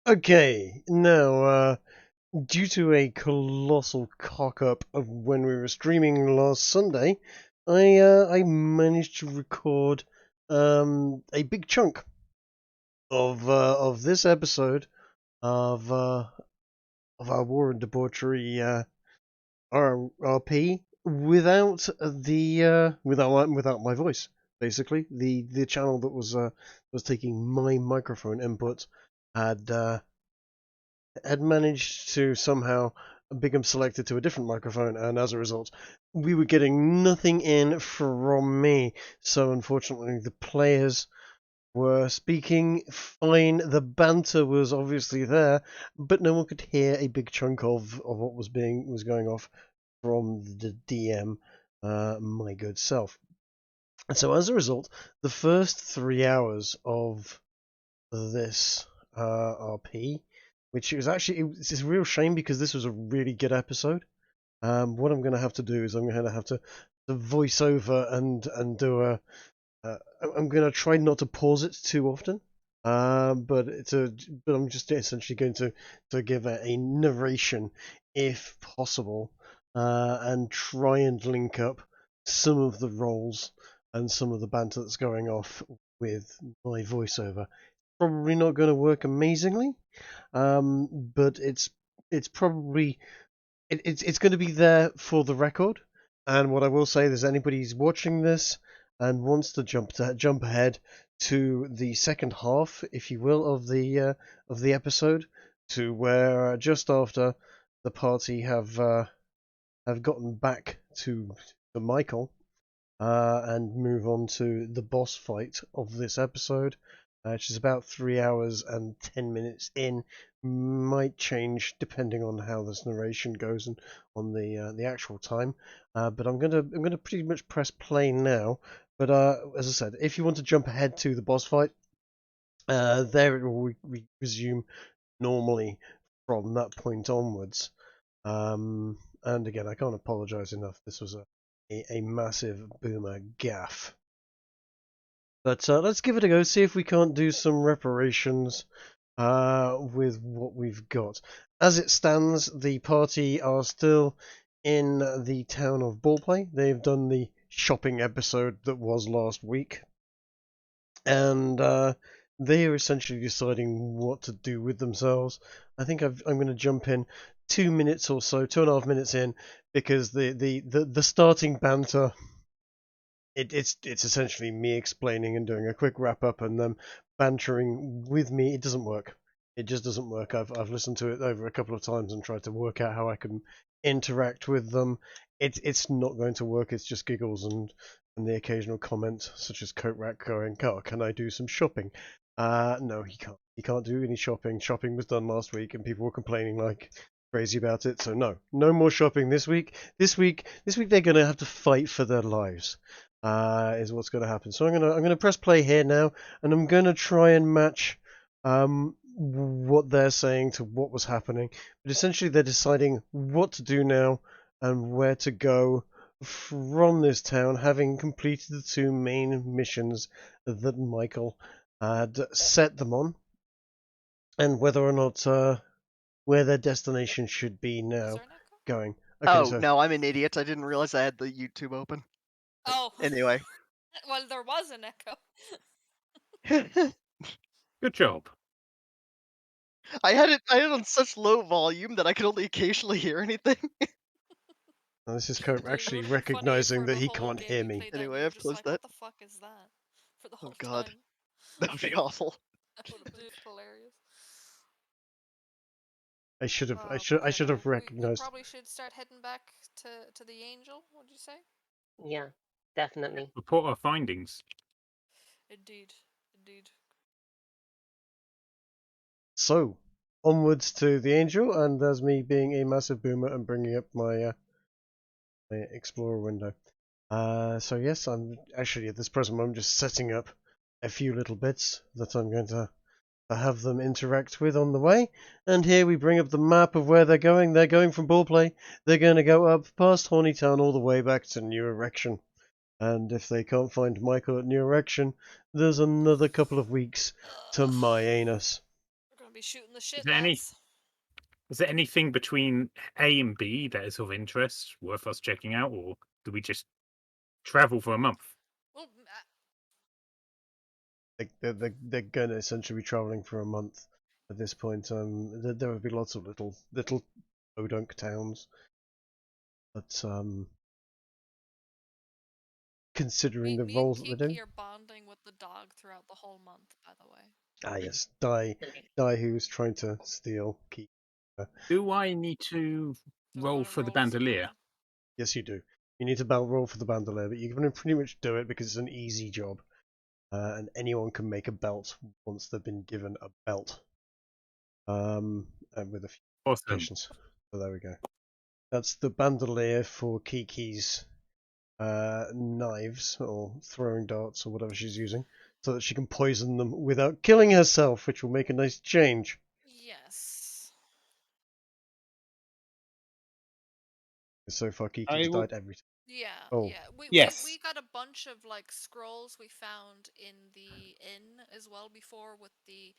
Okay, now, due to a colossal cock-up of when we were streaming last Sunday, I managed to record a big chunk of this episode of our War and Debauchery RP without my voice. Basically, the channel that was taking my microphone input had had managed to somehow become selected to a different microphone, and as a result, we were getting nothing in from me. So unfortunately, the players were speaking fine. The banter was obviously there, but no one could hear a big chunk of what was going off from the DM, my good self. And so as a result, the first 3 hours of this RP, which was actually it's a real shame because this was a really good episode. What I'm going to have to do is I'm going to have to voice over and do a. I'm going to try not to pause it too often. But I'm just essentially going to give a narration if possible, and try and link up some of the roles and some of the banter that's going off with my voiceover. Probably not going to work amazingly, but it's probably it's going to be there for the record. And what I will say is, anybody who's watching this and wants to jump ahead to the second half, if you will, of the episode, to where just after the party have gotten back to Michael, and move on to the boss fight of this episode, which is about 3 hours and 10 minutes in. Might change depending on how this narration goes and on the actual time. But I'm gonna pretty much press play now. But as I said, if you want to jump ahead to the boss fight, there it will resume normally from that point onwards. And again, I can't apologise enough. This was a massive boomer gaff. But let's give it a go, see if we can't do some reparations with what we've got. As it stands, the party are still in the town of Ballplay. They've done the shopping episode that was last week. And they are essentially deciding what to do with themselves. I think I'm going to jump in 2 minutes or so, 2.5 minutes in, because the starting banter, it's essentially me explaining and doing a quick wrap up and them bantering with me. It doesn't work. It just doesn't work. I've listened to it over a couple of times and tried to work out how I can interact with them. It's not going to work. It's just giggles and the occasional comment, such as Coatrack going, "Oh, can I do some shopping?" No, he can't. He can't do any shopping. Shopping was done last week, and people were complaining like crazy about it. So no more shopping this week. This week they're going to have to fight for their lives. Is what's going to happen. So I'm gonna press play here now, and I'm going to try and match what they're saying to what was happening. But essentially, they're deciding what to do now and where to go from this town, having completed the two main missions that Michael had set them on, and whether or not where their destination should be now going. Okay, no, I'm an idiot. I didn't realize I had the YouTube open. Oh. Anyway. Well, there was an echo. Good job. I had it on such low volume that I could only occasionally hear anything. Now this is actually recognizing that he can't hear me. Anyway, I've closed that. What the fuck is that? For the whole God. time. That would be awful. That would be hilarious. I should have recognized. We probably should start heading back to the Angel. Would you say? Yeah, definitely. Report our findings. Indeed. So, onwards to the Angel, and there's me being a massive boomer and bringing up my Explorer window. So yes, I'm actually at this present moment just setting up a few little bits that I'm going to have them interact with on the way. And here we bring up the map of where they're going. They're going from Ballplay. They're going to go up past Horny Town all the way back to New Erection. And if they can't find Michael at New Erection, there's another couple of weeks to my anus. God. Gonna be shooting the shit, there any- lads. Is there anything between A and B that is of interest, worth us checking out, or do we just travel for a month? Well, They're going to essentially be traveling for a month at this point. There will be lots of little podunk towns, but considering the me and roles that they're Kiki doing. are bonding with the dog throughout the whole month, by the way. Ah, yes, Die, who was trying to steal Kiki. Do I need to Do I roll wanna for the roll bandolier? something? Yes, you do. You need to roll for the bandolier, but you can pretty much do it because it's an easy job, and anyone can make a belt once they've been given a belt. And with a few Awesome. modifications. So there we go. That's the bandolier for Kiki's knives or throwing darts or whatever she's using, so that she can poison them without killing herself, which will make a nice change. Yes. So far, I Kiki's will- died every time. Yeah, Oh. yeah. Yes. We got a bunch of like scrolls we found in the inn as well before with the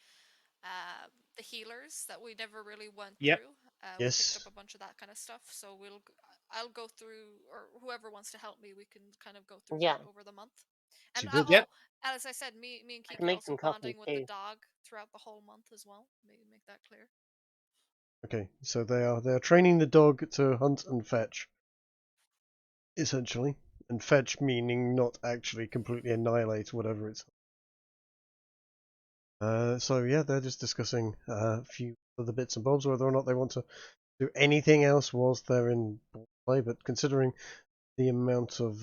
healers that we never really went Yep. through. We picked Yes. up a bunch of that kind of stuff, so I'll go through, or whoever wants to help me, we can kind of go through Yeah. that over the month. She And did. Yep. as I said, me and I Kiki can make also some copies bonding with the too. dog throughout the whole month as well. Maybe make that clear. Okay, so they are training the dog to hunt and fetch, essentially, and fetch meaning not actually completely annihilate whatever it's. So yeah, they're just discussing a few other bits and bobs, whether or not they want to do anything else whilst they're in play. But considering the amount of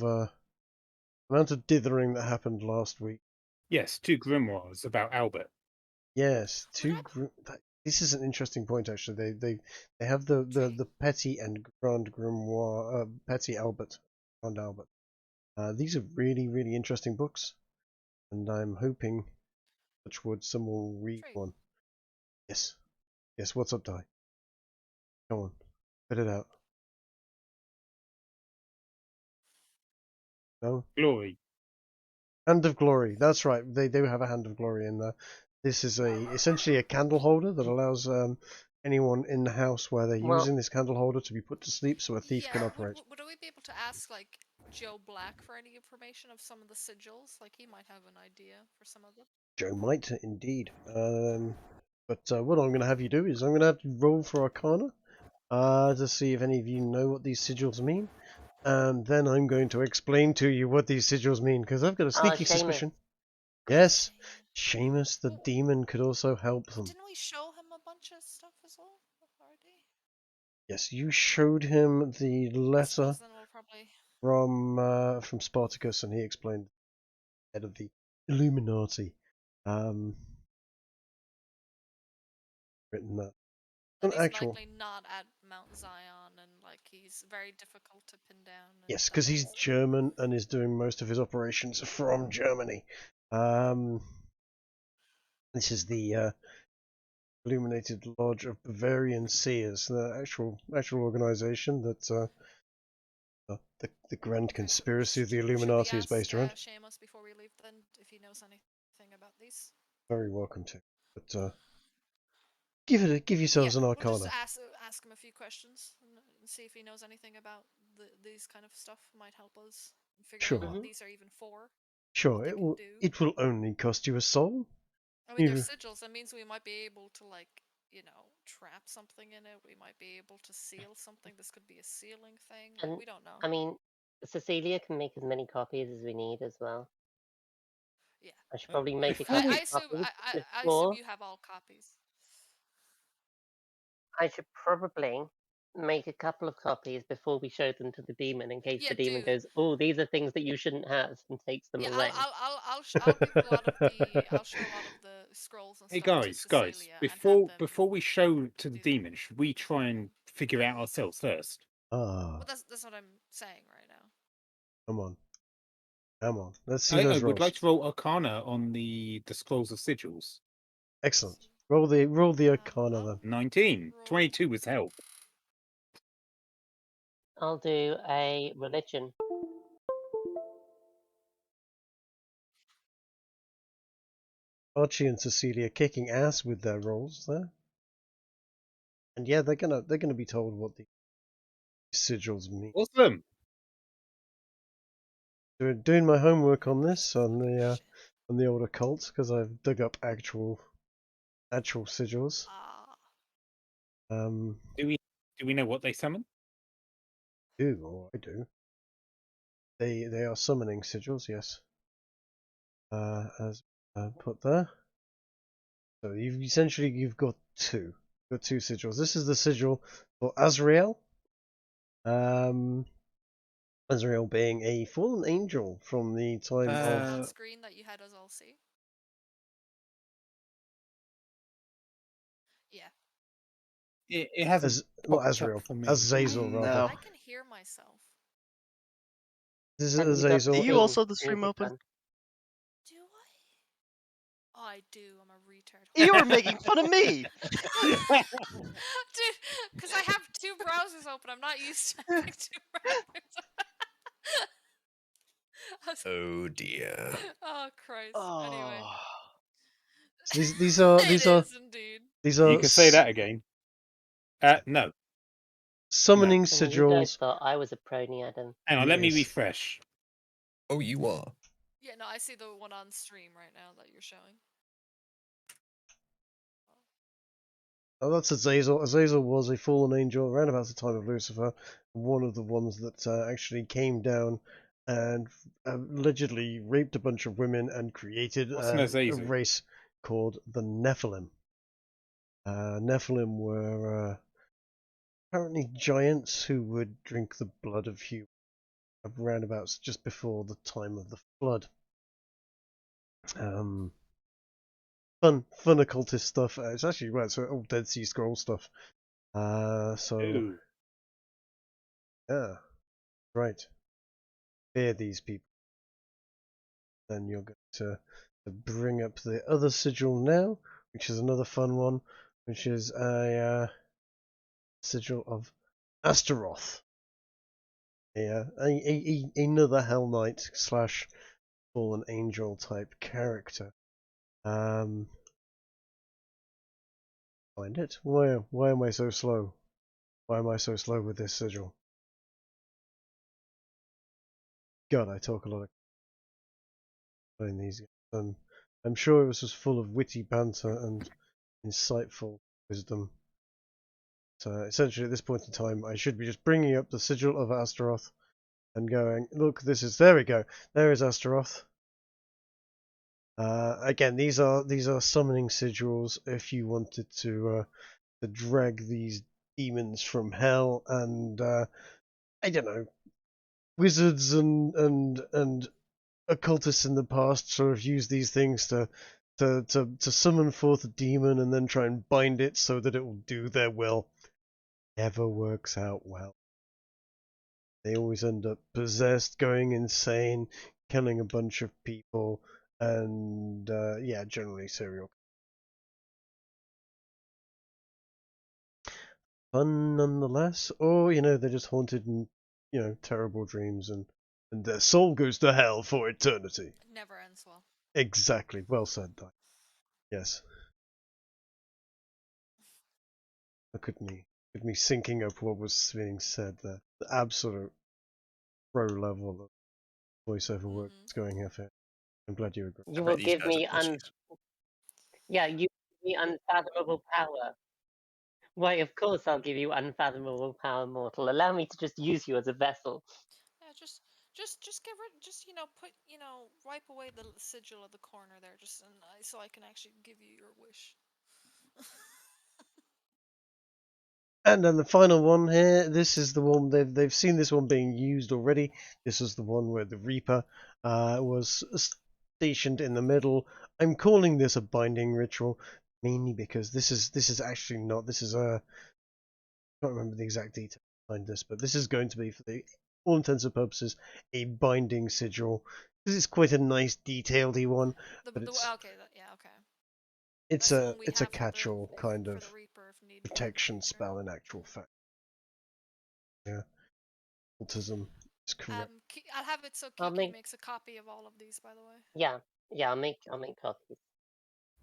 dithering that happened last week, Yes, 2 grimoires about Albert. yes, Would this is an interesting point actually. They have the Petty and Grand Grimoire, Petty Albert, Grand Albert. These are really interesting books, and I'm hoping, touch wood, someone will read True. one. Yes, yes. What's up, Di? Come on, put it out. No, Glory. Hand of Glory. That's right. They do have a Hand of Glory in there. This is essentially a candle holder that allows anyone in the house where they're Well- using this candle holder to be put to sleep, so a thief can operate. Would we be able to ask like Joe Black for any information of some of the sigils? Like he might have an idea for some of them. Joe might indeed. But what I'm going to have you do is I'm going to have to roll for Arcana to see if any of you know what these sigils mean, and then I'm going to explain to you what these sigils mean because I've got a sneaky Seamus. suspicion. Yes, Seamus. Seamus the demon could also help them. Didn't we show him a bunch of stuff as well already? Yes, you showed him the I letter suppose then we'll probably. from Spartacus, and he explained the head of the Illuminati. Written that. And An he's actual. likely not at Mount Zion, and like he's very difficult to pin down. And Yes, that because kind he's of stuff. German and is doing most of his operations from Germany. This is the Illuminated Lodge of Bavarian Seers, the actual organization that the grand Okay, so conspiracy of the should we Illuminati is ask, based around. Seamus before we leave then if he knows anything about these? Very welcome to. But give yourselves an We'll Arcana. just ask him a few questions and see if he knows anything about these kind of stuff. Might help us in figuring out Sure. what these are even for. Sure, they it can will. do. It will only cost you a soul. I mean, they're You- sigils. That means we might be able to, like, trap something in it. We might be able to seal something. This could be a sealing thing. And, we don't know. I mean, Cecilia can make as many copies as we need as well. Yeah. I should probably make a Before couple I of assume copies I before. assume you have all copies. I should probably make a couple of copies before we show them to the demon in case Yeah, the demon do. goes, "Oh, these are things that you shouldn't have," and takes them Yeah, away. I'll give a lot of the I'll show a lot of the scrolls and Hey stuff to guys, Cecilia and have them. before we show to the do that. demon, should we try and figure it out ourselves first? Ah, Well, that's what I'm saying right now. come on, come on. Let's see I those would rolls. like to roll Arcana on the scrolls of sigils. Excellent. Roll the Arcana then. 19. 22 was help. I'll do a religion. Archie and Cecilia kicking ass with their roles there. And yeah, they're gonna be told what the sigils mean. Awesome. Doing my homework on this on the old occult because I've dug up actual sigils. Ah. Do we know what they summon? I do. They are summoning sigils, yes. As put there. So you've got two. You've got two sigils. This is the sigil for Azrael. Azrael being a fallen angel from the time of On screen that you had us all see. Yeah. It hasn't. not popped up Azrael, for me. Azazel No. rather. I can hear myself. This is Have you got Azazel. Do you the also have the stream music open? on? Do I? Oh, I do. I'm a retard. You were making fun of me! Dude, because I have two browsers open. I'm not used to having two browsers. Oh dear. Oh Christ. Anyway. Oh. These are It is indeed. these are You can say that again. No. summoning I mean, you guys sigils. thought I was a prony, Adam. Hang on, let me Yes. refresh. Oh, you are. Yeah, no, I see the one on stream right now that you're showing. Oh, that's Azazel. Azazel was a fallen angel around about the time of Lucifer, one of the ones that actually came down and allegedly raped a bunch of women and created What's an a Azazel? race called the Nephilim. Nephilim were apparently giants who would drink the blood of humans roundabouts just before the time of the flood. Fun occultist stuff. It's actually all Dead Sea Scroll stuff. Ooh. Yeah, right. Fear these people. Then you're going to bring up the other sigil now, which is another fun one, which is a sigil of Astaroth. Yeah, another Hell Knight / fallen angel type character. Find it. Why am I so slow? Why am I so slow with this sigil? God, I talk a lot of playing these games. I'm sure it was just full of witty banter and insightful wisdom. So essentially, at this point in time, I should be just bringing up the sigil of Astaroth and going, look, there we go. There is Astaroth. Again, these are summoning sigils if you wanted to drag these demons from hell and I don't know, wizards and occultists in the past sort of use these things to summon forth a demon and then try and bind it so that it will do their will. Never works out well. They always end up possessed, going insane, killing a bunch of people, and yeah, generally serial. Fun nonetheless, or they're just haunted and terrible dreams, and their soul goes to hell for eternity. It never ends well. Exactly, well said, Di. Yes. Look at me syncing up what was being said there. The absolute pro level of voiceover work that's going here. I'm glad you agree. You I will bet these give guys me are pussies. you give me unfathomable power. Why, of course I'll give you unfathomable power, mortal. Allow me to just use you as a vessel. Yeah, just get rid. Just put wipe away the sigil of the corner there, just so I can actually give you your wish. And then the final one here, this is the one they've seen this one being used already. This is the one where the Reaper was stationed in the middle. I'm calling this a binding ritual mainly because this is actually not. This is I can't remember the exact detail behind this, but this is going to be, for all intents and purposes, a binding sigil. This is quite a nice, detailed one, but it's Okay, yeah, okay. it's That's the a one we it's a have for the- catch-all kind for of the Reaper if need be. protection spell in actual fact. Yeah, autism is correct. I'll have it so I'll Kiki make- makes a copy of all of these, by the way. Yeah, I'll make copies.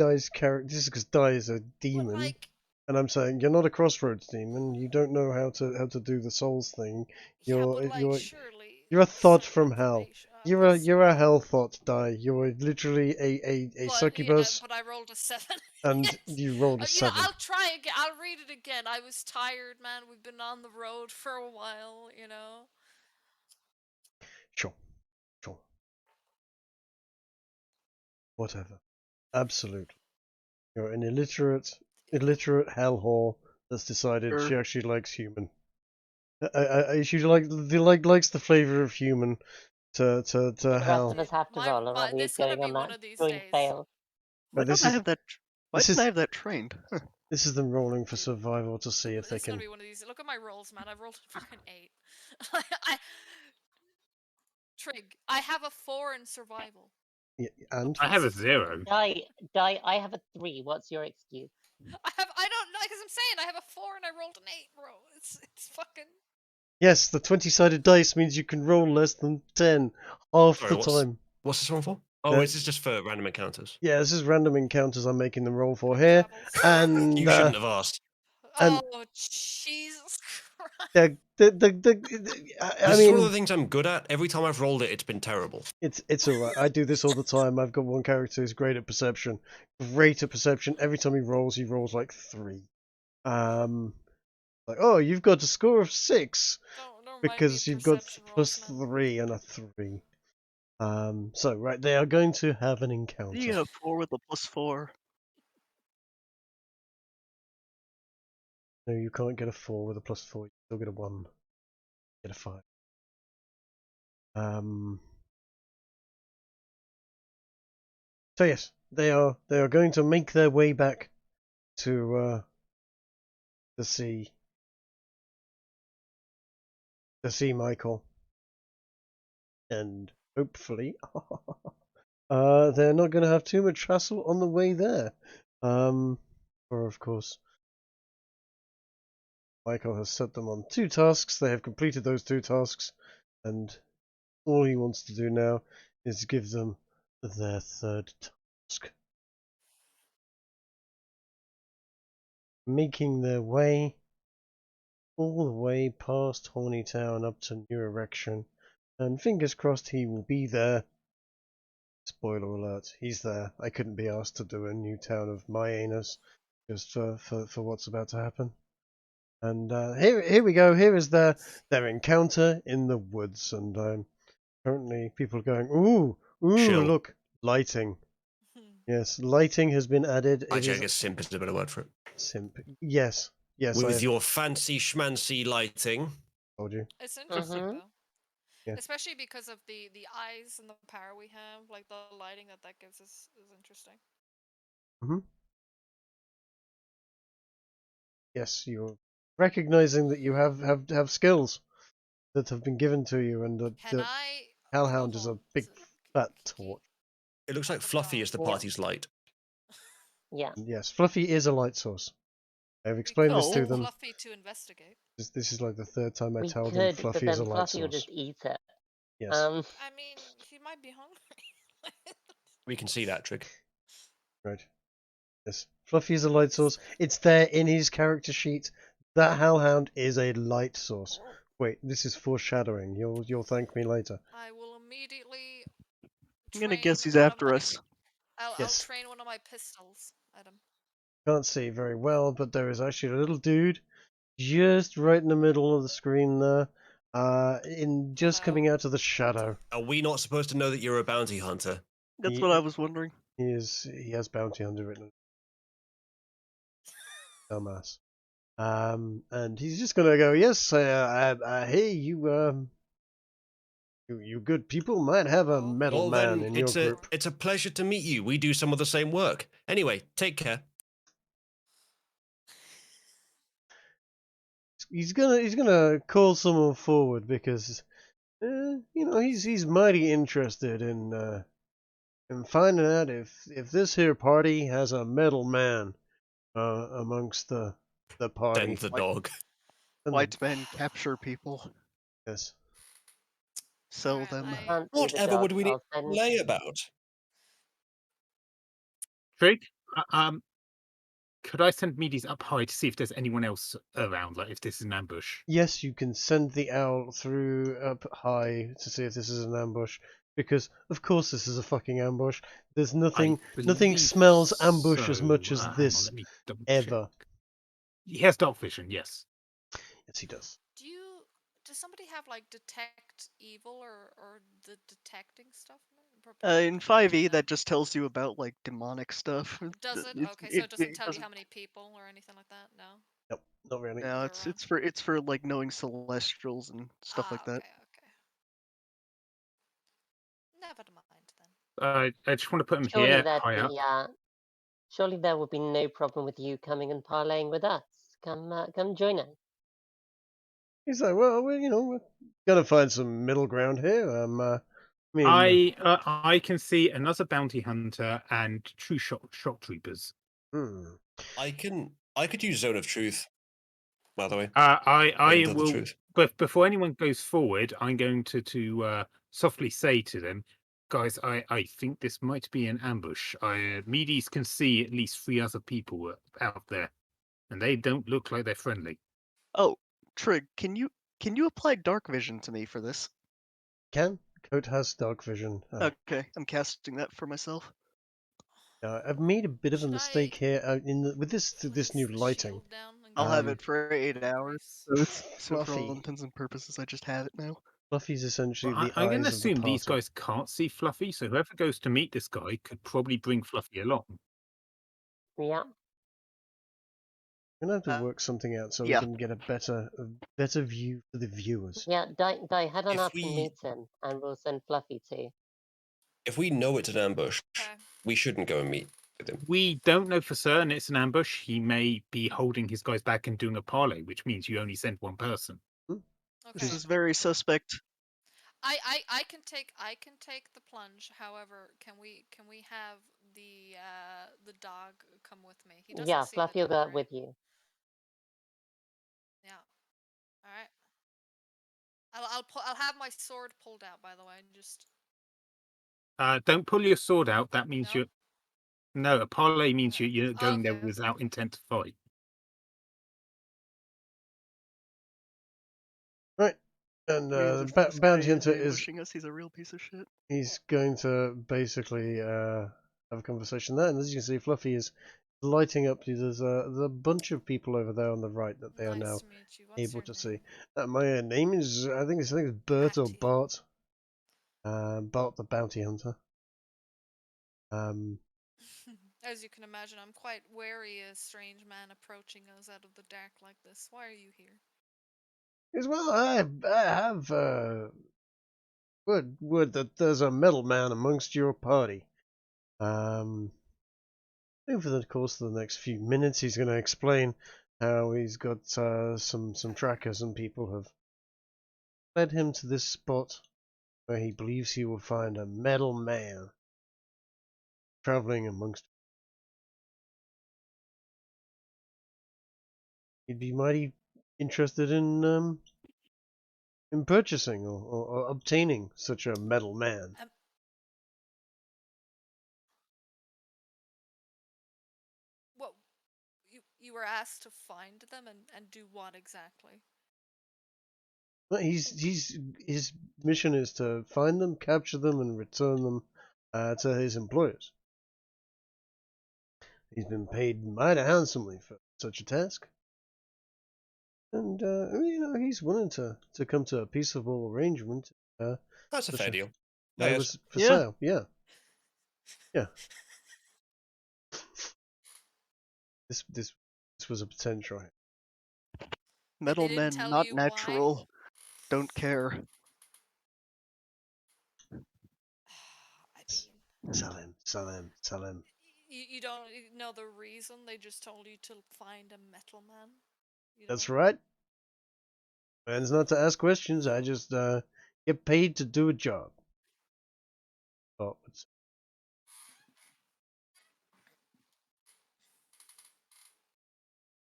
Dai's character. This is because Dai is a But demon, like, and I'm saying you're not a crossroads demon. You don't know how to do the souls thing. yeah, but like, You're surely you're a thought some from hell. information. Let's You're a see. hell thought, Dai. You're literally a But yeah, succubus, but I rolled a 7. and Yes. you rolled a You know, 7. I'll try again. I'll read it again. I was tired, man. We've been on the road for a while, you know. Sure. Whatever. Absolutely. You're an illiterate hell whore that's decided she Sure. actually likes human. She likes the flavor of human to Do the rest hell. of us have to roll, or are we This gonna going be on one that of these joint days. fail? Why this don't I is have that? Why this didn't is I have that trained? this is them rolling for survival to see if they This is gonna can. be one of these. Look at my rolls, man. I've rolled a fucking 8. Trig, I have a 4 in survival. Yeah, and I have a Plus 0. Die, I have a 3. What's your excuse? I don't know, because I'm saying I have a 4 and I rolled an 8, bro. It's fucking. yes, the 20-sided dice means you can roll less than 10 half Sorry, the time. what's this one for? Oh, Uh, is this just for random encounters? Yeah, this is random encounters I'm making them roll for Quick here, travels. and You shouldn't have asked. and- Oh, Jesus Christ. I This is one of the mean, things I'm good at. Every time I've rolled it, it's been terrible. it's alright. I do this all the time. I've got one character who's great at perception. Great at perception. Every time he rolls like 3. Like, oh, you've got a score of 6 Don't because you've got plus 3 and a 3. So right, they are going to have an encounter. You have 4 with a +4. No, you can't get a 4 with a +4. You still get a 1. Get a 5. So yes, they are going to make their way back to see Michael, and hopefully they're not going to have too much hassle on the way there. For of course, Michael has set them on 2 tasks. They have completed those 2 tasks, and all he wants to do now is give them their 3rd task. Making their way all the way past Horny Town up to New Erection, and fingers crossed he will be there. Spoiler alert, he's there. I couldn't be asked to do a new town of my anus just for what's about to happen. And here we go. Here is their encounter in the woods, and currently people are going, ooh, Chill. look, lighting. Yes, lighting has been added. It Actually, I is guess simp is a better word for it. simp. Yes, With I your fancy schmancy lighting. told you. It's interesting Mhm. though. Yeah. Especially because of the eyes and the power we have, like the lighting that gives us is interesting. Yes, you're recognizing that you have skills that have been given to you, and that Can I Hellhound go is a home big to fat Kiki? torch. It looks like The Fluffy dog. is the Yeah. party's light. Yeah. Yes, Fluffy is a light source. I've explained this to send them. Fluffy to investigate. This is like the 3rd time I We tell them could, but Fluffy is a then light Fluffy will source. just eat it. Yes. I mean, he might be hungry. We can see that, Trig. Right. Yes. Fluffy is a light source. It's there in his character sheet. That Hellhound is a light source. Wait, this is foreshadowing. You'll thank me later. I will immediately. I'm gonna train guess he's one of after my- us. I'll Yes. train one of my pistols at him. Can't see very well, but there is actually a little dude just right in the middle of the screen there. In just coming Hello. out of the shadow. Are we not supposed to know that you're a bounty hunter? That's Ye- what I was wondering. He has bounty hunter written. Dumbass. And he's just gonna go, yes, hey, you good people might have a Oh. metal Well, man then in your group. it's a pleasure to meet you. We do some of the same work. Anyway, take care. He's gonna call someone forward because, he's mighty interested in finding out if this here party has a metal man amongst the party. Send the dog. And White men capture people, yes. sell Alright, them. Can't see the Whatever would dog. we need I'll to send. play about? Trig, Could I send Medes up high to see if there's anyone else around, like if this is an ambush? Yes, you can send the owl through up high to see if this is an ambush, because of course this is a fucking ambush. There's nothing believe smells ambush as so. much as Hang on, this let me double ever. check. He has dark vision, yes. Yes, he does. Does somebody have like detect evil or the detecting stuff? In 5e, that just tells you about like demonic stuff. Does it? It- Okay, so it doesn't it tell doesn't- you how many people or anything like that. No. Nope, not really. No, They're it's for like knowing celestials and stuff like that. Okay. Never mind then. I just want to put him Surely here, there'd high be, up. surely there would be no problem with you coming and parlaying with us. Come join us. He's like, well, we're gonna find some middle ground here. I mean, I can see another bounty hunter and true shock troopers. I could use Zone of Truth, by the way. I Tell the will, truth. but before anyone goes forward, I'm going to softly say to them, guys, I think this might be an ambush. Medes can see at least 3 other people out there, and they don't look like they're friendly. Oh, Trig, can you apply dark vision to me for this? Coat has dark vision. Okay, I'm casting that for myself. I've made a bit of a Should mistake here with this Place new the lighting. shield down and I'll go have Um, it for 8 hours. Nice. So for Fluffy. all intents and purposes, I just have it now. Fluffy's essentially Well, the I'm going to eyes of the assume these party. guys can't see Fluffy, so whoever goes to meet this guy could probably bring Fluffy along. Yeah. We're gonna have to Uh, work something out so yeah. we can get a better view for the viewers. Yeah, Di, head on If up we- and meet him, and we'll send Fluffy too. If we know it's an ambush, Okay. we shouldn't go and meet with him. We don't know for certain it's an ambush. He may be holding his guys back and doing a parlay, which means you only send one person. Okay. This is very suspect. I can take the plunge. However, can we have the dog come with me? He doesn't Yeah, see Fluffy the will go dog, up right? with you. Yeah. All right. I'll have my sword pulled out. By the way, just Don't pull your sword out. That means No? you're. No, a parlay means Okay. you're going there Okay. without intent to fight. Right, and Means if this bounty guy hunter is is ambushing us, he's a real piece of shit. he's going to basically have a conversation there, and as you can see, Fluffy is lighting up. There's a bunch of people over there on the right that they are Nice now to meet you. What's able your to name? see. My name is I think it's Bert or Batty. Bart. Bart the bounty hunter. As you can imagine, I'm quite wary of a strange man approaching us out of the dark like this. Why are you here? As well, I have word that there's a metal man amongst your party. Over the course of the next few minutes, he's going to explain how he's got some trackers and people have led him to this spot where he believes he will find a metal man traveling amongst. He'd be mighty interested in purchasing or obtaining such a metal man. What you were asked to find them and do what exactly? Well, his mission is to find them, capture them, and return them to his employers. He's been paid mighty handsomely for such a task, and he's willing to come to a peaceable arrangement. That's a Such fair a- deal. That Yes. was for Yeah. sale. Yeah. This was a potential. Metal didn't men, tell not you why? natural. Don't care. I mean, Sell him. you don't know the reason. They just told you to find a metal man. That's right. Man's not to ask questions. I just get paid to do a job. Oh,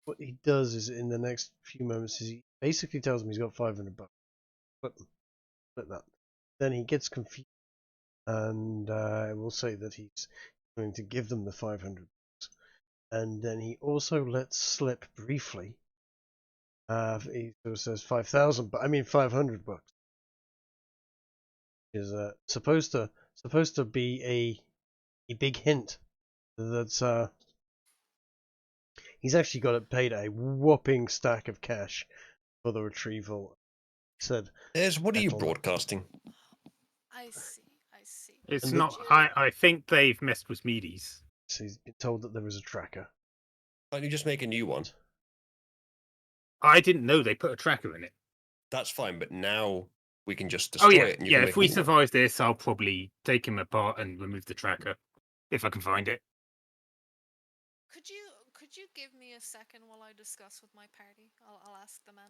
what he does is in the next few moments is he basically tells me he's got $500. Split that. Then he gets confused and will say that he's going to give them the $500 and then he also lets slip briefly. He sort of says 5,000, but I mean 500 bucks. Is supposed to be a big hint that he's actually got it paid a whopping stack of cash for the retrieval. He said, What are you Settle. broadcasting? I see. I see. It's And not. the- I think they've messed with Medes. so he's been told that there is a tracker. Can't you just make a new one? I didn't know they put a tracker in it. That's fine, but now we can just Oh destroy yeah, it. And you yeah. can If make a we new one. survive this, I'll probably take him apart and remove the tracker, if I can find it. Could you give me a second while I discuss with my party? I'll ask the man.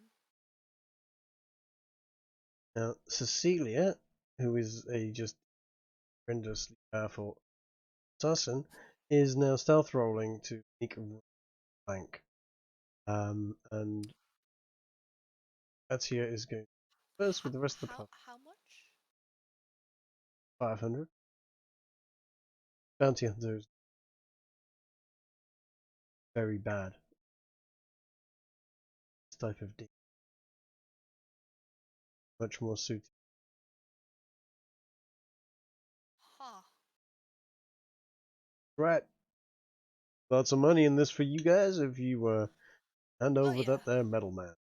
Now, Cecilia, who is a just horrendously powerful assassin, is now stealth rolling to sneak a bank. And Katia is going first with the rest of the party. How much? 500. Bounty hunters. Very bad. This type of deal. Much more suited. Huh. Right. Lots of money in this for you guys if you hand over yeah. that there metal man.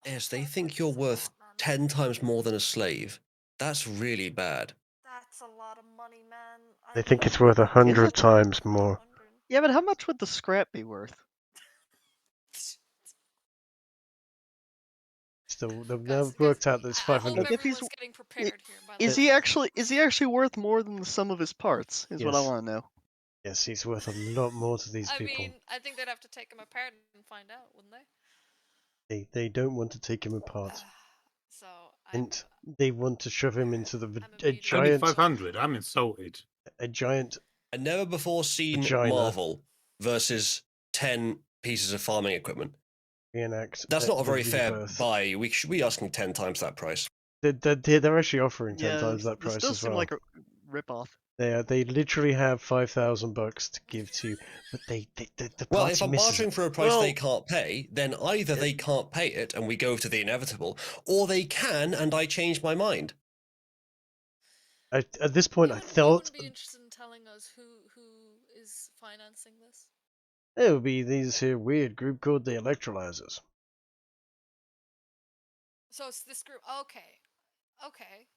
Yes, they That think you're is a worth lot, man. 10 times more than a slave. That's really bad. That's a lot of money, man. They think it's worth 100 times more. 100. Yeah, but how much would the scrap be worth? Still, they've Guys, now worked out that it's I hope 500. Like, if he's- everyone's getting prepared here. By the Is way. he actually worth more than the sum of his parts? Is what I Yes. want to know. Yes, he's worth a lot more to these I people. mean, I think they'd have to take him apart and find out, wouldn't they? They don't want to take him apart. So I'm, And they want to shove him into the I'm a immediately- Only giant 500. I'm insulted. a giant A never before seen Vagina. marvel versus 10 pieces of farming equipment. reenact. That's not a the very fair rebirth. buy. We should be asking 10 times that price. They're actually offering 10 Yeah, times that this price does as seem well. like a rip-off. They literally have 5,000 bucks to give to you, but the Well, party if I'm misses bartering it. for a price Well- they can't pay, then either they can't pay it and we go to the inevitable, or they can and I change my mind. At this point, you I would thought be interested in telling us who is financing this. it would be these here weird group called the Electrolyzers. So it's this group. Okay. Okay.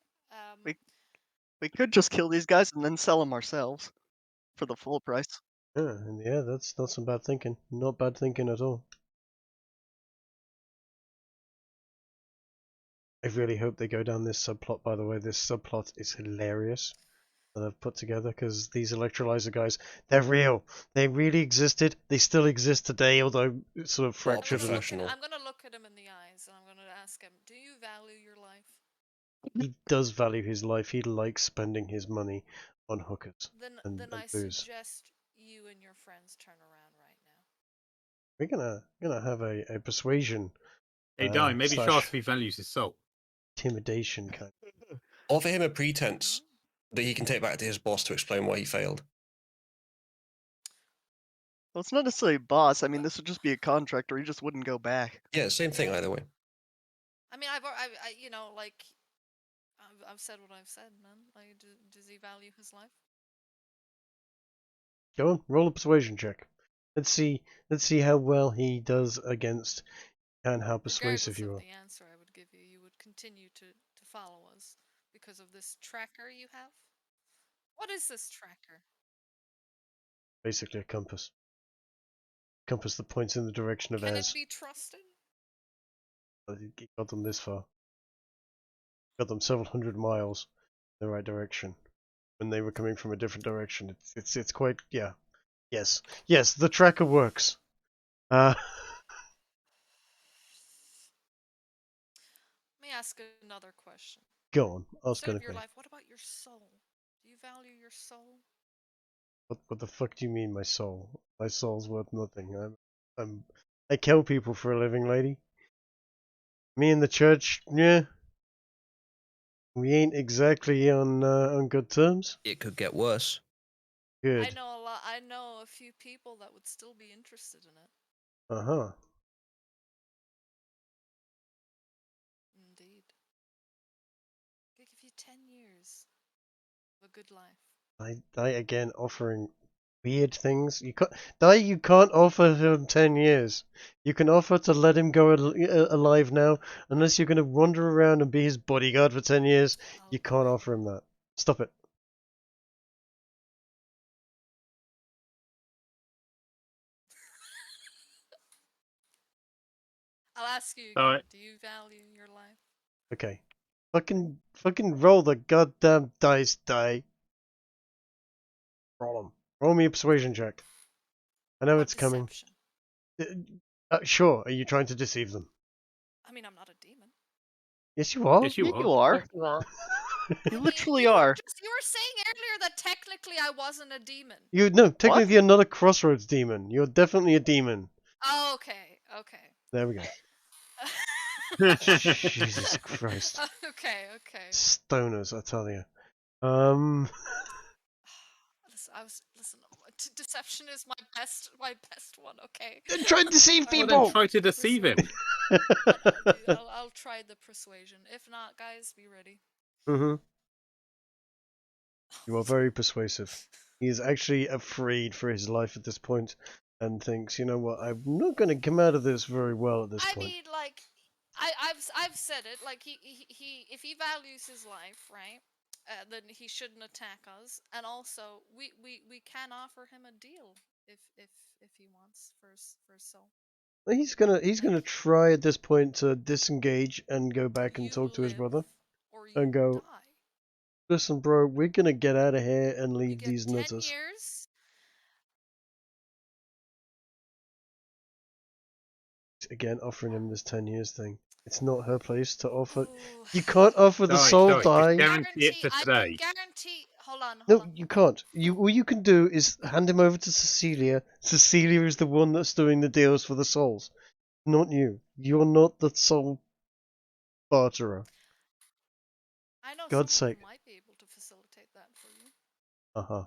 We could just kill these guys and then sell them ourselves for the full price. Yeah, that's not some bad thinking. Not bad thinking at all. I really hope they go down this subplot, by the way. This subplot is hilarious that I've put together, because these electrolyzer guys, they're real. They really existed. They still exist today, although sort of What a fractured. And professional. I'm gonna look at him in the eyes and I'm gonna ask him, "Do you value your life?" he does value his life. He likes spending his money on hookers Then and I booze. suggest you and your friends turn around right now. We're gonna have a persuasion, Hey, Di, maybe slash show us if he values his soul. intimidation kind. Offer him a pretense that he can take back to his boss to explain why he failed. Well, it's not necessarily a boss. I mean, this would just be a contractor. He just wouldn't go back. Yeah, same thing Yeah. either way. I mean, you know, like, I've said what I've said, man. Like, does he value his life? Go on, roll a persuasion check. Let's see how well he does against and how persuasive Regardless you of are. the answer I would give you, you would continue to follow us because of this tracker you have. What is this tracker? Basically a compass. Compass that points in the direction of Can it Ez. be trusted? It got them this far. Got them several hundred miles in the right direction. When they were coming from a different direction. It's quite, yeah. Yes, the tracker works. Let me ask another question. Go on, ask Instead of your anything. life, what about your soul? Do you value your soul? What the fuck do you mean, my soul? My soul's worth nothing. I kill people for a living, lady. Me and the church, yeah. We ain't exactly on good terms. It could get worse. Good. I know a lot. I know a few people that would still be interested in it. Uh-huh. Indeed. They give you 10 years of a good life. I again offering weird things. You can't offer him 10 years. You can offer to let him go alive now, unless you're going to wander around and be his bodyguard for 10 years. You can't offer him that. Stop it. I'll ask you All again. right. Do you value your life? Okay. Fucking roll the goddamn dice, die. Roll them. Roll me a persuasion check. I know What it's about coming. deception? Sure. Are you trying to deceive them? I mean, I'm not a demon. Yes, you are. Yes, you Yeah, are. you are. Yes, you are. You literally you are. you were saying earlier that technically I wasn't a demon. No, technically you're not a crossroads demon. You're definitely a demon. Oh, okay. Okay. There we go. Jesus Christ. Okay. Okay. Stoners, I tell you. Listen. Deception is my best one. Okay. Try to deceive Alright. Well, then people. try to deceive him. I'll try the persuasion. If not, guys, be ready. You are very persuasive. He is actually afraid for his life at this point, and thinks, you know what, I'm not going to come out of this very well at this I point. mean, like, I've said it. Like, he if he values his life, right? Then he shouldn't attack us. And also, we can offer him a deal if he wants for his soul. He's gonna try at this point to disengage and go back and You talk to his live, brother or you and go, die. listen, bro, we're gonna get out of here and You leave get these 10 nutters. years. Again, offering him this 10 years thing. It's not her place to offer. Ooh. You can't offer the soul Just die. guarantee it for I today. can guarantee. Hold on. No, you can't. All you can do is hand him over to Cecilia. Cecilia is the one that's doing the deals for the souls, not you. You're not the soul barterer. I know God's someone sake. who might be able to facilitate that for you. Uh-huh.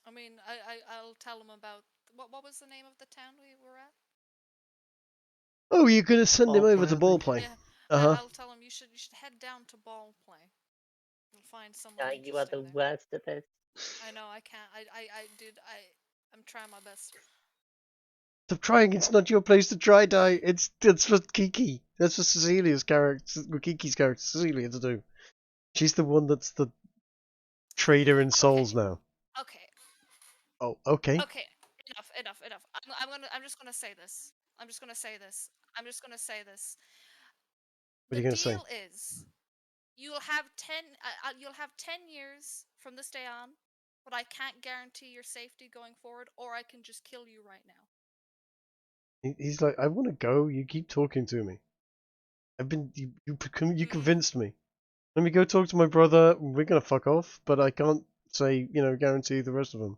I mean, I'll tell him about what was the name of the town we were at? Oh, you're gonna send him Ball over to play, I ball think. play. Yeah, Uh-huh. I'll tell him you should head down to ball play. You'll find someone Yeah, you are the interesting there. worst at this. I know I can't. I'm trying my best. Stop trying. It's not your place to try, die. It's for Kiki. That's for Cecilia's character, Kiki's character, Cecilia, to do. She's the one that's the trader in souls now. Okay. Oh, okay. Okay. Enough. I'm just gonna say this. I'm just gonna say this. What are The you gonna say? deal is, you'll have 10 years from this day on, but I can't guarantee your safety going forward, or I can just kill you right now. He's like, I want to go. You keep talking to me. You convinced me. Let me go talk to my brother. We're gonna fuck off, but I can't say, guarantee the rest of them.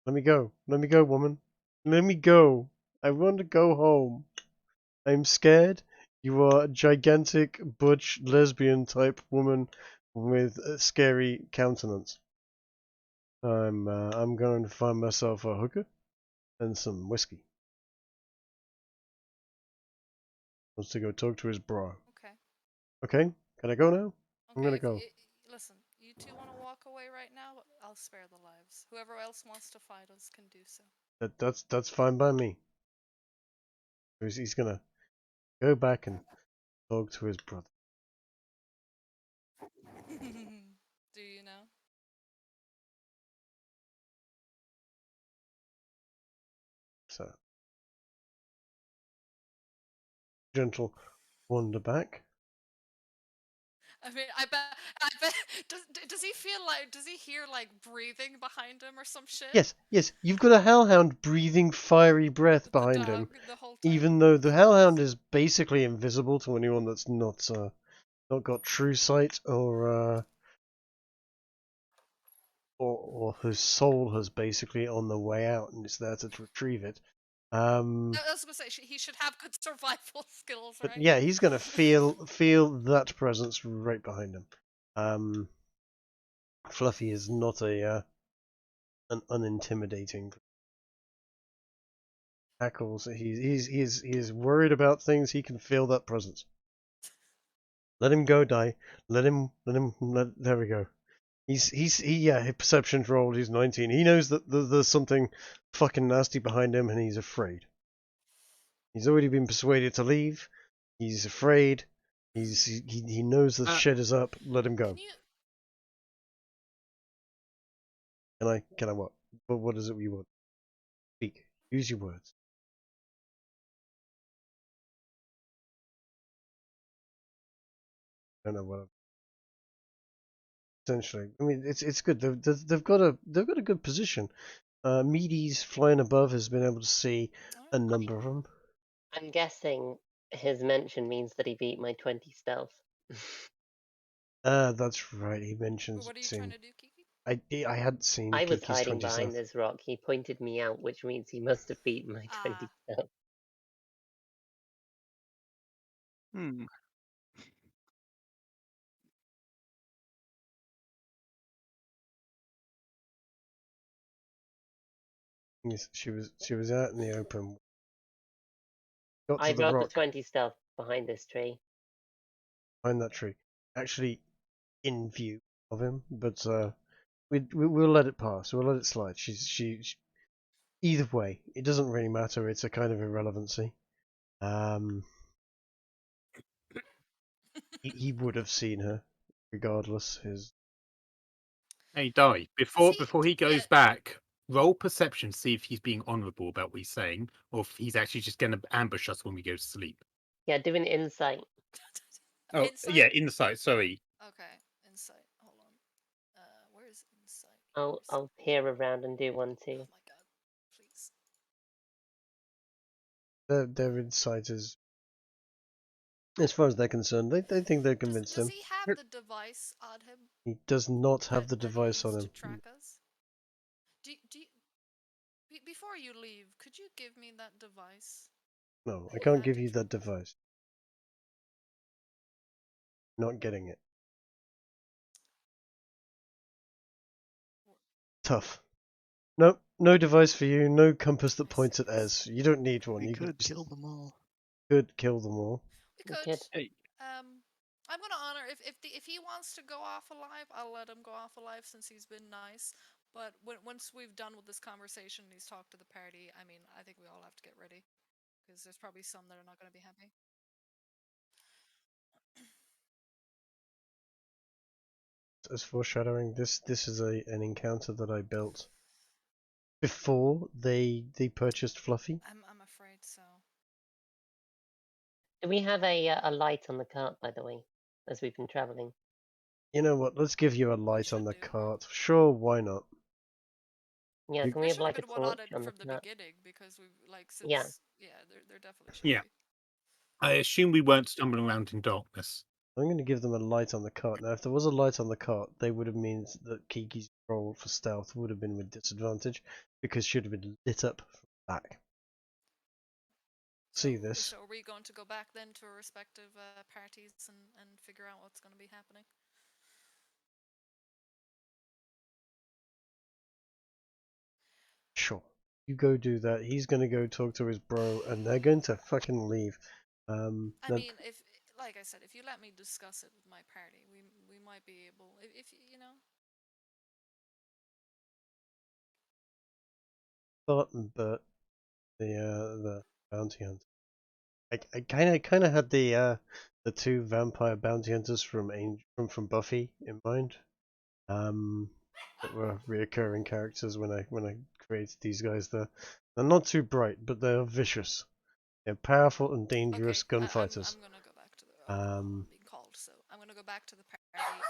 Let me go. Let me go, woman. Let me go. I want to go home. I'm scared. You are a gigantic, butch, lesbian type woman with a scary countenance. I'm going to find myself a hooker and some whiskey. Wants to go talk to his bra. Okay. Okay? Can I go now? I'm Okay. gonna go. Listen, you two want to walk away right now? I'll spare the lives. Whoever else wants to fight us can do so. That's fine by me. He's gonna go back and talk to his brother. Do you know? So, gentle wander back. I mean, I bet. Does he feel like? Does he hear like breathing behind him or some shit? Yes. You've got a hellhound breathing fiery breath behind him. The whole time. Even though the hellhound is basically invisible to anyone that's not got true sight or whose soul has basically on the way out and is there to retrieve it. I was gonna say he should have good survival skills, But right? yeah, he's gonna feel that presence right behind him. Fluffy is not an unintimidating. Hackles. He's worried about things. He can feel that presence. Let him go, die. Let him. There we go. His perception's rolled. He's 19. He knows that there's something fucking nasty behind him, and he's afraid. He's already been persuaded to leave. He's afraid. He knows the shit is up. Let him go. Can you... Can I what? What is it we want? Speak. Use your words. I don't know what. Essentially, I mean, it's good. They've got a good position. Meaty's flying above has been able to see a number of them. I'm guessing his mention means that he beat my 20 stealth. That's right. He mentions. What are you trying to do, Kiki? I hadn't seen. I was Kiki's hiding 20 behind stuff. this rock. He pointed me out, which means he must have beaten my 20 stealth. Yes, she was out in the open. Got I to the got the rock 20 stealth behind this tree. behind that tree, actually in view of him, but we'll let it pass. We'll let it slide. She either way, it doesn't really matter. It's a kind of irrelevancy. He would have seen her regardless. Hey, Di, before he goes back, roll perception, see if he's being honourable about what he's saying, or if he's actually just going to ambush us when we go to sleep. Yeah, do an insight. Oh, Insight? yeah, insight, sorry. Okay, insight. Hold on. Where is insight? I'll peer around and do one too. Oh my god, please. Their insight is, as far as they're concerned, they think they're convinced Does him. he have the device on him? He does not have the that he device on used him. to track us? Before you leave, could you give me that device? No, I can't give you that device. Not getting it. Tough. Nope, no device for you. No compass that points at Ez. You don't need one. We You could kill them all. Could kill them all. We could. Hey. I'm gonna honor if he wants to go off alive, I'll let him go off alive since he's been nice. But once we've done with this conversation and he's talked to the party, I mean, I think we all have to get ready because there's probably some that are not gonna be happy. As foreshadowing, this is an encounter that I built before they purchased Fluffy. I'm afraid so. Do we have a light on the cart, by the way, as we've been traveling? You know what? Let's give you a light on the cart. Sure, why not? Yeah, can we have like a Should have been one on torch it on the from the cart? beginning because we like since Yeah. there definitely should Yeah. be. I assume we weren't stumbling around in darkness. I'm going to give them a light on the cart. Now, if there was a light on the cart, they would have meant that Kiki's roll for stealth would have been with disadvantage because she'd have been lit up from the back. See this? So are we going to go back then to our respective parties and figure out what's going to be happening? Sure. You go do that. He's going to go talk to his bro, and they're going to fucking leave. I mean, if, like I said, if you let me discuss it with my party, we might be able, if you know. Bart and Bert, the bounty hunter. I kind of had the two vampire bounty hunters from Buffy in mind. That were reoccurring characters when I created these guys. They're not too bright, but they're vicious. They're powerful and dangerous gunfighters. I'm gonna go back to the. I'm being called, so I'm gonna go back to the party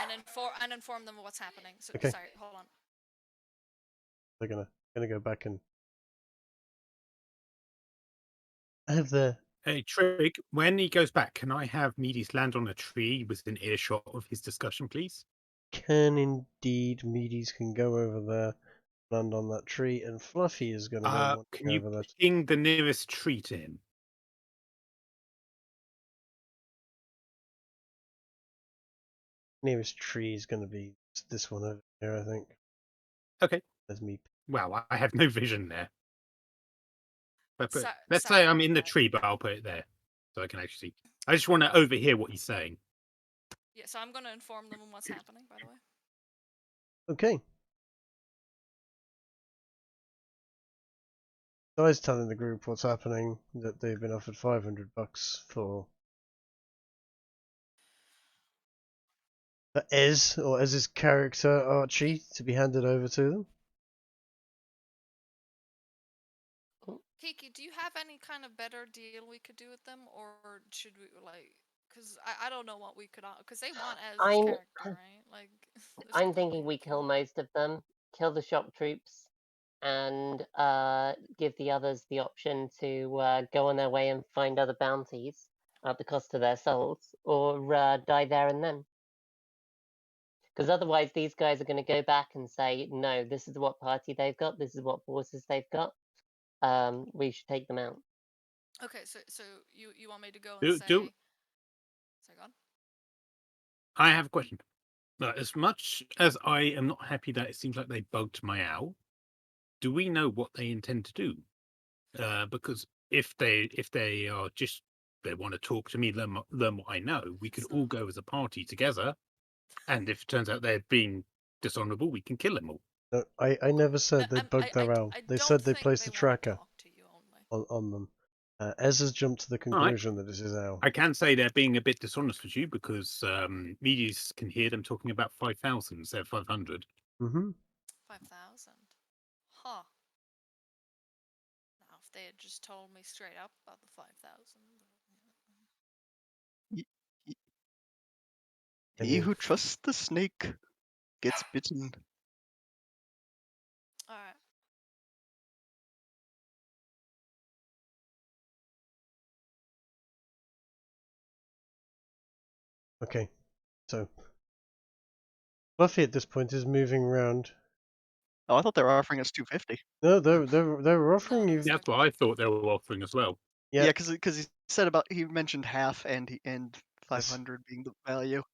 and inform them of what's happening. So Okay. sorry, hold on. They're gonna go back and have the. Hey, Trig, when he goes back, can I have Meady's land on a tree within earshot of his discussion, please? Can indeed. Meaties can go over there. land on that tree, and Fluffy is going to go Can you over that. ping the nearest tree to him? Nearest tree is going to be this one over here, I think. Okay. There's me. Well, I have no vision there. But So- let's sorry say I'm about in the that. tree, but I'll put it there so I can actually see. I just want to overhear what he's saying. Yeah, so I'm going to inform them on what's happening, by the way. Okay. So I was telling the group what's happening, that they've been offered $500 for Ez, or Ez's character, Archie, to be handed over to them. Kiki, do you have any kind of better deal we could do with them, or should we like? Because I don't know what we could, because they want Ez's I'm- character, right? Like, there's I'm nothing thinking we kill most of them, kill the shock troops, and give the others the option to go on their way and find other bounties at the cost of their souls, or die there and then. Because otherwise, these guys are going to go back and say, no, this is what party they've got, this is what forces they've got. We should take them out. Okay, so you want me to go and say? Say on. I have a question. As much as I am not happy that it seems like they bugged my owl, do we know what they intend to do? Because if they are just they want to talk to me, learn what I know, we could all go as a party together. And if it turns out they're being dishonourable, we can kill them all. No, I never said they bugged their owl. They said they placed a tracker on them. Ez has jumped to the conclusion that it's his owl. I can say they're being a bit dishonest with you because medias can hear them talking about 5,000 instead of 500. Mm-hmm. 5,000. Huh. Now, if they had just told me straight up about the 5,000. He who trusts the snake gets bitten. All right. Okay, so Fluffy at this point is moving around. Oh, I thought they were offering us 250. No, they were offering you. That's what I thought they were offering as well. Yeah, because he said he mentioned half and 500 being the value.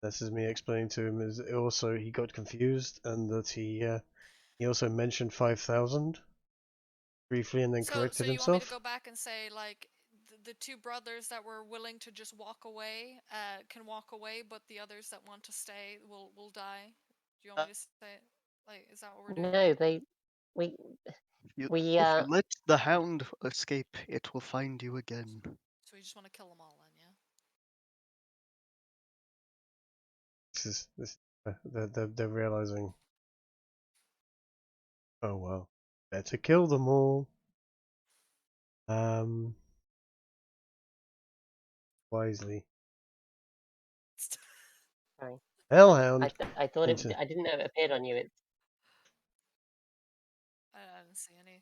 This is me explaining to him. Is also he got confused and that he also mentioned 5,000 briefly and then corrected so you himself. want me to go back and say like the two brothers that were willing to just walk away can walk away, but the others that want to stay will die? Do you want me to say it? Like, is that what we're doing? No, If you let the hound escape, it will find you again. So we just want to kill them all then, yeah? They're realizing. Oh well, better kill them all. Wisely. Sorry. Hellhound. I thought I didn't know it appeared on you. I didn't see any.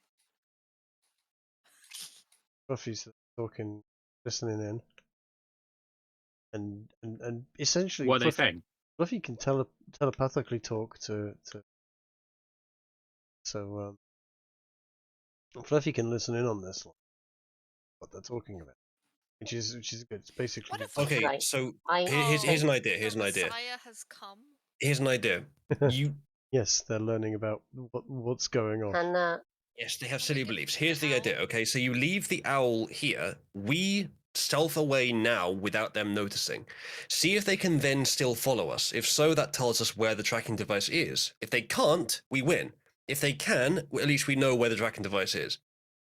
Buffy's talking, listening in, and essentially, what are they saying? Buffy can telepathically talk to. So Fluffy can listen in on this, what they're talking about, which is good. It's basically okay. Right. So here's an idea. Here's an idea. Messiah has come. Here's an idea. You yes, they're learning about what's going on. yes, they have silly beliefs. Here's the idea. Okay, so you leave the owl here. We stealth away now without them noticing. See if they can then still follow us. If so, that tells us where the tracking device is. If they can't, we win. If they can, at least we know where the tracking device is.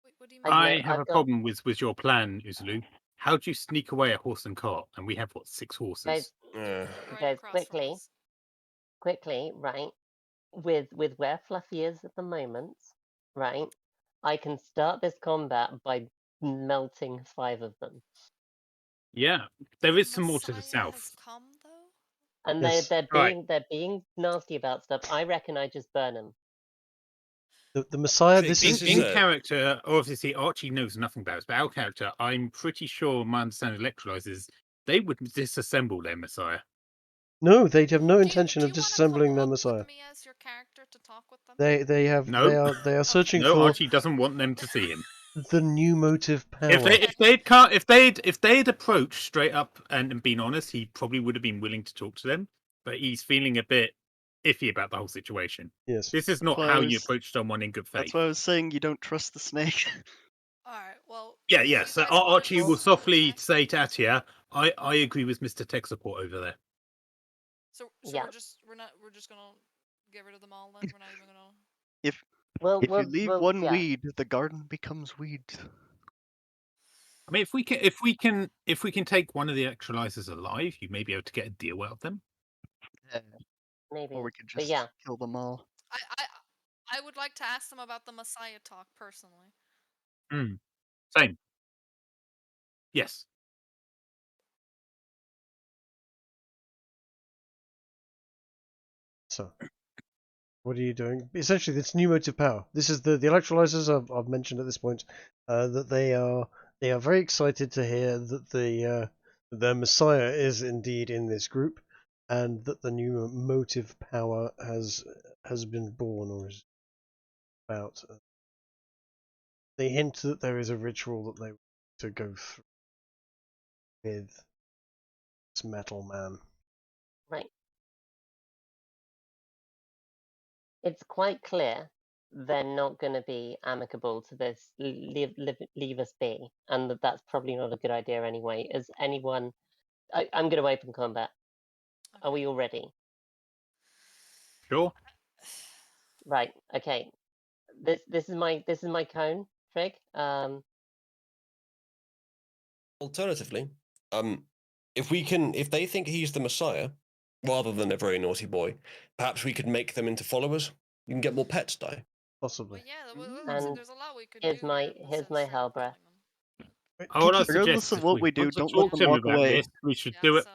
Wait, what do you mean? I have a problem with your plan, Uzalu. How do you sneak away a horse and cart? And we have, what, 6 horses? Guys, quickly, right? With where Fluffy is at the moment, right? I can start this combat by melting 5 of them. Yeah, there is some more to the south. Come, though? And Yes. they're being nasty about stuff. I reckon I just burn them. The Messiah. In character, obviously Archie knows nothing about it, but our character, I'm pretty sure my understanding of electrolyzers, they would disassemble their Messiah. No, they have no Do intention you of wanna disassembling come their up Messiah. with me as your character to talk with them? They are searching No, for Archie doesn't want them to see him. the new motive power. If they'd approached straight up and been honest, he probably would have been willing to talk to them. But he's feeling a bit iffy about the whole situation. Yes. This is not Well, how I you was- approach someone in good faith. That's why I was saying you don't trust the snake. Alright, well. Yeah, if yeah. you So guys wanna Archie just will send the softly text- say to Atia, I agree with Mr. Tech Support over there. So Yeah. we're just gonna get rid of them all then? We're not even gonna. Well, If you leave one yeah. weed, the garden becomes weeds. I mean, if we can take one of the electrolyzers alive, you may be able to get a deal out of them. Maybe. Or we could But just yeah, kill them all. I would like to ask them about the Messiah talk personally. Same. Yes. So, what are you doing? Essentially, it's new motive power. This is the electrolyzers I've mentioned at this point. That they are very excited to hear that their Messiah is indeed in this group, and that the new motive power has been born or is about. They hint that there is a ritual that they want to go through with this metal man. right. It's quite clear they're not going to be amicable to this. Leave us be, and that's probably not a good idea anyway. Is anyone? I'm going to open combat. Are we all ready? Sure. Right. Okay. This is my cone, Trig. Alternatively, if they think he's the Messiah, rather than a very naughty boy, perhaps we could make them into followers. You can get more pets, die. Well, Possibly. yeah, And there's a lot we could here's do. my- here here's besides my straight up hell breath. killing them. What I Regardless suggest of is what we we do, want to don't let talk them to him walk about away. this. We should Yeah, do it so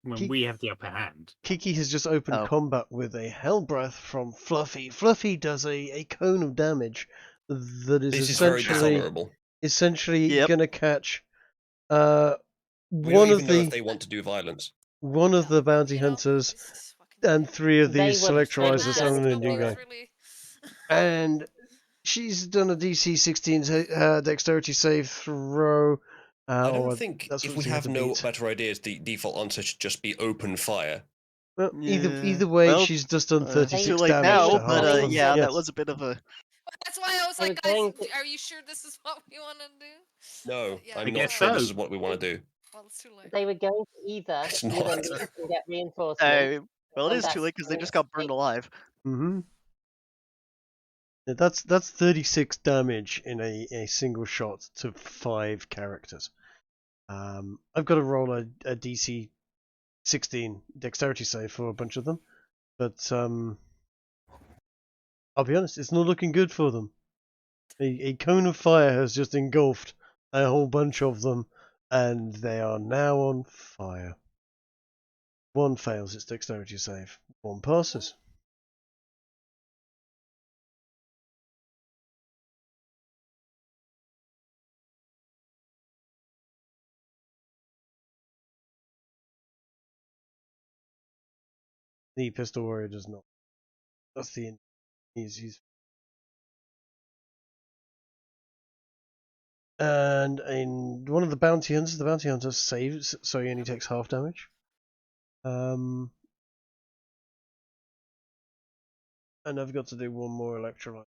when Keep- we have the upper hand. Kiki has just opened Oh. combat with a hell breath from Fluffy. Fluffy does a cone of damage that is This is very essentially dishonorable. Yep. gonna catch We one don't of even know if the they want to do violence. bounty you know, hunters this is fucking and 3 of They these were- they were electrolyzers going and a to new do guy. it. Really... And she's done a DC 16 dexterity save throw. I don't think that's if what we she had have to no beat. better ideas, the default answer should just be open fire. Well, Yeah, either way, well, she's just done Too 36 late damage now, to but half them. yeah, Yes. that was a bit of a. That's why I was They like, were guys, going to- are you sure this is what we want to do? No, Yeah, I'm I not guess sure this so. is what we want to do. Well, it's too late. They were going to either It's leave not. and get reinforcements. Well, it and is too that's late because they when just got it's burned like- alive. Mm-hmm. Yeah, that's 36 damage in a single shot to 5 characters. I've got to roll a DC 16 dexterity save for a bunch of them, but I'll be honest, it's not looking good for them. A cone of fire has just engulfed a whole bunch of them, and they are now on fire. One fails its dexterity save. One passes. The pistol warrior does not. That's the he's and in one of the bounty hunters saves, so he only takes half damage. And I've got to do one more electrolyte.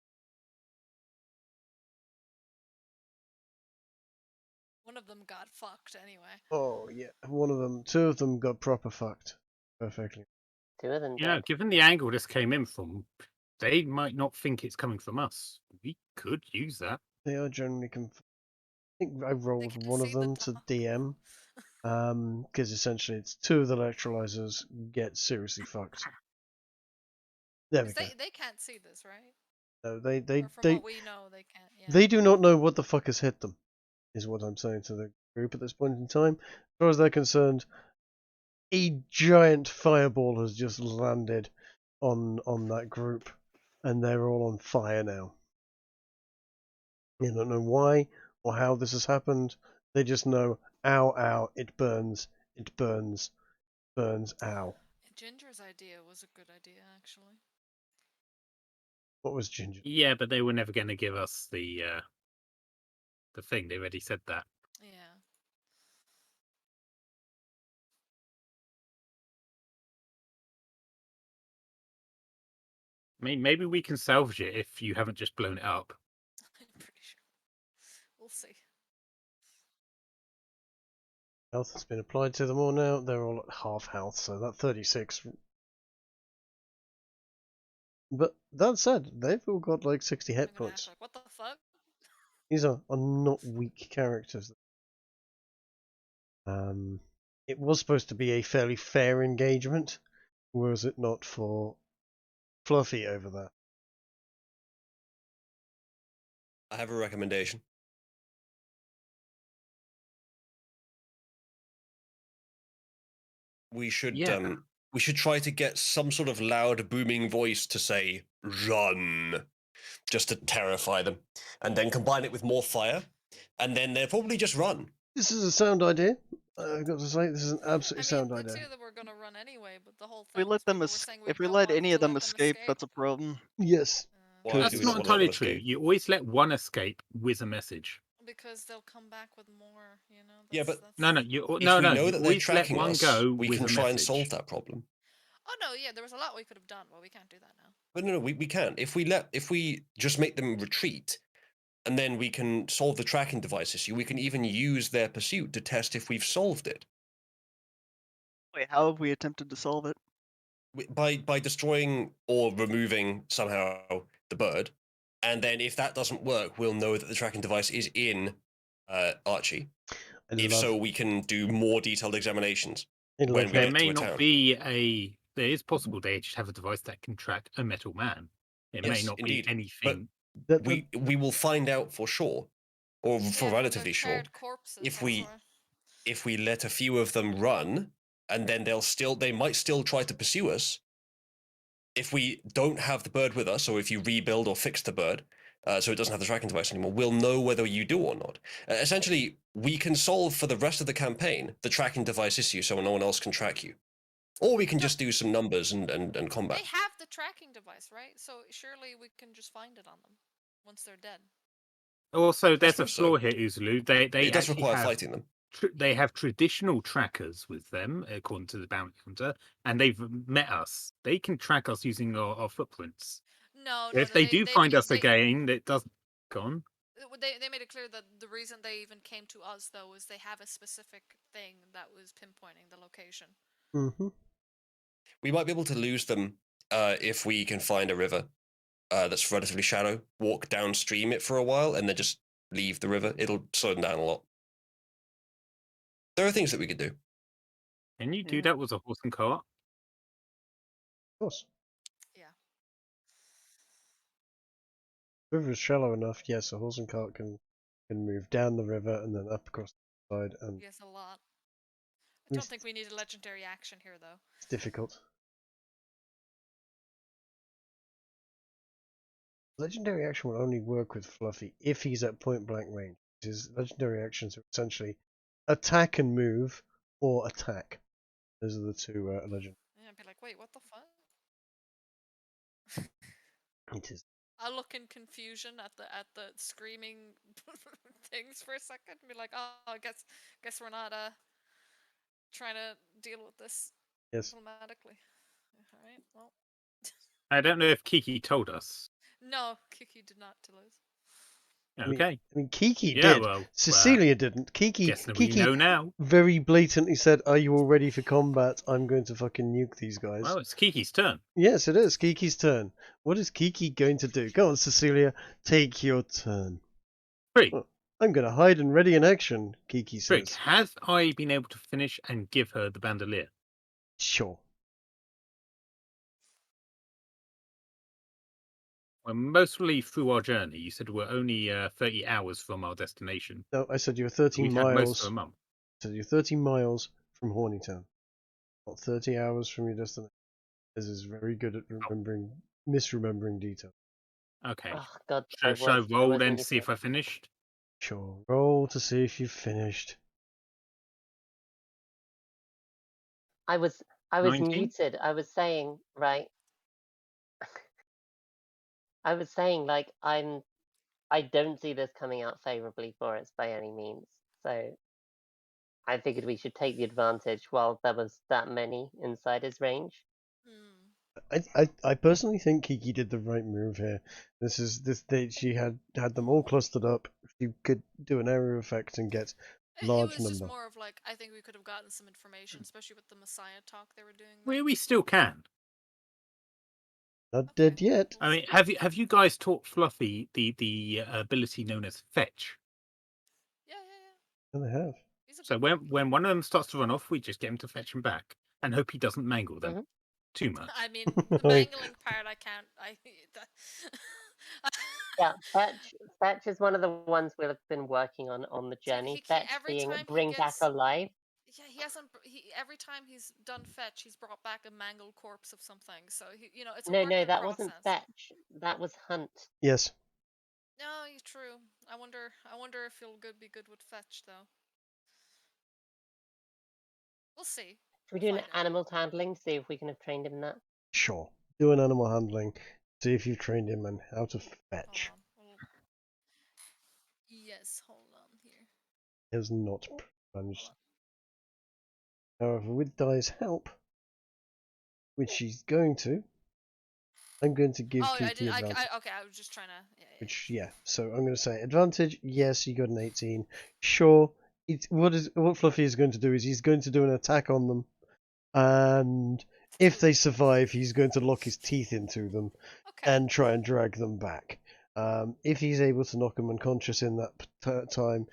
One of them got fucked anyway. Oh yeah, two of them got proper fucked. Perfectly. 2 of them You know, dead. given the angle this came in from, they might not think it's coming from us. We could use that. They are generally I think I rolled can one of see the them to top. DM. Because essentially it's 2 of the electrolyzers get seriously fucked. There we 'Cause go. they can't see this, right? No, Or from what we know, they can't. Yeah. they do not know what the fuck has hit them, is what I'm saying to the group at this point in time. As far as they're concerned, a giant fireball has just landed on that group, and they're all on fire now. They don't know why or how this has happened. They just know, ow, ow, it burns, burns, ow. Ginger's idea was a good idea, actually. What was Ginger? Yeah, but they were never going to give us the thing. They already said that. Yeah. I mean, maybe we can salvage it if you haven't just blown it up. I'm pretty sure. We'll see. Health has been applied to them all now. They're all at half health, so that 36. But that said, they've all got like 60 I'm hit gonna points. ask, like, what the fuck? These are not weak characters. It was supposed to be a fairly fair engagement, was it not for Fluffy over there? I have a recommendation. We should Yeah. we should try to get some sort of loud booming voice to say "run," just to terrify them, and then combine it with more fire, and then they'll probably just run. This is a sound idea. I've got to say, this is an I absolutely mean, sound the idea. two of them were gonna run anyway, but the whole If we thing let was them people were saying if we'd we go let on any to of them let them escape, that's a problem. Yes. Why That's do That's we not want to let entirely them true. escape? You always let one escape with a message. because they'll come back with more, you know. Yeah, That's, but that's... No, no, you If no, we no. know You that they're always let tracking one us, go we with can a try and message. solve that problem. Oh no, yeah, there was a lot we could have done, but we can't do that now. But no, we can. If we just make them retreat, and then we can solve the tracking device issue. We can even use their pursuit to test if we've solved it. Wait, how have we attempted to solve it? By destroying or removing somehow the bird, and then if that doesn't work, we'll know that the tracking device is in Archie. If so, we can do more detailed examinations when we There get may to a not town. be a. There is possible they just have a device that can track a metal man. It may Yes, not indeed. be anything. We will find out for sure, or for Yeah, from relatively their sure, charred corpses, if that's we why. if we let a few of them run, and then they might still try to pursue us. If we don't have the bird with us, or if you rebuild or fix the bird, so it doesn't have the tracking device anymore, we'll know whether you do or not. Essentially, we can solve for the rest of the campaign the tracking device issue, so no one else can track you. Or we can just do some numbers and combat. They have the tracking device, right? So surely we can just find it on them once they're dead. Also, there's a suppose so. flaw here, Uzalu. They It does actually require have fighting them. they have traditional trackers with them, according to the bounty hunter, and they've met us. They can track us using our footprints. No, If they do find us again, it doesn't gone. They made it clear that the reason they even came to us though is they have a specific thing that was pinpointing the location. Mm-hmm. We might be able to lose them if we can find a river that's relatively shallow, walk downstream it for a while, and then just leave the river. It'll slow them down a lot. There are things that we could do. Can you do Yeah. that with a horse and cart? Of course. Yeah. The river is shallow enough, yes, a horse and cart can move down the river and then up across the side, and Yes, a lot. I don't think we need a legendary action here though. it's difficult. Legendary action will only work with Fluffy if he's at point blank range. His legendary actions are essentially attack and move, or attack. Those are the two legend. Yeah, I'd be like, wait, what the fuck? It is. I look in confusion at the screaming things for a second and be like, oh, I guess we're not trying to deal with this diplomatically. Alright, well. I don't know if Kiki told us. No, Kiki did not tell us. Okay. I mean Kiki Yeah, did. well, Cecilia didn't. Kiki we know now. very blatantly said, "Are you all ready for combat? I'm going to fucking nuke these guys." Well, it's Kiki's turn. Yes, it is Kiki's turn. What is Kiki going to do? Go on, Cecilia, take your turn. Free. Oh, I'm going to hide and ready in action, Kiki Frick, says. have I been able to finish and give her the bandolier? Sure. Well, mostly through our journey. You said we're only 30 hours from our destination. No, I said you're 30 We'd have most miles. of a month. So you're 30 miles from Hornytown. Not 30 hours from your destination. This is very good at misremembering detail. Okay. Oh God, Should I roll then to see if I finished? Sure. Roll to see if you've finished. I was I was 19? muted. I was saying, right. I was saying, like, I don't see this coming out favorably for us by any means. So I figured we should take the advantage while there was that many inside his range. I personally think Kiki did the right move here. She had them all clustered up. She could do an area effect and get It large was just number. more of like, I think we could have gotten some information, especially with the Messiah talk they were doing. We still can. Not dead yet. I mean, have you guys taught Fluffy the ability known as fetch? Yeah. And they have. So when one of them starts to run off, we just get him to fetch him back and hope he doesn't mangle them too much. I mean, the mangling part, I can't. Yeah, fetch is one of the ones we've been working on the journey. Fetch being bring back alive. Yeah, he hasn't. Every time he's done fetch, he's brought back a mangled corpse of something. So it's a work No, in that process. wasn't fetch. That was hunt. Yes. No, you're true. I wonder if he'll be good with fetch though. We'll see. Should we do an animal handling? See if we can have trained him that. Sure. Do an animal handling. See if you've trained him and how to fetch. Yes, hold on here. He has not managed. However, with Dai's help, which she's going to, I'm going to give Kiki advantage. Okay, I was just trying to. Yeah. So I'm going to say advantage. Yes, you got an 18. Sure. What Fluffy is going to do is he's going to do an attack on them, and if they survive, he's going to lock his teeth into them and try and drag them back. If he's able to knock them unconscious in that time,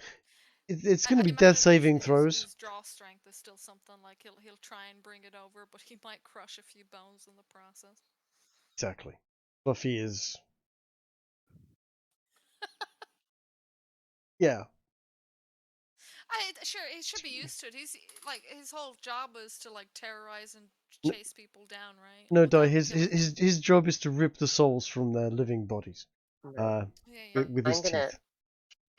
it's going to be death saving throws. His draw strength is still something like he'll try and bring it over, but he might crush a few bones in the process. Exactly. Fluffy is. Yeah. Sure, he should be used to it. He's like his whole job is to like terrorize and chase people down, right? No, Dai. His job is to rip the souls from their living bodies. With his teeth.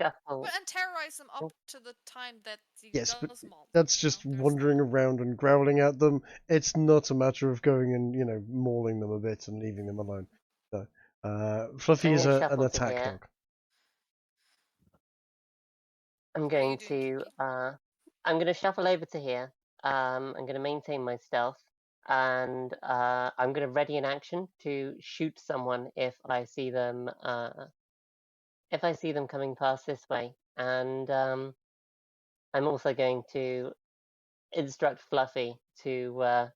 Shuffle. And terrorize them up to the time that he does maul them. That's just wandering around and growling at them. It's not a matter of going and mauling them a bit and leaving them alone. So, Fluffy is an attack dog. I'm going to shuffle over to here. I'm going to maintain my stealth, and I'm going to ready an action to shoot someone if I see them. If I see them coming past this way, and I'm also going to instruct Fluffy to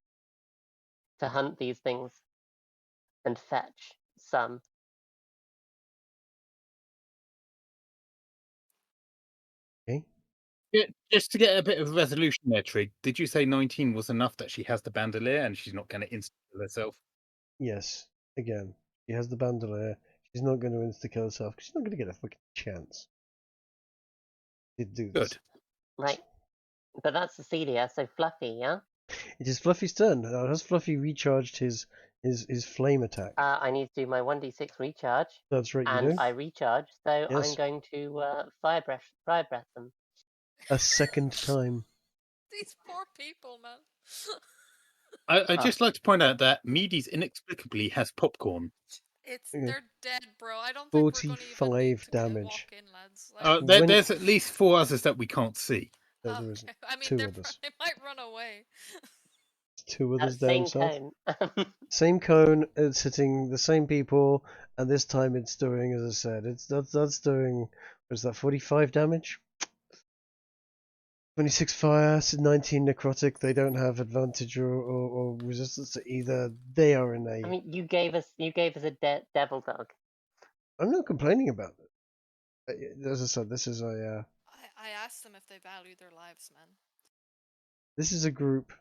hunt these things and fetch some. Okay. Just to get a bit of resolution there, Trig, did you say 19 was enough that she has the bandolier and she's not going to insta-kill herself? Yes. Again, she has the bandolier. She's not going to insta-kill herself because she's not going to get a fucking chance to do this. Good. Right. But that's Cecilia, so Fluffy, yeah? It is Fluffy's turn. Now, has Fluffy recharged his flame attack? I need to do my 1d6 recharge. That's right, you do. And I recharge, so Yes. I'm going to fire breath them. A second time. These poor people, man. I'd just like to point out that Meady's inexplicably has popcorn. They're dead, bro. I don't think we're going to even need to damage. walk in, lads. Like, there's at least 4 others that we can't see. No, there isn't. I mean, 2 others. They might run away. 2 others down south. Cone. Same cone. It's hitting the same people, and this time it's doing, as I said, that's doing. What is that? 45 damage. 26 fire, 19 necrotic. They don't have advantage or resistance to either. They are in a. I mean, you gave us a devil dog. I'm not complaining about it. As I said, this is a. I asked them if they value their lives, man. This is a group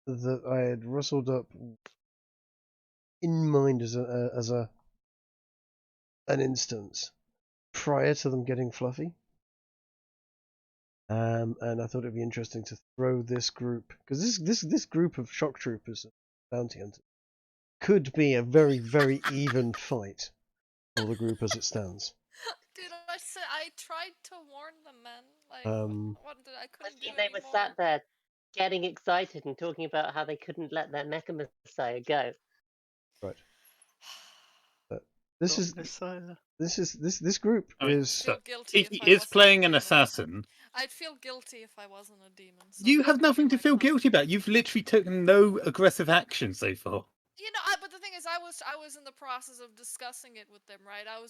that I had rustled up in mind as an instance prior to them getting Fluffy. And I thought it'd be interesting to throw this group, because this group of shock troopers and bounty hunters could be a very, very even fight for the group as it stands. Dude, I tried to warn them, man. Like, what did I couldn't do They were sat there getting excited and talking about how they couldn't let their Mecha Messiah go. Right. This Oh, is Messiah. this group I mean, is feel so guilty if Kiki I is wasn't a playing an demon. assassin. I'd feel guilty if I wasn't a demon. So You I'm have gonna nothing be to my feel calm. guilty about. You've literally taken no aggressive action so far. You know, but the thing is, I was in the process of discussing it with them, right? I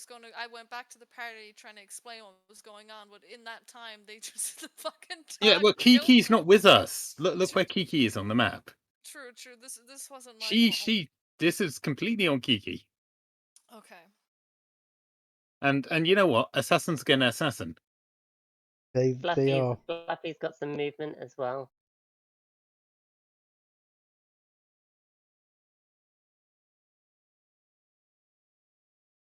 went back to the party trying to explain what was going on, but in that time, they just fucking Yeah, well, killed Kiki's me. not with us. Look where Kiki is on the map. True. This wasn't my fault. This is completely on Kiki. Okay. And you know what? Assassin's gonna assassin. they are. Fluffy's got some movement as well.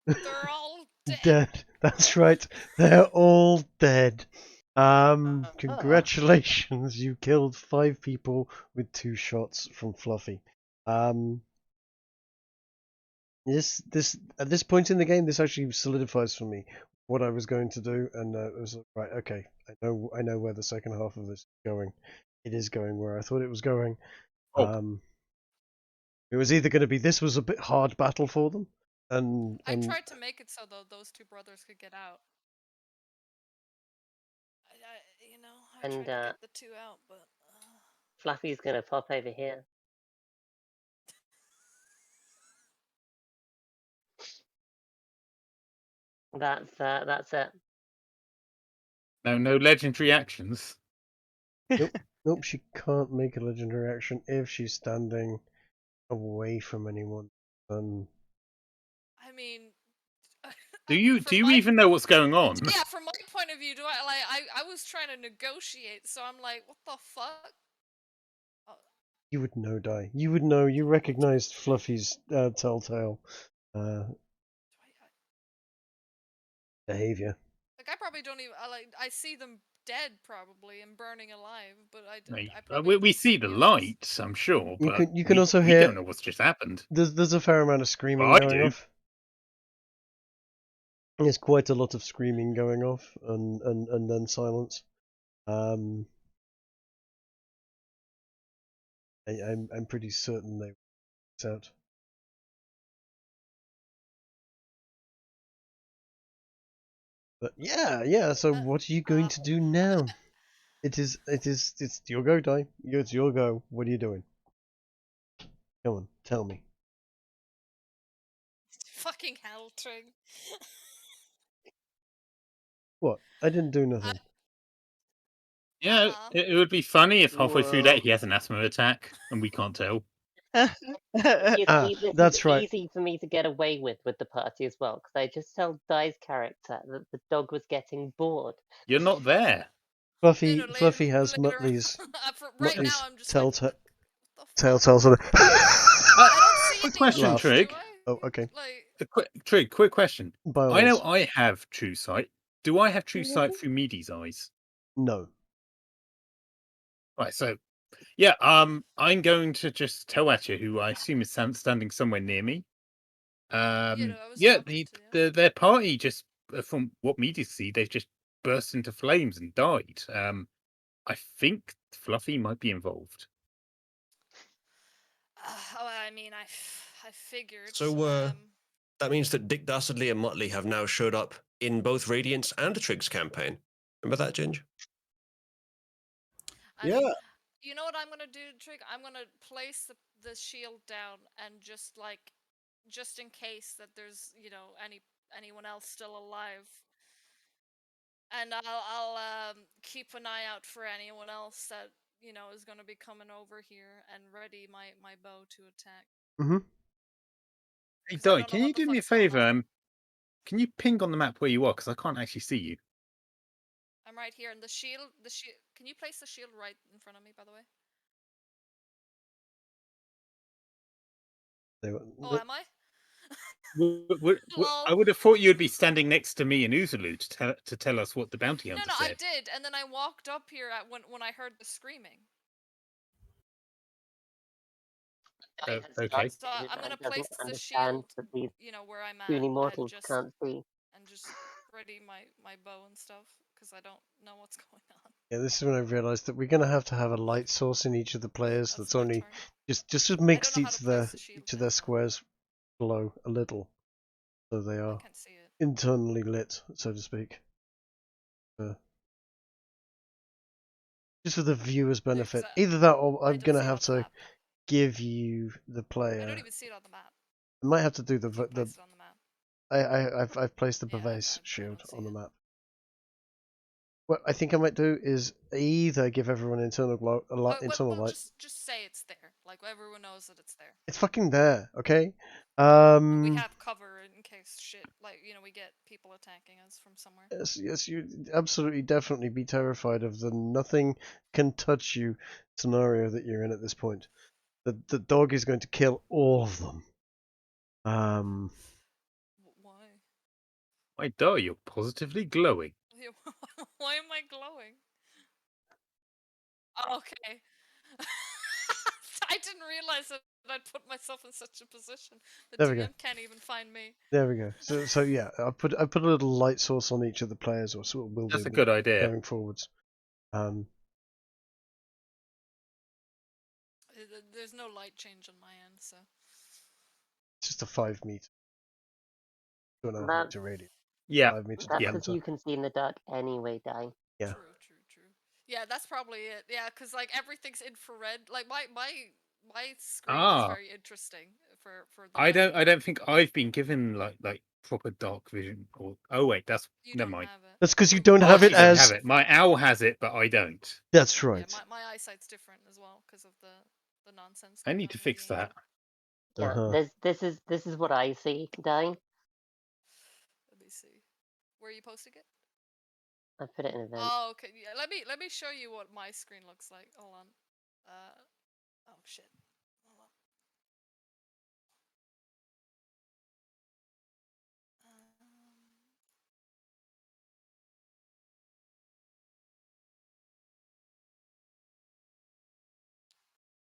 They're all dead. Dead. That's right. They're all dead. Congratulations. You killed 5 people with 2 shots from Fluffy. This at this point in the game, this actually solidifies for me what I was going to do, and it was like, right. Okay, I know where the second half of this is going. It is going where I thought it was going. Oh. It was either going to be this was a bit hard battle for them, and I tried to make it so those 2 brothers could get out. I And, tried to get the 2 out, but Fluffy's gonna pop over here. That's it. No legendary actions. nope, she can't make a legendary action if she's standing away from anyone. I mean, Do you even know what's going on? yeah, from my point of view, I was trying to negotiate, so I'm like, what the fuck? You would know, Di. You would know. You recognized Fluffy's telltale behavior. Like, I probably don't even. I see them dead probably and burning alive, but I We probably see the lights, I'm sure, but you can also we hear. don't know what's just happened. There's a fair amount of screaming Well, I going do. off. There's quite a lot of screaming going off, and then silence. I'm pretty certain they were out. But yeah. So what are you going to do now? It's your go, Di. It's your go. What are you doing? Come on, tell me. Fucking hell, Trig. What? I didn't do nothing. Yeah, it would be funny if halfway through that he has an asthma attack and we can't tell. This that's is right. easy for me to get away with the party as well, because I just tell Di's character that the dog was getting bored. You're not there. Fluffy has later, Muttley's right now, I'm just telltale like, sort of. I don't see Quick any question, wolves, Trig. do I? Oh, okay. Quick question. By all I know means. I have true sight. Do I have true sight through Meady's eyes? No. Right, so yeah, I'm going to just tell at you, who I assume is standing somewhere near me. Their party just, from what media see, they've just burst into flames and died. I think Fluffy might be involved. I mean, I figured. So, that means that Dick Dastardly and Muttley have now showed up in both Radiance and the Triggs campaign. Remember that, Ginge? I mean, you know what I'm gonna do, Trig? I'm gonna place the shield down and just in case that there's anyone else still alive, and I'll keep an eye out for anyone else that is gonna be coming over here and ready my bow to attack. Mm-hmm. Hey, Di, can you do me a favor? Can you ping on the map where you are? Because I can't actually see you. I'm right here, and the shield. Can you place the shield right in front of me, by the way? Am I? I would have thought you'd be standing next to me and Uzalu to tell us what the bounty hunter said. No, I did, and then I walked up here when I heard the screaming. Okay. So I'm gonna place the shield, where I'm at, mortals can't see. and just ready my bow and stuff, because I don't know what's going on. Yeah, this is when I realised that we're going to have a light source in each of the players. That's my only turn. just I makes don't know how each to of their place the shield each of down, their though. squares glow a little, so they I are can't see it. internally lit, so to speak. Just for the viewer's benefit. Either that, or I I'm don't going to see it have on the to map. give you the I player. don't even see it on the map. I might have to do the You the. placed it on the map. I've placed the Yeah, Bavase I shield don't see on the it. map. What I think I might do is either give everyone internal glow, internal light. Just say it's there. Like everyone knows that it's there. It's fucking there, okay? And we have cover in case shit, like, you know, we get people attacking us from somewhere. Yes, you absolutely definitely be terrified of the nothing can touch you scenario that you're in at this point. The dog is going to kill all of them. Why? My doll, you're positively glowing. Why am I glowing? Okay. I didn't realize that I'd put myself in such a position. The There we go. DM can't even find me. There we go. So yeah, I put a little light source on each of the players, or sort of will That's do a good idea. going forwards. There's no light change on my end, so. It's just a 5 meter, 2.5 meter radius. Yeah. 5 meter That's Yeah. because diameter. you can see in the dark anyway, Di. Yeah. True. Yeah, that's probably it. Yeah, because like everything's infrared. Like my screen is very interesting for the. I don't think I've been given like proper dark vision. Or oh wait, that's You never don't mind. have it. That's because you don't have She it doesn't as. have it. My owl has it, but I don't. That's Yeah, right. my eyesight's different as well because of the nonsense. I going need on to with fix the that. angel. Yeah, this is what I see, Di. Let me see. Where are you posting it? I put it in event. Oh, okay. Yeah, let me show you what my screen looks like. Hold on. Oh shit. Hold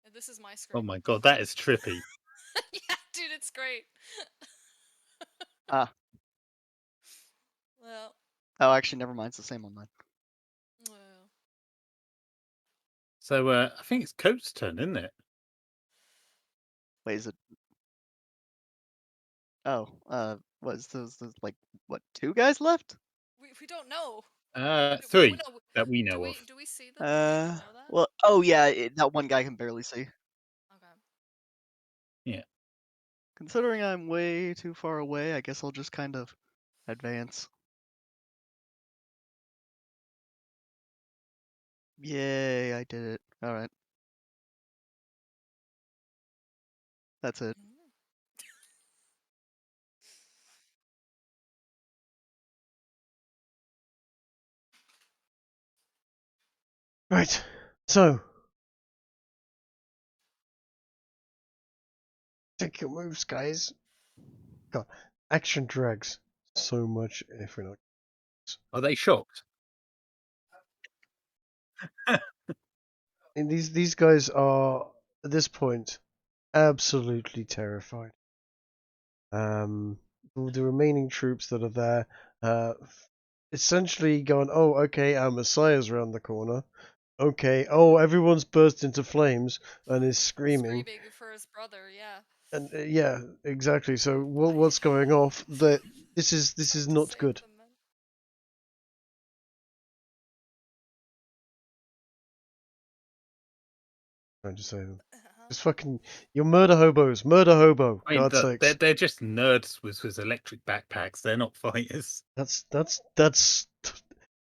on. This is my screen. Oh my god, that is trippy. Yeah, dude, it's great. Ah. Well. Oh, actually, never mind. It's the same on mine. Well. So I think it's Coat's turn, isn't it? Wait, is it? Oh, what is those like what? 2 guys left? We don't know. 3 No, that we know of. do we see them? Do we know that? Well, oh yeah, that one guy can barely see. Okay. Yeah. Considering I'm way too far away, I guess I'll just kind of advance. Yay, I did it. All right. That's it. Right. So. Take your moves, guys. God, action drags so much if we're not. Are they shocked? And these guys are at this point absolutely terrified. The remaining troops that are there, essentially going, oh, okay, our Messiah's around the corner. Okay, oh, everyone's burst into flames and is screaming. Screaming for his brother, yeah. And yeah, exactly. So what's going off? This is not good. Them, Trying to say them. Just fucking, you're murder hobos. Murder hobo. I mean, God's sakes. they're just nerds with electric backpacks. They're not fighters. That's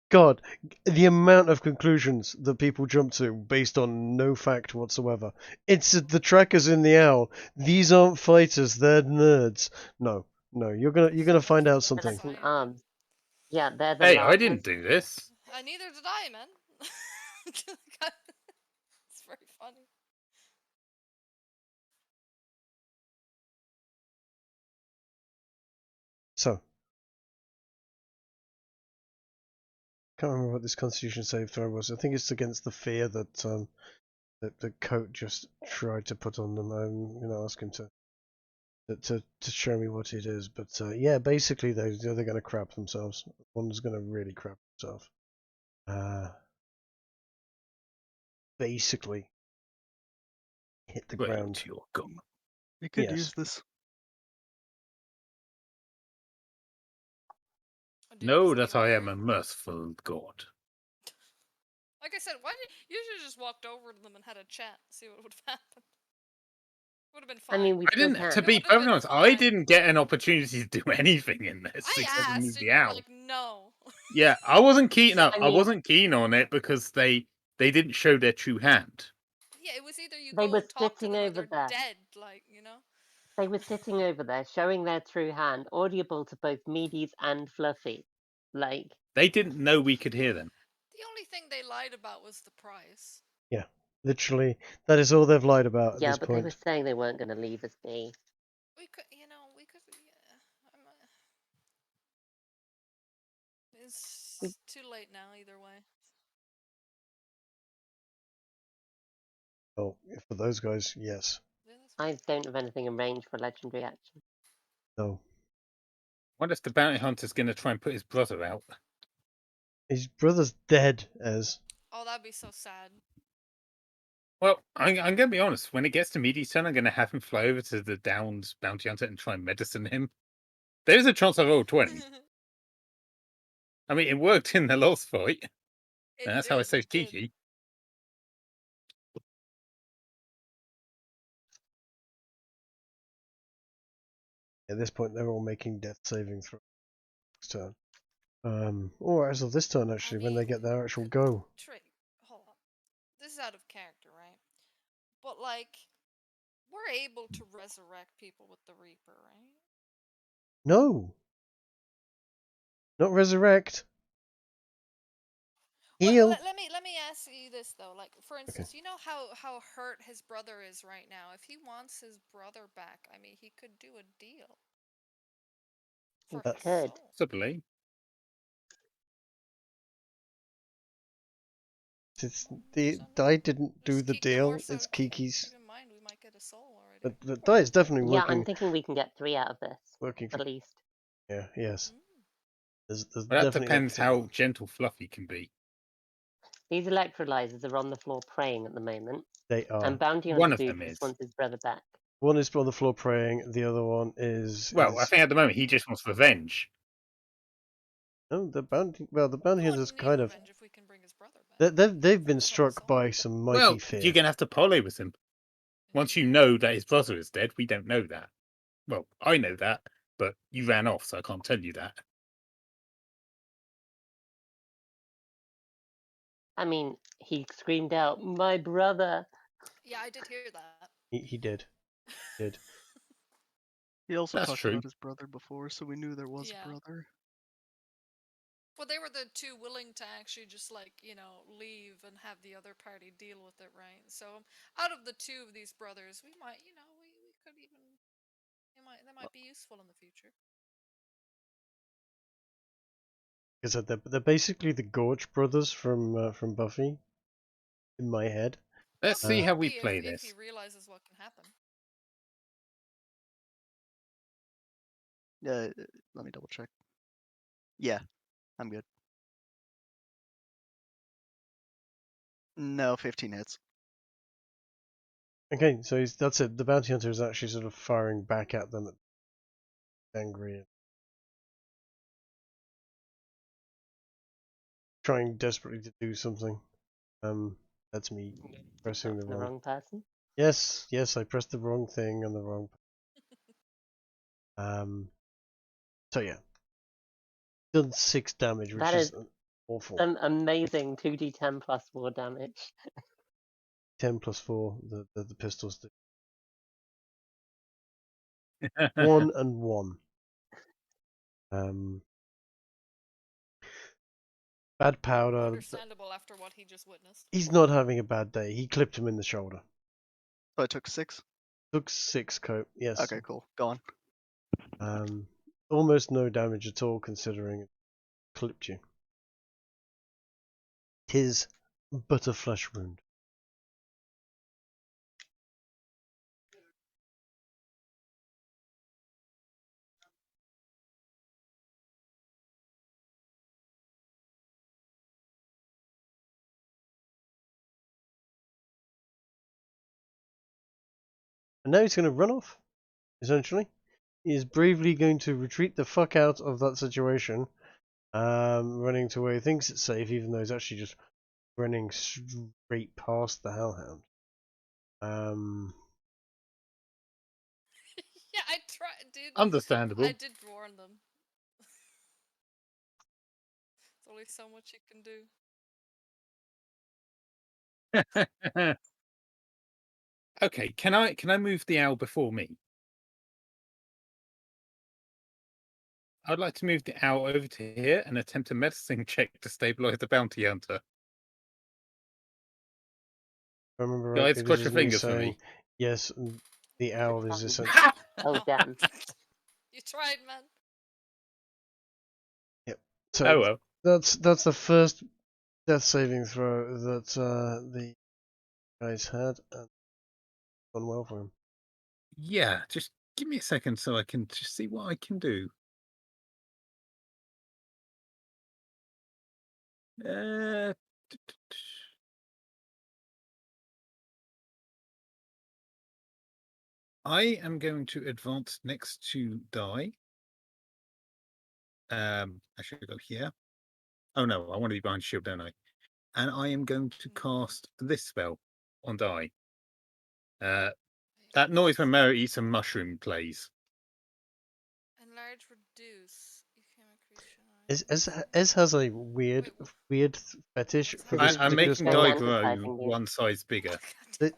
God, the amount of conclusions that people jump to based on no fact whatsoever. It's the trackers in the owl. These aren't fighters, they're nerds. No, you're gonna find out something. Skeleton arms. Yeah, they're the Hey, I largest. didn't do this. Neither did I, man. It's very funny. So, can't remember what this Constitution save throw was. I think it's against the fear that that the Coat just tried to put on them. I'm gonna ask him to show me what it is. But yeah, basically they're gonna crap themselves. One's gonna really crap himself. basically hit the Great, ground. you're gone. We could Yes. use this. Do Know anything that I am weird. a merciful god. Like I said, why did you should have just walked over to them and had a chat, see what would have happened. Would have been I fine. mean, we I still didn't. can. To It be would've perfectly been honest, I fine. didn't get an opportunity to do anything in this I except asked, move and the you were owl. like, no. Yeah, I wasn't keen. I I mean- wasn't keen on it because they didn't show their true hand. Yeah, it was either you They go were and talk to sitting them or over they're there. dead, like, you know? They were sitting over there, showing their true hand, audible to both Meaties and Fluffy. Like, They didn't know we could hear them. The only thing they lied about was the price. Literally, that is all they've lied about at yeah, this but they were point. saying they weren't going to leave us be. We could, yeah. It's too late now, either way. Oh, for those guys, yes. Yeah, that's fine. I don't have anything in range for legendary action. No. What if the bounty hunter's going to try and put his brother out? His brother's dead, as. Oh, that'd be so sad. Well, I'm going to be honest. When it gets to Meaty's turn, I'm going to have him fly over to the Downs bounty hunter and try and medicine him. There's a chance I roll 20. I mean, it worked in the last fight. And that's how I saved Kiki. At this point, they're all making death saving throws next turn. Or as of this turn, actually, when they get their actual go. Hold on. This is out of character, right? But, like, we're able to resurrect people with the Reaper, right? No! Not resurrect. Heal. Well, let me ask you this though. Like, for instance, you know how hurt his brother is right now. If he wants his brother back, I mean, he could do a deal. He For his could. soul. Possibly. I didn't do Just the keep deal. more so, It's you know, Kiki's. keep in mind we might get a soul already. But Dai is definitely Yeah, working. I'm thinking we can get 3 out of this, Working for. at least. Yeah. Yes. There's Well, that definitely depends potential. how gentle Fluffy can be. These electrolyzers are on the floor praying at the moment, They are. and Bounty One Hunter of them Dude is. just wants his brother back. One is on the floor praying. The other one is. Well, I think at the moment he just wants revenge. No, the bounty. Well, the bounty We hunters wouldn't need kind of. revenge if we can bring his brother back. They've been His struck soul. by some mighty Well, fear. you're going to have to parley with him. Once you know that his brother is dead, we don't know that. Well, I know that, but you ran off, so I can't tell you that. I mean, he screamed out, "My brother!" Yeah, I did hear that. He did. Did. He also That's talked true. about his brother before, so we knew there was Yeah. a brother. Well, they were the two willing to actually just, like, you know, leave and have the other party deal with it, right? So, out of the two of these brothers, we might, you know, we could even, they might be useful in the future. Because they're basically the Gorge brothers from Buffy. In my head. Let's Well, see they how could we be play if this. he realizes what can happen. Let me double check. Yeah, I'm good. No, 15 hits. Okay, so that's it. The bounty hunter is actually sort of firing back at them, angry, trying desperately to do something. That's me pressing That's the the wrong. wrong person. Yes, I pressed the wrong thing on the wrong. So yeah, done 6 damage, which That is is awful. some amazing 2d10 plus 4 damage. 10 plus 4, the pistols do. 1 and 1. Bad powder. Understandable after what he just witnessed. He's not having a bad day. He clipped him in the shoulder. So I took 6. Took 6 coat. Yes. Okay, cool. Gone. Almost no damage at all considering it clipped you. 'Tis but a flesh wound. And now he's going to run off, essentially. He is bravely going to retreat the fuck out of that situation, running to where he thinks it's safe, even though he's actually just running straight past the hellhound. Yeah, I tried, dude. Understandable. I did warn them. There's only so much you can do. Okay, can I move the owl before me? I'd like to move the owl over to here and attempt a medicine check to stabilize the bounty hunter. If I remember Guys, rightly, cross this your is me fingers for saying, me. yes, the owl is Fine. essentially... Oh, damn. You tried, man. So Oh well. that's the first death saving throw that the guys had, and gone well for him. Yeah, just give me a second so I can just see what I can do. I am going to advance next to die. I should go here. Oh no, I want to be behind shield, don't I? And I am going to cast this spell on die. That noise when Mary eats a mushroom plays. Enlarge, reduce. You can Ez has a weird fetish What's for happening? this I'm particular making spell. die I'm grow emphasizing you. one size bigger.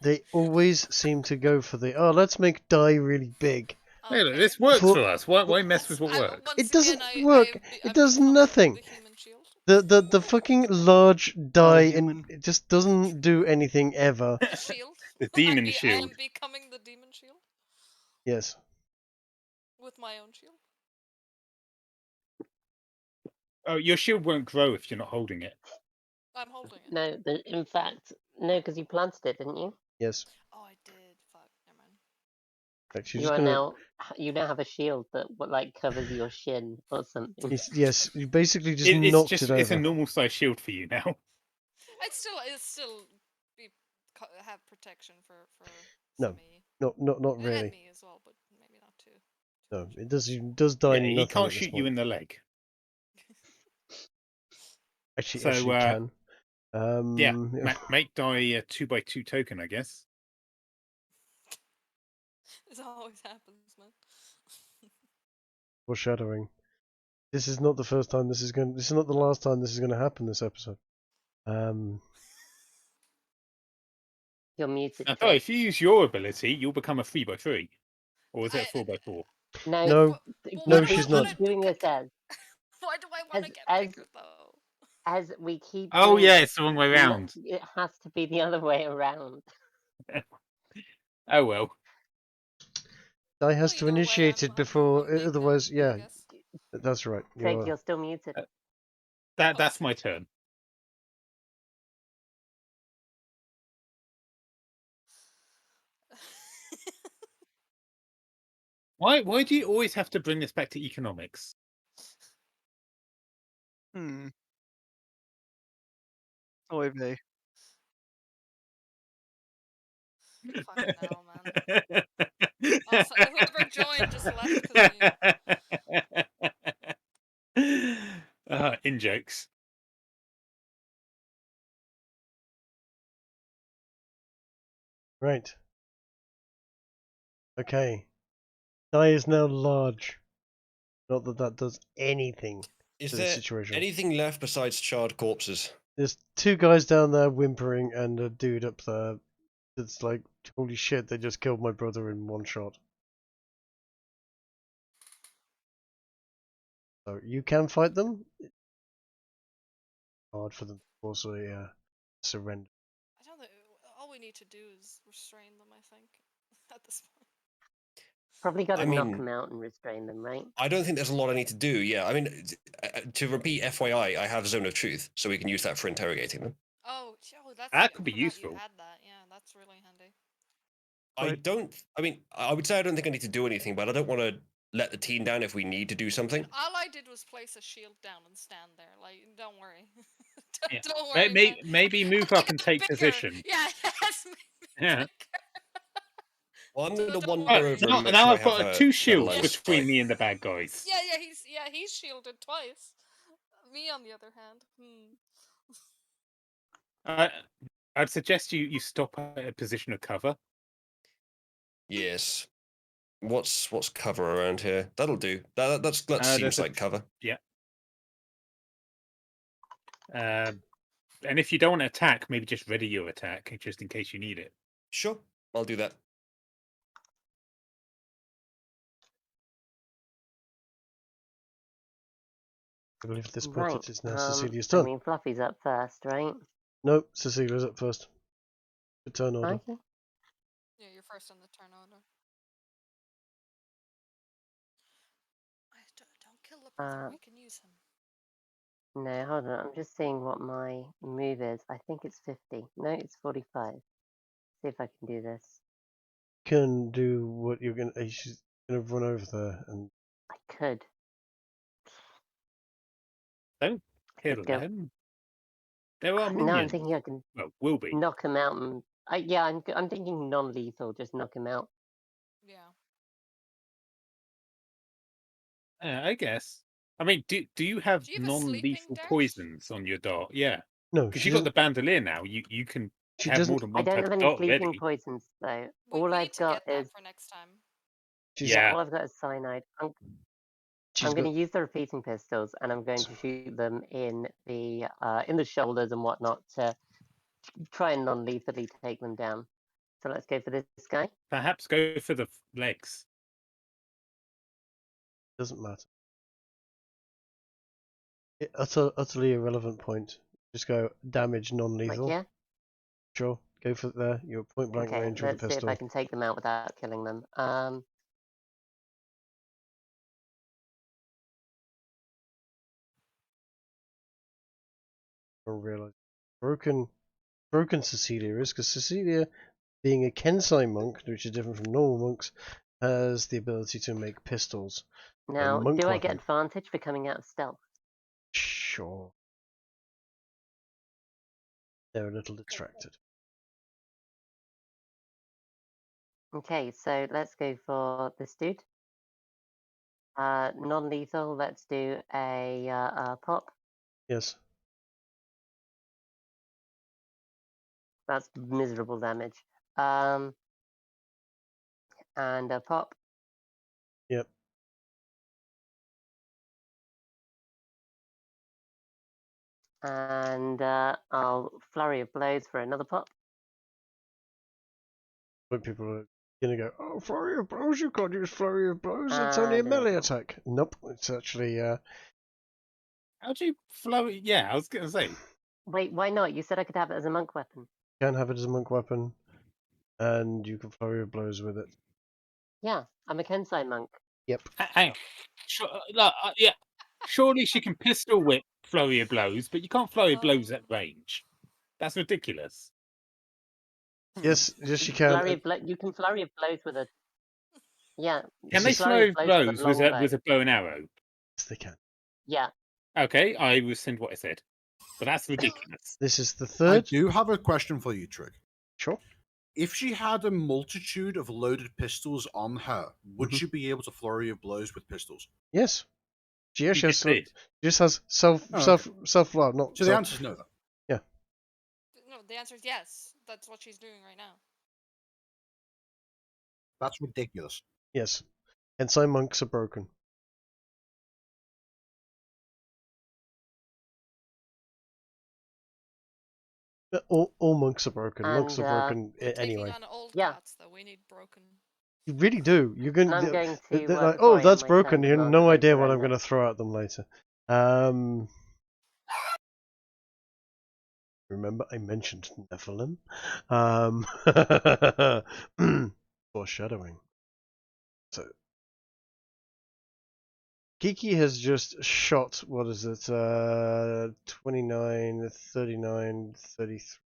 They always seem to go for the let's make die really big. Hey, look, Okay. this works For- for us. Why mess with what works? Once It doesn't again, work. I'm It does becoming nothing. The human shield. The fucking large die and human. it just doesn't do anything ever. The shield. The demon I shield. am becoming the demon shield Yes. with my own shield. Oh, your shield won't grow if you're not holding it. I'm holding it. No, in fact, no, because you planted it, didn't you? Yes. Oh, I did. Fuck. Never mind. In fact, she's You just are gonna. now. You now have a shield that like covers your shin or something. Yes, you basically just It's knocked just it over. it's a normal size shield for you now. It's still be have protection for No, me. not And really. me as well, but maybe not too. No, it does die Yeah, nothing. he at can't this shoot point. you in the leg. Actually, So, actually can. Yeah, make die a 2x2 token, I guess. This always happens, man. Foreshadowing. This is not the first time this is going. This is not the last time this is going to happen. This episode. You're muted. Now, Chris. if you use your ability, you'll become a 3x3, or is it a 4x4? No, But no, why do she's I wanna not. Doing this as Why do I want to get as- bigger though? as we keep. Oh doing yeah, this, it's the wrong way no, round. it has to be the other way around. Oh well. Die has Well, to either way, initiate it before. I'm big now, Otherwise, I yeah, guess. that's right. Craig, you're still muted. That's my turn. Why do you always have to bring this back to economics? Oy vey. Fucking hell, man. Also, whoever joined just left because of you. In jokes. Right. Okay. Die is now large. Not that that does anything Is to the there situation. anything left besides charred corpses? There's two guys down there whimpering and a dude up there that's like, holy shit, they just killed my brother in one shot. So you can fight them. It's hard for them to force a surrender. I don't think all we need to do is restrain them. I think at this point. Probably got to I knock mean- them out and restrain them, right? I don't think there's a lot I need to do. Yeah, I mean, to repeat, FYI, I have Zone of Truth, so we can use that for interrogating them. Oh, that's That could be I forgot useful. You had that. Yeah, that's really handy. I mean, I would say I don't think I need to do anything, but I don't want to let the team down if we need to do something. All I did was place a shield down and stand there. Like, don't worry. Yeah. Don't worry. Maybe move I up and got take bigger. position. Yeah, yes. Yeah. I'm So going to don't wander worry. over now, and make now sure I've I have got her two shields line of between sight. me and the bad guys. He's shielded twice. Me, on the other hand, I'd suggest you stop at a position of cover. Yes. What's cover around here? That'll do. That There's seems a- like cover. Yeah. And if you don't want to attack, maybe just ready your attack, just in case you need it. Sure, I'll do that. I believe at this point Right. it is now Cecilia's I turn. mean, Fluffy's up first, right? No, Cecilia's up first. Good turn order. Okay. yeah, you're first on the turn order. Don't kill the brother. We can use him. No, hold on. I'm just seeing what my move is. I think it's 50. No, it's 45. See if I can do this. Can do what you're gonna. She's gonna run over there and I could. Don't kill could go- them. There are No, I'm minions. thinking I can Well, will be. knock him out. And yeah, I'm thinking non-lethal. Just knock him out. Yeah. I guess. I mean, do you have Do you have a sleeping non-lethal dash? poisons on your dart? Yeah, no, because she you've got doesn't. the bandolier now. You can She have doesn't. more than I one don't type have of any dart sleeping ready. poisons though. We All need I've to got get that is for next time. She's Yeah. all I've got is cyanide. She's I'm going got. to use the repeating pistols, and I'm going to shoot them in the shoulders and whatnot to try and non-lethally take them down. So let's go for this guy. Perhaps go for the legs. Doesn't matter. Utterly irrelevant point. Just go damage non-lethal. Like here. Sure, go for it there. You're at point blank Okay, range with a let's see if pistol. I can take them out without killing them. I realize broken Cecilia is because Cecilia, being a Kensai monk, which is different from normal monks, has the ability to make pistols. Now, monk do I get weapon. advantage for coming out of stealth? Sure. They're a little distracted. Okay, so let's go for this dude. Non-lethal. Let's do a pop. Yes. That's miserable damage. And a pop. Yep. And I'll flurry of blows for another pop. But people are gonna go, oh, flurry of blows, you can't use flurry of blows, it's only a And melee another attack. Nope, it's actually How do you flow it? Yeah, I was going to say. Wait, why not? You said I could have it as a monk weapon. can have it as a monk weapon, and you can flurry of blows with it. Yeah, I'm a Kensai monk. Yep. Hang on. Yeah. Surely she can pistol whip flurry of blows, but you can't flurry of blows at range. That's ridiculous. Yes, yes, you can. You can flurry of blows with a. Yeah. Can you they flurry flurry of of blows blows with a long with bow. a bow and arrow? Yes, they can. Yeah. Okay, I rescind what I said. But that's ridiculous. This is the I third. do have a question for you, Trig. Sure. If she had a multitude of loaded pistols on her, would Mhm. she be able to flurry of blows with pistols? Yes. She You actually just did. just has self. Well, not So the answer is no, then. No, the answer is yes. That's what she's doing right now. That's ridiculous. Yes. Kensai monks are broken. All monks are broken. Monks are broken We're taking anyway. on old Yeah. cats, though. We need broken. You really do. You're going. And I'm going to. They're like, before oh, I end that's my broken. turn, You have demand no that I idea what I'm surrender. going to throw at them later. Remember, I mentioned Nephilim. Foreshadowing. So, Kiki has just shot, what is it, 29, 39, 33,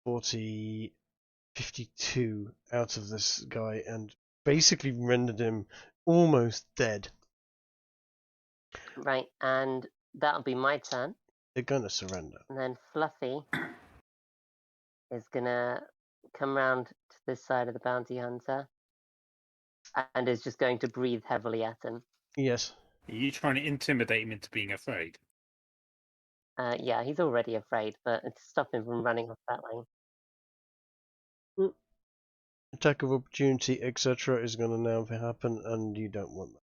40, 52 out of this guy and basically rendered him almost dead. Right, and that'll be my turn. They're going to surrender. And then Fluffy is gonna come round to this side of the bounty hunter and is just going to breathe heavily at him. Yes. Are you trying to intimidate him into being afraid? Yeah, he's already afraid, but to stop him from running off that way. Attack of opportunity, etc. is going to now happen, and you don't want that.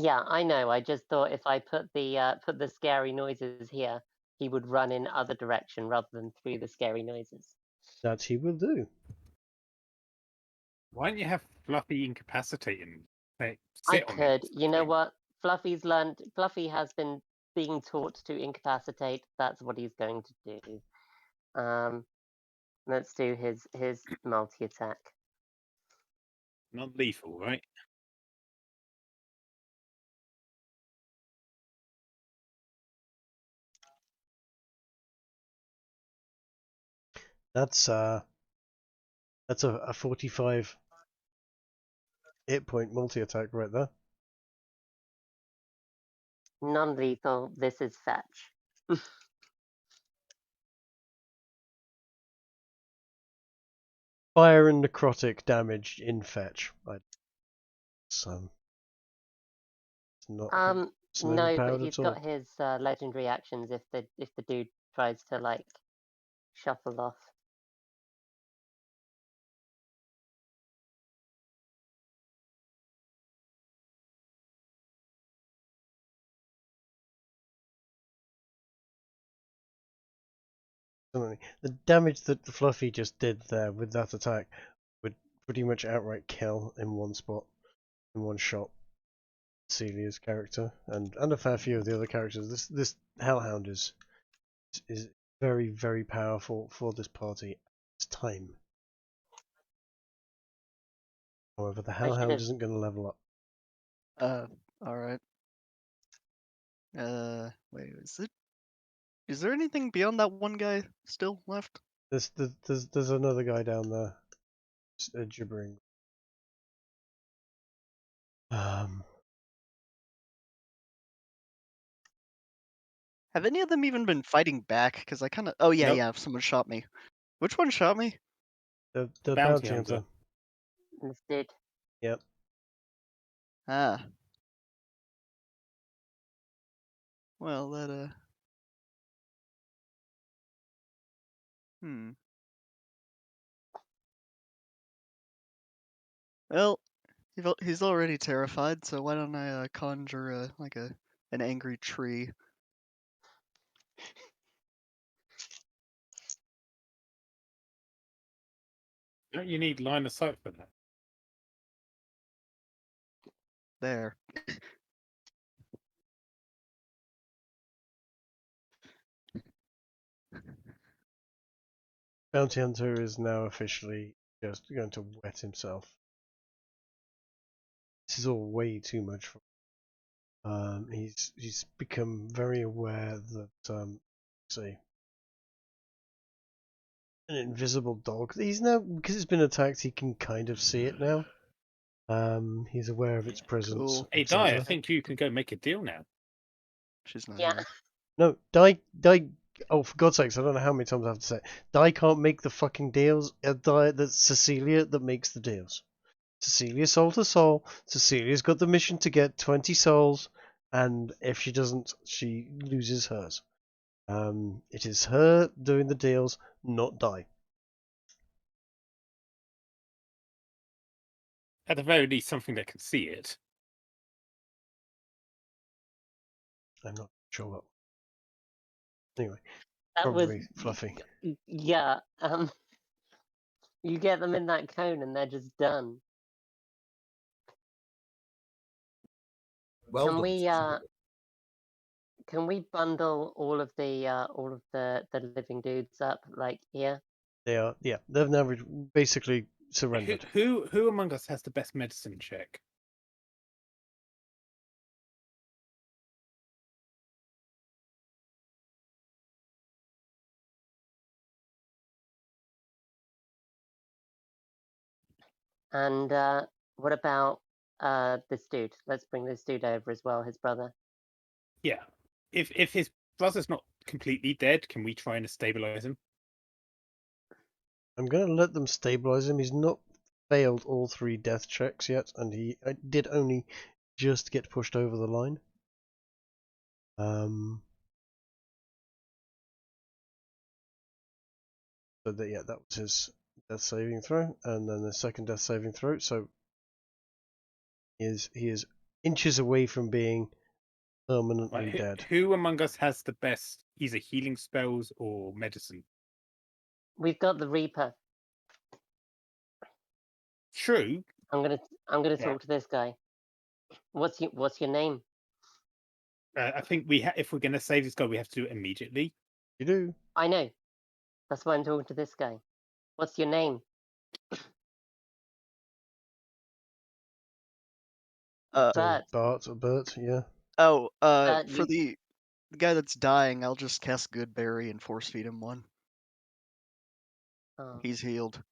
Yeah, I know. I just thought if I put the scary noises here, he would run in other direction rather than through the scary noises. That he will do. Why don't you have Fluffy incapacitate him? Like, I sit on him could. or You know something? what? Fluffy has been being taught to incapacitate. That's what he's going to do. Let's do his multi-attack. Not lethal, right? That's a 45 hit point multi-attack right there. Non-lethal. This is fetch. Fire and necrotic damage in fetch. It's not it's not No, but overpowered he's at all. got his legendary actions if the dude tries to like shuffle off. The damage that the Fluffy just did there with that attack would pretty much outright kill in one spot, in one shot, Celia's character, and a fair few of the other characters. This Hellhound is very, very powerful for this party. It's time. However, the I should Hellhound have. isn't going to level up. Alright. Wait, is there anything beyond that one guy still left? There's another guy down there, gibbering. Have any of them even been fighting back? Because I kind of. Oh yeah, Nope. yeah. Someone shot me. Which one shot me? The Bounty bounty hunter. hunter. This dude. Yep. Ah. Well, that Well, he's already terrified, so why don't I conjure an angry tree? Don't you need line of sight for that? There. Bounty hunter is now officially just going to wet himself. This is all way too much for him. He's become very aware that say an invisible dog. He's now, because it's been attacked, he can kind of see it now. He's aware of its presence. Cool. Hey, etc. Di, I think you can go make a deal now. She's not Yeah. here. No, Di. Oh, for God's sakes! I don't know how many times I have to say it. Di can't make the fucking deals. That's Cecilia that makes the deals. Cecilia sold her soul. Cecilia's got the mission to get 20 souls, and if she doesn't, she loses hers. It is her doing the deals, not Di. At the very least, something that can see it. I'm not sure what. Anyway, That probably was Fluffy. Yeah. You get them in that cone and they're just done. Well Can done. we can we bundle all of the living dudes up like here? They are, yeah, they've now basically surrendered. Who among us has the best medicine check? And what about this dude? Let's bring this dude over as well, his brother. Yeah. If his brother's not completely dead, can we try and stabilize him? I'm going to let them stabilize him. He's not failed all 3 death checks yet, and he did only just get pushed over the line. So yeah, that was his death saving throw, and then the second death saving throw. So he is inches away from being permanently Right, dead. who among us has the best either healing spells or medicine? We've got the Reaper. True. I'm gonna Yeah. talk to this guy. What's your name? I think if we're going to save this guy, we have to do it immediately. You do. I know. That's why I'm talking to this guy. What's your name? Bert. Bert, yeah. Oh, for You- the guy that's dying, I'll just cast Goodberry and force feed him 1. Oh, He's healed.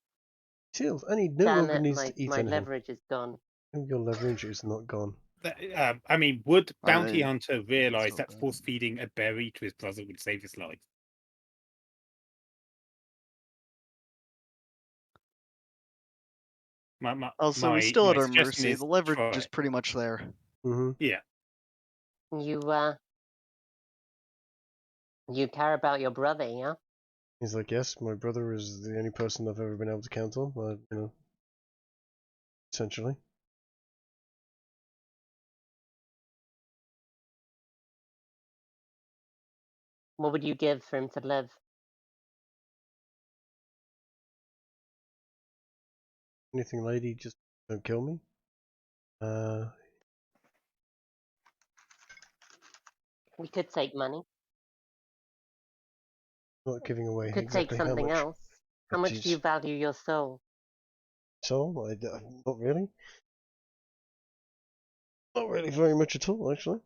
Seals, and he no damn longer it, needs to eat my anything. leverage is gone. Your leverage is not gone. I mean, would Bounty I- Hunter realize so that bad. force feeding a berry to his brother would save his life? Also, my, he's still my at our suggestion mercy. is The leverage try is it. pretty much there. Mm-hmm. Yeah. You care about your brother, yeah? He's like, yes, my brother is the only person I've ever been able to count on. You know, essentially. What would you give for him to live? Anything, lady, just don't kill me. We could take money. Not giving away We could exactly take something how much. else. How much do you value your soul? Soul? Not really. Not really very much at all, actually.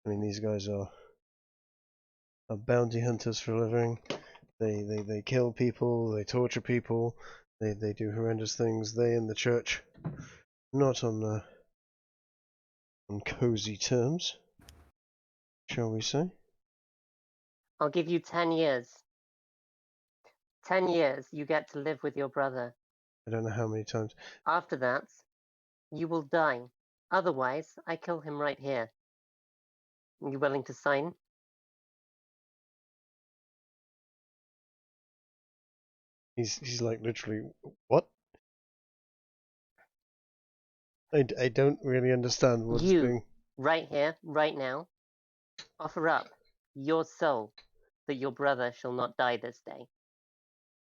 I mean, these guys are bounty hunters for a living. They kill people, they torture people, they do horrendous things. They and the church, not on cozy terms, shall we say? I'll give you 10 years. 10 years, you get to live with your brother. I don't know how many times. After that, you will die. Otherwise, I kill him right here. Are you willing to sign? He's like literally, what? I don't really understand what's being. Right here, right now, offer up your soul that your brother shall not die this day.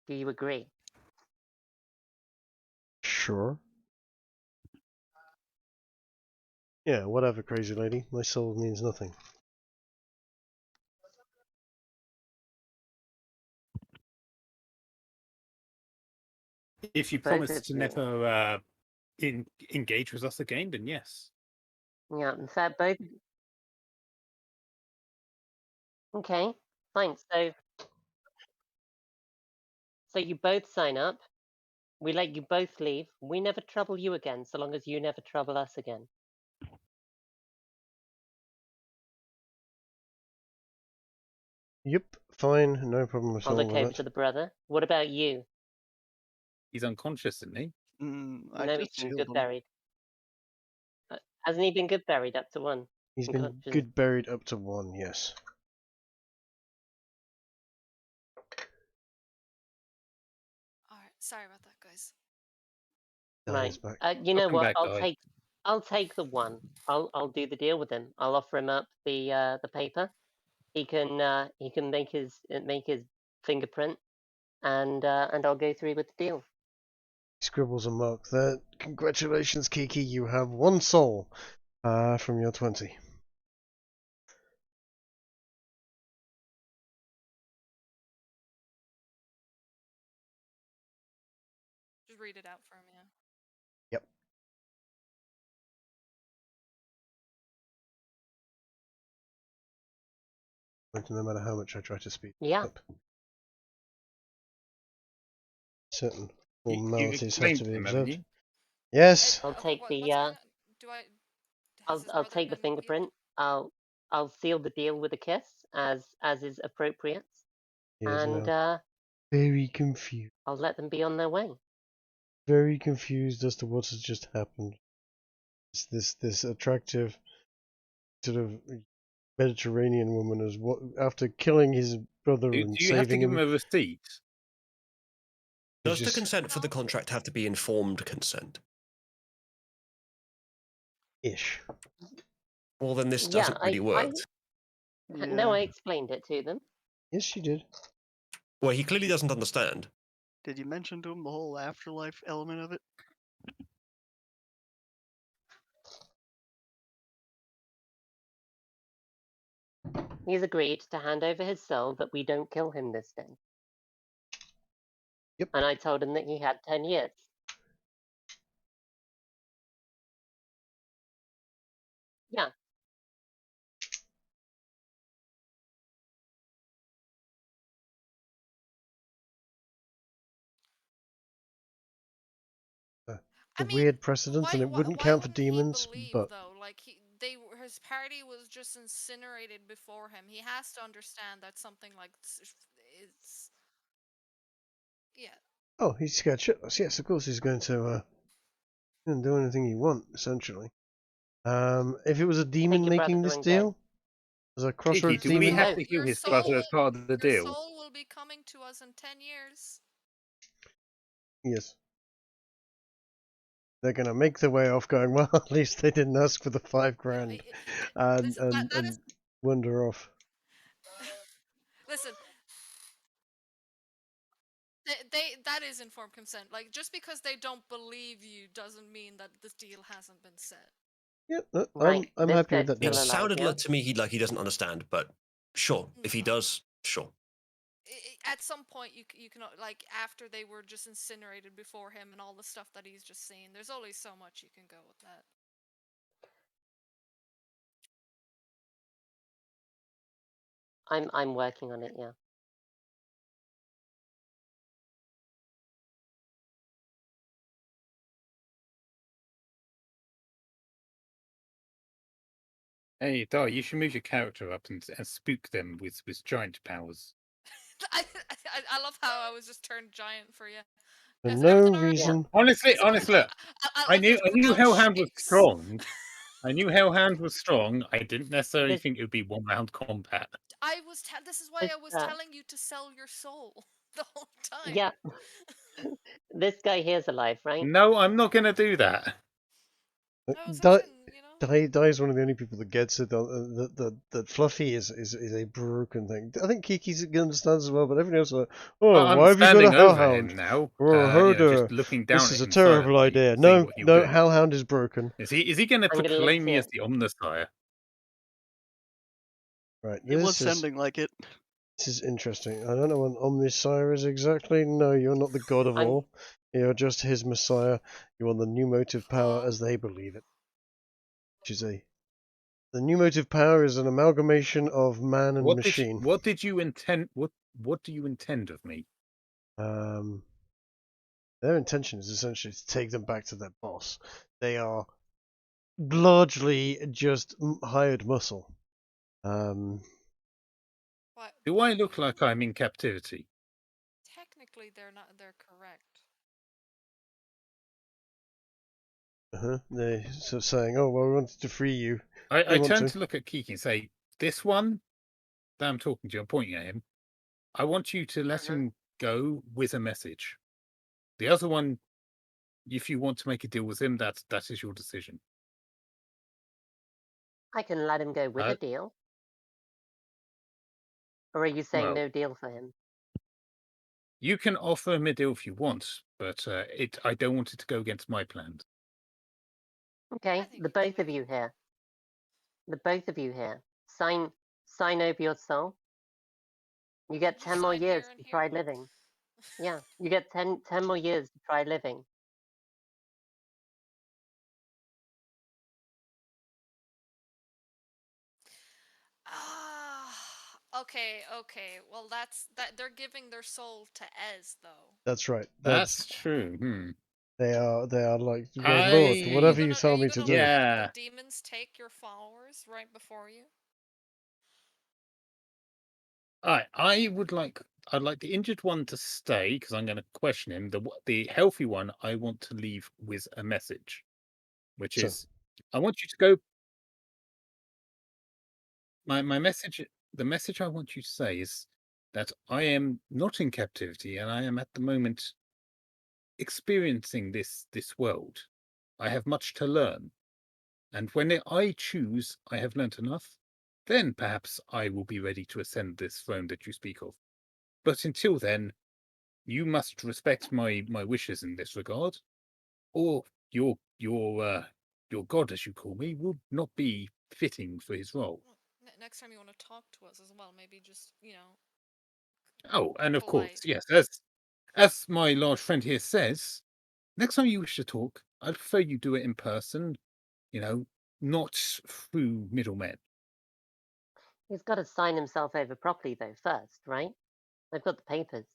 Do you agree? Sure. Yeah, whatever, crazy lady. My soul means nothing. If you Both promise of to you. never engage with us again, then yes. Yeah, in fact, both. Okay, fine. So you both sign up. We let you both leave. We never trouble you again, so long as you never trouble us again. Yep, fine, no problem at I'll all look with over that. to the brother. What about you? He's unconscious, isn't he? I No, just he's been healed good him. buried. Hasn't he been good buried up to 1? He's been Unconscious. good buried up to 1, yes. Alright, sorry about that, guys. Dies Right. back. You know Welcome what? back, guy. I'll take the 1. I'll do the deal with him. I'll offer him up the paper. He can make his fingerprint, and I'll go through with the deal. Scribbles a mark there. Congratulations, Kiki, you have 1 soul from your 20. Just read it out for him, yeah. Yep. No matter how much I try to speed Yeah. up. Certain You've formalities have explained to be to him, haven't observed. you? Yes! I'll take What's the going on? Do do I? I'll Has his I'll brother take the been healed? fingerprint. I'll seal the deal with a kiss as is appropriate, He is and now very confused. I'll let them be on their way. Very confused as to what has just happened. It's this attractive sort of Mediterranean woman as what after killing his brother Do and you have to saving give him him. a receipt? He's Does the just consent for the contract have to be informed consent? ish. Well, then this Yeah, doesn't really work. No, Yeah. I explained it to them. Yes, she did. Well, he clearly doesn't understand. Did you mention to him the whole afterlife element of it? He's agreed to hand over his soul that we don't kill him this day. Yep. And I told him that he had 10 years. Yeah. The I mean, weird precedent, and it wouldn't count for wouldn't he demons, believe, but though? Like his party was just incinerated before him. He has to understand that something like this is. Yeah. oh, he's scared shitless. Yes, of course he's going to do anything you want, essentially. If it was a demon your brother making this and go. deal, as a Kiki, crossroads do we demon, have to kill Your his soul, brother as part of the your deal? soul will be coming to us in 10 years. yes. They're going to make their way off going, well, at least they didn't ask for the $5,000 Listen, that is. wander off. Listen. That is informed consent. Like, just because they don't believe you doesn't mean that this deal hasn't been set. Yep, Right, I'm this happy with guy's that. It still Deal. alive, sounded yeah? to me like he doesn't understand, but sure. If he No. does, sure. At some point, you can, like, after they were just incinerated before him and all the stuff that he's just seen, there's only so much you can go with that. I'm working on it, yeah. Hey, Di, you should move your character up and spook them with giant powers. I love how I was just turned giant for you. For Is no everything all right? reason. Honestly, Listen, I knew without Hellhound was shakes. strong. I knew Hellhound was strong. I didn't necessarily This- think it would be one round combat. This is why This, I was telling you to sell your soul the whole time. Yeah. This guy here's alive, right? No, I'm not going to do that. I was hoping, you know. Di is one of the only people that gets it. That Fluffy is a broken thing. I think Kiki's understands as well, but everyone else is like, oh, I'm why have you got a standing over hellhound? him now, Oh, herder. just looking down This at is a him terrible silently, idea. seeing No, what he'll no, do. hellhound is broken. Is he going to I'm gonna proclaim me lift as it. the Omnissiah? Right, It was this is sounding like it. interesting. I don't know what Omnissiah is exactly. No, you're not the god of I'm- all. You're just his messiah. You are the new motive power as they believe it. Which is the new motive power is an amalgamation of man and machine. What did you intend? What do you intend of me? Their intention is essentially to take them back to their boss. They are largely just hired muscle. What? Do I look like I'm in captivity? Technically, they're not. They're correct. They're sort of saying, "Oh, well, we wanted to free you." I want turn to. to look at Kiki and say, "This one that I'm talking to, I'm pointing at him. I want you to let him go with a message. The other one, if you want to make a deal with him, that is your decision." I can let him go with a deal. Or are you saying well, no deal for him? You can offer him a deal if you want, but I don't want it to go against my plans. Okay, the both of you here. The both of you here. Sign over your soul. You get 10 more years to try living. Yeah, you get 10 more years to try living. Okay. Well, that's that. They're giving their soul to Ez, though. That's right. That's true. They are like, Red Lord, I- whatever you Are tell you me to gonna do. let Yeah. the demons take your followers right before you? I'd like the injured one to stay because I'm going to question him. The healthy one, I want to leave with a message, which So- is, I want you to go. My message, the message I want you to say is that I am not in captivity and I am at the moment experiencing this world. I have much to learn, and when I choose, I have learnt enough. Then perhaps I will be ready to ascend this throne that you speak of. But until then, you must respect my wishes in this regard, or your god, as you call me, will not be fitting for his role. Well, next time you want to talk to us as well, maybe just Oh, and of course, polite. yes, as my large friend here says, next time you wish to talk, I'd prefer you do it in person. Not through middlemen. He's got to sign himself over properly, though, first, right? I've got the papers.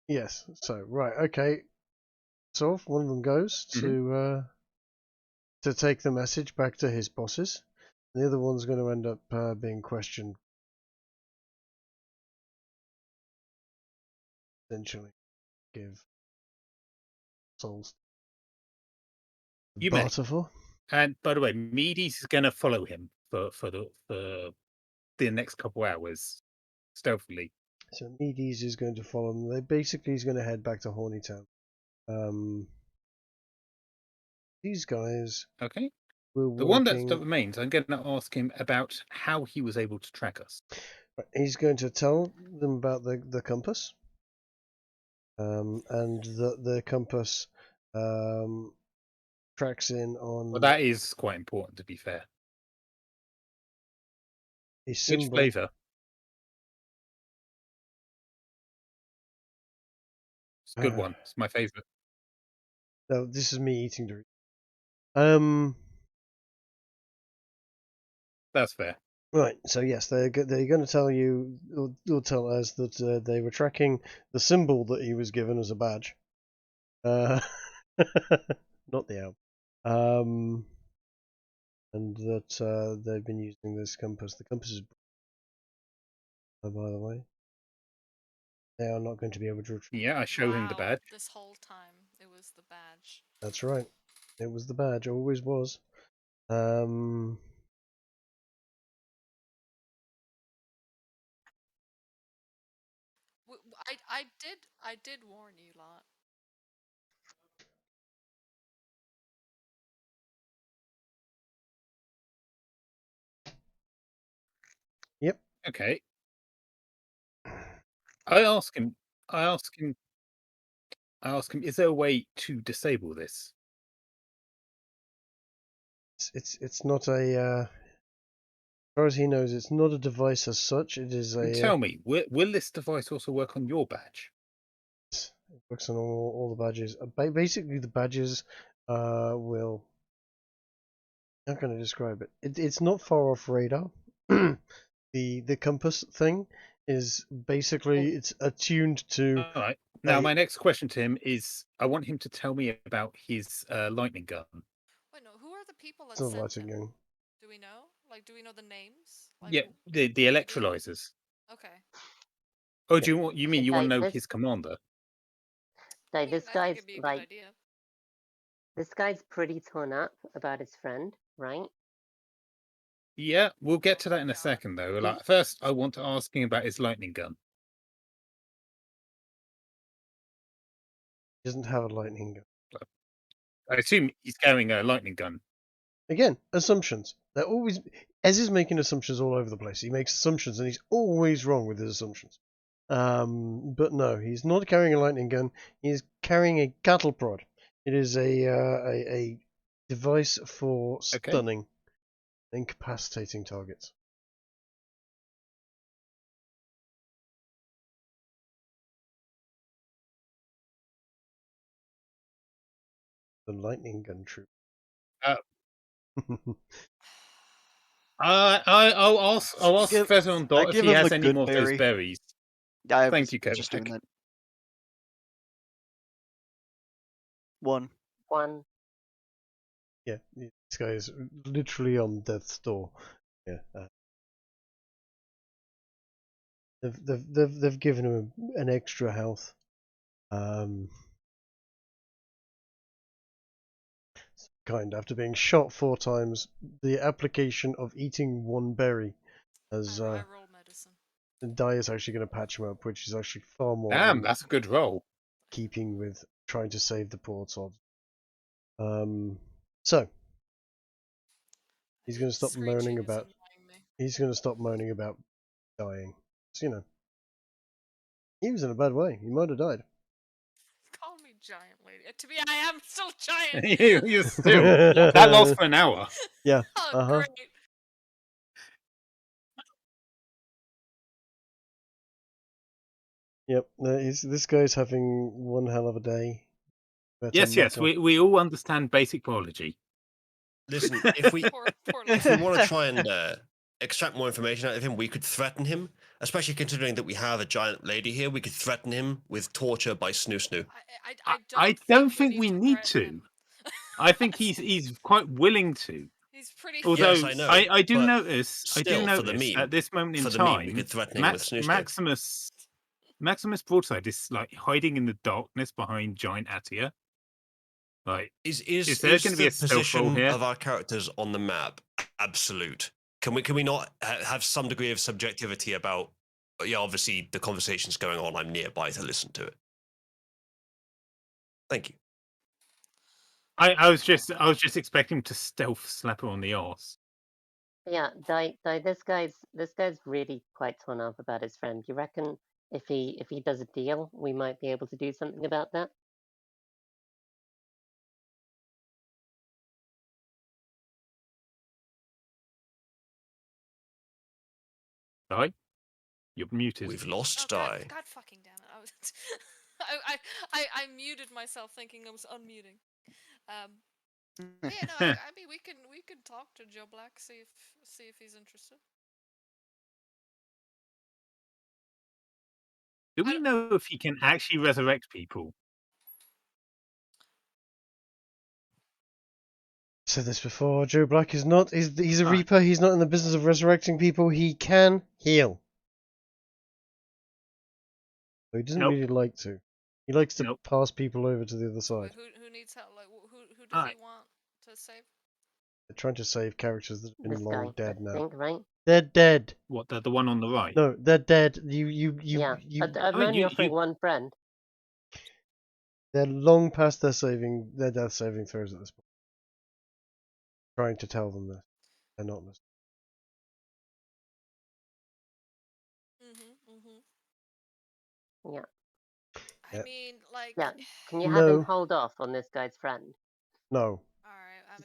Yes. So right, okay. So one of them goes to take the message back to his bosses. The other one's going to end up being questioned. Essentially, give souls You may. barter for. And by the way, Medes is going to follow him for the next couple hours stealthily. So Medes is going to follow them. He's going to head back to Hornytown. These guys Okay. were The one that working. remains, I'm going to ask him about how he was able to track us. He's going to tell them about the compass, and the compass tracks in on Well, that is quite important, to be fair. a Which symbol. flavour? It's a good one. It's my favourite. No, this is me eating Doritos. That's fair. Right. So yes, they're going to tell you, or tell us that they were tracking the symbol that he was given as a badge. Not the owl. And that they've been using this compass. The compass is, by the way, they are not going to be able to retrieve. Yeah, I show him the Wow, badge. this whole time it was the badge. That's right. It was the badge. Always was. Um. I did warn you lot. Yep. Okay. I ask him, is there a way to disable this? It's not a. As far as he knows, it's not a device as such. It is And a. tell me, will this device also work on your badge? It works on all the badges. Basically, the badges will. How can I describe it? It's not far off radar. The compass thing is basically it's attuned to. All right. Now, my next question to him is, I want him to tell me about his lightning gun. Wait, no. Who are the people that It's not sent lighting him? gun. Do we know? Like, do we know the names? Like, Yeah, the what do they do? electrolyzers. Okay. Oh, do you mean you want to know this, his commander? Dave, this I think guy's it'd be a good like, idea. this guy's pretty torn up about his friend, right? Yeah, we'll get to that in a God. second, though. Like, first, I want to ask him about his lightning gun. He doesn't have a lightning gun. I assume he's carrying a lightning gun. Again, assumptions. They're always. Ez is making assumptions all over the place. He makes assumptions, and he's always wrong with his assumptions. But no, he's not carrying a lightning gun. He's carrying a cattle prod. It is a device for Okay. stunning, incapacitating targets. The lightning gun troop. Uh, I'll ask Give- Feather on I Dot if give he him has the any good more of those berry. berries. Yeah, I Thank was you, just doing Coatrack. that. 1. 1. Yeah, this guy is literally on death's door. Yeah. They've given him an extra health. Kind after being shot 4 times, the application of eating 1 berry as I roll medicine. the die is actually going to patch him up, which is actually far more Damn, in that's a good roll. keeping with trying to save the poor sod. So he's going to stop Screeching moaning is about. annoying me. He's going to stop moaning about dying. So, you know, he was in a bad way. He might have died. Call me giant lady. To be, I am still giant. You're still. That lasts for an hour. Yeah. Oh, great. Yep. This guy's having one hell of a day. Yes, we all understand basic biology. Listen, if we Poor if we want to try and extract more information out of him, we could threaten him. Especially considering that we have a giant lady here, we could threaten him with torture by Snoo Snoo. I don't think we need threaten to. I think he's quite willing to. He's pretty. Although Yes, I know, I do but notice still, for the meme, at this moment in for the meme, we time, could threaten him with Snoo Snoo. Maximus Broadside is like hiding in the darkness behind Giant Atia. Like, is there going to be the a stealth roll position here? of our characters on the map absolute? Can we not have some degree of subjectivity about? Yeah, obviously the conversation's going on. I'm nearby to listen to it. Thank you. I was just expecting to stealth slap her on the arse. Yeah, this guy's really quite torn up about his friend. You reckon if he does a deal, we might be able to do something about that? Di, you're muted. We've lost Oh, Di. God fucking damn it! I was, I muted myself thinking I was unmuting. Yeah, no, I mean we can talk to Joe Black, see if he's interested. Do we know if he can actually resurrect people? Said this before. Joe Black is not. He's a Reaper. He's not in the business of resurrecting people. He can heal. But he doesn't really like to. He likes to pass people over to the other side. Who needs help? Like who does he want to save? They're trying to save characters that have been long dead now. Think, right? They're dead. What? The one on the right? No, they're dead. Yeah, I'm only offering one friend. They're long past their death saving throws at this point. Trying to tell them this. They're not listening. Yeah. I mean, like. Yeah. Can you have him hold off on this guy's friend? No.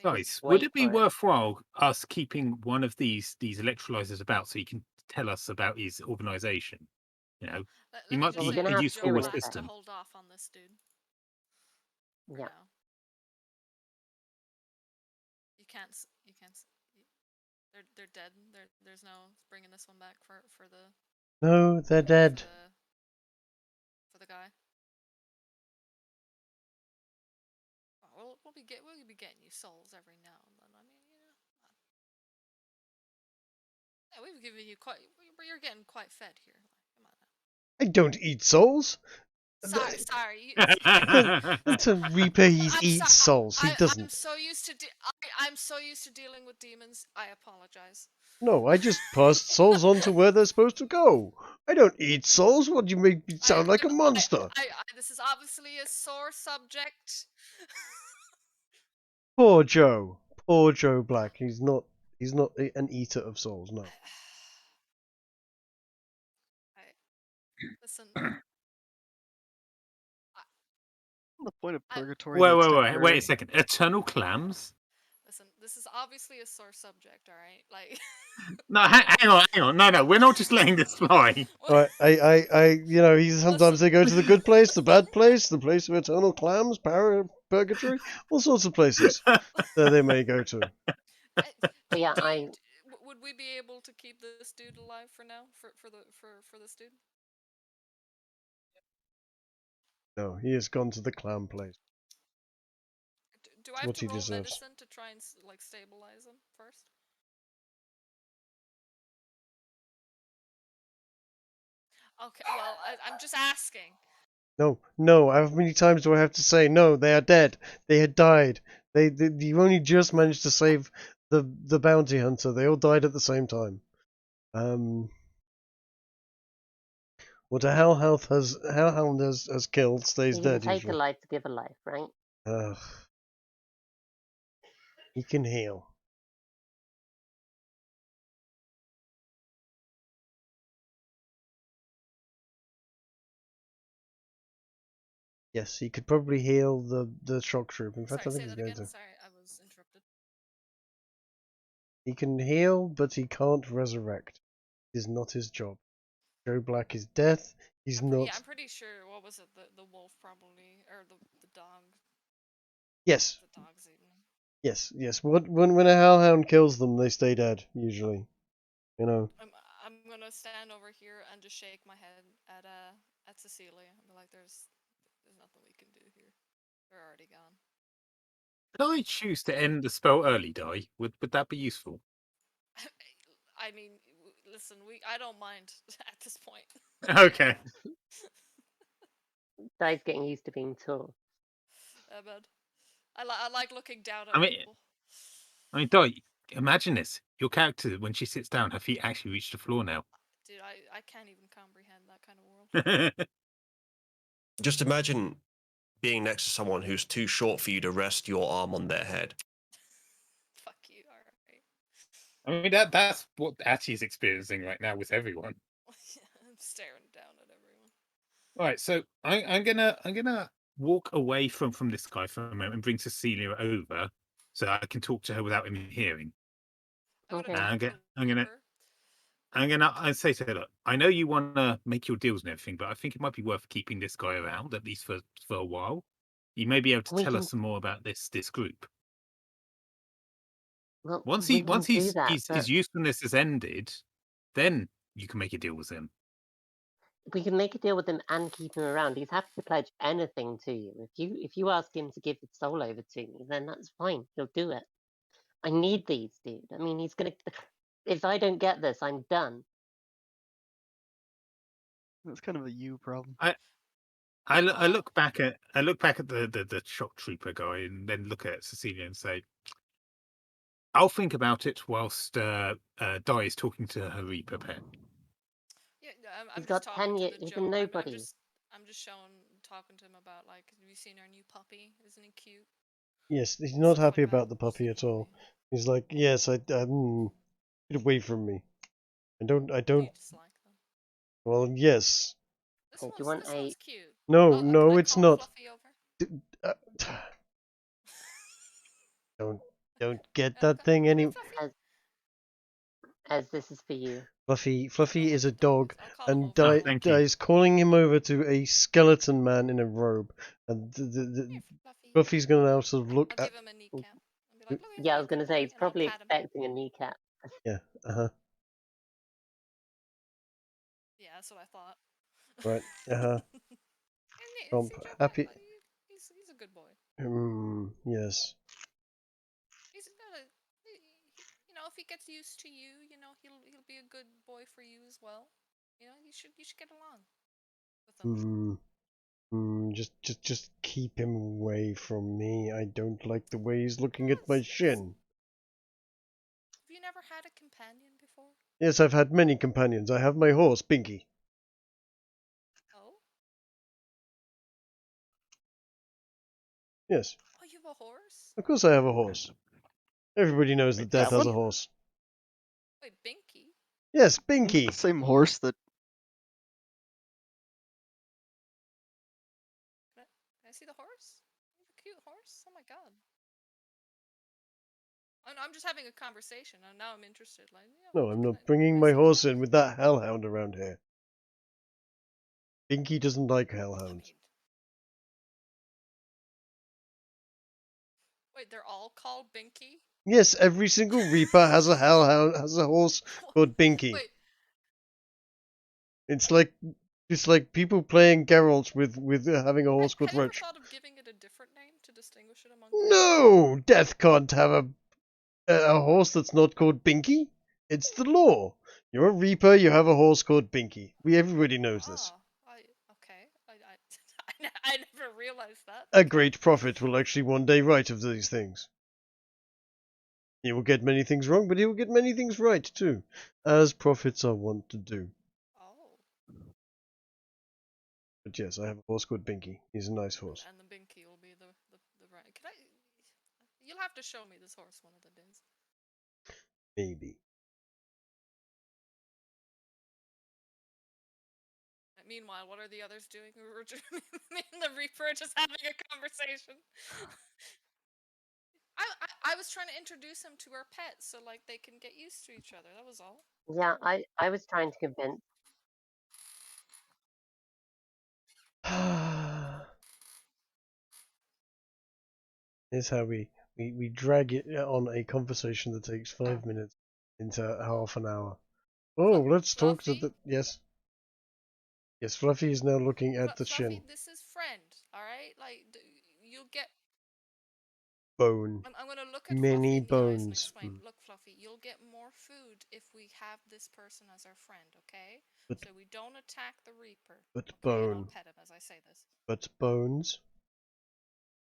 Guys, would it be worthwhile us keeping one of these electrolyzers about so he can tell us about his organization? You know, he might be a useful assistant. Hold off on this dude. Yeah. You can't. They're dead. There's no bringing this one back for the. No, they're dead. For the guy. Oh, we'll be getting you souls every now and then. I mean, you know. Yeah, we've given you quite. You're getting quite fed here. Come on now. I don't eat souls. Sorry. That's a Reaper. He eats souls. He doesn't. I'm so used to dealing with demons. I apologize. No, I just passed souls on to where they're supposed to go. I don't eat souls. What do you make me sound like a monster? This is obviously a sore subject. Poor Joe. Poor Joe Black. He's not an eater of souls. No. Listen. The point of purgatory. Wait a second. Eternal clams? Listen, this is obviously a sore subject, all right? Like. No, hang on. No, we're not just letting this fly. Sometimes they go to the good place, the bad place, the place of eternal clams, purgatory, all sorts of places that they may go to. Yeah, would we be able to keep this dude alive for now? For this dude? No, he has gone to the clown place. Do I have What to he roll deserves. medicine to try and like stabilize him first? Okay, well, I'm just asking. No. How many times do I have to say no? They are dead. They had died. You only just managed to save the bounty hunter. They all died at the same time. What a hellhound has killed stays You can dead take usually. a life to give a life, right? He can heal. Yes, he could probably heal the shock troop. In fact, Sorry, I think say he's that going again. to. Sorry, I was interrupted. He can heal, but he can't resurrect. It is not his job. Joe Black is death. He's Yeah, not. I'm pretty sure. What was it? The wolf probably, or the dog. Yes, The dog's eating him. yes. When a hellhound kills them, they stay dead usually. You know. I'm gonna stand over here and just shake my head at Cecilia and be like, "There's nothing we can do here. They're already gone." Could I choose to end the spell early, Di? Would that be useful? I mean, listen, I don't mind at this point. Okay. Di's getting used to being tall. But I like looking down at I mean, people. Di, imagine this. Your character, when she sits down, her feet actually reach the floor now. Dude, I can't even comprehend that kind of world. Just imagine being next to someone who's too short for you to rest your arm on their head. Fuck you, alright. I mean, that's what Atty is experiencing right now with everyone. I'm staring down at everyone. All right, so I'm gonna walk away from this guy for a moment and bring Cecilia over so I can talk to her without him hearing. Okay. I say to her, look, I know you want to make your deals and everything, but I think it might be worth keeping this guy around at least for a while. You may be able to tell us some more about this group. Well, Once we can do his that, but usefulness has ended, then you can make a deal with him. we can make a deal with him and keep him around. He's happy to pledge anything to you. If you ask him to give his soul over to me, then that's fine. He'll do it. I need these, dude. I mean, he's gonna. If I don't get this, I'm done. That's kind of a you problem. I look back at the shock trooper guy and then look at Cecilia and say, I'll think about it whilst Di is talking to her Reaper pet. Yeah, I'm He's just got talking 10 to years. the He's Joe. a nobody. I'm just talking to him about, like, have you seen our new puppy? Isn't he cute? Yes, he's not Stuff happy like that. about the puppy at all. He's like, yes, get away from me. I don't. You dislike them. Well, yes. This Hey, do you want one's cute. No, Can no, I it's call not. Fluffy over? Don't get that thing any. As this is for you. Fluffy is a dog, and thank you. is calling him over to a skeleton man in a robe, and Fluffy's gonna now sort of look I'll at. give him a kneecap. I'll be like, look, Yeah, I you're was a good gonna say boy, he's and I'll probably pat him. expecting a kneecap. Yeah. Yeah, that's what I thought. Right. See, Joe happy. Black, he's a good boy. Yes. He's got a, you know, if he gets used to you, you know, he'll be a good boy for you as well. You know, you should get along with him. Just keep him away from me. I don't like the way he's looking at my shin. Have you never had a companion before? Yes, I've had many companions. I have my horse, Binky. Oh? Yes. Oh, you have a horse? Of course I have a horse. Everybody knows that Death has a horse. Wait, Binky? Yes, Binky. The same horse that. Can I see the horse? You have a cute horse? Oh my god. I'm just having a conversation, and now I'm interested. Like, yeah, No, I'm not bringing my horse in with that hellhound around here. Binky doesn't like hellhounds. Wait, they're all called Binky? Yes, every single Reaper has a hellhound, has a horse called Binky. Wait, It's like people playing Geralt with having a horse called had you ever Roach. thought of giving it a different name to distinguish it among? No, Death can't have a horse that's not called Binky. It's the law. You're a Reaper. You have a horse called Binky. Everybody knows this. Okay. I never realized that. A great prophet will actually one day write of these things. He will get many things wrong, but he will get many things right too, as prophets are wont to do. Oh. But yes, I have a horse called Binky. He's a nice horse. And the Binky will be the right. You'll have to show me this horse one of the days. Maybe. Meanwhile, what are the others doing? Me and the Reaper are just having a conversation. I was trying to introduce him to our pets so like they can get used to each other. That was all. Yeah, I was trying to convince. Here's how we drag it on a conversation that takes 5 minutes into half an hour. Oh, let's talk to the... Yes. Yes, Fluffy is now looking at the Fluffy, chin. this is friend, alright? Like, you'll get... Bone. I'm gonna look at Many Fluffy in the eyes and bones. explain. Look, Fluffy, you'll get more food if we have this person as our friend, okay? But, so we don't attack the Reaper. but okay? bone. And I'll pet him as I say this. But bones.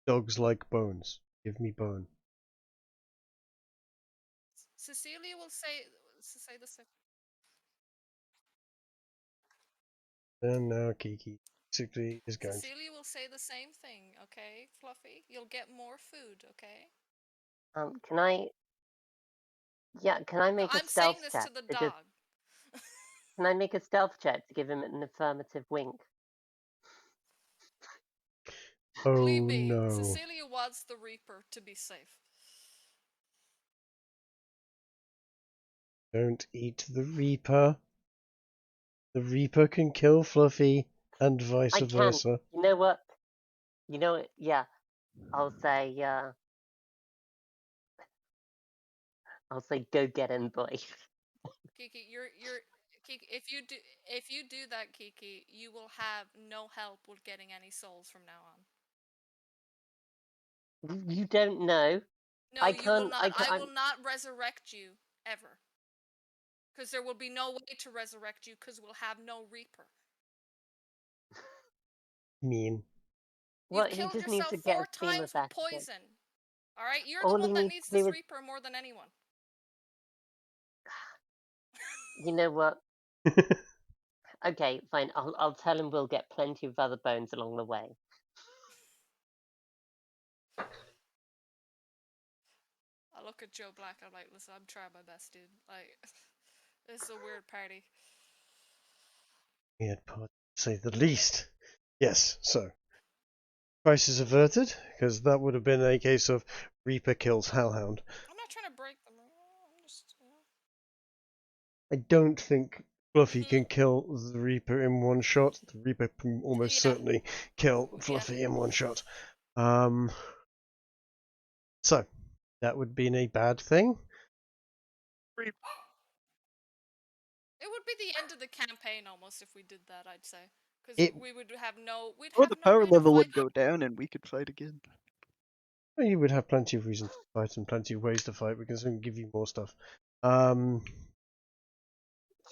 Dogs like bones. Give me bone. Cecilia will say the same. And now Kiki basically is going Cecilia will say the same thing, okay, Fluffy? You'll get more food, okay? Can I? Yeah, can I make a I'm saying stealth this check? to the to dog. just- Can I make a stealth check to give him an affirmative wink? Oh Believe me, no. Cecilia wants the Reaper to be safe. Don't eat the Reaper. The Reaper can kill Fluffy, and vice I can. versa. You know what? You know what? Yeah, I'll say. I'll say, go get him, boy. Kiki, you're Kiki. If you do that, Kiki, you will have no help with getting any souls from now on. You don't know. No, I you will can't. not. I can't. will not resurrect you ever. Because there will be no way to resurrect you. Because we'll have no Reaper. Mean. Well, You've he killed just needs yourself to get 4 a stream times of with acid. poison. All right, you're All the he one that needs needs to do this is- Reaper more than anyone. You know what? Okay, fine. I'll tell him we'll get plenty of other bones along the way. I look at Joe Black. I'm like, listen, I'm trying my best, dude. Like, this is a weird party. Weird part, to say the least. Yes, so. Crisis averted, because that would have been a case of Reaper kills Hellhound. I'm not trying to break them. I'm just, I don't think Fluffy can kill the Reaper in one shot. The Reaper can almost Yeah. certainly kill Fluffy in one shot. So, that would be a bad thing. It would be the end of the campaign almost if we did that, I'd say. Because It- we would have no... We'd Or have the no power way to level would fight go down and we could fight again. Well, you would have plenty of reasons to fight and plenty of ways to fight because it can give you more stuff. Yeah,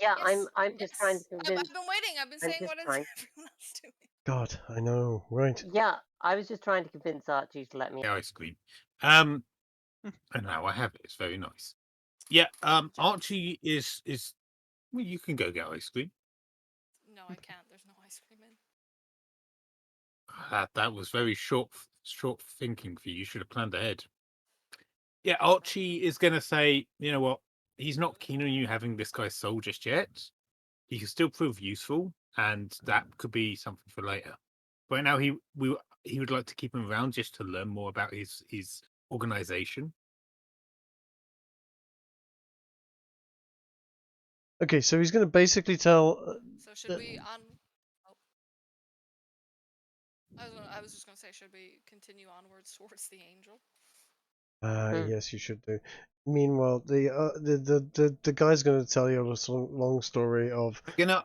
Yes, I'm just trying to I've convince. been waiting. I've been I'm saying, just what is trying- everyone else doing? God, I know, right? Yeah, I was just trying to convince Archie to let me. Ice cream. I know I have it. It's very nice. Yeah. Archie is. Well, you can go get ice cream. No, I can't. There's no ice cream in. That was very short thinking for you. You should have planned ahead. Yeah, Archie is going to say, you know what? He's not keen on you having this guy's soul just yet. He can still prove useful, and that could be something for later. Right now, he would like to keep him around just to learn more about his organization. Okay, so he's going to basically tell. So should we on? Oh. I was just gonna say, should we continue onwards towards the angel? Yes, you should do. Meanwhile, the guy's going to tell you a long story of You know,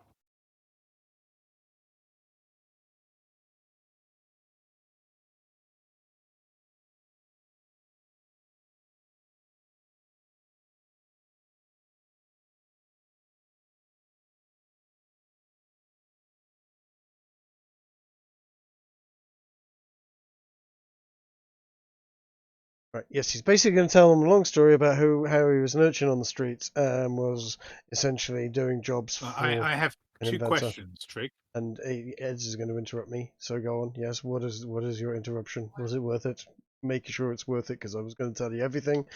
right. Yes, he's basically going to tell them a long story about how he was an urchin on the streets and was essentially doing jobs for I have an two inventor. questions, Trig. And Eds is going to interrupt me. So go on. Yes. What is your interruption? Was it worth it? Making sure it's worth it because I was going to tell you everything.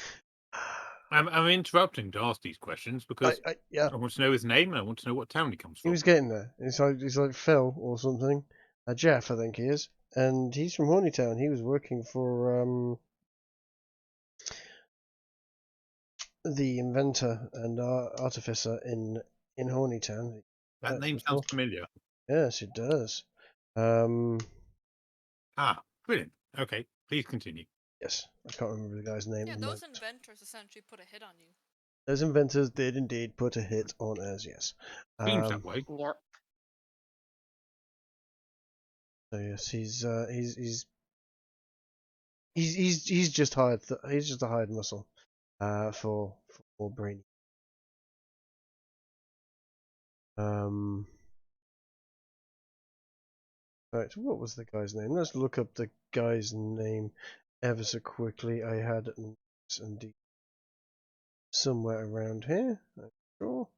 I'm interrupting to ask these questions because Yeah. I want to know his name and I want to know what town he comes He from. was getting there. He's like Phil or something. Jeff, I think he is, and he's from Hornytown. He was working for the inventor and artificer in Hornytown. That name sounds familiar. Yes, it does. Brilliant. Okay, please continue. Yes, I can't remember the guy's name. Yeah, at the those moment. inventors essentially put a hit on you. Those inventors did indeed put a hit on us. Yes. Seems that way. Yep. So yes, he's just hired. He's just a hired muscle, for Brainy. Right, what was the guy's name? Let's look up the guy's name ever so quickly. I had it indeed somewhere around here. I'm sure.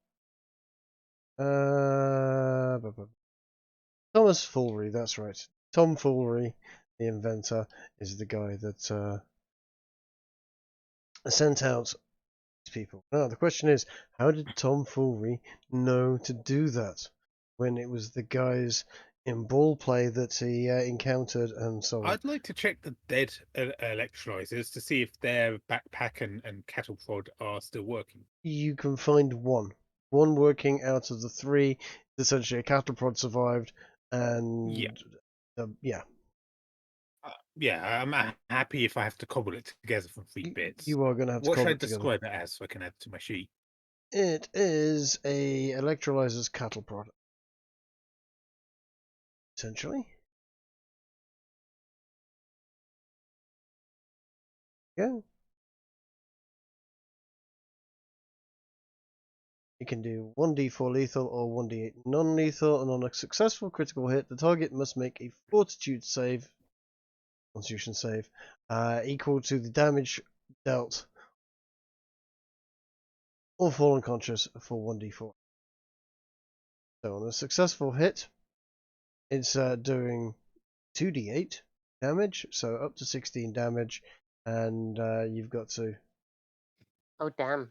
Thomas Fullery, that's right. Tom Fullery, the inventor, is the guy that sent out these people. Now, the question is, how did Tom Fullery know to do that when it was the guys in ball play that he encountered and so on? I'd like to check the dead electrolyzers to see if their backpack and cattle prod are still working. You can find one working out of the three. Essentially, a cattle prod survived, and yeah, I'm happy if I have to cobble it together from 3 bits. You are going to have to what cobble should I it together. describe it as so I can add it to my sheet? It is a electrolyzer's cattle prod, essentially. Yeah. You can do 1d4 lethal or 1d8 non-lethal, and on a successful critical hit, the target must make a Constitution save, equal to the damage dealt or fall unconscious for 1d4. So on a successful hit, it's doing 2d8 damage, so up to 16 damage, and you've got to Oh, damn.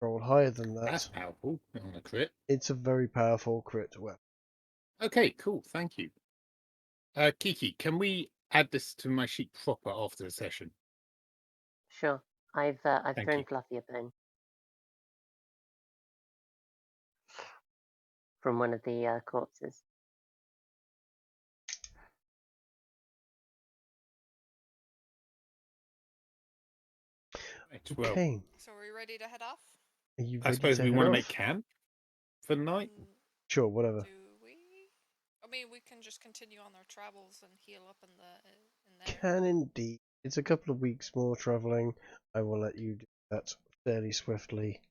roll higher than that. That's powerful on a crit. It's a very powerful crit weapon. Okay, cool. Thank you. Kiki, can we add this to my sheet proper after the session? Sure. I've Thank thrown you. Fluffy a bone. From one of the corpses. Right, well, Okay. So are we ready to head off? Are you I ready suppose to we head want to off? make camp for the night. Sure, whatever. Do we? I mean, we can just continue on our travels and heal up in there. Can indeed. It's a couple of weeks more travelling. I will let you do that fairly swiftly.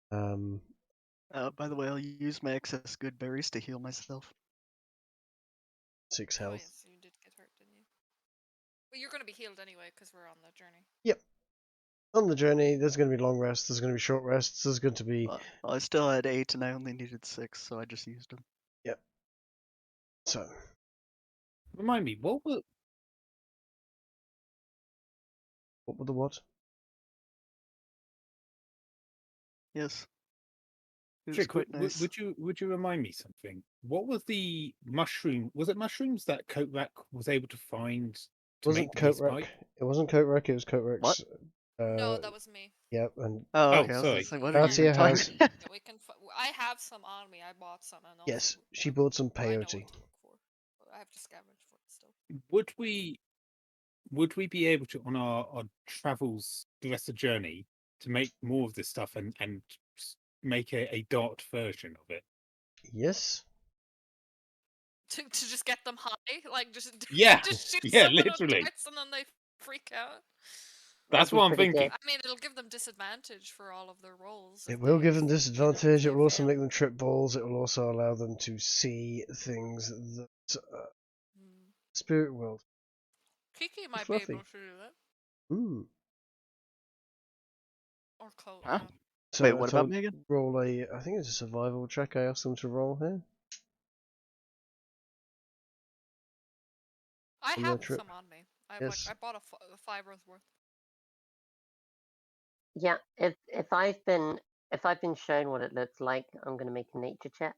By the way, I'll use my excess good berries to heal myself. 6 Oh health. yes, you did get hurt, didn't you? Well, you're going to be healed anyway because we're on the journey. Yep. On the journey, there's going to be long rests. There's going to be short rests. There's going to be. Well, I still had 8 and I only needed 6, so I just used them. Yep. So. Remind me, what were the what? Yes. It was Trick, quite nice. would you remind me something? What was the mushroom? Was it mushrooms that Coatrack was able to find to Wasn't make the peace Coatrack? pipe? It wasn't Coatrack. It was Coatrack's. What? No, that was me. Yep, and Oh, Oh, okay. I was sorry. gonna say, what are you Katia even talking has. Yeah, we can. I have some on me. I bought some, and also. Yes, she bought some I know what peyote. to look for. I have to scavenge for it still. Would we would we be able to, on our travels, the rest of the journey, to make more of this stuff and make a dart version of it? Yes. To just get them high, like just Yeah, just shoot yeah, someone on literally. darts and then they freak out. That's That'd be what I'm pretty thinking. good. I mean, it'll give them disadvantage for all of their rolls. It if will they- give them if, you know, if disadvantage. It they will also fail. make them trip balls. It will also allow them to see things that Hmm. spirit world. Kiki might be Fluffy. able to do that, Hmm. or Coat. Huh? Yeah. So Wait, I what about told me again? roll a. I think it's a survival check. I asked them to roll here. I On their have trip. some on me. I Yes. I bought a 5 worth. Yeah, if I've been shown what it looks like, I'm gonna make a nature check.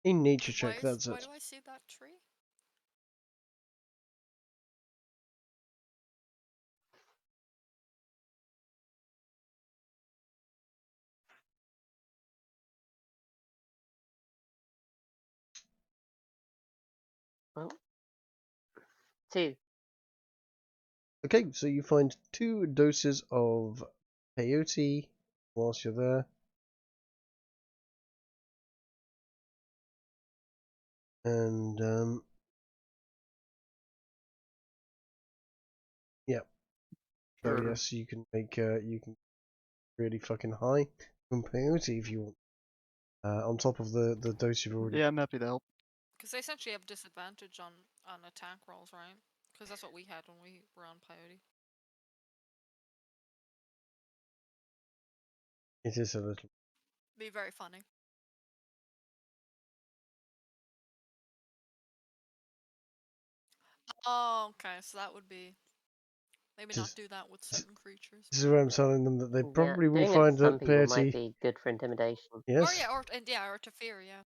A nature Why check. That's why it. do I see that tree? Oh. 2. Okay, so you find 2 doses of peyote whilst you're there. And yeah. So Sure. yes, you can make you can really fucking high from peyote if you want. On top of the dose you've already. Yeah, I'm happy to help. Because they essentially have disadvantage on attack rolls, right? Because that's what we had when we were on Peyote. It is a little. Be very funny. Oh, okay. So that would be maybe not Just- do that with certain creatures. This is where I'm telling them that they Yeah, probably will doing it find to some that people might peyote. be good for intimidation. Yes. Or yeah, or to fear, yeah.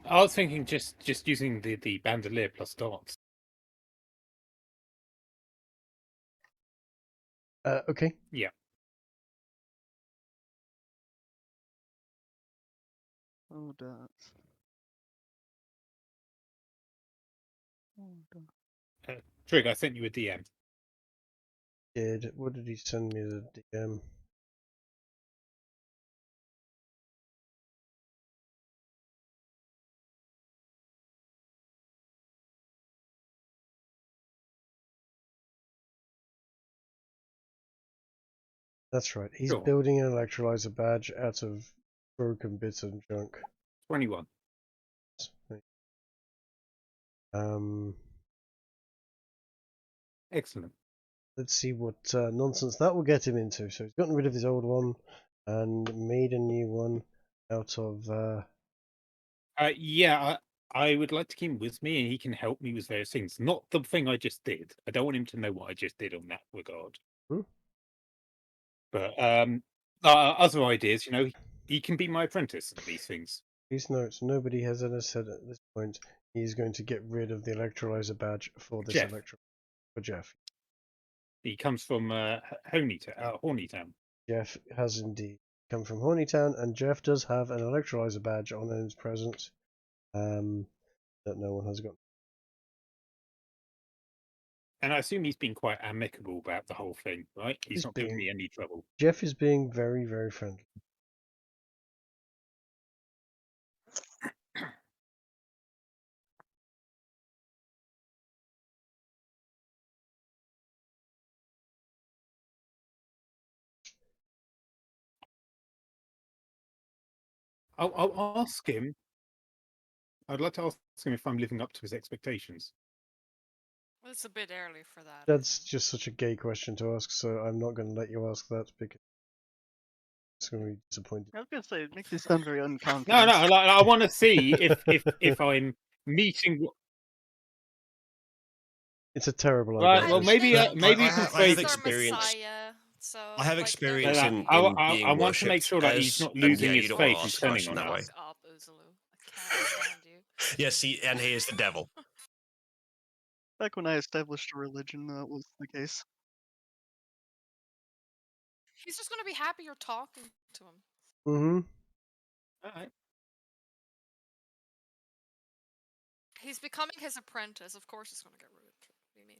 I was thinking just using the bandolier plus darts. Okay. Yeah. Oh, dots. Oh, dots. Trig, I sent you a DM. What did he send me the DM? That's right. He's Sure. building an electrolyzer badge out of broken bits and junk. 21. Excellent. Let's see what nonsense that will get him into. So he's gotten rid of his old one and made a new one out of. Yeah, I would like to keep him with me, and he can help me with various things. Not the thing I just did. I don't want him to know what I just did on that regard. Hmm? But other ideas, he can be my apprentice in these things. Please note, nobody has ever said at this point he's going to get rid of the electrolyzer badge for this Jeff. for Jeff. He comes from Hornytown. Jeff has indeed come from Hornytown, and Jeff does have an electrolyzer badge on his present that no one has got. And I assume he's been quite amicable about the whole thing, right? He's not giving me any trouble. Jeff is being very, very friendly. I'll ask him. I'd like to ask him if I'm living up to his expectations. Well, it's a bit early for that. That's just such a gay question to ask, so I'm not going to let you ask that because it's going to be disappointing. I was gonna say it makes you sound very No, unconfident. I want to see if I'm meeting. It's a terrible Right, idea. well, maybe you can phrase have it. experience. Messiah, so I have like, experience No, in I being want to make worshipped sure that he's as, not and losing yeah, his you don't want faith to and ask a turning question on that way. us. Stop, Uzalu. I can't stand you. Yeah, see, and here's the devil. Back when I established a religion, that was the case. He's just gonna be happy you're talking to him. Mm-hmm. All right. He's becoming his apprentice. Of course, he's gonna get rude. What do you mean?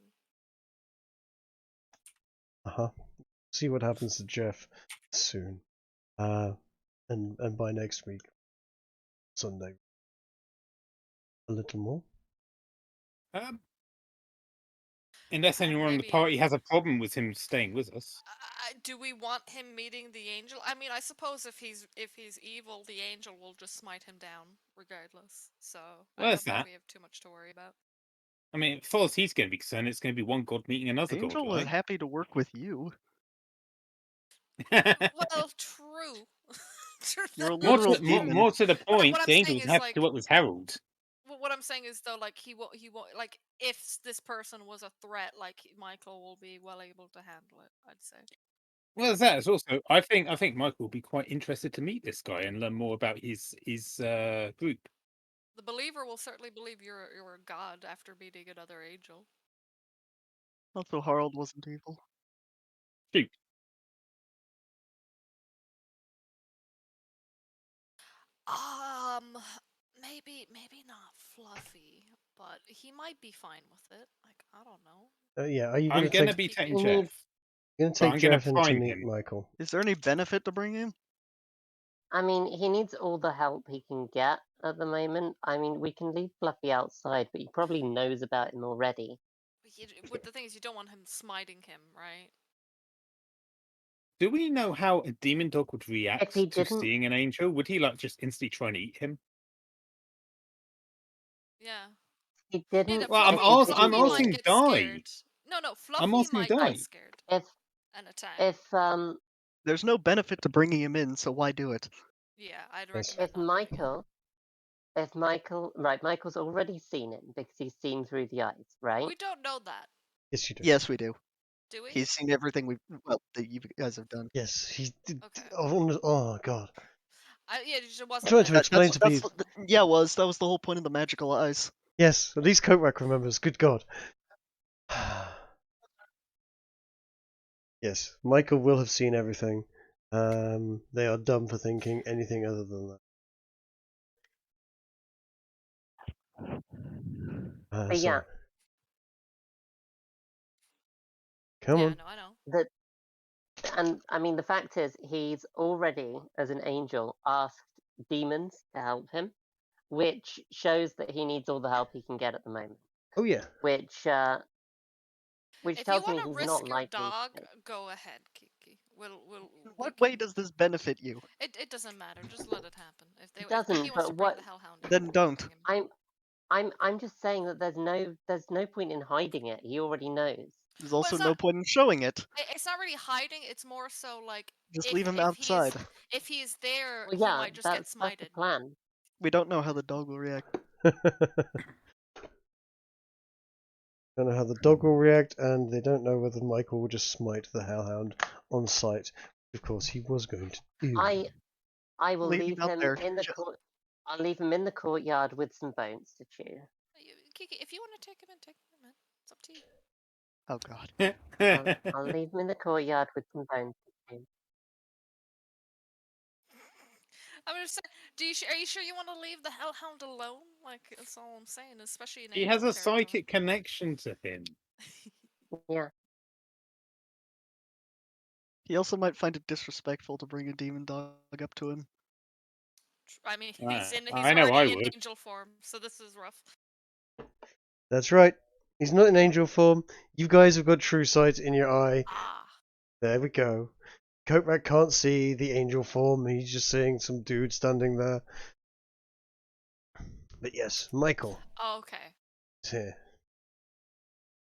Uh-huh. See what happens to Jeff soon. And by next week, Sunday, a little more. Unless And anyone in the maybe- party has a problem with him staying with us. Do we want him meeting the angel? I mean, I suppose if he's evil, the angel will just smite him down regardless. So Well, I there's don't think that. we have too much to worry about. I mean, as far as he's going to be concerned, it's going to be one god meeting another Angel god, was right? happy to work with you. Well, true. You're a more, literal to, more, demon. more to the point, what I'm the saying angels is, have like- to work with Harold. Well, what I'm saying is though, like he won't like if this person was a threat, like Michael will be well able to handle it. I'd say. Well, there's that. It's also, I think Michael will be quite interested to meet this guy and learn more about his group. The believer will certainly believe you're a god after meeting another angel. Also, Harold wasn't evil. Shoot. Maybe not Fluffy, but he might be fine with it. Like, I don't know. Yeah, are you I'm going going to to be take? taking You Jeff. need- You're going but to take I'm gonna Jeff in to prime meet him. Michael. Is there any benefit to bringing him? I mean, he needs all the help he can get at the moment. I mean, we can leave Fluffy outside, but he probably knows about him already. But the thing is, you don't want him smiting him, right? Do we know how a demon dog would react he to didn't- seeing an angel? Would he like just instantly try and eat him? Yeah. He Yeah, didn't. no, Well, I'm Fluffy asking might get die. scared. No, Fluffy asking might die. get scared If and attack. There's no benefit to bringing him in, so why do it? Yeah, I'd Yes. recommend not doing it. Michael's already seen him because he's seen through the eyes, right? We don't know that, Yes, you do. Yes, we do. do we? He's seen everything that you guys have done. Yes, he did. Okay. Oh God. Yeah, it just wasn't. Trying to meant- explain to people. Yeah, that was the whole point of the magical eyes. Yes, at least Coatrack remembers. Good God. Yes, Michael will have seen everything. They are dumb for thinking anything other than that. But So, yeah, come yeah, on. no, I know. and I mean, the fact is, he's already, as an angel, asked demons to help him, which shows that he needs all the help he can get at the moment. Oh yeah. Which If you tells me want to he's risk not your likely. dog, go ahead, Kiki. What way does this benefit you? It doesn't matter. Just let it happen. If It doesn't, he wants but to bring what- the Hellhound, in, Then don't. bring him. I'm just saying that there's no point in hiding it. He already knows. There's also it's no not- point in showing it. It's not really hiding. It's more so like Just if, leave him if outside. If he is there, Well, he yeah, might just that's get the smited. plan. We don't know how the dog will react. Don't know how the dog will react, and they don't know whether Michael will just smite the Hellhound on sight. Of course, he was going to do. I will Leave him leave out him there. in the court. I'll leave him in the courtyard with some bones to chew. Kiki, if you want to take him in, take him in, man. It's up to you. Oh god. I'll leave him in the courtyard with some bones to chew. I'm just saying, are you sure you want to leave the Hellhound alone? Like, that's all I'm saying, especially in He has angel a territory. psychic connection to him. Yeah. He also might find it disrespectful to bring a demon dog up to him. I mean, Ah, he's I know already I in would. angel form, so this is rough. That's right. He's not in angel form. You guys have got true sight in your eye. Ah. There we go. Coatrack can't see the angel form. He's just seeing some dude standing there. But yes, Michael Oh, okay. is here.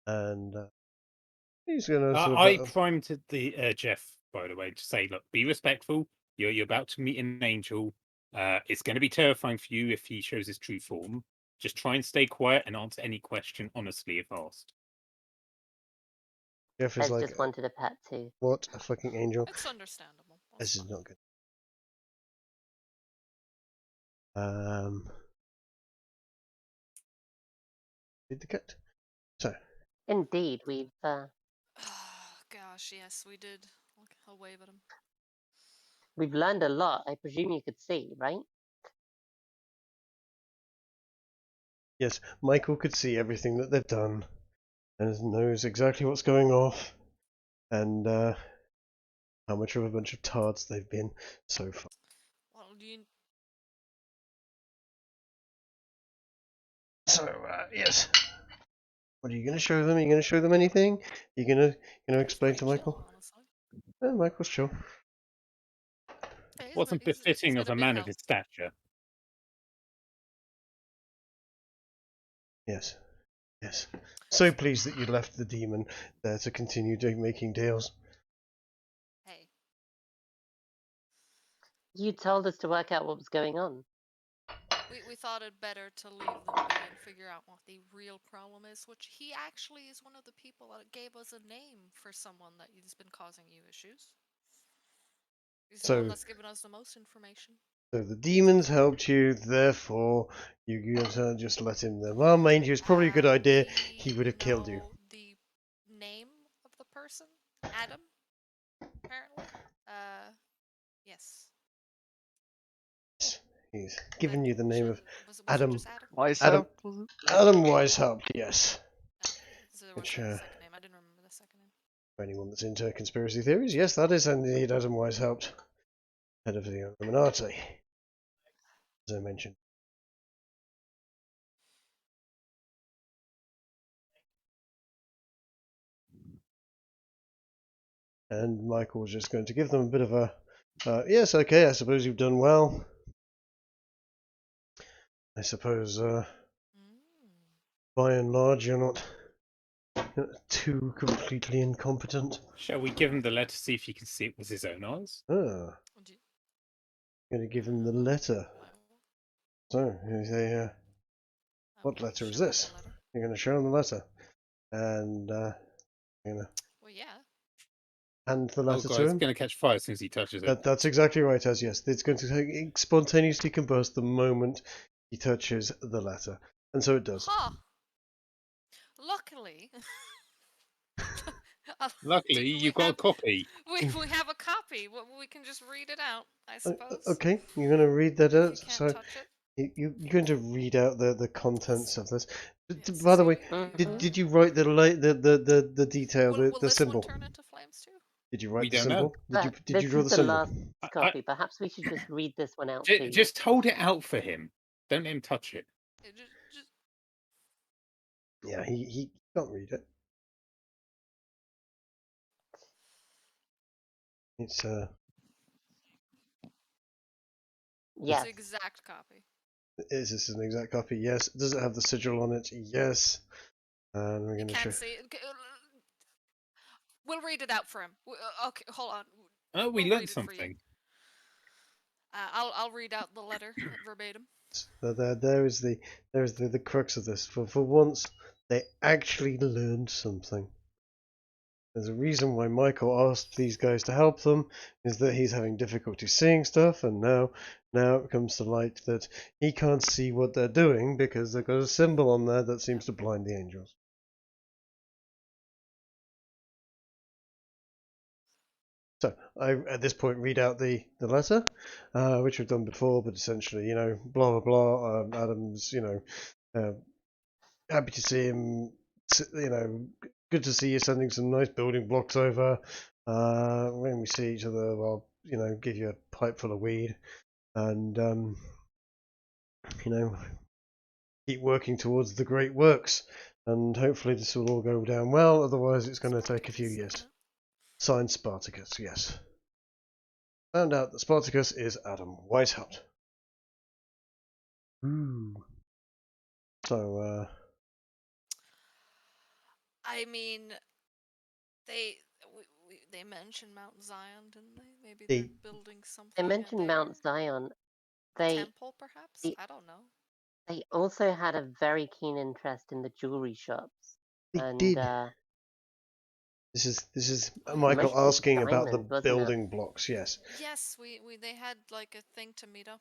And he's going to I primed the Jeff, by the way, to say, look, be respectful. You're about to meet an angel. It's going to be terrifying for you if he shows his true form. Just try and stay quiet and answer any question honestly if asked. Jeff is Ed like, just wanted a pet too. what a fucking angel. It's understandable. This That's is fine. not good. Did the cut? So, Indeed, we've Gosh, yes, we did I'll wave at him. We've learned a lot. I presume you could see, right? Yes, Michael could see everything that they've done and knows exactly what's going off and how much of a bunch of tards they've been so far. Well, do you? So, yes. What are you going to show them? Are you going to show them anything? Are you going to explain to Pretty Michael? chill, honestly. Michael's chill. Yeah, he's Wasn't he's befitting been of a a big man help. of his stature. Yes. Yes. So pleased that you left the demon there to continue making deals. Hey, You told us to work out what was going on. we thought it better to leave them be and figure out what the real problem is, which he actually is one of the people that gave us a name for someone that has been causing you issues. He's the one that's given us the most information. So the demons helped you, therefore you gotta just let him there. Well, mind you, it's probably a good idea. He would have killed you. Know the name of the person, Adam. Apparently, yes. He's given you the name of was Adam. it just Adam? Adam. Weishaupt, was it? Adam Weishaupt, yes. Okay. So there was Which, a second name. I didn't remember the second name. For anyone that's into conspiracy theories, yes, that is indeed Adam Weishaupt, head of the Illuminati, as I mentioned. And Michael was just going to give them a bit of a, yes, okay, I suppose you've done well. I suppose, by and large, you're not too completely incompetent. Shall we give him the letter, see if he can see it with his own eyes? Ah, going to give him the letter. So, you say, what letter is this? You're going to show him the letter. And, you're going to Well, yeah. hand the Oh letter god, to it's him. going to catch fire as soon as he touches it. That's exactly right, as yes. It's going to spontaneously combust the moment he touches the letter. And so it does. Huh. Luckily. Luckily, you've got a copy. We have a copy. We can just read it out, I suppose. Okay, you're going to read that out. If you can't So touch it. you're going to read out the contents of this. Yes, By the way, Mhm. did you write the detail, will the this symbol? one turn into flames too? Did you write We the don't know. symbol? Did This you draw is the the symbol? last copy. Perhaps we should just read this one out to you. Just hold it out for him. Don't let him touch it. Just Yeah, he can't read it. It's Yes. It's exact copy. Is this an exact copy? Yes. Does it have the sigil on it? Yes. And we're You going to can't show. see it. We'll read it out for him. Okay, hold on. Oh, we We'll learned read it for you. something. I'll read out the letter verbatim. There is the crux of this. For once, they actually learned something. There's a reason why Michael asked these guys to help them, is that he's having difficulty seeing stuff, and now it comes to light that he can't see what they're doing because they've got a symbol on there that seems to blind the angels. So I, at this point, read out the letter, which we've done before, but essentially, blah blah blah. Adam's, happy to see him. Good to see you sending some nice building blocks over. When we see each other, I'll, give you a pipe full of weed, and keep working towards the great works. And hopefully this will all go down well. Otherwise, it's going to take a few years. Signed, Spartacus. Yes. Found out that Spartacus is Adam Weishaupt. Ooh. So, I mean, they mentioned Mount Zion, didn't they? Maybe they're building something. They mentioned Mount Zion. They temple, perhaps. I don't know. They also had a very keen interest in the jewelry shops. They did. This is Michael Mostly asking about the diamonds, wasn't building blocks. Yes. Yes, they had like a thing to meet up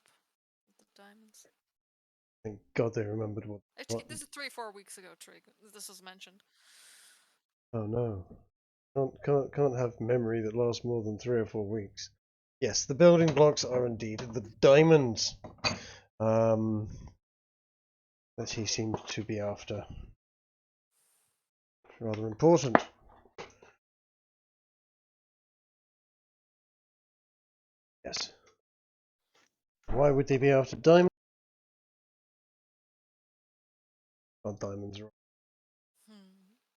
with the diamonds. Thank God they remembered what. This is 3-4 weeks ago, Trig. This was mentioned. Oh no. Can't have memory that lasts more than 3 or 4 weeks. Yes, the building blocks are indeed the diamonds that he seemed to be after. Rather important. Yes. Why would they be after diamonds? Oh, diamonds are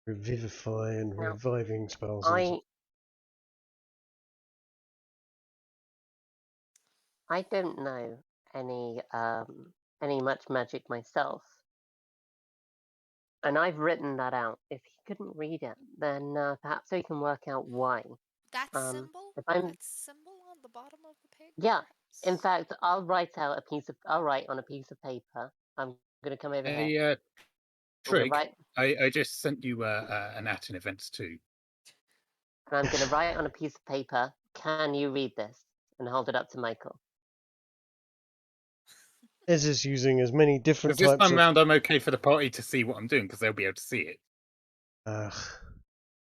revivify and Now, reviving spells. And I don't know any much magic myself, and I've written that out. If he couldn't read it, then perhaps we can work out why. That Um, symbol? if I'm That symbol on the bottom of the page? Yeah, in perhaps? fact, I'll write on a piece of paper. I'm gonna come over here. Hey, I'm gonna Trig, write, I just sent you an at in events too. and I'm gonna write on a piece of paper. Can you read this? And hold it up to Michael. Ez is using as many different Because this types time of. round, I'm okay for the party to see what I'm doing because they'll be able to see it. I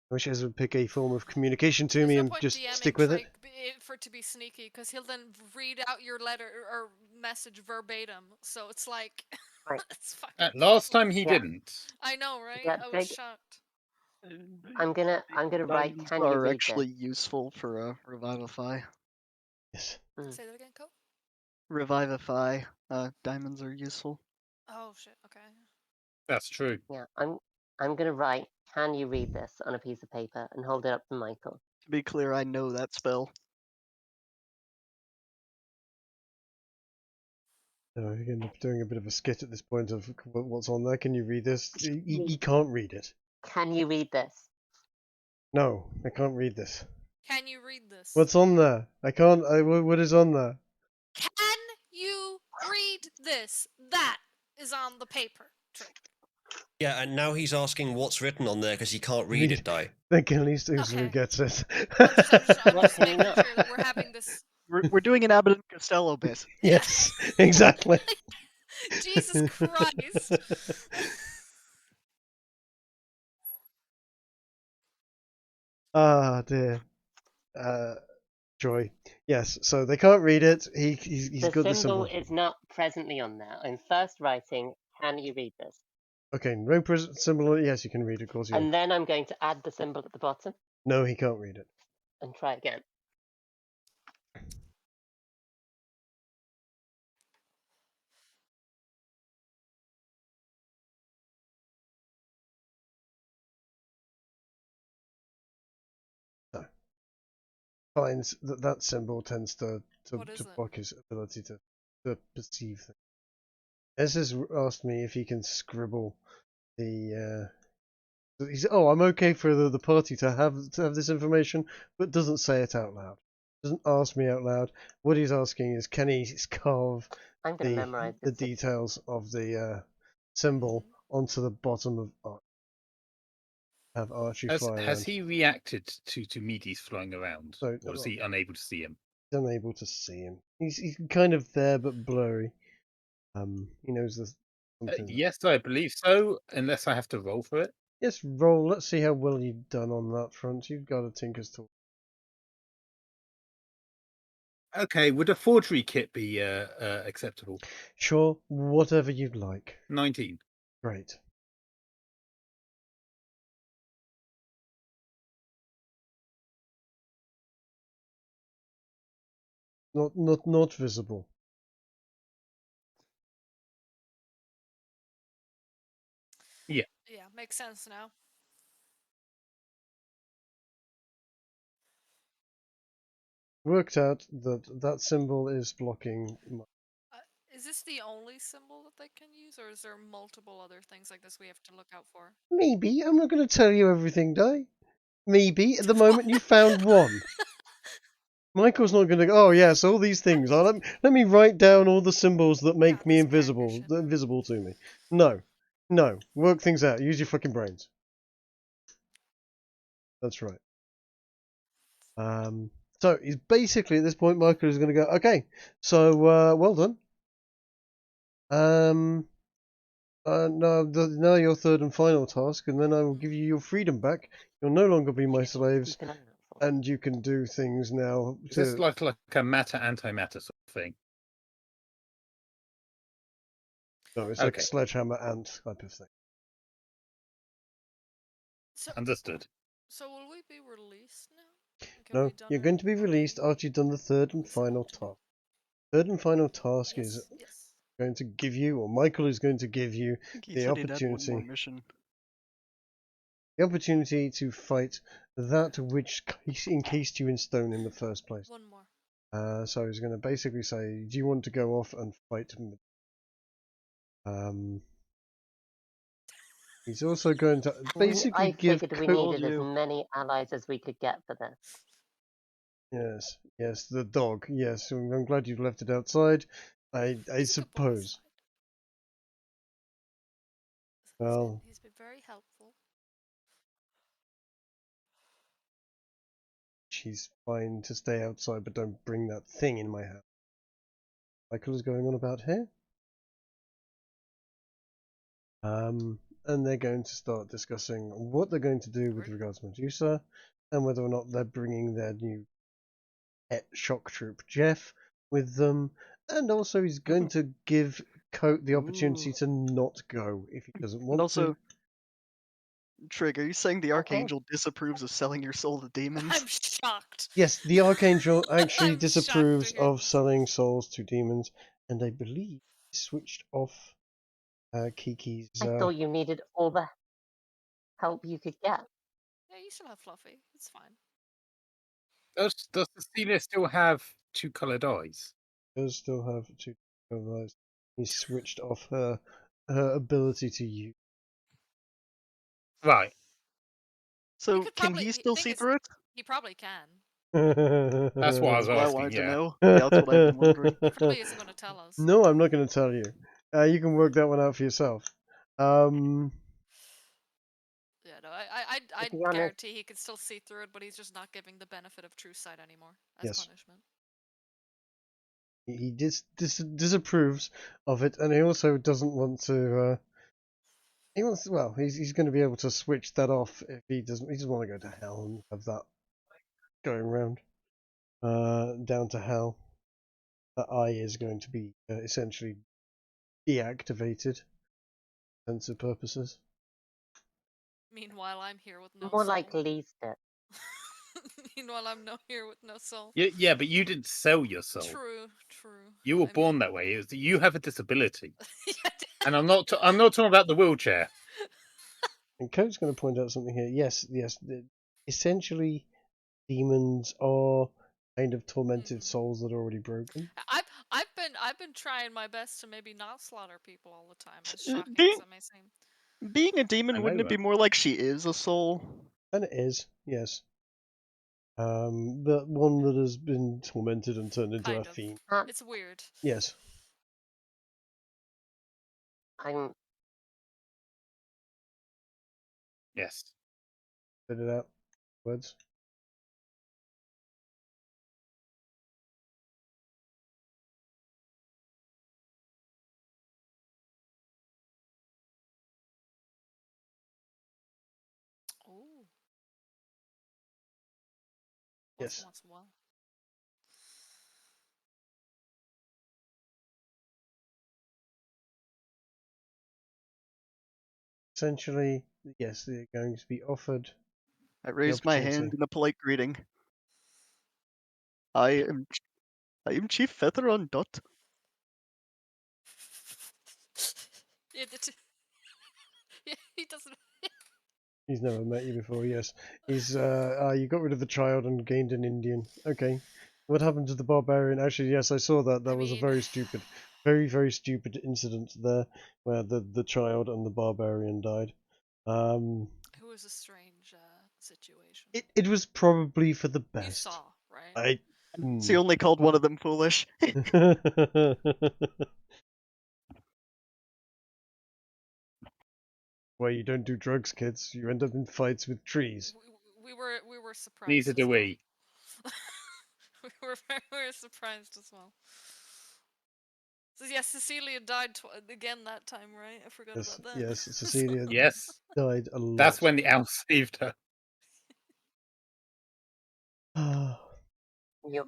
wish Ez would pick a form of communication to There's me no and point just DMing stick with Trig it. for it to be sneaky, because he'll then read out your letter or message verbatim. So it's like, Right. it's fucking Last time pointless. he Yeah. didn't. I know, right? Yeah, I was Trig, shocked. I'm gonna write. Diamonds Can you are read actually this? useful for Revivify. Yes. Say that again, Coat? Revivify. Diamonds are useful. Oh shit. Okay. That's true. Yeah, I'm gonna write. Can you read this on a piece of paper and hold it up to Michael? To be clear, I know that spell. No, you end up doing a bit of a skit at this point of what's on there. Can you read this? He can't read it. Can you read this? No, I can't read this. Can you read this? What's on there? I can't. What is on there? Can you read this? That is on the paper. Trig. Yeah, and now he's asking what's written on there because he can't read it, Di. I think at least Uzalu Okay. gets it. I'm What just can he making not? sure that we're having this. We're doing an Abbott and Costello bit. Yes, exactly. Jesus Christ. Ah, dear. Joy. Yes, so they can't read it. He's The got the symbol symbol. is not presently on there. I'm first writing. Can you read this? Okay, no symbol. Yes, you can read it, of course. You can. And then I'm going to add the symbol at the bottom No, he can't read it. and try again. So finds that symbol tends to What is it? block his ability to perceive things. Ez has asked me if he can scribble the. He's I'm okay for the party to have this information, but doesn't say it out loud. Doesn't ask me out loud. What he's asking is, can he carve I'm going to memorize the this. details of the symbol onto the bottom of Archie? Have Archie fly around. Has he reacted to Medes flying around? So, or is he unable to see him? He's unable to see him. He's kind of there but blurry. He knows there's something. Yes, I believe so, unless I have to roll for it. Yes, roll. Let's see how well you've done on that front. You've got a Tinker's Tool. Okay, would a forgery kit be acceptable? Sure, whatever you'd like. 19. Great. Not visible. Yeah. Yeah, makes sense now. Worked out that symbol is blocking. Is this the only symbol that they can use, or is there multiple other things like this we have to look out for? Maybe. I'm not going to tell you everything, Di. Maybe. At the moment, you found one. Michael's not going to go, oh yes, all these things. Let me write down all the symbols that make me invisible to me. No. Work things out. Use your fucking brains. That's right. So he's basically at this point, Michael is going to go, okay, so well done. Now your third and final task, and then I will give you your freedom back. You'll no longer be my Keep slaves, an eye out for them. and you can do things now. Is this like a matter-antimatter sort of thing? No, it's like a Okay. sledgehammer ant type of thing. So, Understood. so will we be released now? Like, have No, we done you're our- going to be our released after you've done the third and release final option? task. Third and final task Yes, is yes. going to give you, or Michael is going to give you, I think he the said he'd had one more opportunity. mission. The opportunity to fight that which encased you in stone in the first place. One more. So he's going to basically say, do you want to go off and fight? He's also going to basically I give figured we Told needed as you. many allies as we could get for this. Yes, the dog. Yes, I'm glad you've left it outside. I He's a good boy suppose. inside. Well, He's been very helpful. she's fine to stay outside, but don't bring that thing in my house. Michael is going on about here. And they're going to start discussing what they're going to do with regards to Medusa, and whether or not they're bringing their new pet shock troop Jeff with them, and also he's going to give Coat the opportunity Ooh. to not go if he doesn't want And also, to. Trig, are you saying the Okay. Archangel disapproves of selling your soul to demons? I'm shocked. Yes, the Archangel actually I'm shocked to disapproves hear of this. selling souls to demons, and I believe he switched off Kiki's. I thought you needed all the help you could get. Yeah, you still have Fluffy. It's fine. Does Cecilia still have two coloured eyes? Does still have two eyes. He switched off her ability to use. Right. So could can probably- he the still thing see is- thue it? He probably can. That's what I was That's what I asking. wanted to Yeah. know. Yeah, that's what I've been wondering. He probably isn't going to tell us. No, I'm not going to tell you. You can work that one out for yourself. Yeah, no, I be honest- guarantee he could still see through it, but he's just not giving the benefit of true sight anymore as Yes. punishment. He disapproves of it, and he also doesn't want to. He wants. Well, he's going to be able to switch that off if he doesn't. He doesn't want to go to hell and have that going round. Down to hell. That eye is going to be essentially deactivated, for defensive purposes. Meanwhile, I'm here with no More soul. like least it. Meanwhile, I'm here with no soul. Yeah, but you didn't sell your soul. True. You were I born mean- that way. You have a disability, Yeah, and I'm not talking about the wheelchair. And Coat's going to point out something here. Yes. Essentially, demons are kind of tormented souls that are already broken. I've been trying my best to maybe not slaughter people all the time, as Uh, shocking being- as it may seem. Being a demon, I wouldn't know it be more like she is a soul? And it is, yes. But one that has been tormented and turned into Kind a of. fiend. It's weird. Yes. I'm Yes. Spit it out. Words. Ooh. Yes. Once in a while. Essentially, yes, they're going to be offered. I raised my hand opportunity. in a polite greeting. I am Chief Feather on Dot. Yeah, yeah, he doesn't. He's never met you before, yes. He's, you got rid of the child and gained an Indian. Okay. What happened to the barbarian? Actually, yes, I saw that. That was a very stupid, very, very stupid incident there, where the child and the barbarian died. It was a strange situation. It was probably for the best. You saw, right? He only called one of them foolish. Where you don't do drugs, kids. You end up in fights with trees. We were surprised. Neither do as well. we. we were surprised as well. So yes, Cecilia died again that time, right? I forgot about that. Yes, Cecilia Yes. died a lot. That's when the owl saved her. You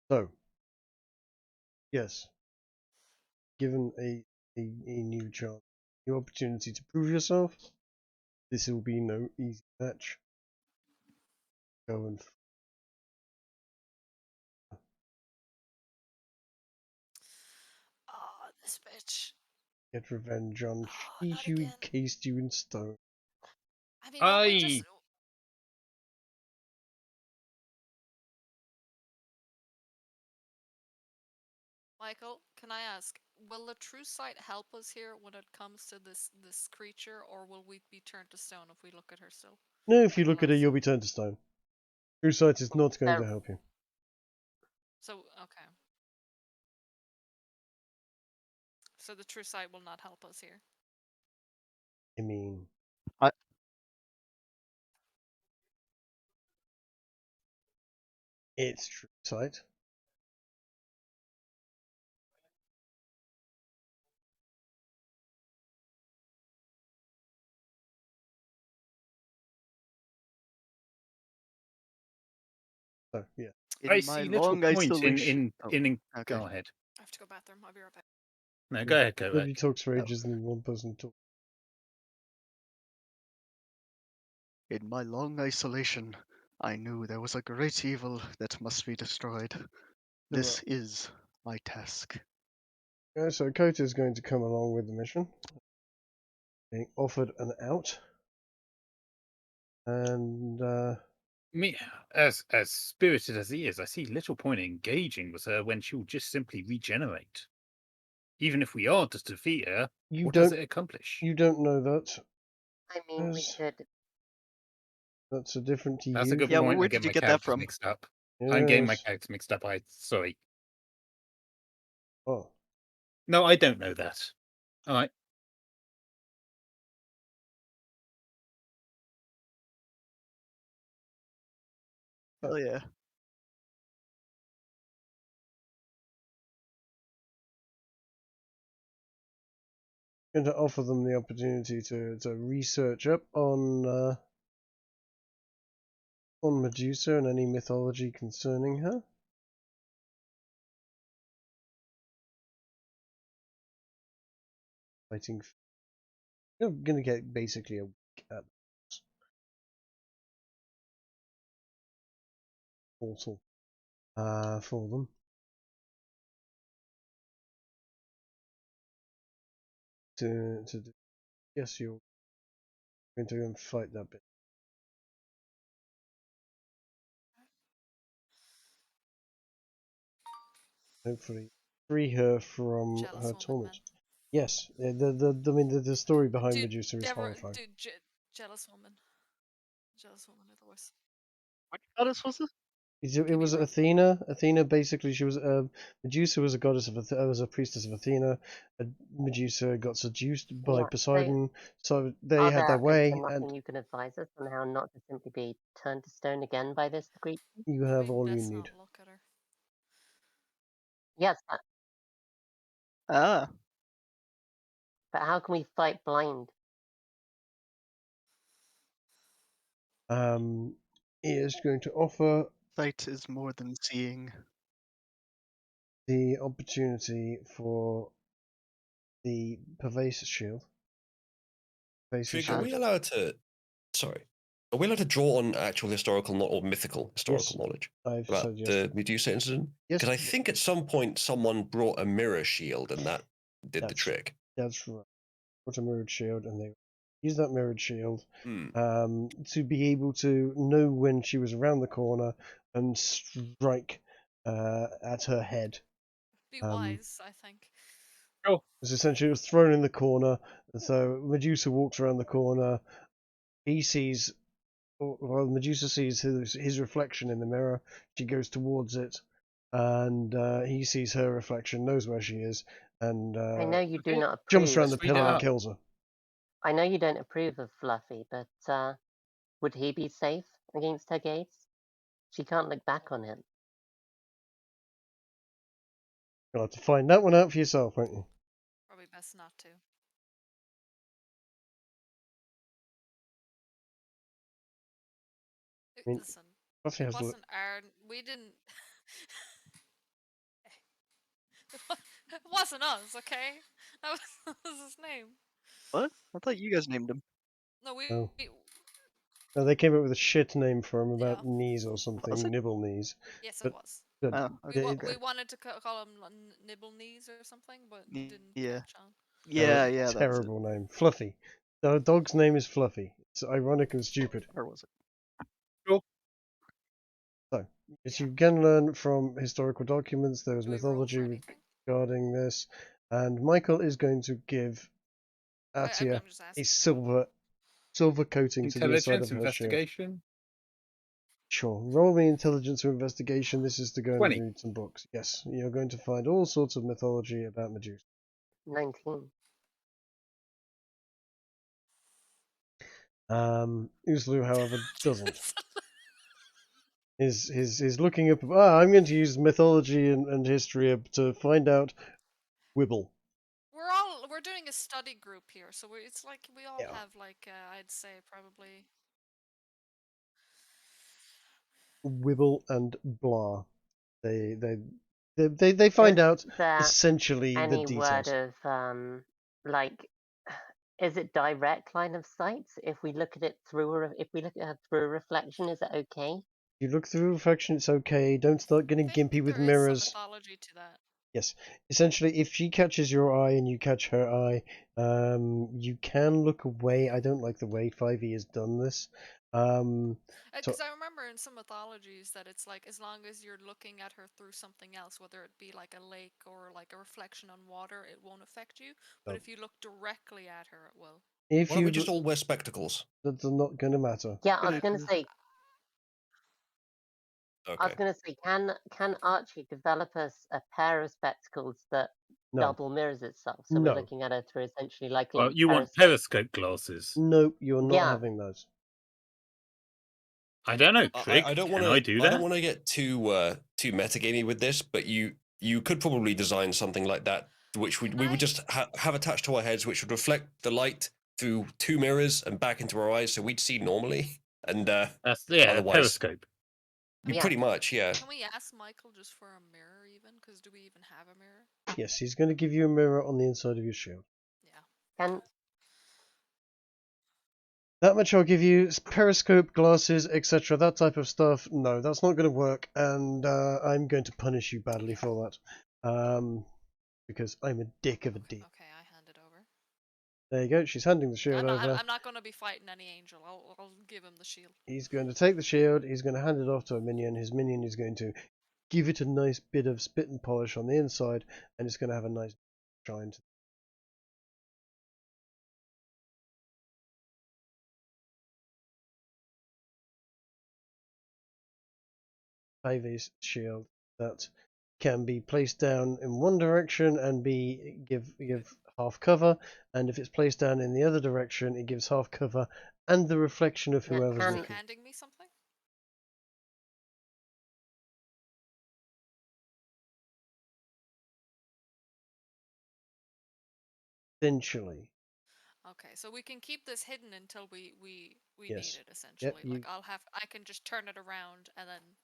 So, yes, given a new chance, new opportunity to prove yourself, this will be no easy match. Go and Ah, this bitch. get revenge on Oh, she not who again. encased you in stone. I mean, won't we just... Michael, can I ask, will the true sight help us here when it comes to this creature, or will we be turned to stone if we look at her still? No, if you Like look at her, alive? you'll be turned to stone. True sight is not going to help you. So, okay. So the true sight will not help us here. I mean, I- it's true sight. So, yeah. In I my see little long point isolation. in Okay. Go ahead. I have to go bathroom. I'll be right back. No, go ahead, Nobody Coatrack. talks for Oh. ages and then one person talks. In my long isolation, I knew there was a great evil that must be destroyed. This is my task. Yeah, so Kota is going to come along with the mission, being offered an out, and Me, as spirited as he is, I see little point in engaging with her when she'll just simply regenerate. Even if we are to defeat her, what does it accomplish? you don't know that. I mean, we Yes. could. That's a different to That's you. a good Yeah, point. where I did get you my get that characters from? mixed up. Yes. I'm getting my characters mixed up. Sorry. Oh, No, I don't know that. All right. Hell yeah. going to offer them the opportunity to research up on Medusa and any mythology concerning her. Fighting. You're going to get basically a week at portal for them. Yes, you're going to go and fight that bit. Hopefully, free her from Jealous her woman, torment. man. Yes, the story behind Dude, Medusa is horrifying. Dude, jealous woman. Jealous woman with a voice. What goddess was it? It was bro. Athena. Athena basically, she was Medusa was a goddess of was a priestess of Athena. Medusa got seduced by Yeah, Poseidon, so they Is had their there way, nothing and you can advise us on how not to simply be turned to stone again by this creature? you have all you need. Not look at her. Yes, Ah, but how can we fight blind? He is going to offer sight is more than seeing. the opportunity for the pervasive shield. Trig, are shield. we allowed to? Sorry, are we allowed to draw on actual historical or mythical historical knowledge I've about said yes. the Medusa incident? Yes, Because I think at some point someone brought a mirror shield and that did the trick. That's right. Brought a mirrored shield, and they used that mirrored shield Hmm. to be able to know when she was around the corner and strike at her head. Be wise, I think. Oh, Because essentially it was thrown in the corner, and so Medusa walks around the corner. He sees, well, Medusa sees his reflection in the mirror. She goes towards it, and he sees her reflection, knows where she is, and I know you do okay. not jumps approve. around the Let's read it pillar and up. kills her. I know you don't approve of Fluffy, but would he be safe against her gaze? She can't look back on him. You'll have to find that one out for yourself, won't you? Probably best not to. mean, Listen, Fluffy it has wasn't our. We didn't. It wasn't us, okay? That was his name. What? I thought you guys named him. No, Oh. No, they came up with a shit name for him about Yeah. knees or Was something, it? nibble knees. Yes, it But was. good. Oh, We, okay. we wanted to call him Nibble Knees or something, but it didn't Yeah. catch on. Yeah, yeah, that was it. Terrible name. Fluffy. The dog's name is Fluffy. It's ironic and stupid. Or was it? So, as Yeah. you can learn from historical documents, there was Do we roll for mythology anything? regarding this, and Michael is going to give Atia I'm just a asking. silver coating to the inside Intelligence, of her shield. investigation. Sure. Roll me intelligence or investigation. This is to go and 20. read some books. Yes, you're going to find all sorts of mythology about Medusa. 19. Uzalu, however, doesn't. He's looking up. I'm going to use mythology and history to find out Wibble. We're doing a study group here, so it's like we all Yeah. have like I'd say probably. Wibble and blah. They find Is out there essentially the any details. word of like, is it direct line of sight? If we look at it through, if we look at her through a reflection, is it okay? You look through reflection, it's okay. Don't start getting I think gimpy with there is some mirrors. mythology to that. Yes, essentially, if she catches your eye and you catch her eye, you can look away. I don't like the way 5e has done this. So Because I remember in some mythologies that it's like as long as you're looking at her through something else, whether it be like a lake or like a reflection on water, it won't affect you. But if you look directly at her, it will. if Why don't we you just all wear spectacles? that's not going to matter. Yeah, I Good was gonna idea. say. I was Okay. gonna say, can Archie develop us a pair of spectacles that No, double mirrors itself, so No. we're looking at her through essentially like a Well, little you want periscope? periscope glasses. no, you're not Yeah. having those. I don't know, Trig. I don't Can want I to. do I don't that? want to get too metagamey with this, but you could probably design something like that, which we would just have attached to our heads, which would reflect the light through two mirrors and back into our eyes, so we'd see normally. And That's otherwise, periscope. Yeah. pretty much, yeah. Can we ask Michael just for a mirror, even? Because do we even have a mirror? Yes, he's going to give you a mirror on the inside of your shield. Yeah. Can That much I'll give you. Periscope, glasses, etc. That type of stuff. No, that's not going to work, and I'm going to punish you badly for that. Because I'm a dick of a D. Okay, I hand it over. There you go. She's handing the shield over. I'm not going to be fighting any angel. I'll give him the shield. He's going to take the shield. He's going to hand it off to a minion. His minion is going to give it a nice bit of spit and polish on the inside, and it's going to have a nice shine. 5e's shield that can be placed down in one direction and give half cover, and if it's placed down in the other direction, it gives half cover and the reflection of Yeah, whoever's can- Is he looking. handing me something? Essentially, Okay, so we can keep this hidden until we Yes. need it. Essentially, you- like I can just turn it around and then.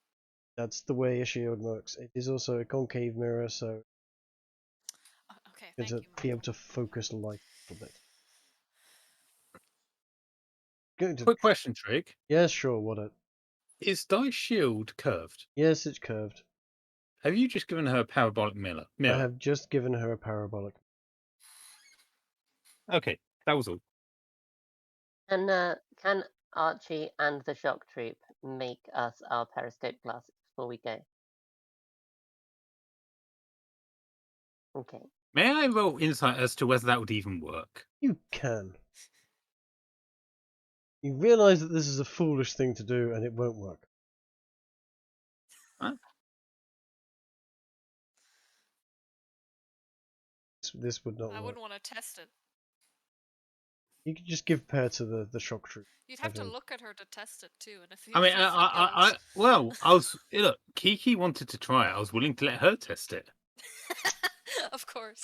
that's the way a shield works. It is also a concave mirror, so Okay, it's thank to you. be able to focus light a little bit. Going to Quick question, Trig. yes, sure. What? Is Dice Shield curved? Yes, it's curved. Have you just given her a parabolic mirror? I have just given her a parabolic. Okay, that was all. can Archie and the shock troop make us our periscope glasses before we go? Okay. May I roll insight as to whether that would even work? You can. You realise that this is a foolish thing to do, and it won't work. Huh? This would not I work. wouldn't want to test it. You could just give Pear to the shock troop. You'd have to Okay. look at her to test it too, and if I mean, if he look, Kiki wanted to try it. I was willing to let her test it. fails. Of course.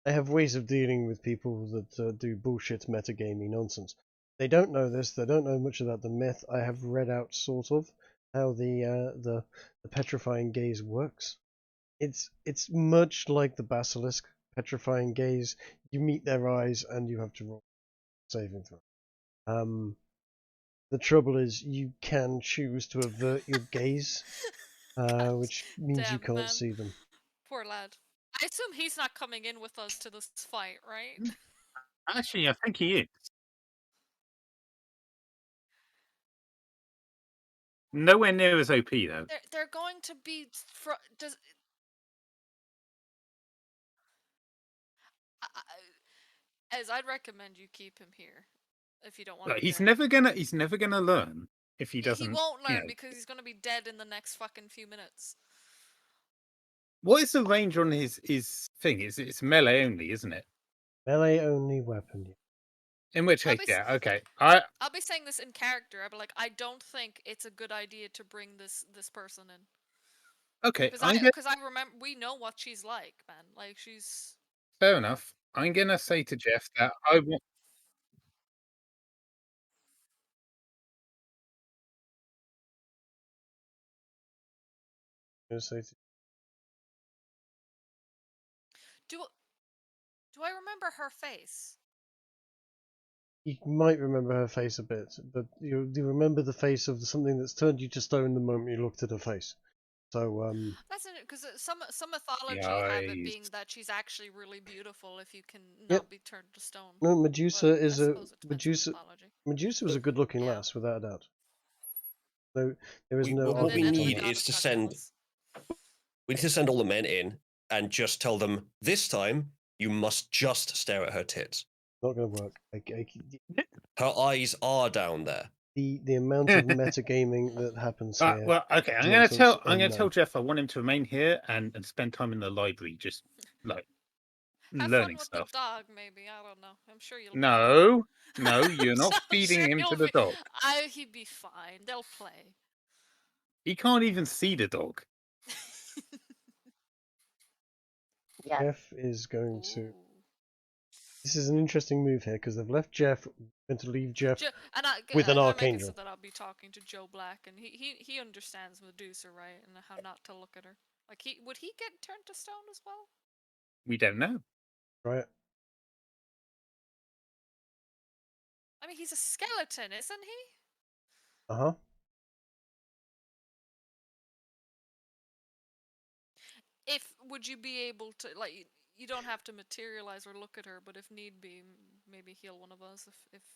I have ways of dealing with people that do bullshit metagaming nonsense. They don't know this. They don't know much about the myth. I have read out sort of how the petrifying gaze works. It's much like the basilisk petrifying gaze. You meet their eyes and you have to roll saving throw. The trouble is you can choose to avert your gaze, which means you Damn, can't man. see them. Poor lad. I assume he's not coming in with us to this fight, right? Actually, I think he is. Nowhere near as OP though. They're going to be as I'd recommend you keep him here if you don't want Like, to. he's never gonna learn if he doesn't. He won't you learn know. because he's going to be dead in the next fucking few minutes. What is the range on his thing? It's melee only, isn't it? Melee only weapon. In which I'll case, be yeah, okay. I'll be saying this in character. I'll be like, I don't think it's a good idea to bring this person in. Okay, Because I remember, we know what she's like, man. Like, she's... fair enough. I'm gonna say to Jeff that I want. Do I remember her face? You might remember her face a bit, but you remember the face of something that's turned you to stone the moment you looked at her face. So That's because some mythology have it being Yikes. that she's actually really beautiful if you can not Yep. be turned to stone. no, Medusa But is I a suppose it depends on mythology. Medusa was a good-looking Yeah. lass, without a doubt. So there is no. What we And then the need goddess is to got send. jealous. We need to send all the men in and just tell them this time you must just stare at her tits. Not going to work. Her eyes are down there. The amount of metagaming that happens here. Well, okay. I'm gonna tell Jeff I want him to remain here and spend time in the library, just like Have learning fun with stuff. the dog, maybe. I don't know. I'm sure you'll. No, you're not I'm feeding sure him to you'll the be- dog. He'd be fine. They'll play. He can't even see the dog. Yeah. Jeff is going to. Ooh. This is an interesting move here because they've left Jeff. Going to leave Jeff with an I make it Archangel. so that I'll be talking to Joe Black, and he understands Medusa, right, and how not to look at her. Like, would he get turned to stone as well? We don't know. Right. I mean, he's a skeleton, isn't he? Uh huh. Would you be able to, like, you don't have to materialize or look at her, but if need be, maybe heal one of us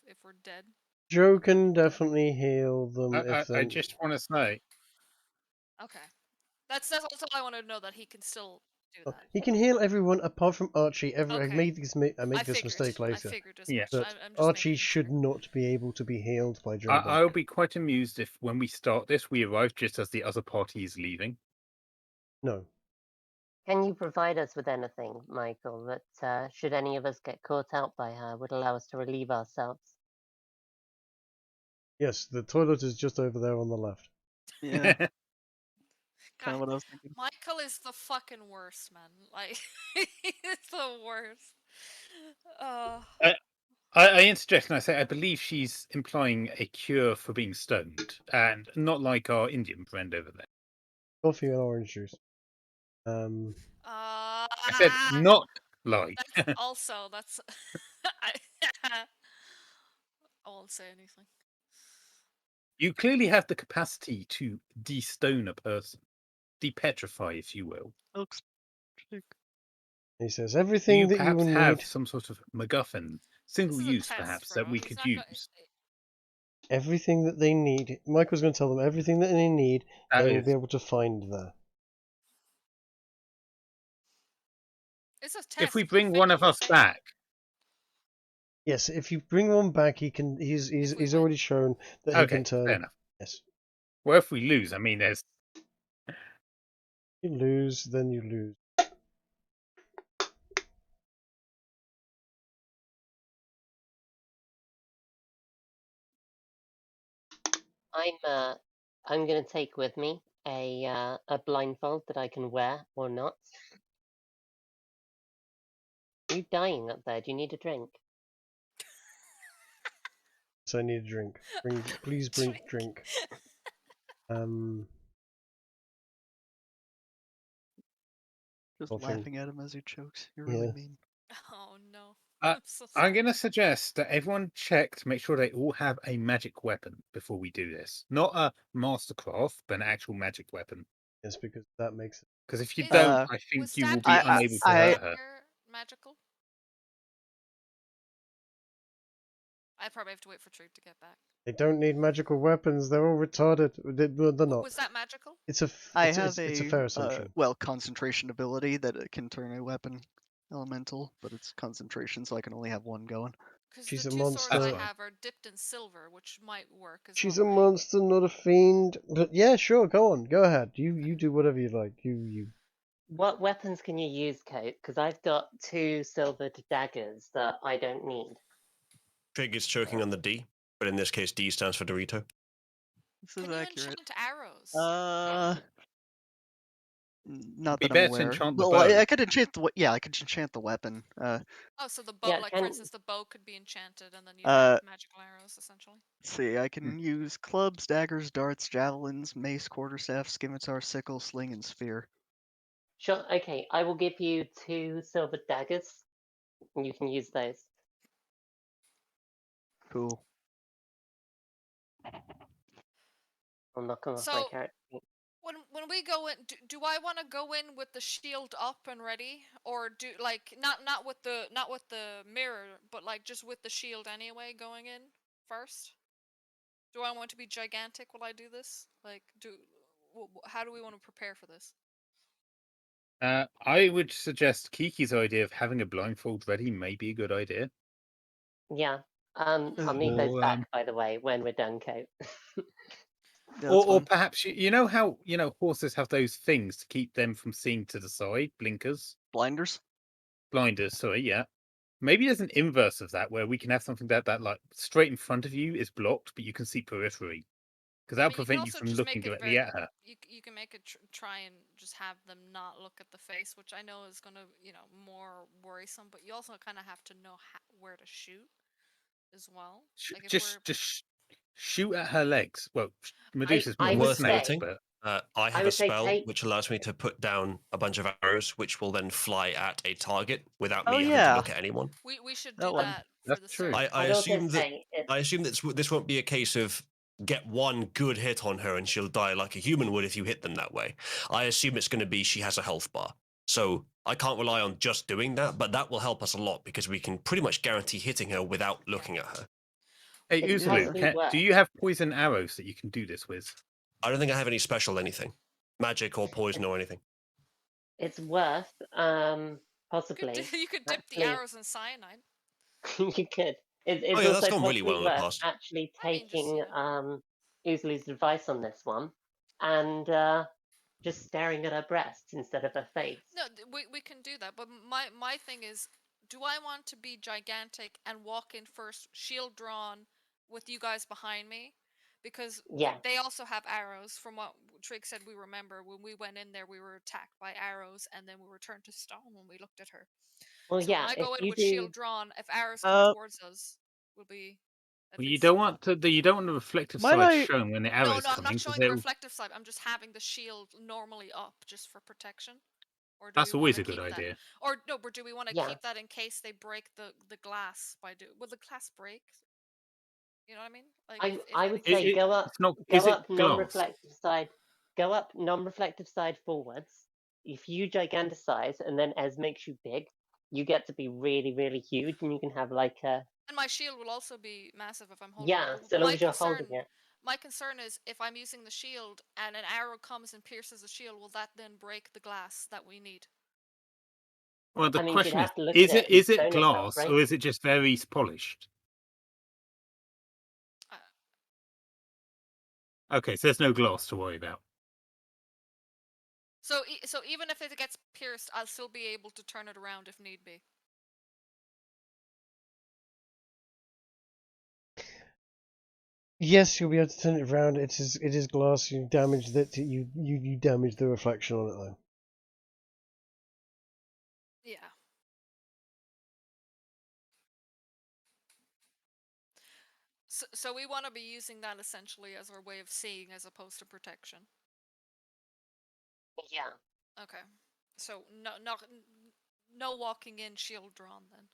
if we're dead. Joe can definitely heal them I just want to say. Okay, that's all I wanted to know, that he can still do that. He can heal everyone apart from Archie. I Okay. make this mistake later. I figured as Yeah. much. But I'm just Archie making should sure. not be able to be healed by Joe. I'll be quite amused if, when we start this, we arrive just as the other party is leaving. No. Can you provide us with anything, Michael, that should any of us get caught out by her, would allow us to relieve ourselves? Yes, the toilet is just over there on the left. Yeah, kind God, of what I was thinking. Michael is the fucking worst, man. Like, he's the worst. I interject and I say I believe she's implying a cure for being stoned, and not like our Indian friend over there. Coffee and orange juice. I said not like. That's I won't say anything. You clearly have the capacity to de-stone a person, de-petrify, if you will. Looks trick. He says everything that you perhaps will have need. some sort of MacGuffin, single This is a use test, perhaps, bro. that we He's could not go- use. Everything that they need. Michael's going to tell them everything that they need. That They will is- be able to find there. It's a test. If we You bring one of figure us it out. back, Yes, if you bring one back, he can. He's win. already shown that he okay, can turn. fair enough. Yes. Well, if we lose, I mean, there's You lose, then you lose. I'm going to take with me a blindfold that I can wear or not. Are you dying up there? Do you need a drink? So I need a drink. Please bring drink. Just Coughing. laughing at him as he chokes. You're Yeah. really mean. Oh no. Uh, I'm so sorry. I'm going to suggest that everyone check to make sure they all have a magic weapon before we do this. Not a mastercraft, but an actual magic weapon. Yes, because that makes it. Because if you Is- don't, Uh, I think Was you will stabbed be I- to unable to I- hurt her. dagger magical? I probably have to wait for Truth to get back. They don't need magical weapons. They're all retarded. They're not. Was that magical? It's a. I It's, have it's a fair assumption. concentration ability that it can turn a weapon elemental, but it's concentration, so I can only have one going. Because She's the a two swords monster. I That's fine. have are dipped in silver, which might work as She's well, a right? monster, not a fiend. But yeah, sure, go on, go ahead. You do whatever you like. You. What weapons can you use, Coat? Because I've got 2 silvered daggers that I don't need. Trig is choking on the D, but in this case, D stands for Dorito. This Can is you accurate. enchant arrows? Not Be that I'm better to aware. enchant the Well, bow. I could enchant the I could enchant the weapon. Oh, so the bow, Yeah, like can- for instance, the bow could be enchanted, and then you Uh, have magical arrows, essentially. Let's see, I can use clubs, daggers, darts, javelins, mace, quarterstaff, scimitar, sickle, sling, and spear. Sure, okay, I will give you 2 silvered daggers, and you can use those. Cool. I'll knock them off my So character. when we go in, do I want to go in with the shield up and ready, or do like not with the mirror, but like just with the shield anyway going in first? Do I want to be gigantic while I do this? Like, how do we want to prepare for this? I would suggest Kiki's idea of having a blindfold ready may be a good idea. Yeah, I'll need those Or, back, by the way, when we're done, Coat. Yeah, or perhaps you know how horses have those things to keep them from seeing to the side, blinkers, blinders. blinders. Sorry, yeah. Maybe there's an inverse of that where we can have something that like straight in front of you is blocked, but you can see periphery, because that'll I mean, you can prevent you also from just looking make it directly at her. you can make it try and just have them not look at the face, which I know is gonna more worrisome. But you also kind of have to know where to shoot as well. Like if Just shoot at her legs. Well, Medusa's more I of a would Worth snake, say- noting, but I have would a say spell take- which allows me to put down a bunch of arrows, which will then fly at a target without Oh, me having yeah. to look at anyone. we should That do one. that for That's the true. start. I I'd also assume that say this won't be a case of get one good hit on her and she'll die like a human would if you hit them that way. I assume it's going to be she has a health bar. So I can't rely on just doing that, but that will help us a lot because we can pretty much guarantee hitting her without looking at her. hey, It's Uzalu, possibly worth. do you have poison arrows that you can do this with? I don't think I have any special anything, magic or poison or anything. It's worth, possibly. You could dip the actually- arrows in cyanide. You could. It's Oh, yeah, that's also gone really well possibly in the worth past. actually I mean, just, taking Uzalu's advice on this one and just staring at her breasts instead of her face. No, we can do that. But my thing is, do I want to be gigantic and walk in first, shield drawn, with you guys behind me? Because Yeah. they also have arrows. From what Trig said, we remember when we went in there, we were attacked by arrows, and then we were turned to stone when we looked at her. Well, So yeah, when I if go in you with do, shield drawn, if arrows come towards us, we'll be. At Well, you least- don't want the reflective Might side I- shown when the No, arrows no, I'm coming, not showing because the they'll. reflective side. I'm just having the shield normally up, just for protection. Or do That's we always wanna a good keep that? idea. Or no, but do we want to Yeah. keep that in case they break the glass by do? Will the glass break? You know what I mean? Like I would say It- go up, it's not. go Is it up glass? non-reflective side, go up non-reflective side forwards. If you giganticize and then Ez makes you big, you get to be really, really huge, and you can have like a and my shield will also be massive if I'm holding yeah. it. So long my as you're concern, holding it. my concern is if I'm using the shield and an arrow comes and pierces the shield, will that then break the glass that we need? Well, the I mean, you'd question have to look is at it and is it stone it well, glass right? or is it just very polished? Okay, so there's no glass to worry about. So even if it gets pierced, I'll still be able to turn it around if need be. Yes, you'll be able to turn it around. It is glass. You damage that. You damage the reflection on it though. Yeah. So we want to be using that essentially as our way of seeing as opposed to protection. Yeah. Okay. So no walking in, shield drawn then.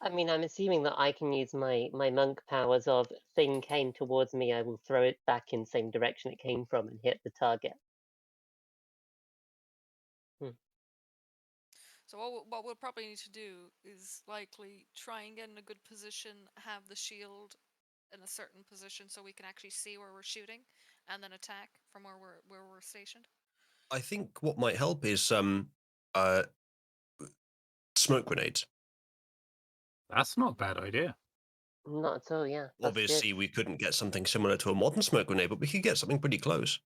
I mean, I'm assuming that I can use my monk powers of thing came towards me, I will throw it back in same direction it came from and hit the target. So what we'll probably need to do is likely try and get in a good position, have the shield in a certain position so we can actually see where we're shooting, and then attack from where we're stationed. I think what might help is smoke grenades. That's not a bad idea. Not at all, yeah. That's Obviously, good. we couldn't get something similar to a modern smoke grenade, but we could get something pretty close.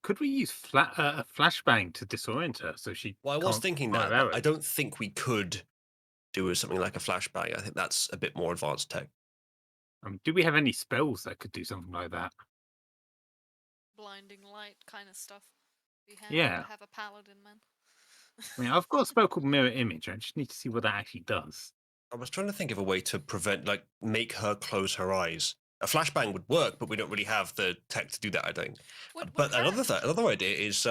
Could we use a flashbang to disorient her so she? Well, I was can't thinking fire that, but I arrows? don't think we could do something like a flashbang. I think that's a bit more advanced tech. Do we have any spells that could do something like that? Blinding light kind of stuff. We Yeah. have a paladin, man. I mean, I've got a spell called Mirror Image. I just need to see what that actually does. I was trying to think of a way to prevent, like, make her close her eyes. A flashbang would work, but we don't really have the tech to do that, I think. But another idea is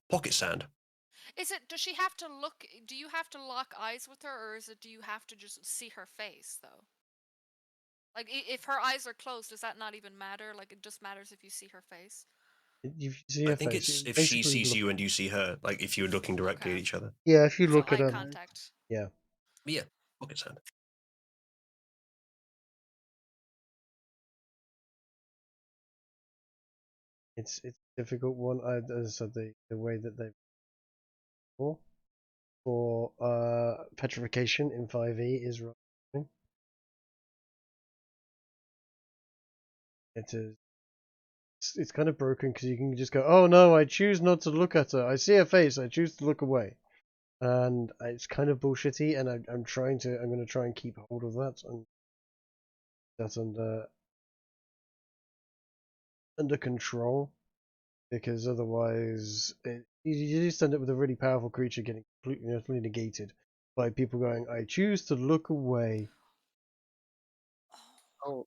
pocket sand. Does she have to look? Do you have to lock eyes with her, or do you have to just see her face though? Like, if her eyes are closed, does that not even matter? Like, it just matters if you see her face. You see her I think face, it's you if she basically sees look- you and you see her, like if you're looking directly Okay. at each other. Yeah, if you So look at eye her. contact. Yeah. But yeah, pocket sand. It's a difficult one. As I said, the way that they for petrification in 5e is wrong. It is. It's kind of broken because you can just go, oh no, I choose not to look at her. I see her face. I choose to look away, and it's kind of bullshitty. And I'm going to try and keep hold of that and that's under control, because otherwise you just end up with a really powerful creature getting completely negated by people going, I choose to look away. Oh,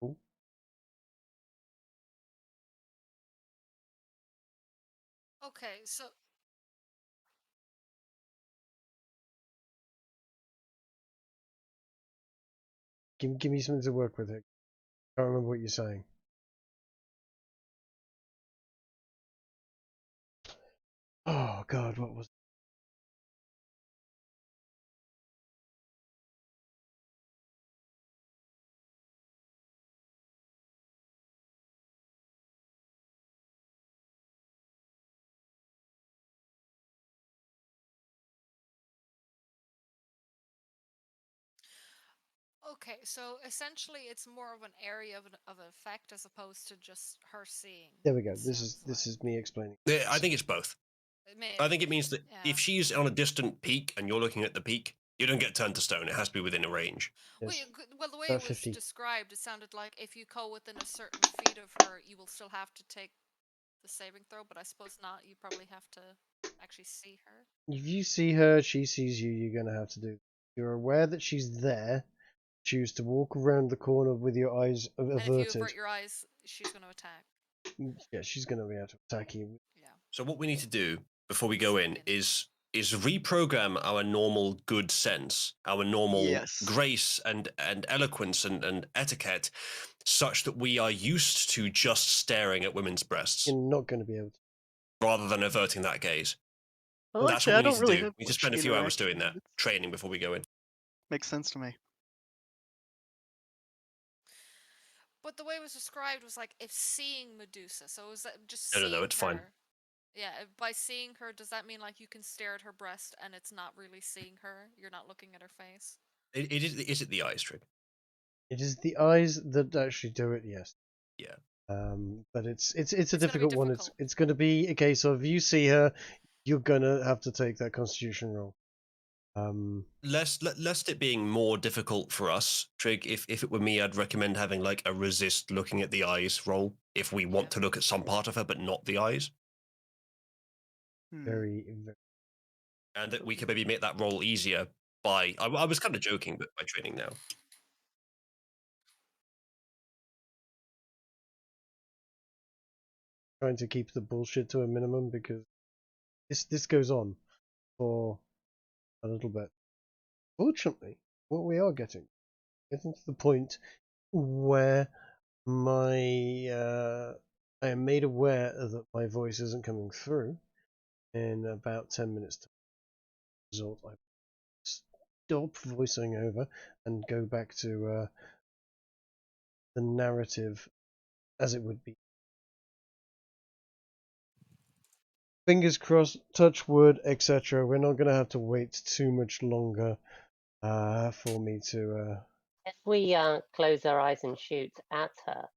Ooh. Okay, so Give me something to work with it. I can't remember what you're saying. Oh god, what was okay, so essentially it's more of an area of an effect as opposed to just her seeing. There we go. it This sounds is me explaining. Yeah, I think it's both. like. I think it means that Yeah. if she's on a distant peak and you're looking at the peak, you don't get turned to stone. It has to be within a range. Well, Yes. well, the way About it was 50. described, it sounded like if you go within a certain feet of her, you will still have to take the saving throw, but I suppose not. You probably have to actually see her. If you see her, she sees you, you're going to have to do. You're aware that she's there. Choose to walk around the corner with your eyes And if you averted. avert your eyes, she's going to attack. Yeah, she's going to be able to attack you. Yeah. So what we need to do before we go in is reprogram our normal good sense, our normal Yes. grace and eloquence and etiquette, such that we are used to just staring at women's breasts You're not going to be able to. rather than averting that gaze. Well, That's actually, what I we don't need to really do. have We need to much spend a few hours interaction doing that, with it. training before we go in. Makes sense to me. But the way it was described was like if seeing Medusa. So is that just No, seeing it's fine. her? Yeah, by seeing her, does that mean like you can stare at her breast and it's not really seeing her? You're not looking at her face? Is it the eyes trick? It is the eyes that actually do it, yes. Yeah. But it's a It's gonna be difficult one. difficult. It's going to be a case of you see her, you're going to have to take that Constitution roll. Lest it being more difficult for us, Trig, if it were me, I'd recommend having like a resist looking at the eyes roll if we want to look at some part of her but not the eyes. very, very. And that we could maybe make that roll easier by. I was kind of joking, but by training now. Trying to keep the bullshit to a minimum because this goes on for a little bit. Fortunately, what we are getting to the point where I am made aware that my voice isn't coming through in about 10 minutes. Result, I stop voicing over and go back to the narrative as it would be. Fingers crossed, touch wood, etc. We're not going to have to wait too much longer for me to. If we close our eyes and shoot at her,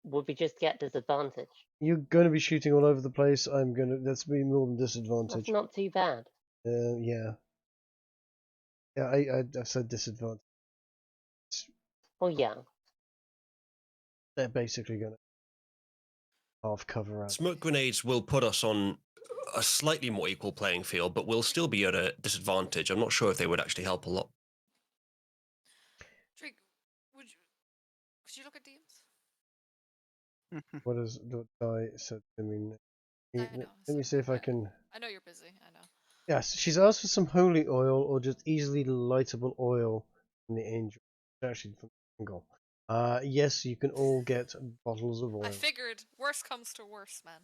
would we just get disadvantage? You're going to be shooting all over the place. I'm going to. That's be more than disadvantage. That's not too bad. Yeah. Yeah, I said disadvantage. Well, yeah. They're basically going to half cover out. Smoke grenades will put us on a slightly more equal playing field, but we'll still be at a disadvantage. I'm not sure if they would actually help a lot. Trig, could you look at DMs? What does the die said to me? I know, Let me see if I can. I know you're busy. I know. Yes, she's asked for some holy oil or just easily lightable oil from the angel. Actually, from the angle. Yes, you can all get bottles of oil. I figured worst comes to worst, man.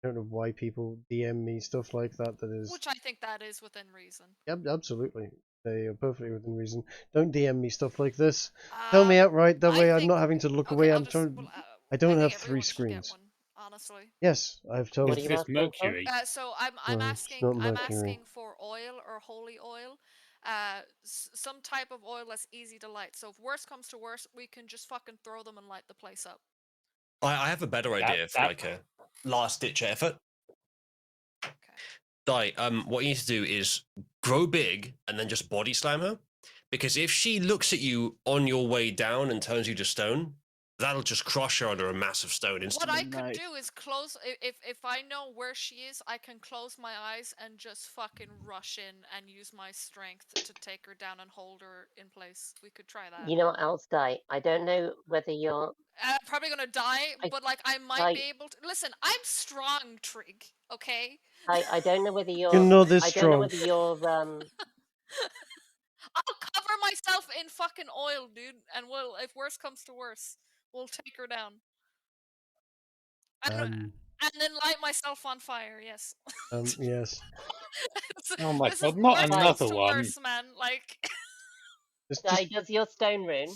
I don't know why people DM me stuff like that. That is. Which I think that is within reason. Yep, absolutely. They are perfectly within reason. Don't DM me stuff like this. Tell me outright. That way, I'm not having to look away. I'll I'm just, trying. well, I don't think have everyone 3 should get screens. one, honestly. Yes, I've told What Is are you. you this asking for? Mercury? So I'm No, it's asking not I'm mercury. asking for oil or holy oil, some type of oil that's easy to light. So if worst comes to worst, we can just fucking throw them and light the place up. I have a better idea for like a last ditch effort. Okay. Di, what you need to do is grow big and then just body slam her. Because if she looks at you on your way down and turns you to stone, that'll just crush her under a massive stone instantly. What I could do is close. If I know where she is, I can close my eyes and just fucking rush in and use my strength to take her down and hold her in place. We could try that. You know what else, Di? I don't know whether you're. I'm probably gonna die, but like I might be able to. Listen, I'm strong, Trig. Okay. I don't know whether you're. You're not this I don't know strong. whether you're. I'll cover myself in fucking oil, dude, and we'll, if worst comes to worst, we'll take her down. And then light myself on fire. Yes. Yes. Oh my This god, is not worst another comes to one. worst, man. Like. Di, does your stone rune?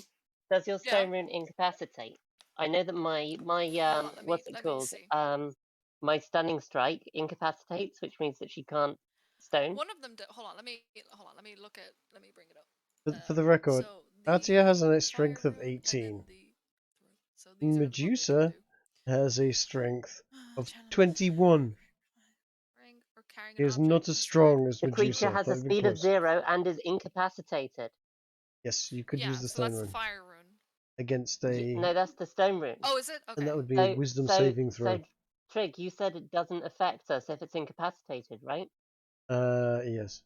Does your Yeah. stone rune incapacitate? I know that my what's it called? My stunning strike incapacitates, which means that she can't stone. One of them. Hold on. Let me look at. Let me bring it up. For the record, so Atia has a fire strength of rune and 18. then so these are what they can Medusa do. has a strength of Channel 21. ring or carrying He an is object not as with strong as The creature Medusa. has Not a even speed of close. 0 and is incapacitated. Yes, you could Yeah, use the so stone that's rune the fire rune. against a. No, that's the stone rune. Oh, is it? Okay. And that would be a wisdom saving throw. So, Trig, you said it doesn't affect us if it's incapacitated, right? Yes.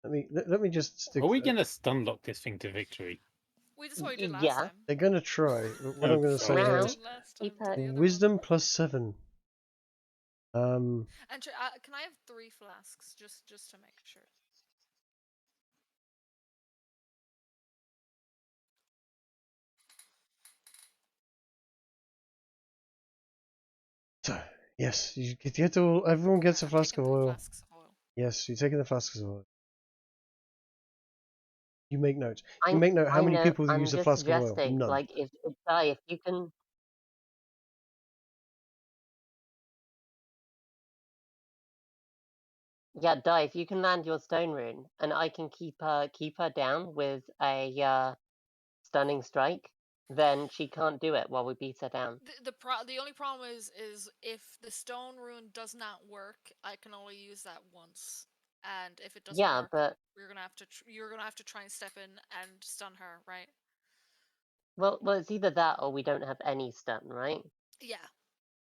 Let me just stick. Are we going to stun lock this thing to victory? That's what we did last Yeah. time. They're gonna try. But what Oh, I'm gonna say sorry. Now, is keep her. wisdom plus 7. And can I have 3 flasks just to make sure? So, yes, you get all. Everyone gets a flask of oil. Flasks of oil. Yes, you're taking the flasks of oil. You make note. I You make note. How I many know, people I'm use a just flask of oil? suggesting, None. like, if Di, if you can. Yeah, Di, if you can land your stone rune, and I can keep her down with a stunning strike, then she can't do it while we beat her down. The only problem is if the stone rune does not work, I can only use that once. And if it doesn't work, but you're gonna have to try and step in and stun her, right? Well, it's either that or we don't have any stun, right? Yeah.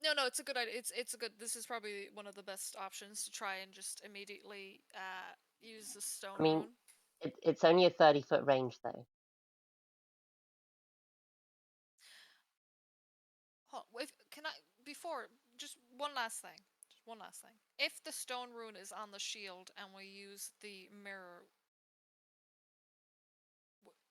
No, it's a good idea. It's a good. This is probably one of the best options to try and just immediately use the stone I mean, rune. it's only a 30-foot range, though. Can I before just one last thing? Just one last thing. If the stone rune is on the shield and we use the mirror,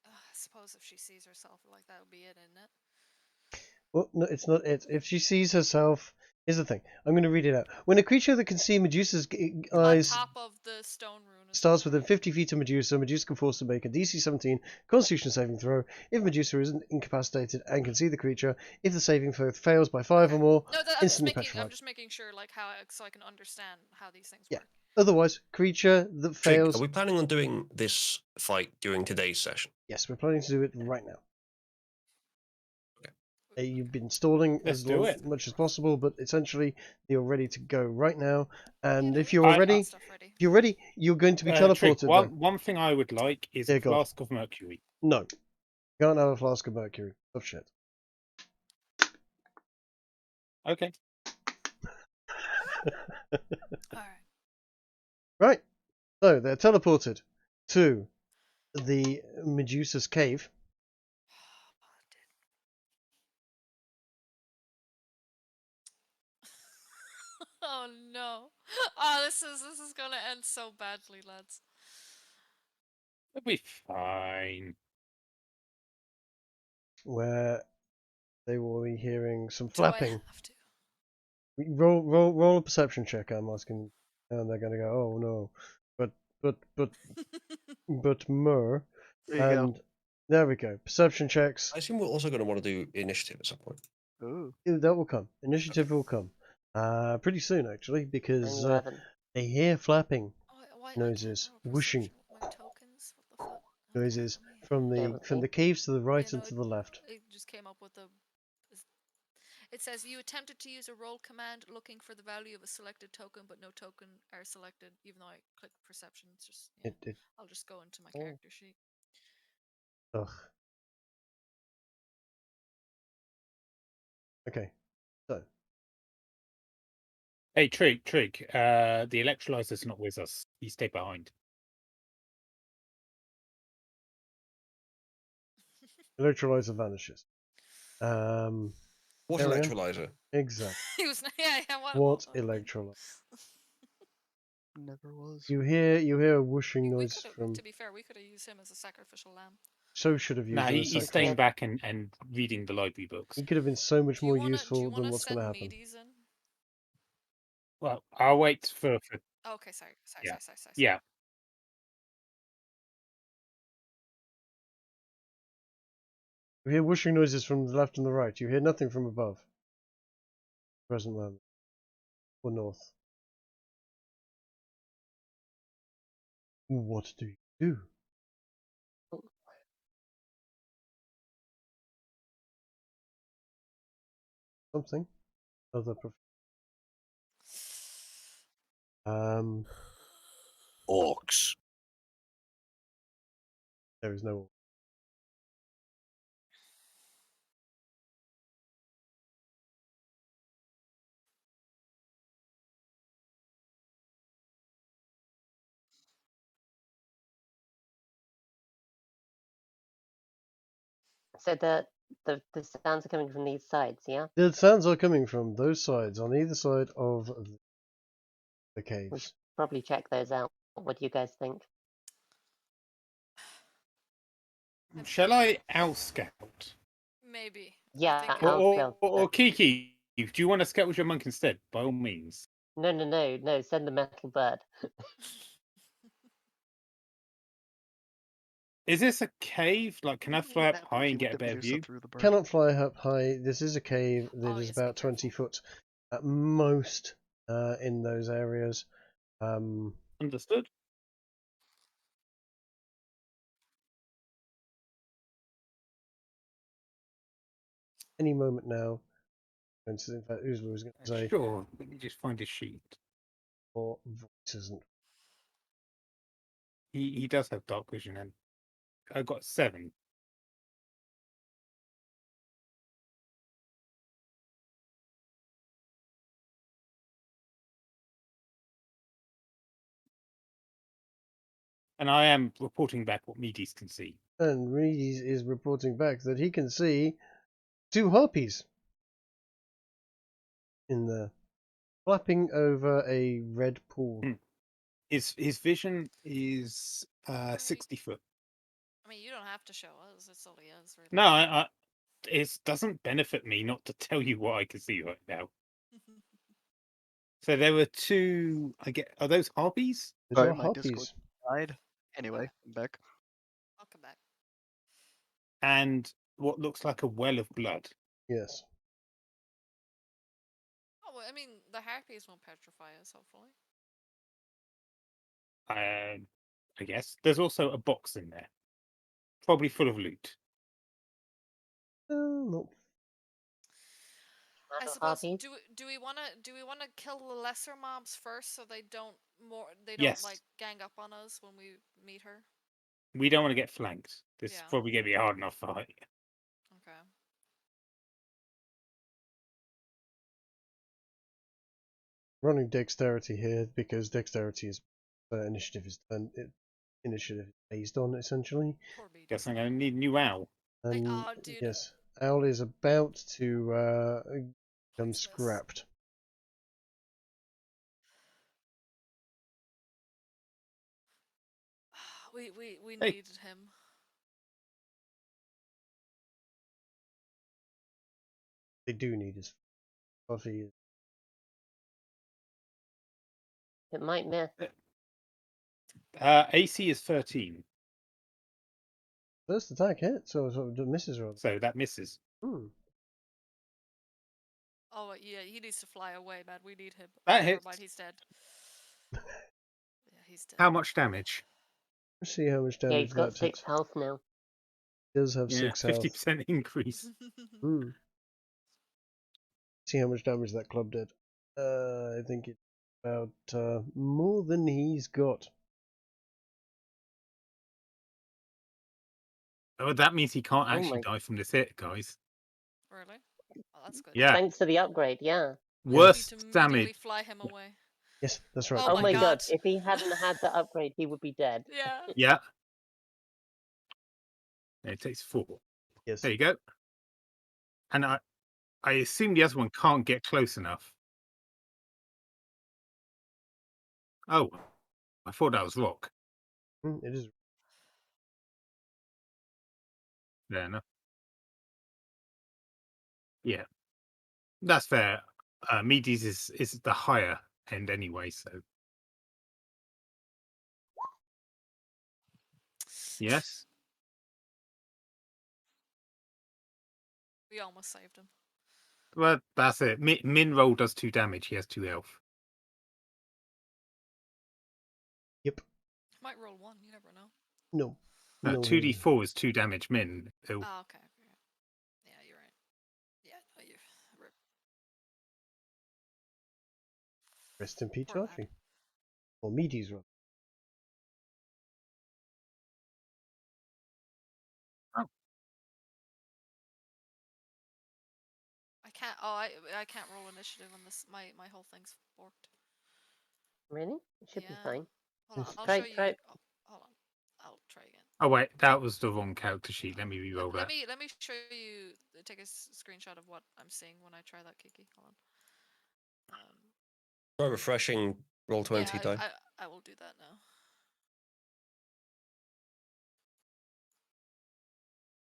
I suppose if she sees herself like that would be it, isn't it? Well, no, it's not it. If she sees herself, here's the thing. I'm going to read it out. When a creature that can see Medusa's eyes On top of the stone rune. starts within 50 feet of Medusa, Medusa can force to make a DC 17 Constitution saving throw. If Medusa isn't incapacitated and can see the creature, if the saving throw fails by 5 or more, No, instantly I'm petrified. just making sure, like so I can understand how these things Yeah. work. Otherwise, creature that Trig, fails. are we planning on doing this fight during today's session? Yes, we're planning to do it right now. You've been stalling Let's do it. much as possible, but essentially you're ready to go right now. And if you're I- ready, you're going to be Trig, teleported. Though. one thing I would like is Dear a God. flask of mercury. No, you can't have a flask of mercury. Oh shit. Okay. Alright. Right. So they're teleported to the Medusa's cave. Oh no. Oh, this is gonna end so badly, lads. It'll be fine. Where they will be hearing some Do I flapping. have to? Roll a perception check, I'm asking. And they're gonna go, oh no. But Mer. There you And there we go. Perception checks. I assume we're also going to want to do initiative at some point. go. Ooh. That will come. Initiative will come. Pretty soon actually, because 11. they hear flapping Why I noises, can't roll whooshing perception with my tokens? What the fuck? noises let me- from Bear the with me. caves to the right Yeah, and no, to the left. It just came up with the. It says you attempted to use a roll command looking for the value of a selected token, but no token are selected. Even though I clicked perception, it's just. Yeah, I'll just go into my character sheet. Ugh. Okay. So Hey, Trig, the electrolyzer's not with us. He stayed behind. electrolyzer vanishes. What Carry on. electrolyzer? Exactly. He was. Yeah. What electrolyzer? Never was. You hear a whooshing We noise could've- from. To be fair, we could have used him as a sacrificial lamb. So should have used Nah, him as he's sacrifice. staying back and reading the library books. He could have been so much Do you more wanna? Do you useful than wanna what's going send to happen. meaties in? Well, I'll wait for Oh, okay, sorry. Yeah. Sorry. yeah. You hear whooshing noises from the left and the right. You hear nothing from above. Present moment. Or north. What do you do? Something. Other Orcs. there is no. So the sounds are coming from these sides, yeah? The sounds are coming from those sides on either side of the We caves. should probably check those out. What do you guys think? Shall I owl scout? Maybe. Yeah, I think I'll it would be- scout. Or Kiki, do you want to scout with your monk instead? By all means. No. Send the metal bird. Is this a cave? Like, can I fly up That high way and you get a would better Medusa view? through the bird. Cannot fly up high. This is a cave that Oh, is yes, be about 20 careful. foot at most in those areas. Understood. Any moment now. In fact, Uzma was going to say, Sure. Let me just find his sheet. or voice isn't. He does have dark vision, and I got 7. And I am reporting back what Medes can see. And Reedy is reporting back that he can see 2 harpies in there, flapping over a red pool. His vision is 60 foot. I mean, you don't have to show us. It's all he is, really. No, it doesn't benefit me not to tell you what I can see right now. So there were 2. Are those harpies? Those Sorry, are my Discord harpies. died. Anyway, I'm back. I'll come back. And what looks like a well of blood. Yes. Oh, well, I mean, the harpies won't petrify us, hopefully. I guess there's also a box in there, probably full of loot. No. I Shadow suppose. harpies. Do we wanna kill the lesser mobs first so they don't Yes. like gang up on us when we meet her? We don't want to get flanked. This is Yeah. probably going to be a hard enough fight. Okay. Running dexterity here because dexterity is initiative is based on essentially. Poor Medes. Guess I'm going to need a new owl. And oh, dude. yes, Owl is about to become Poisonous. scrapped. We Hey. needed him. They do need his coffee. It might miss. AC is 13, First attack hit, so it misses rather. so that misses. Hmm. Oh yeah, he needs to fly away, man. We need him. That Never hits. mind, he's dead. Yeah, he's dead. How much damage? Let's see how much Yeah, damage he's got that 6 hit. health now. He does have Yeah, 6 health. 50% increase. Hmm. See how much damage that club did. I think it's about more than he's got. Oh, that means he can't Oh actually my- die from this hit, guys. Really? Oh, that's good. Yeah, Thanks to the upgrade, yeah. We worst need to damage. immediately fly him away. Yes, that's right. Oh Oh my my god, God. if he hadn't had the upgrade, he would be dead. Yeah. Yeah. It takes 4. Yes. There you go. And I assume the other one can't get close enough. Oh, I thought that was rock. It is. Fair enough. Yeah, that's fair. Medes is the higher end anyway, so yes. We almost saved him. Well, that's it. Min roll does 2 damage. He has 2 health. Yep. Might roll 1. You never know. No. No, No, 2d4 is 2 damage. Min. Oh, okay. Yeah, you're right. Yeah, no, you. Rip. Rest in peace, Poor lad. Archie. Or Medes, rather. I can't. Oh, I can't roll initiative on this. My whole thing's forked. Really? It should be Yeah. fine. Hold on. Just I'll try- show you. try- Oh, hold on. I'll try again. Oh wait, that was the wrong character sheet. Let me re-roll Let that. me show you. Take a screenshot of what I'm seeing when I try that, Kiki. Hold on. Try refreshing roll 20 yeah, die. I will do that now.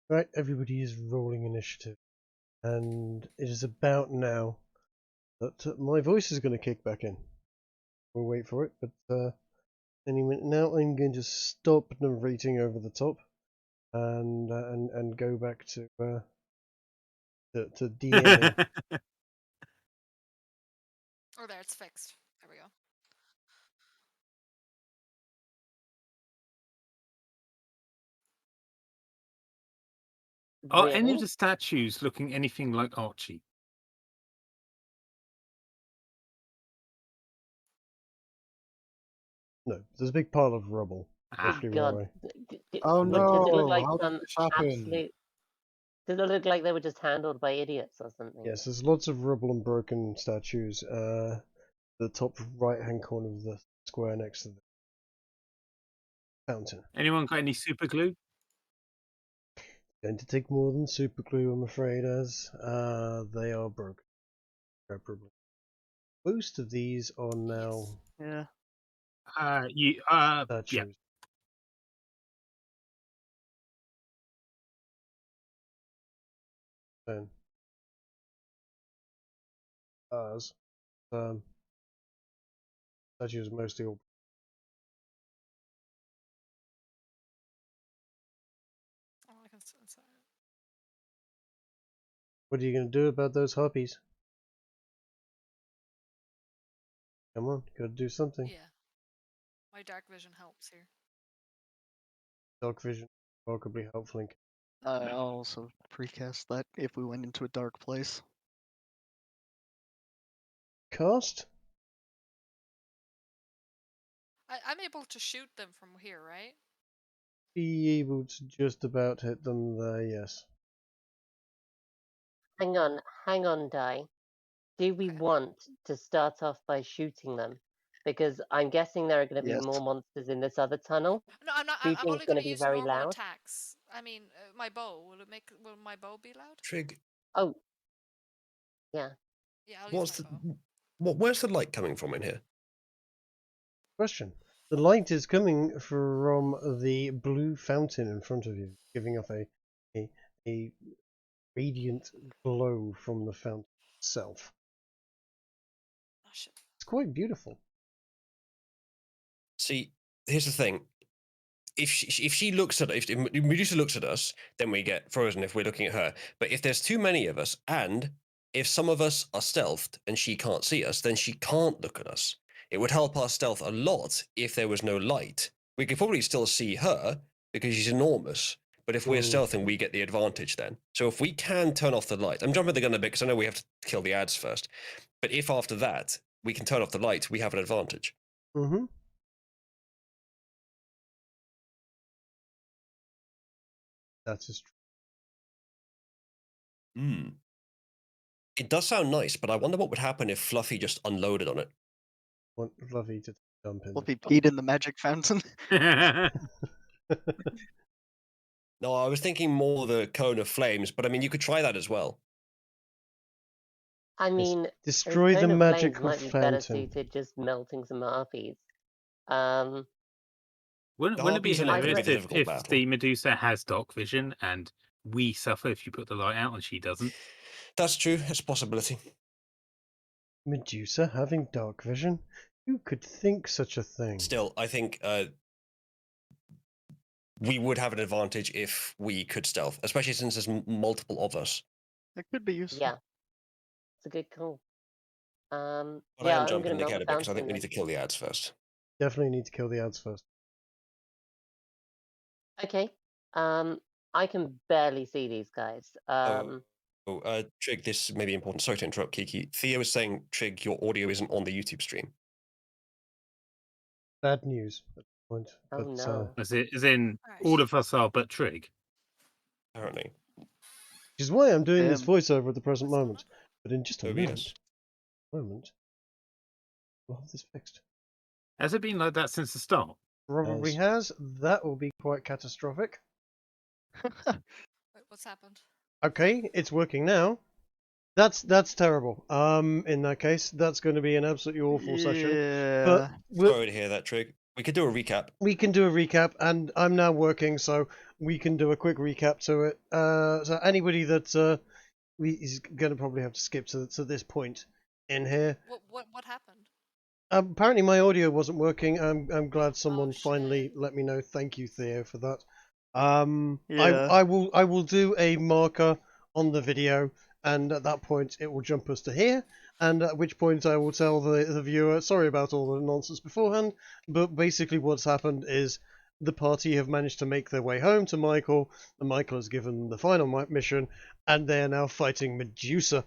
Right, everybody is rolling initiative. And it is about now that my voice is going to kick back in. We'll wait for it, but any minute now I'm going to stop narrating over the top and go back to DMing. Oh, there, it's fixed. There we go. Are any Really? of the statues looking anything like Archie? No, there's a big pile of rubble. Ah, Roughly God. where Oh Does it look no! like How did some this happen? absolute... Does it look like they were just handled by idiots or something? yes, there's lots of rubble and broken statues. The top right hand corner of the square next to them. fountain. Anyone got any super glue? Going to take more than super glue, I'm afraid, as they are broken. Irreparably. Most of these are now Yes. Yeah. Yeah. statues. So, statues mostly all. Oh, I can sit inside. What are you going to do about those harpies? Come on, got to do something. Yeah. My dark vision helps here. Dark vision, remarkably helpful. I'll also precast that if we went into a dark place. Cast? I'm able to shoot them from here, right? Be able to just about hit them there, yes. Hang on, Di. Do we Okay. want to start off by shooting them? Because I'm guessing there are going to be Yes. more monsters in this other tunnel. No, I'm not. I'm Shooting's only going gonna to be use very normal loud. attacks. I mean, my bow. Will my bow be loud? Trig, Oh, yeah. Yeah, I'll what's use my the bow. where's the light coming from in here? Question. The light is coming from the blue fountain in front of you, giving off a radiant glow from the fountain itself. Oh shit. It's quite beautiful. See, here's the thing. If she looks at if Medusa looks at us, then we get frozen if we're looking at her. But if there's too many of us, and if some of us are stealthed and she can't see us, then she can't look at us. It would help our stealth a lot if there was no light. We could probably still see her because she's enormous. But if we're stealthing, we get the advantage then. So if we can turn off the light, I'm jumping the gun a bit because I know we have to kill the ads first. But if after that we can turn off the light, we have an advantage. Mm-hmm. That is true. Hmm. It does sound nice, but I wonder what would happen if Fluffy just unloaded on it. Want Fluffy to jump in. Will be peed in the magic fountain. No, I was thinking more the cone of flames, but I mean, you could try that as well. I mean, Destroy the Cone of magic Flames might be better fountain. suited just melting some harpies. Wouldn't it be Harpies are never gonna be hilarious the if, difficult if battle. the Medusa has dark vision and we suffer if you put the light out and she doesn't? That's true. It's a possibility. Medusa having dark vision? Who could think such a thing? Still, I think we would have an advantage if we could stealth, especially since there's multiple of us. That could be useful. Yeah, it's a good call. But Yeah, I am I'm jumping gonna the melt cat the a bit because I think fountain we need then. to kill the ads first. Definitely need to kill the ads first. Okay. I can barely see these guys. Trig, this may be important. Sorry to interrupt, Kiki. Theo is saying, Trig, your audio isn't on the YouTube stream. Bad news at this point. Oh But no. As in, Alright. all of us are but Trig. Apparently. which is why I'm doing this Um, voiceover at the present What's going moment. But in just a OBS. moment, we'll have this fixed. Has it been like that since the start? Probably has. That will be quite catastrophic. Wait, what's happened? Okay, it's working now. That's terrible. In that case, that's going to be an absolutely awful session. But Yeah. Sorry to hear that, Trig. We could do a recap. we can do a recap, and I'm now working, so we can do a quick recap to it. So anybody that is going to probably have to skip to this point in here. What happened? Apparently, my audio wasn't working. I'm glad someone Oh, finally shit. let me know. Thank you, Theo, for that. Yeah. I will do a marker on the video, and at that point it will jump us to here. And at which point I will tell the viewer, sorry about all the nonsense beforehand, but basically what's happened is the party have managed to make their way home to Michael, and Michael has given them the final mission, and they are now fighting Medusa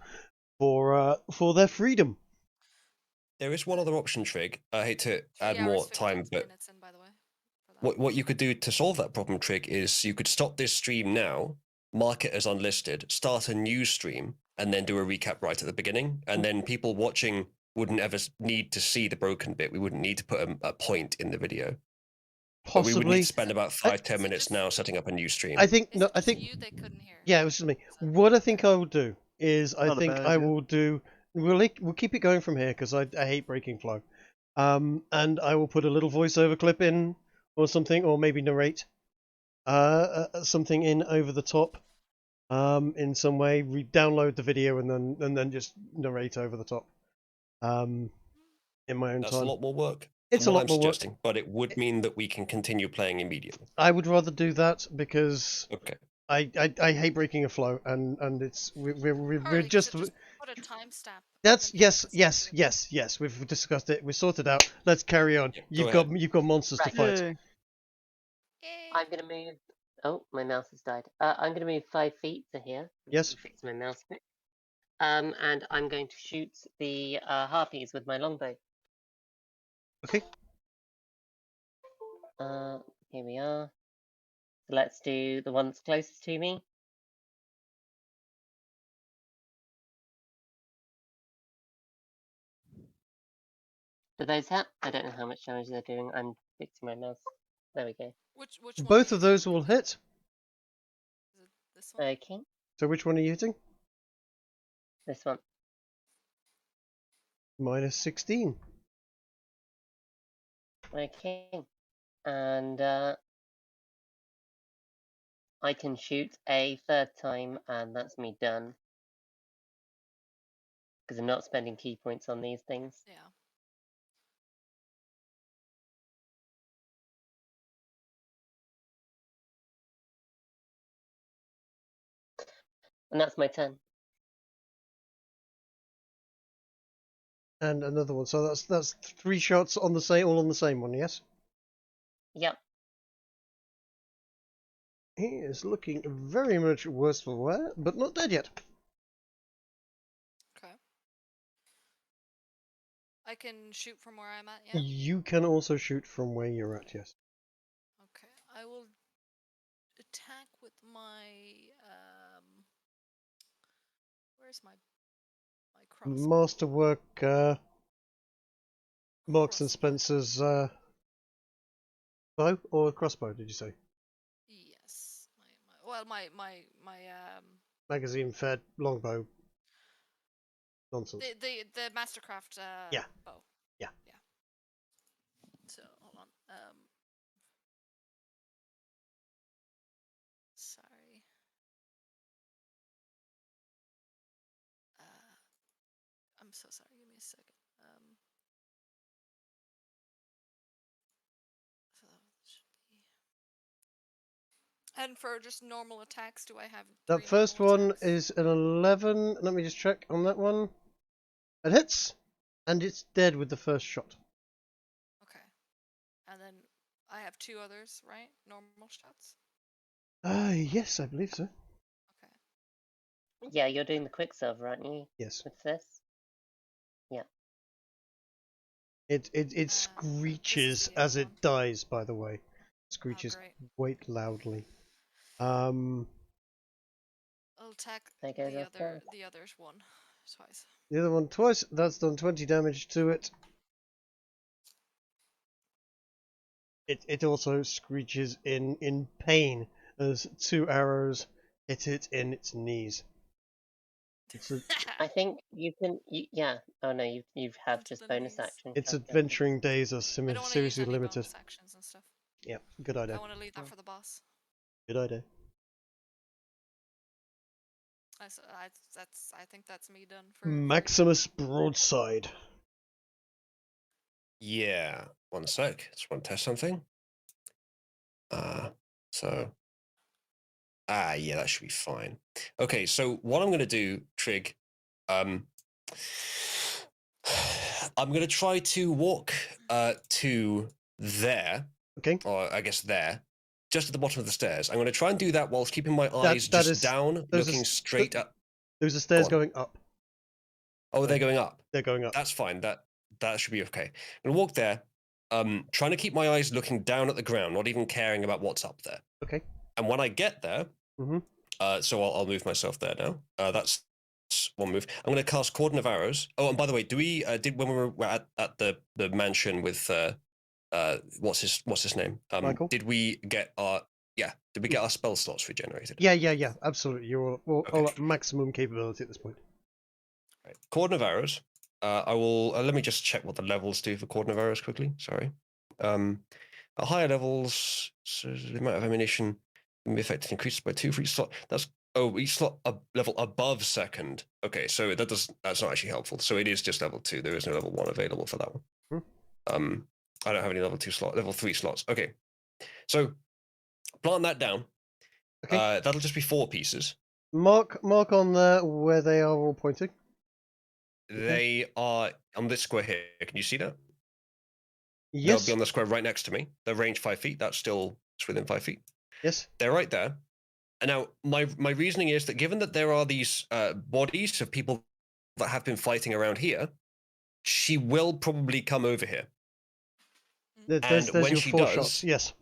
for their freedom. There is one other option, Trig. I hate to add 3 more hours, 50 time, but minutes in, by the way. For that. what you could do to solve that problem, Trig, is you could stop this stream now, mark it as unlisted, start a new stream, and then do a recap right at the beginning. And then people watching wouldn't ever need to see the broken bit. We wouldn't need to put a point in the video. But we would need Possibly. to spend about I- 5-10 minutes just- now setting up a new stream. I think Is no. it I just think you they couldn't hear? yeah, it was just me. Is that- What I think I will do is I Not a think bad I idea. will do. We'll keep it going from here because I hate breaking flow. And I will put a little voiceover clip in or something, or maybe narrate something in over the top in some way. Re-download the video and then just narrate over the top in my own That's a time. lot more work. It's than a what lot I'm more work. suggesting, but it would mean that we can continue playing immediately. I would rather do that because Okay. I hate breaking a flow, and it's we're Harley, you just should put a timestamp. that's in the yes. description. We've discussed it. We sorted out. Let's carry on. Yeah, go You've got monsters to Right. fight. Yay. Yay. I'm gonna move. Oh, my mouse has died. I'm gonna move 5 feet to here. Yes. Fix my mouse quick. And I'm going to shoot the harpies with my longbow. Okay. Here we are. So let's do the one that's closest to me. Do those hit? I don't know how much damage they're doing. I'm fixing my mouse. There we go. Which one Both are of you those hitting? will hit. Is it this one? Okay, So which one are you hitting? this one. Minus 16. Okay. And I can shoot a third time, and that's me done. Because I'm not spending key points on these things. Yeah. And that's my turn. And another one. So that's 3 shots on the same, all on the same one. Yes. Yep. He is looking very much worse for wear, but not dead yet. Okay. I can shoot from where I'm at, yeah? You can also shoot from where you're at. Yes. Okay. I will attack with my where's my crossbow? Masterwork. Marks and Crossbow. Spencer's bow or crossbow? Did you say? Yes. My Magazine fed longbow. Nonsense. the Mastercraft Yeah. bow. Yeah. Yeah. So hold on. Sorry. I'm so sorry. Give me a second. So that should be. And for just normal attacks, do I have? That 3 first normal one attacks? is an 11. Let me just check on that one. It hits, and it's dead with the first shot. Okay. And then I have 2 others, right? Normal shots. Yes, I believe so. Okay. Yeah, you're doing the quicksilver, aren't you? Yes. With this? It screeches as it dies. By the way, screeches great. quite loudly. I'll attack There goes the our third. others one twice. The other one twice. That's done 20 damage to it. It also screeches in pain as 2 arrows hit it in its knees. It's I think you can. Yeah. Oh no, you have Into just the bonus knees. action. its Okay. adventuring days are I don't want to use seriously any limited. bonus actions and stuff. Yeah, good I idea. want to leave that for the boss. Good idea. I think that's me done for. Maximus Broadside. Yeah. One sec. Just want to test something. Yeah, that should be fine. Okay, so what I'm going to do, Trig, I'm going to try to walk to there, Okay. or I guess there, just at the bottom of the stairs. I'm going to try and do that whilst keeping my eyes that just is- down, those are looking s- straight at. Those are stairs Go on. going up. Oh, they're going up. They're going up. That's fine. That should be okay. I'm going to walk there, trying to keep my eyes looking down at the ground, not even caring about what's up there. Okay. And when I get there, Mhm. So I'll move myself there now. That's one move. I'm going to cast Cordon of Arrows. Oh, and by the way, did when we were at the mansion with what's his name? Michael? Did we get our spell slots regenerated? Yeah, absolutely. You're all Okay. at maximum capability at this point. Right. Cordon of arrows. I will let me just check what the levels do for cordon of arrows quickly. Sorry. At higher levels, so the amount of ammunition can be affected increases by 2 for each slot. That's each slot a level above second. Okay, so that's not actually helpful. So it is just level 2. There is no level 1 available for that one. I don't have any level 3 slots. Okay, so plant that down. Okay. That'll just be 4 pieces. Mark on there where they are all pointing. They are on this square here. Can you see that? Yes. They'll be on the square right next to me. They're range 5 feet. That's still within 5 feet. Yes. They're right there. And now my reasoning is that given that there are these bodies of people that have been fighting around here, she will probably come over here. There's when your she 4 does, shots. Yes.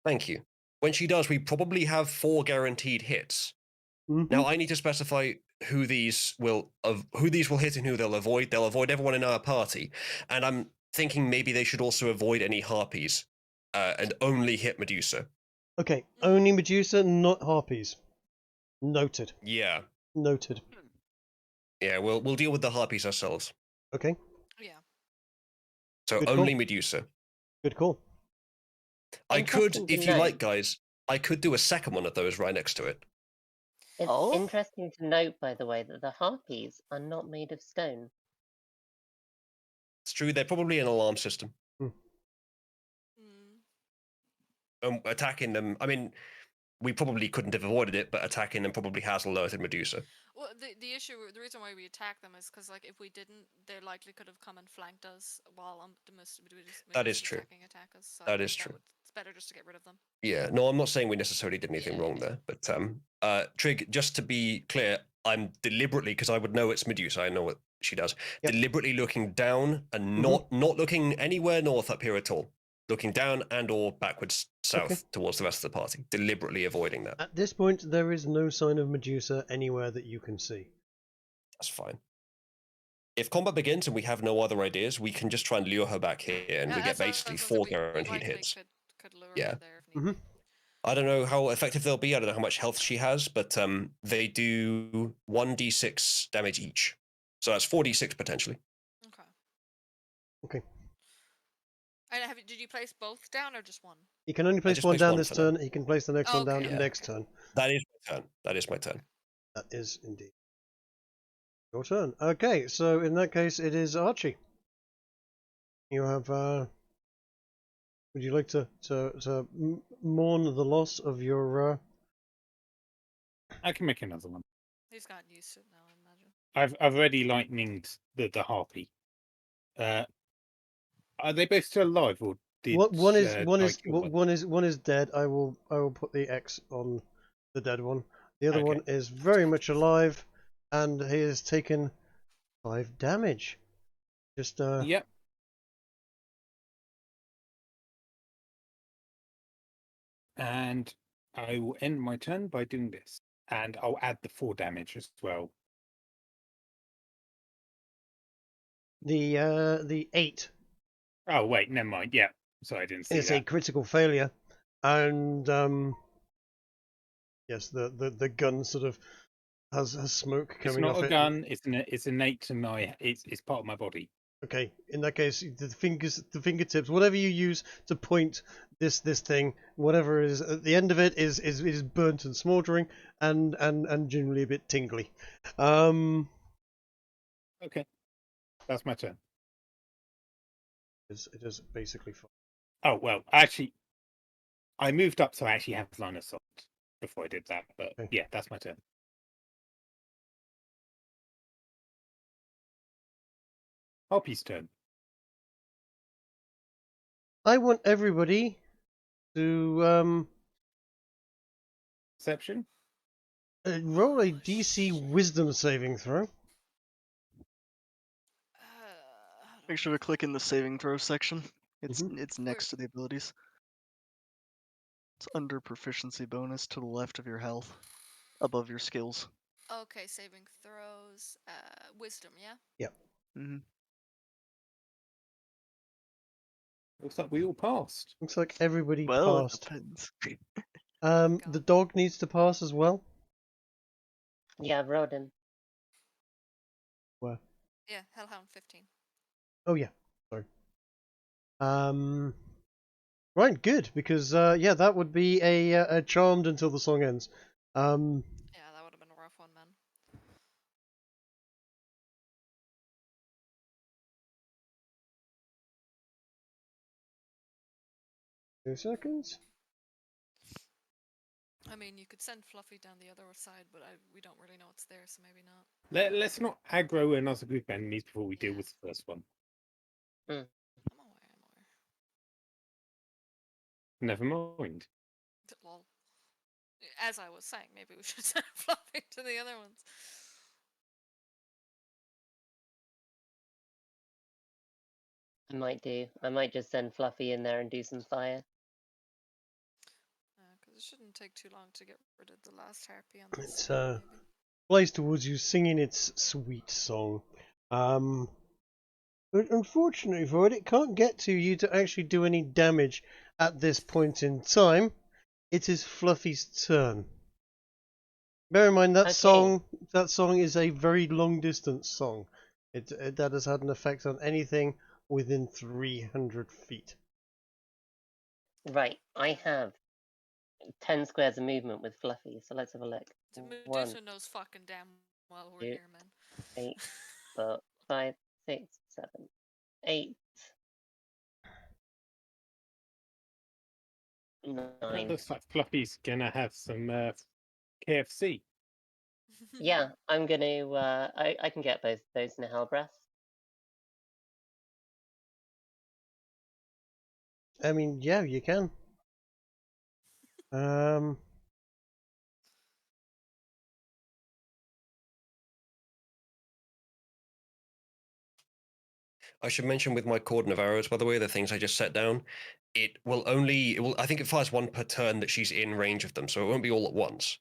Thank you. When she does, we probably have 4 guaranteed hits. Now I need to specify who these will hit and who they'll avoid. They'll avoid everyone in our party, and I'm thinking maybe they should also avoid any harpies and only hit Medusa. Okay, only Medusa, not harpies. Noted. Yeah. Noted. Yeah, we'll deal with the harpies ourselves. Okay. Yeah. So Good only call. Medusa. Good call. I could, Interesting to if you note. like, guys, I could do a second one of those right next to it. It's Oh? interesting to note, by the way, that the harpies are not made of stone. It's true, they're probably an alarm system. Attacking them, I mean, we probably couldn't have avoided it, but attacking them probably has alerted Medusa. Well, the reason why we attack them is because, like, if we didn't, they likely could have come and flanked us while the That is true. attack us. So That is true. It's better just to get rid of them. Yeah, no, I'm not saying we necessarily did anything wrong there, but Trig, just to be clear, I'm deliberately, because I would know it's Medusa, I know what she does, deliberately looking down and not looking anywhere north up here at all. Looking down and or backwards south towards the rest of the party, deliberately avoiding that. At this point, there is no sign of Medusa anywhere that you can see. That's fine. If combat begins and we have no other ideas, we can just try and lure her back here, and we get basically 4 guaranteed hits. Could lure Yeah. her there if need be. I don't know how effective they'll be. I don't know how much health she has, but they do 1d6 damage each, so that's 4d6 potentially. Okay. And did you place both down or just one? He can only place just one placed down one this for turn. He can place the next one down Okay. next turn. That is my turn. That is my turn. That is indeed your turn. Okay, so in that case, it is Archie. You have. Would you like to mourn the loss of your? I can make another one. He's gotten used to it now, I imagine. I've already lightninged the harpy. Are they both still alive, or did One is I one is dead. I will put the X on the dead one. The other Okay. one is very much alive, and he has taken 5 damage. Just Yep. And I will end my turn by doing this, and I'll add the 4 damage as well. the 8 Oh wait, never mind. Yeah, sorry, I didn't see is that. a critical failure, and yes, the gun sort of has smoke It's coming not off a it. gun. It's innate to my. It's part of my body. Okay, in that case, the fingertips, whatever you use to point this thing, whatever is at the end of it is burnt and smouldering, and generally a bit tingly. Okay, that's my turn. It is basically fine. Oh well, actually, I moved up, so I actually have line of sight before I did that. But Okay. yeah, that's my turn. Harpy's turn. I want everybody to Perception. roll a DC Wisdom saving throw. Make sure to click in the saving throw section. It's next to the abilities. It's under proficiency bonus to the left of your health, above your skills. Okay, saving throws. Wisdom, yeah? Yep. Looks like we all passed. Looks like everybody Well, it passed. depends. The dog needs to pass as well. Yeah, I've rolled him. Where? Yeah, Hellhound 15. Oh yeah, sorry. Right, good, because yeah, that would be a charmed until the song ends. Yeah, that would have been a rough one, man. Two seconds. I mean, you could send Fluffy down the other side, but we don't really know what's there, so maybe not. Let's not aggro another group of enemies before we deal Yeah. with the first one. I'm aware. Never mind. Lol. As I was saying, maybe we should send Fluffy to the other ones. I might do. I might just send Fluffy in there and do some fire. Because it shouldn't take too long to get rid of the last harpy on this It's side, maybe. flies towards you, singing its sweet song. But unfortunately for it, it can't get to you to actually do any damage at this point in time. It is Fluffy's turn. Bear in mind that Okay. song is a very long distance song. That has had an effect on anything within 300 feet. Right, I have 10 squares of movement with Fluffy, so let's have a look. Medusa knows fucking damn well we're two, here, man. 8, 4, 5, 6, 7, 8, 9. Looks like Fluffy's gonna have some KFC. Yeah, I'm gonna. I can get both of those in a hell breath. I mean, yeah, you can. I should mention with my cordon of arrows, by the way, the things I just set down, it will, I think it fires one per turn that she's in range of them, so it won't be all at once.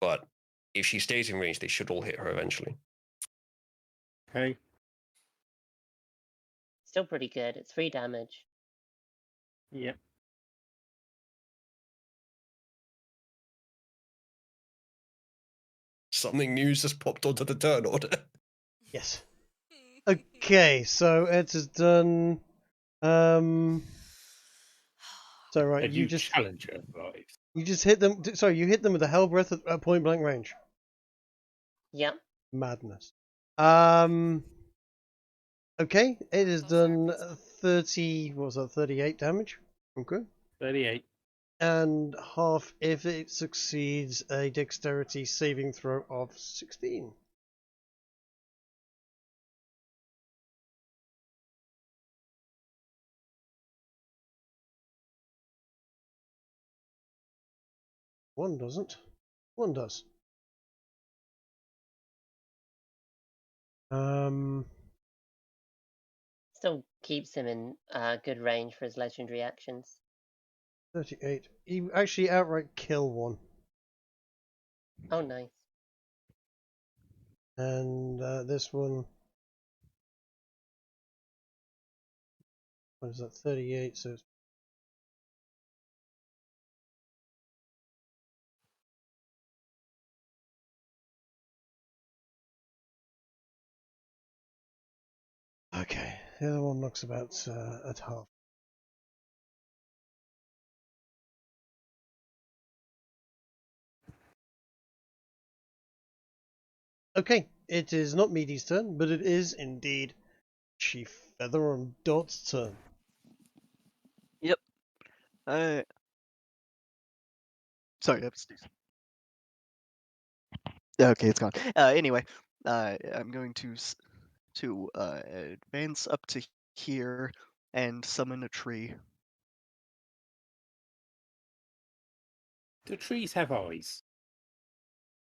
But if she stays in range, they should all hit her eventually. Okay. Still pretty good. It's 3 damage. Yep. Something news just popped onto the turn order. Yes. Okay, so it has done. So right, A new challenger arrives. You just hit them. Sorry, you hit them with a hell breath at point blank range. Yep. Madness. Okay, it has done 30. What was that? 38 damage. Okay. 38. And half if it succeeds a dexterity saving throw of 16. One doesn't. One does. Still keeps him in good range for his legendary actions. 38. You actually outright kill one. Oh, nice. And this one. What is that? 38. So. Okay, the other one looks about at half. Okay, it is not Meaty's turn, but it is indeed Chief Feather and Dot's turn. Yep. Sorry, I have to sneeze. Okay, it's gone. Anyway, I'm going to advance up to here and summon a tree. Do trees have eyes?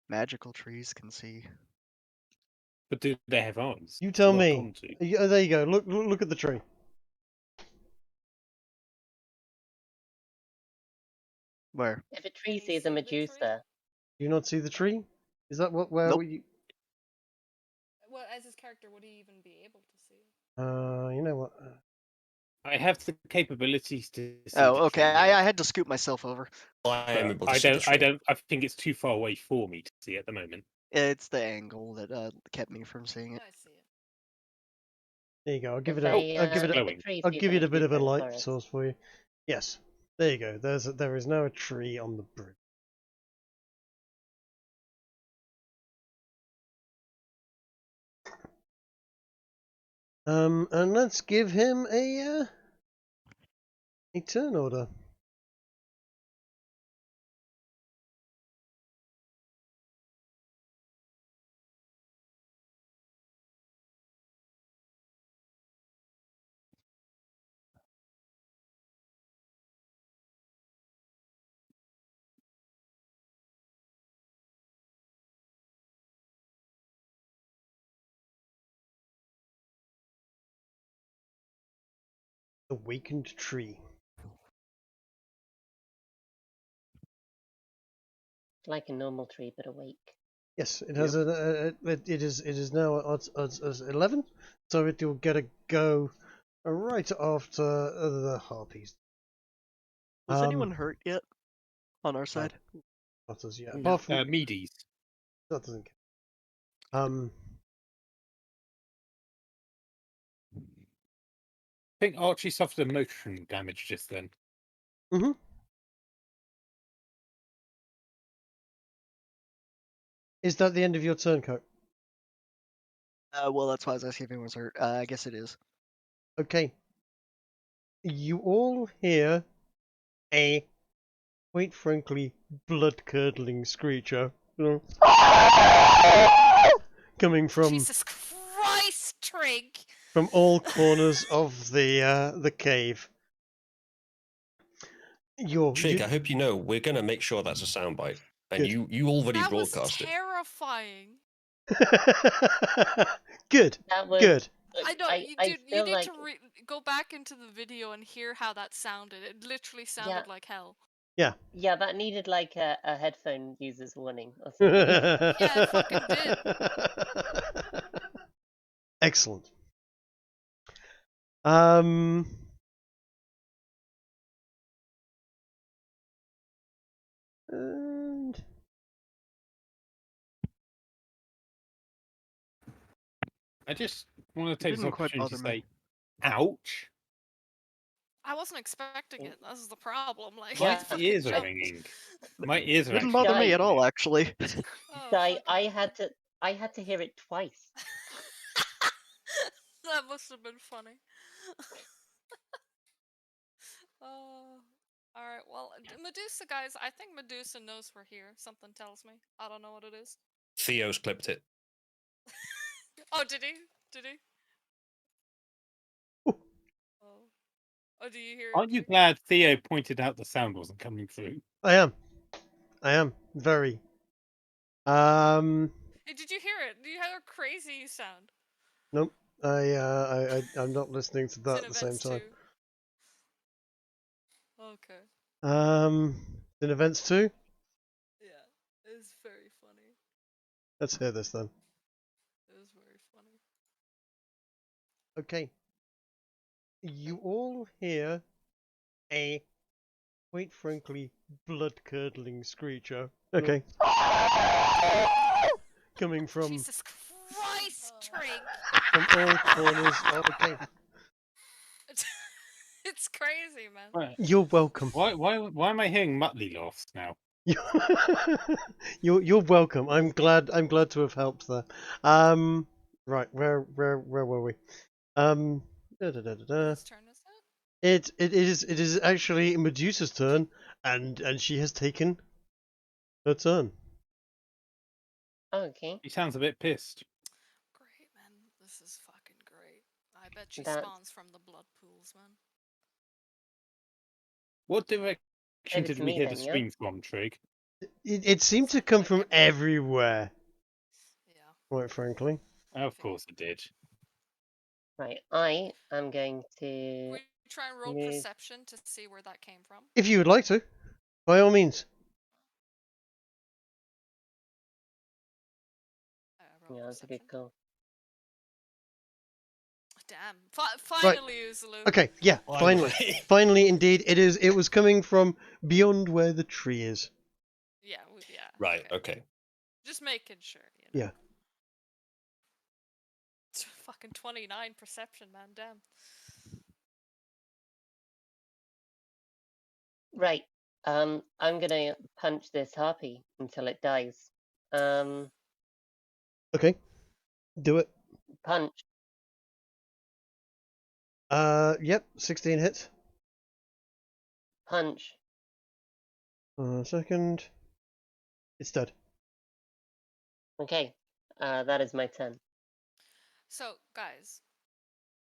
Magical trees can see. But do they have eyes? You tell Lock me. onto? Oh, there you go. Look at the tree. Where? If a Can tree you sees see a the tree? Medusa, Do you not see the tree? Is that where Nope. you? Well, as his character, would he even be able to see? You know what? I have the capabilities to see Oh, the okay. tree, I yes, had to scoot myself over. I am but able to I see the don't. tree. I don't. I think it's too far away for me to see at the moment. It's the angle that kept me from seeing it. I see it. There you go. I'll give If it a. they, I'll give it if a. the glowing. tree I'll sees give it, it we a bit should of a go light for it. source for you. Yes. There you go. There is now a tree on the bridge. And let's give him a turn order. Awakened tree. Like a normal tree, but awake. Yes, it has it is now at 11, so it will get a go right after the harpies. Was anyone hurt yet on our side? Not as yet. No. Apart from Medes. that doesn't count. I think Archie suffered emotion damage just then. Mm-hmm. Is that the end of your turn, Coat? Well, that's why I was asking if anyone was hurt. I guess it is. Okay. You all hear a, quite frankly, blood-curdling screecher. Coming from Jesus Christ, Trig! from all corners of the cave. Trig, I hope you know we're going to make sure that's a soundbite. And Good. you already That was broadcast it. terrifying. Good. That was. Good. I know I you feel need like, to go back into the video and hear how that sounded. It literally sounded like hell. yeah, that needed like a headphone user's warning or something. Yeah, it fucking did. Excellent. And I just want to It take this didn't quite opportunity to bother me. say, "Ouch!" I wasn't expecting it. This is the problem. Like, Yeah. I My fucking ears are jumped. ringing. My ears are Didn't actually bother me at Guy- all, actually. Oh, Guy, fuck I off. had to hear it twice. That must have been funny. Oh. Alright, well, Medusa, guys, I think Medusa knows we're here. Something tells me. I don't know what it is. Theo's clipped it. Oh, did he? Did he? Oh. Oh, do you hear it? Aren't you Trig? glad Theo pointed out the sound wasn't coming through? I am very. Hey, did you hear it? Do you hear a crazy sound? Nope. I'm not listening to It's that in at the same events time. too. Okay. In events too. Yeah, it's very funny. Let's hear this then. It was very funny. Okay. You all hear a, quite frankly, blood-curdling screecher. Okay. Coming from Jesus Christ, Trig! all corners of the cave. It's crazy, man. Right. You're welcome. Why am I hearing Muttley laughs now? You're welcome. I'm glad to have helped there. Right, where were we? Da, da, da, da, da. Whose turn is it? It is actually Medusa's turn, and she has taken her turn. Okay. He sounds a bit pissed. Great, man. This is fucking great. I bet she That's- spawns from the blood pools, man. What direction Over did to we me hear then, the yeah? scream from, Trig? It seemed to Sounds come like from everywhere, Yeah. quite frankly. Of course it did. Right, I am going to We try and roll move. perception to see where that came from. If you would like to, by all means. I roll Yeah, that's a good perception. call. damn. Finally, Uzalu. Okay, yeah, finally. Finally, indeed, it is. It was coming from beyond where the tree is. Yeah, yeah. Right. Okay. Just making sure. You know. Yeah. It's fucking 29 perception, man. Damn. Right. I'm gonna punch this harpy until it dies. Okay, do it. Punch. Yep, 16 hits. Punch. Second. It's dead. Okay. That is my turn. So, guys.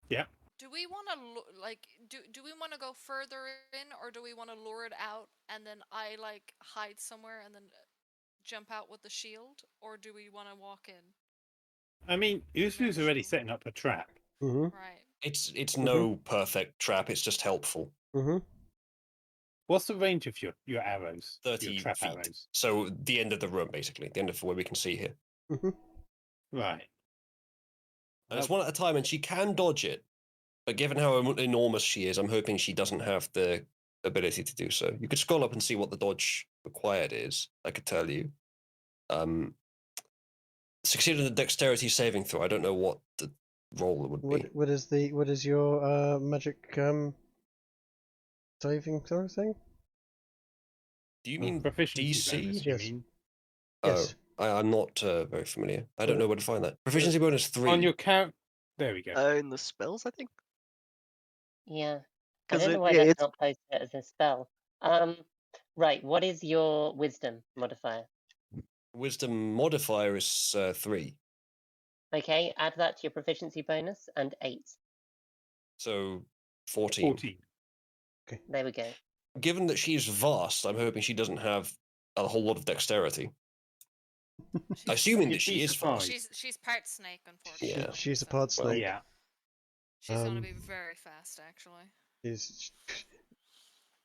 Yeah. Do we want to do we want to go further in, or do we want to lure it out and then I like hide somewhere and then jump out with the shield, or do we want to walk in? I mean, Uzalu's already shield. setting up a trap. Mm-hmm. Right. It's no perfect trap. It's just helpful. Mm-hmm. What's the range of your arrows? 30 your trap feet. arrows. So the end of the room, basically, the end of where we can see here. Mm-hmm. Right. And it's one at a time, and she can dodge it. But given how enormous she is, I'm hoping she doesn't have the ability to do so. You could scroll up and see what the dodge required is. I could tell you. Succeeded a dexterity saving throw. I don't know what the roll would be. What is your magic saving throw thing? Do you mean Proficiency DC? bonus, Yes. you mean? Yes. I'm not very familiar. I don't Well, know where to find that. Proficiency bonus 3. On your count. There we go. In the spells, I think. Yeah. I 'Cause don't know why that's not posted as a spell. Right. What is your wisdom modifier? Wisdom modifier is 3. Okay, add that to your proficiency bonus and 8. So 14. 14. There we go. Given that she's vast, I'm hoping she doesn't have a whole lot of dexterity. Assuming that she is fast. She's part snake, unfortunately. Yeah. She's a part snake. Yeah. She's gonna be very fast, actually. This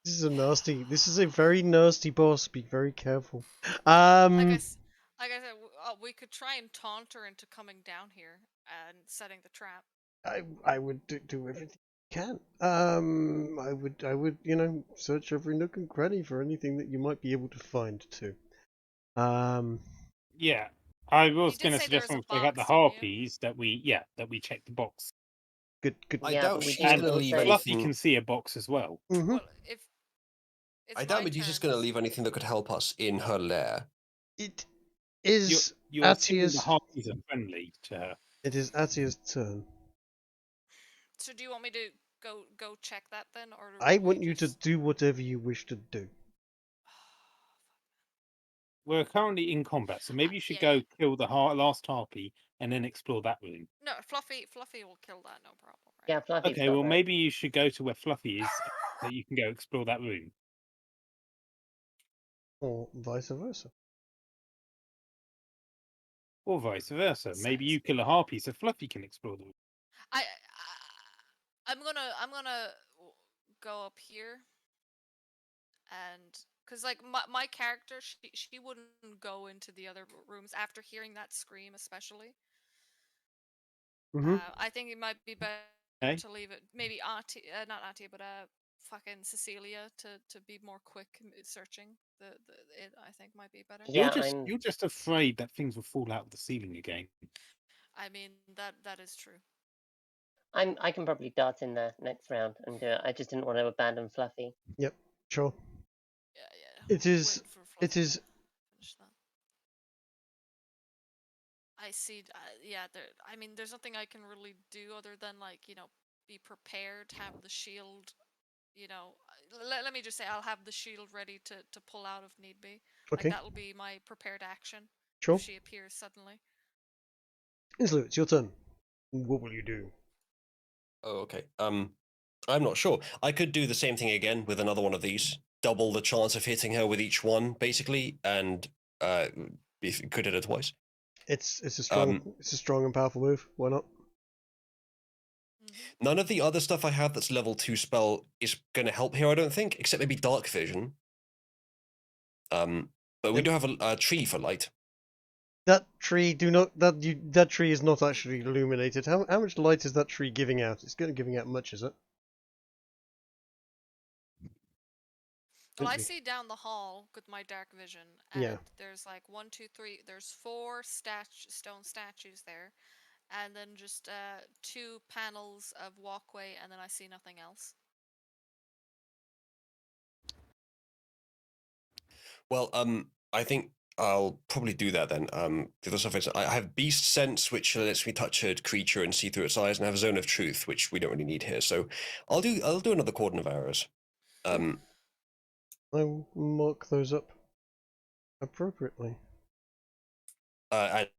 is a nasty. This is a very nasty boss. Be very careful. Like I said, we could try and taunt her into coming down here and setting the trap. I would do everything I can. I would search every nook and cranny for anything that you might be able to find too. Yeah. I was did going to say there suggest was a something about the box, didn't you? harpies that we check the box. Good. I Yeah, doubt but we she's do going to also- leave Fluffy anything. can see a box as well. Mm-hmm. Well, if it's I doubt my Medusa's turn, going to leave anything that could help us in her lair. It is You're assuming the Atia's. harpies are friendly to her. It is Atia's turn. So do you want me to go check that then, or I do we want you to just- do whatever you wish to do. We're currently in combat, so maybe you should Yeah. go kill the last harpy and then explore that room. No, Fluffy will kill that, no problem. Right? Yeah, Fluffy's Okay, got well that. maybe you should go to where Fluffy is, that you can go explore that room. Or vice versa. Or vice versa. Maybe Sounds- you kill a harpy so Fluffy can explore the room. I'm gonna go up here, and because like my character, she wouldn't go into the other rooms after hearing that scream, especially. Mm-hmm. I think it might be better Okay. to leave it. Maybe Auntie, not Auntie, but fucking Cecilia to be more quick searching. It I think might be better. Yeah, You're just afraid that things will fall out of the ceiling again. I mean that is true. I can probably dart in there next round and do it. I just didn't want to abandon Fluffy. Yep. Sure. Yeah. It is. Wait for It Fluffy is. to finish that. I see. Yeah. I mean, there's nothing I can really do other than like be prepared, have the shield. Let me just say, I'll have the shield ready to pull out if need be. Okay. Like that'll be my prepared action. Sure. If she appears suddenly. Islu, it's your turn. What will you do? Oh, okay. I'm not sure. I could do the same thing again with another one of these. Double the chance of hitting her with each one, basically, and if you could hit her twice. It's a strong and powerful move. Why not? None of the other stuff I have that's level 2 spell is going to help here, I don't think, except maybe Dark Vision. But we do have a tree for light. That tree that tree is not actually illuminated. How much light is that tree giving out? It's not giving out much, is it? Well, I Maybe. see down the hall with my dark vision, and Yeah. there's like 1, 2, 3. There's 4 stone statues there, and then just 2 panels of walkway, and then I see nothing else. Well, I think I'll probably do that then. The other stuff is I have beast sense, which lets me touch a creature and see through its eyes, and I have a zone of truth, which we don't really need here. So I'll do another cordon of arrows. I'll mark those up appropriately. And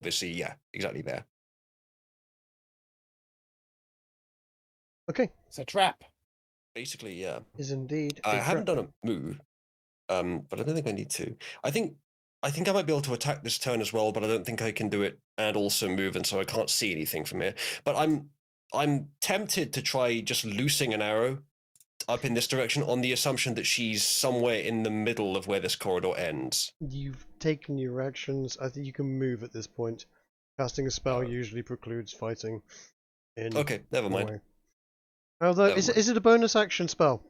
obviously, yeah, exactly there. Okay. It's a trap. Basically, yeah. Is indeed. I a haven't trap. done a move, but I don't think I need to. I think I might be able to attack this turn as well, but I don't think I can do it and also move, and so I can't see anything from here. But I'm tempted to try just loosing an arrow up in this direction on the assumption that she's somewhere in the middle of where this corridor ends. You've taken your actions. I think you can move at this point. Casting a spell Oh. usually precludes fighting. In Okay, never a mind. way. Although, Never mind. is it a bonus action spell?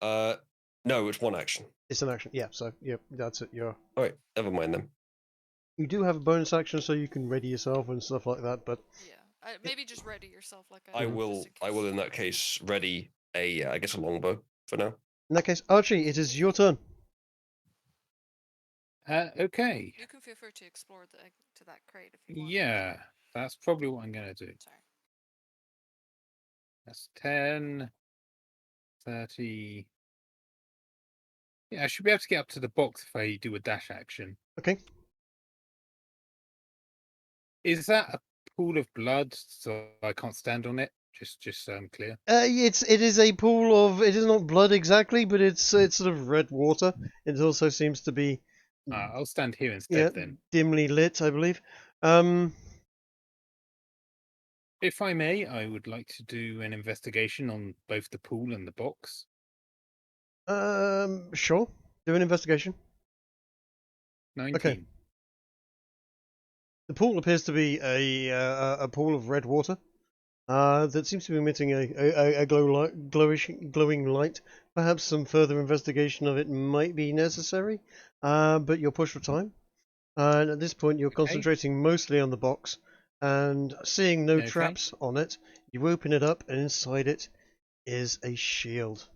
No, it's one action. It's an action. Yeah. So yeah, that's it. All right, never mind then. You do have a bonus action, so you can ready yourself and stuff like that. But Yeah, maybe just ready yourself like I just will in case. in that case ready a I guess a longbow for now. in that case, Archie, it is your turn. Okay. You can feel free to explore to that crate if you want. Yeah, that's probably what I'm going to do. Sorry. That's 10, 30. Yeah, I should be able to get up to the box if I do a dash action. Okay. Is that a pool of blood so I can't stand on it? Just so I'm clear. It is a pool of. It is not blood exactly, but it's sort of red water. It also seems to be. I'll stand here instead Yeah, then. dimly lit, I believe. If I may, I would like to do an investigation on both the pool and the box. Sure. Do an investigation. 19. Okay. The pool appears to be a pool of red water. That seems to be emitting a glowing light. Perhaps some further investigation of it might be necessary, but you're pushed for time. And at this point, you're concentrating mostly on the box, and seeing no traps on it, you open it up, and inside it is a shield.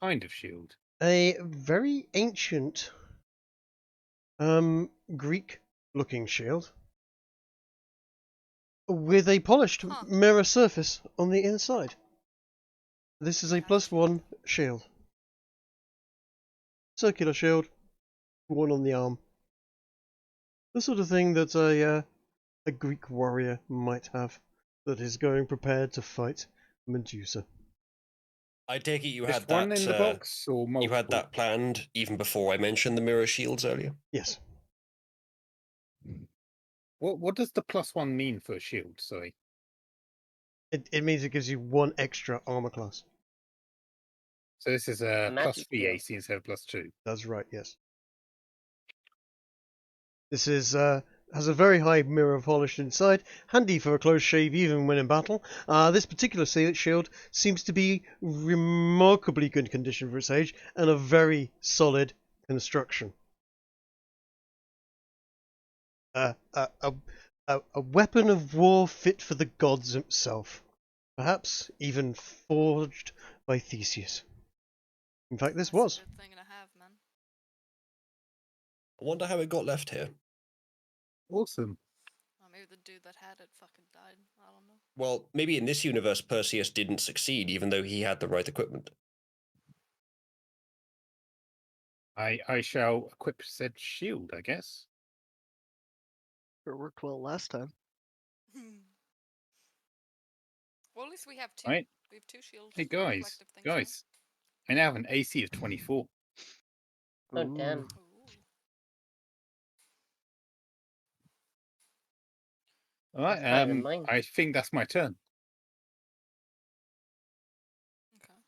Kind of shield. A very ancient, Greek-looking shield with a polished mirror surface on the inside. This is a +1 shield. Circular shield, one on the arm. The sort of thing that a Greek warrior might have that is going prepared to fight Medusa. I take it you Just had that one in the box or multiple? You had that planned even before I mentioned the mirror shields earlier? Yes. What does the +1 mean for a shield? Sorry. It means it gives you 1 extra armor class. So this is a Magic +3 shield. AC instead of +2. That's right, yes. This is has a very high mirror polish inside, handy for a close shave even when in battle. This particular shield seems to be remarkably good condition for its age and a very solid construction. A weapon of war fit for the gods himself, perhaps even forged by Theseus. In fact, this was. That's a good thing to have, man. I wonder how it got left here. Awesome. Well, maybe the dude that had it fucking died. I don't know. Well, maybe in this universe Perseus didn't succeed even though he had the right equipment. I shall equip said shield, I guess. It worked well last time. Well, at least we have 2. Right. We have 2 shields. Hey reflective things now. guys. I now have an AC of 24. Oh, damn. Ooh. All right. That's better than mine. I think that's my turn. Okay.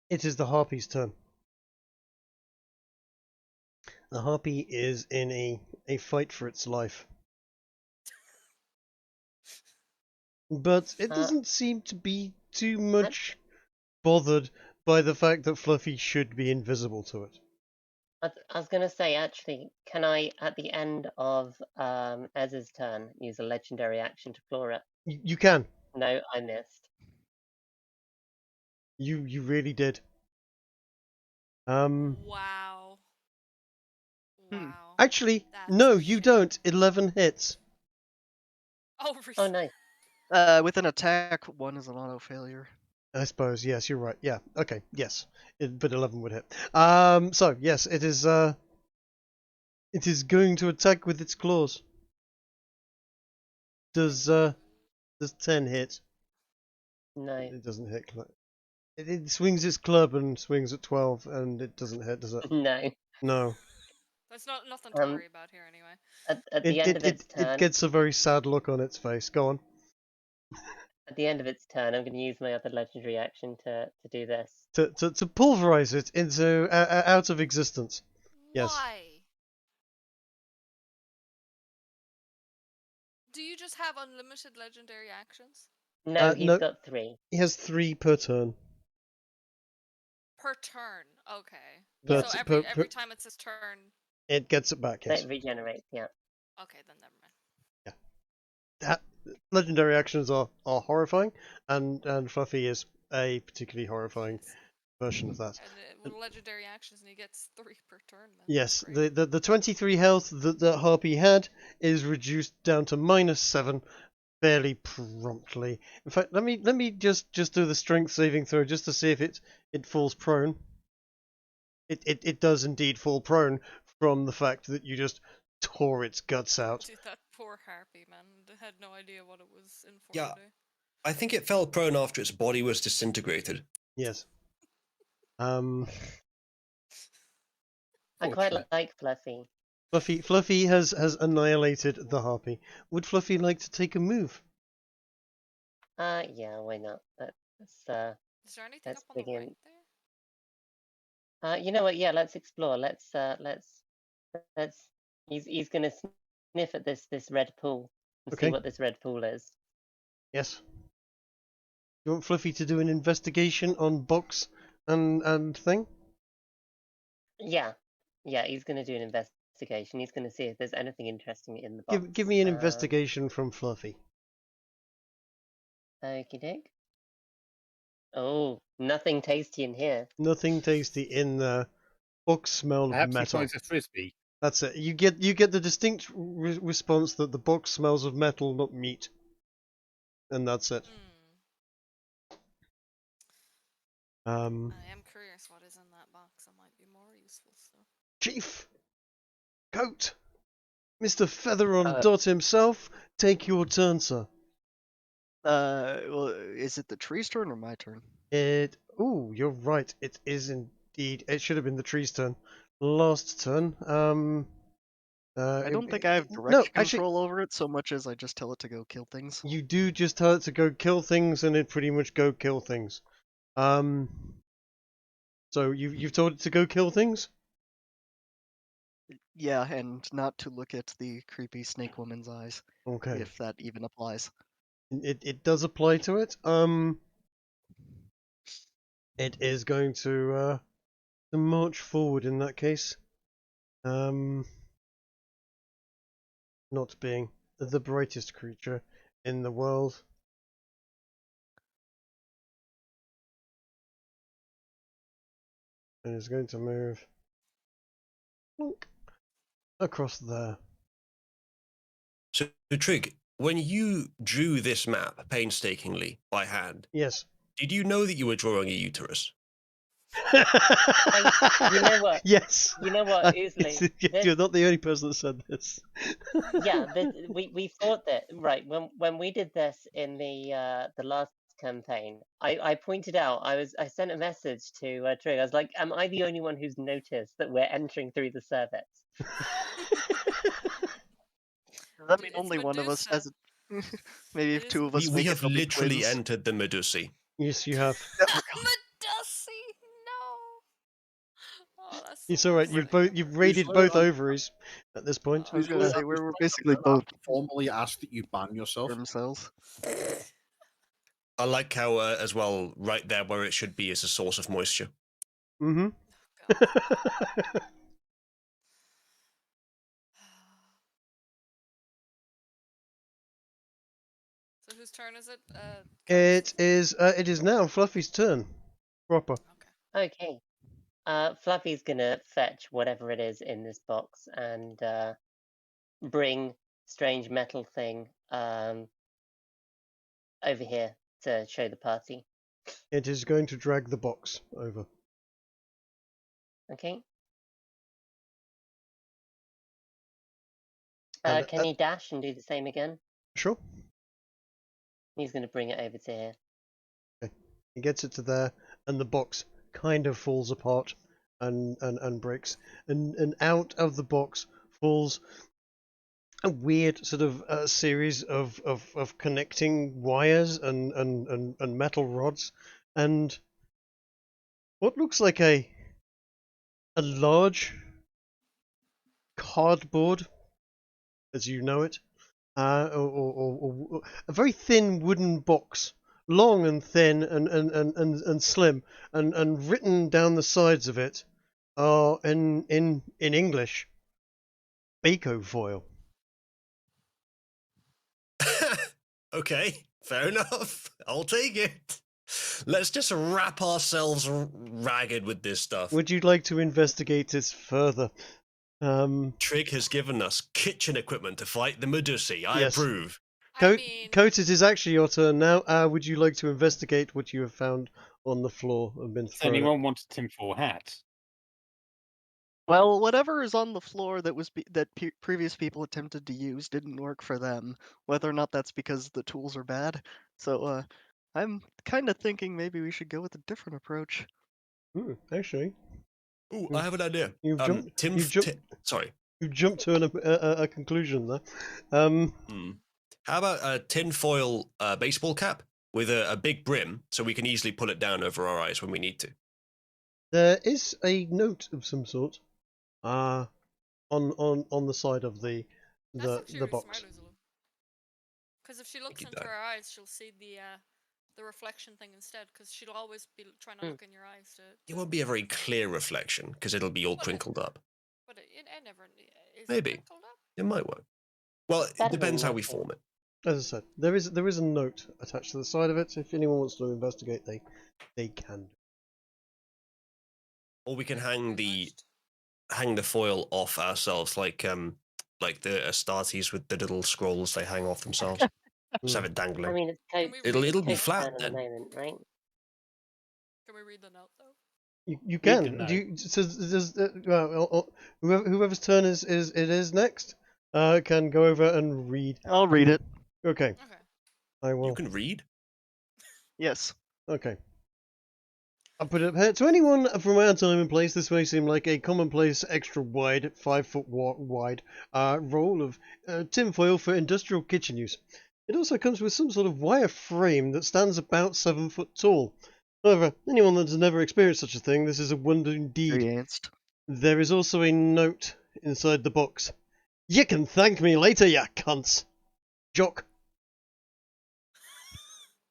It is the Harpy's turn. The harpy is in a fight for its life. But it doesn't seem to be too much bothered by the fact that Fluffy should be invisible to it. I was going to say, actually, can I, at the end of Ez's turn, use a legendary action to claw it? You can. No, I missed. You really did. Wow. Hmm. Wow. Actually, That's no, a you shame. don't. 11 hits. Oh, Oh, really? no. With an attack, 1 is an auto failure. I suppose, yes, you're right. Yeah, okay, yes. But 11 would hit. So, yes, it is going to attack with its claws. Does 10 hit? No. It doesn't hit. It swings its club and swings at 12, and it doesn't hit, does it? No. No. That's nothing to worry about here anyway. At the end of its It turn, gets a very sad look on its face. Go on. at the end of its turn, I'm going to use my other legendary action to do this. To pulverize it into out of existence. Yes. Why? Do you just have unlimited legendary actions? No, he's no. got 3. He has 3 per turn. Per turn. Okay. Per So t- every time it's his turn. It gets it back, yes. That regenerates, yeah. Okay, then never mind. Legendary actions are horrifying, and Fluffy is a particularly horrifying version of that. And with legendary actions, and he gets 3 per turn. Then. Yes, Great. the 23 health that Harpy had is reduced down to -7 fairly promptly. In fact, let me just do the strength saving throw just to see if it falls prone. It does indeed fall prone from the fact that you just tore its guts out. Dude, that poor harpy, man. Had no idea what it was in for Yeah. today. I think it fell prone after its body was disintegrated. Yes. I quite like Fluffy. Fluffy has annihilated the harpy. Would Fluffy like to take a move? Yeah, why not? Is there anything let's up on the begin. right there? You know what? Yeah, let's explore. Let's. He's gonna sniff at this red pool and Okay. see what this red pool is. Yes. You want Fluffy to do an investigation on box and thing? Yeah, he's gonna do an investigation. He's gonna see if there's anything interesting in the box. Give me an investigation from Fluffy. Okie doke. Oh, nothing tasty in here. Nothing tasty in the box smell of Perhaps he metal. finds a frisbee. That's it. You get the distinct response that the box smells of metal, not meat, and that's it. I am curious what is in that box. That might be more useful stuff. Chief, Coat, Mr. Feather on Dot himself, take your turn, sir. Well, is it the tree's turn or my turn? Oh, you're right. It is indeed. It should have been the tree's turn. Last turn. I don't think I have direct no, control over it so much as I just tell it to go kill things. You do just tell it to go kill things, and it pretty much go kill things. So you've told it to go kill things? Yeah, and not to look at the creepy snake woman's eyes. Okay. If that even applies. It does apply to it. It is going to march forward in that case. Not being the brightest creature in the world. And is going to move across there. So, Trig, when you drew this map painstakingly by hand, Yes. did you know that you were drawing a uterus? You know what? Yes. You know what, Easily. You're not the only person that said this. Yeah, we thought that right when we did this in the last campaign. I pointed out I sent a message to Trig. I was like, "Am I the only one who's noticed that we're entering through the cervix?" Does that mean only one of us has it? Maybe if two of us We make it, have they'll be literally twins. entered the Medusi. Yes, you have. Medusi, no. Oh, that's That's It's the all right. worst. You've raided Usually both I'm- ovaries at this point. I was gonna Usually say I'm we're just basically gonna both formally ask that you ban yourself. germ cells. I like how, as well, right there where it should be is a source of moisture. Mm-hmm. God. So whose turn is it? Goat's? It is now Fluffy's turn. Proper. Okay. Okay. Fluffy's gonna fetch whatever it is in this box and bring strange metal thing over here to show the party. It is going to drag the box over. Okay. And, Can he dash and do the same again? Sure. He's gonna bring it over to here. He gets it to there, and the box kind of falls apart and breaks. And out of the box falls a weird sort of series of connecting wires and metal rods, and what looks like a large cardboard, as you know it, or a very thin wooden box, long and thin and slim, and written down the sides of it are in English, Bako foil. Okay, fair enough. I'll take it. Let's just wrap ourselves ragged with this stuff. Would you like to investigate this further? Trig has given us kitchen equipment to fight the Medusi. I Yes. approve. I mean, Coat, it is actually your turn now. Would you like to investigate what you have found on the floor and been Does thrown? anyone want a tinfoil hat? Well, whatever is on the floor that was previous people attempted to use didn't work for them. Whether or not that's because the tools are bad. So I'm kind of thinking maybe we should go with a different approach. Actually, Ooh, I have an idea. You've jumped- Tim, you've jumped- sorry. you jumped to a conclusion there. How about a tinfoil baseball cap with a big brim so we can easily pull it down over our eyes when we need to? There is a note of some sort, on the side of the box. Because if she looks you, into Doug. her eyes, she'll see the reflection thing instead. Because she'll always be trying to look in your eyes to. It won't be a very clear reflection because it'll be all Well, crinkled up. But it never is. Maybe. It crinkled up? It might work. Well, it Better depends than how we nothing. form it. As I said, there is a note attached to the side of it. If anyone wants to investigate, they can. Or we can hang the Merged. foil off ourselves, like the Astartes with the little scrolls they hang off themselves. Just have it I dangling. mean, it's Can Coat's we It'll read it'll the be note? flat turn at the then. moment, right? Can we read the note though? You Read the can. note. Do you, so does whoever's turn is next can go over and read. I'll read it. Okay, Okay. I will. You can read. Yes. Okay. I'll put it up here. To anyone from our time and place, this may seem like a commonplace, extra wide, 5 foot wide roll of tinfoil for industrial kitchen use. It also comes with some sort of wire frame that stands about 7 foot tall. However, anyone that has never experienced such a thing, this is a wonder indeed. Experienced. There is also a note inside the box. You can thank me later, ya cunts. Jock.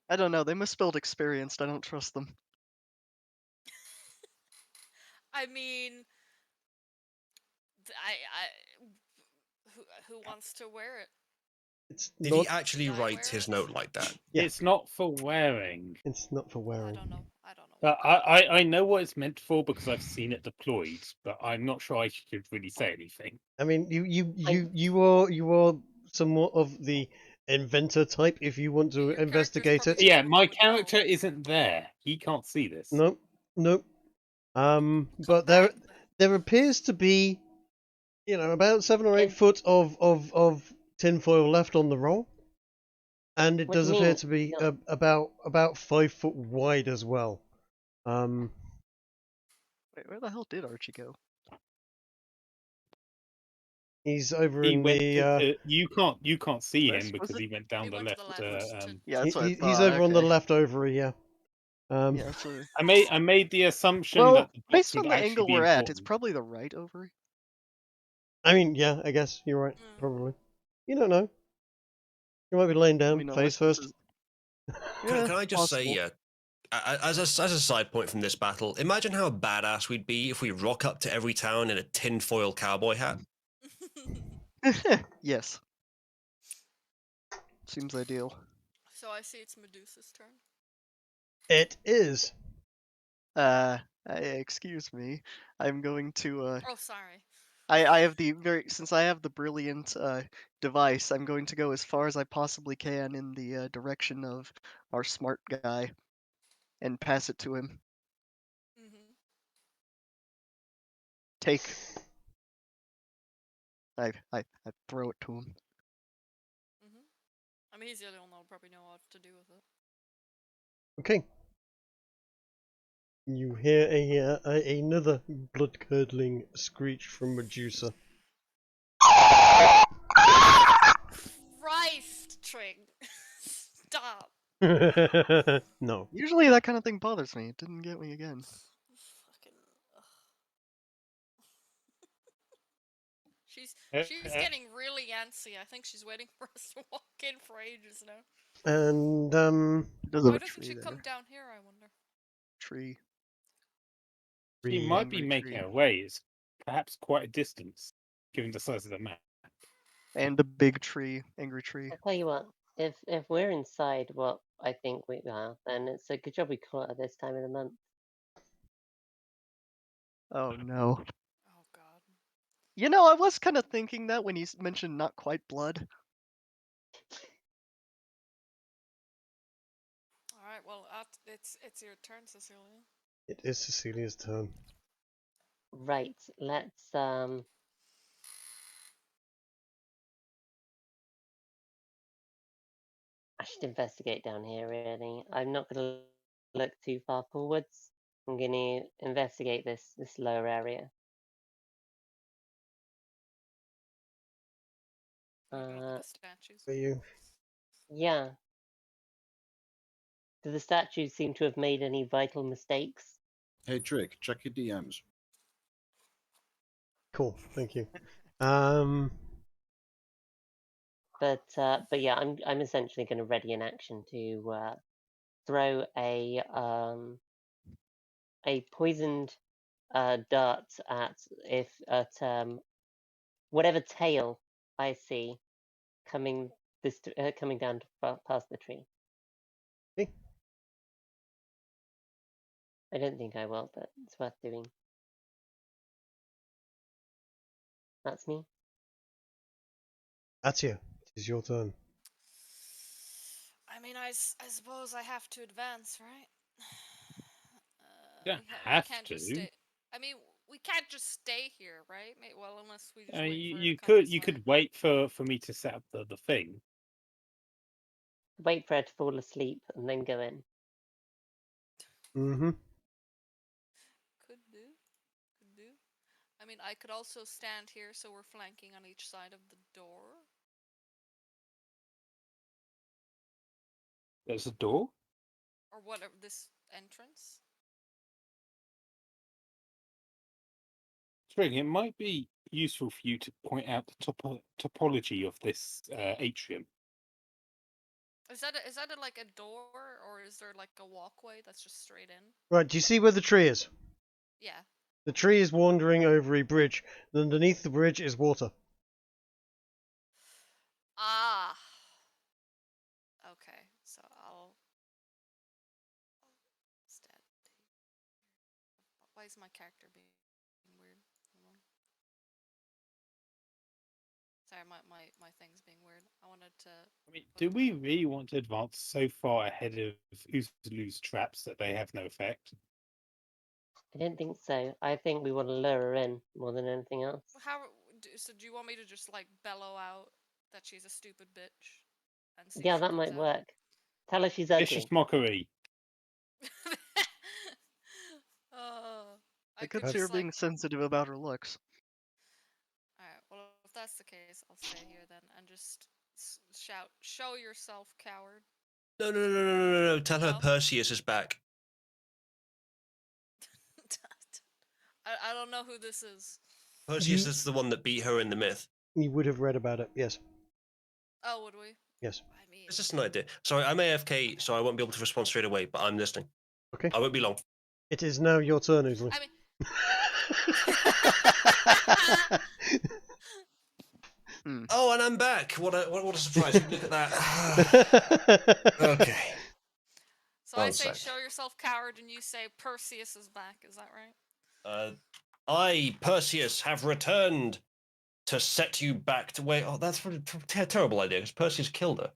I don't know. They misspelled experienced. I don't trust them. I mean, who wants to wear it? It's Did not. he actually Did I write wear his it? note like that? Yeah. It's not for wearing. It's not for I wearing. don't know. I don't know. I know what it's meant for because I've seen it deployed, but I'm not sure I should really say anything. I mean, you are somewhat of the inventor type. If you want to Your character's investigate it. probably Yeah, someone my who would know. character isn't there. He can't see this. Nope. Nope. Come But back. there appears to be, about 7 or 8 Yeah. foot of tinfoil left on the roll, and it What do does you appear mean? to be No. about 5 foot wide as well. Wait, where the hell did Archie go? He's over He in went. the. You can't see West, him was because it? he went down He the went to left. the left. Yeah, that's what I He's thought. over on the Okay. left over, yeah. Yeah, so I made the assumption well, that the box based would on the actually angle be we're at, it's important. probably the right ovary. I mean, yeah, I guess you're right. Mm. Probably. You don't know. You might be laying I down, mean, face unless first. this is Can I just say, possible. as a side point from this battle, imagine how badass we'd be if we rock up to every town in a tinfoil cowboy hat. Yes. Seems ideal. So I see it's Medusa's turn. It is. Excuse me. I'm going to Oh, sorry. I have since I have the brilliant device, I'm going to go as far as I possibly can in the direction of our smart guy and pass it to him. Mm-hmm. Take. I throw it to him. Mm-hmm. I mean, he's the only one that'll probably know what to do with it. Okay. You hear another blood-curdling screech from Medusa. Christ, Trig! Stop! No. Usually that kind of thing bothers me. It didn't get me again. Fucking. Ugh. She's Uh, getting really antsy. I think she's waiting for us to walk in for ages now. And It does have Why a doesn't tree she there. come down here? I wonder. Tree. She might be Angry making tree. her way. It's perhaps quite a distance, given the size of the map. And the big tree. Angry tree. I'll tell you what, if we're inside what I think we are, then it's a good job we caught at this time of the month. Oh no. Oh God. You know, I was kind of thinking that when you mentioned not quite blood. All right. Well, it's your turn, Cecilia. it is Cecilia's turn. Right, let's I should investigate down here really. I'm not gonna look too far forwards. I'm gonna investigate this lower area. You can look at the statues. For you. Yeah. Do the statues seem to have made any vital mistakes? Hey, Trick, check your DMs. Cool. Thank you. But yeah, I'm essentially going to ready an action to throw a poisoned dart at whatever tail I see coming coming down past the tree. Okay. I don't think I will, but it's worth doing. That's me. That's you. It is your turn. I mean, I suppose I have to advance, right? You don't We have can't to. just stay. I mean, we can't just stay here, right? Well, unless we just wait for You, her you to come could this you way. could wait for me to set up the thing. Wait for her to fall asleep and then go in. Mm-hmm. Could do. Could do. I mean, I could also stand here so we're flanking on each side of the door. There's a door. Or whatever, this entrance. Spring, it might be useful for you to point out the topology of this atrium. Is that like a door, or is there like a walkway that's just straight in? Right, do you see where the tree is? Yeah. The tree is wandering over a bridge, and underneath the bridge is water. Ah. Okay, so I'll stat. Why is my character being weird? Hold on. Sorry, my thing's being weird. I wanted to. I mean, do we really want to advance so far ahead of Uzalu's traps that they have no effect? I don't think so. I think we want to lure her in more than anything else. So do you want me to just like bellow out that she's a stupid bitch? And see Yeah, if she that comes might out? work. Tell her she's ugly. Vicious mockery. I could see her being sensitive about her looks. Alright, well, if that's the case, I'll stay here then and just shout, "Show yourself, coward." No. Tell her No? Perseus is back. I don't know who this is. Perseus is the one that beat her in the myth. You would have read about it, yes. Oh, would we? Yes. I mean, It's just an idea. Sorry, I'm AFK, so I won't be able to respond straight away, but I'm listening. Okay. I won't be long. It is now your turn, Uzalu. I mean. Oh, and I'm back. What a surprise. Look at that. Okay. So I One say, sec. show yourself, coward, and you say Perseus is back. Is that right? I, Perseus, have returned to set you back to where. Oh, that's a terrible idea, because Perseus killed her.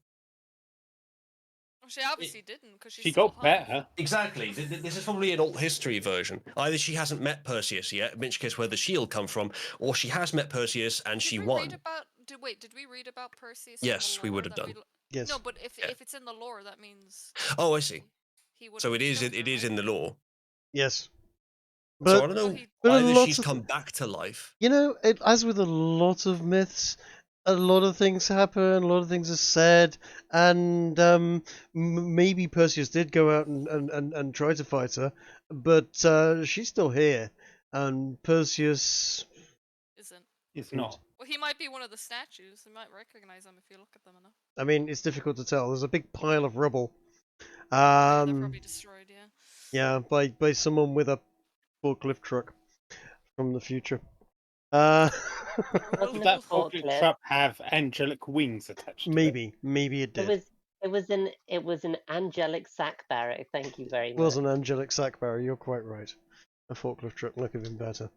Well, she obviously didn't, because She still got alive. better. Exactly. This is probably an alt history version. Either she hasn't met Perseus yet, in which case where the shield come from, or she has met Perseus and Did she we won. Read about, did we read about Perseus? Yes, in the we lore would have that done. Yes. No, but if Yeah. if it's in the lore, that means. Oh, I see. He would. So it is in the lore. Yes. So I But don't know. but a Either lot she's of come back to life. you know, as with a lot of myths, a lot of things happen, a lot of things are said, and maybe Perseus did go out and try to fight her, but she's still here, and Perseus Isn't. It's not. Well, he might be one of the statues. You might recognize him if you look at them enough. I mean, it's difficult to tell. There's a big pile of rubble. Yeah, they're probably destroyed. Yeah. Yeah, by someone with a forklift truck from the future. Wasn't Does it that a forklift forklift? truck have angelic wings attached to it? Maybe it did. It was an angelic sack barrow. Thank you very It much. was an angelic sack barrow. You're quite right. A forklift truck, look even better.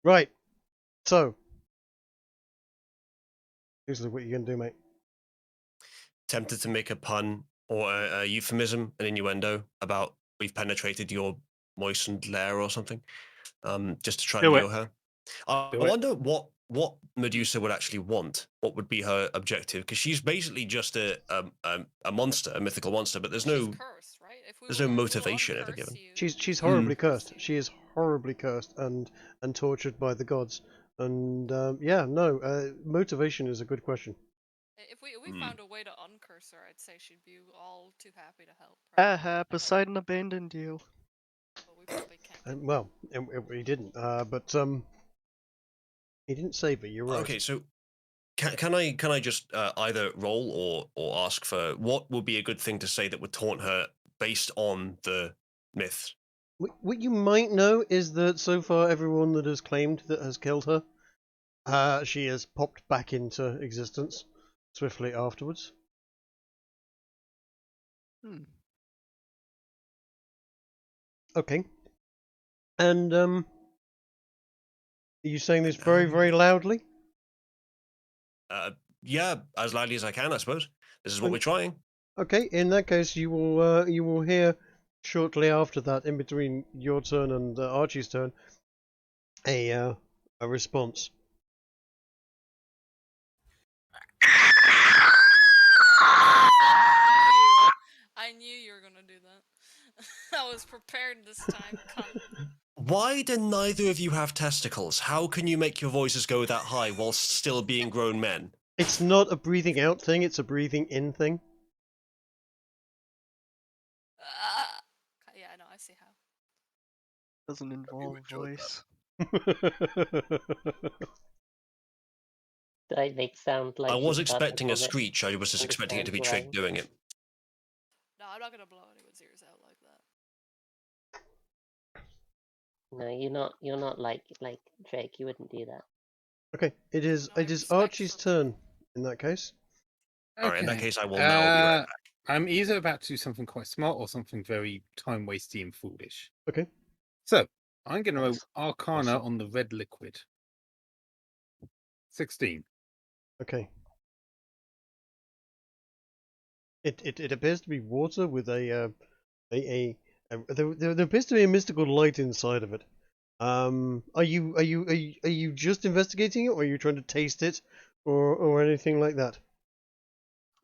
Right. So, here's what you're gonna do, mate. Tempted to make a pun or a euphemism, an innuendo about we've penetrated your moistened lair or something, just to try and Do it. lure her. I Do it. wonder what Medusa would actually want. What would be her objective? Because she's basically just a monster, a mythical monster. But there's She's no cursed, right? If we there's will- no we will motivation ever uncurse given. you, She's we will horribly uncurse cursed. you. She is horribly cursed and tortured by the gods. And yeah, no, motivation is a good question. If we found a way to uncurse her, I'd say she'd be all too happy to help. Aha, Poseidon abandoned you. But we probably can't. Well, he didn't. But he didn't save her. You're right. Okay, so can I just either roll or ask for what would be a good thing to say that would taunt her based on the myths? What you might know is that so far everyone that has claimed that has killed her, she has popped back into existence swiftly afterwards. Okay. And are you saying this very, very loudly? Yeah, as loudly as I can, I suppose. This is what we're trying. Okay, in that case, you will hear shortly after that, in between your turn and Archie's turn, a response. I knew you were gonna do that. I was prepared this time. Cunt. Why do neither of you have testicles? How can you make your voices go that high whilst still being grown men? It's not a breathing out thing; it's a breathing in thing. Yeah, I know. I see how. Doesn't involve voice. They make sound like I was she's got expecting a vomit. screech. I was just expecting it to be Understands Trig why. doing it. No, I'm not gonna blow anyone's ears out like that. No, you're not like Drake. You wouldn't do that. Okay, it is No, I Archie's respect for turn in that case. Alright, in that case, I will now be right back. I'm either about to do something quite smart or something very time-wasty and foolish. Okay. So, I'm going to roll Nice. Arcana on the red liquid. 16. Okay. It appears to be water with there appears to be a mystical light inside of it. Are you just investigating it, or are you trying to taste it, or anything like that?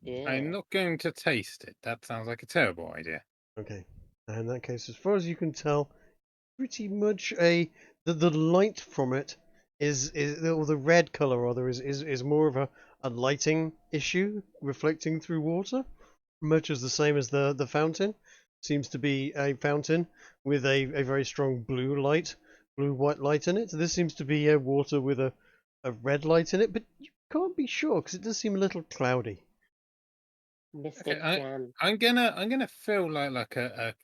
Yeah. I'm not going to taste it. That sounds like a terrible idea. Okay. In that case, as far as you can tell, pretty much the light from it is or the red color rather is more of a lighting issue reflecting through water, much as the same as the fountain. seems to be a fountain with a very strong blue-white light in it. This seems to be water with a red light in it, but you can't be sure because it does seem a little cloudy. Mystic Okay, jam. I'm gonna feel like I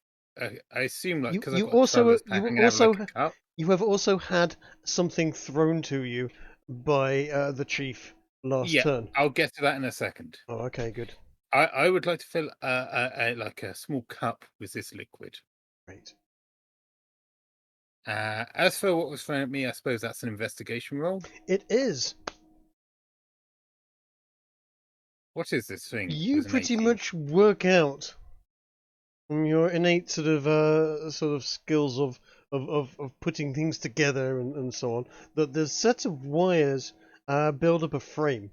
assume like You because I've you got a also traveler's you pack, I'm gonna have also like a cup. you have also had something thrown to you by the chief last Yeah, turn. I'll get to that in a second. Oh, okay, good. I would like to fill like a small cup with this liquid. Great. As for what was thrown at me, I suppose that's an investigation roll. It is. What is this thing? You With an pretty 18? much work out from your innate sort of skills of putting things together and so on that the sets of wires build up a frame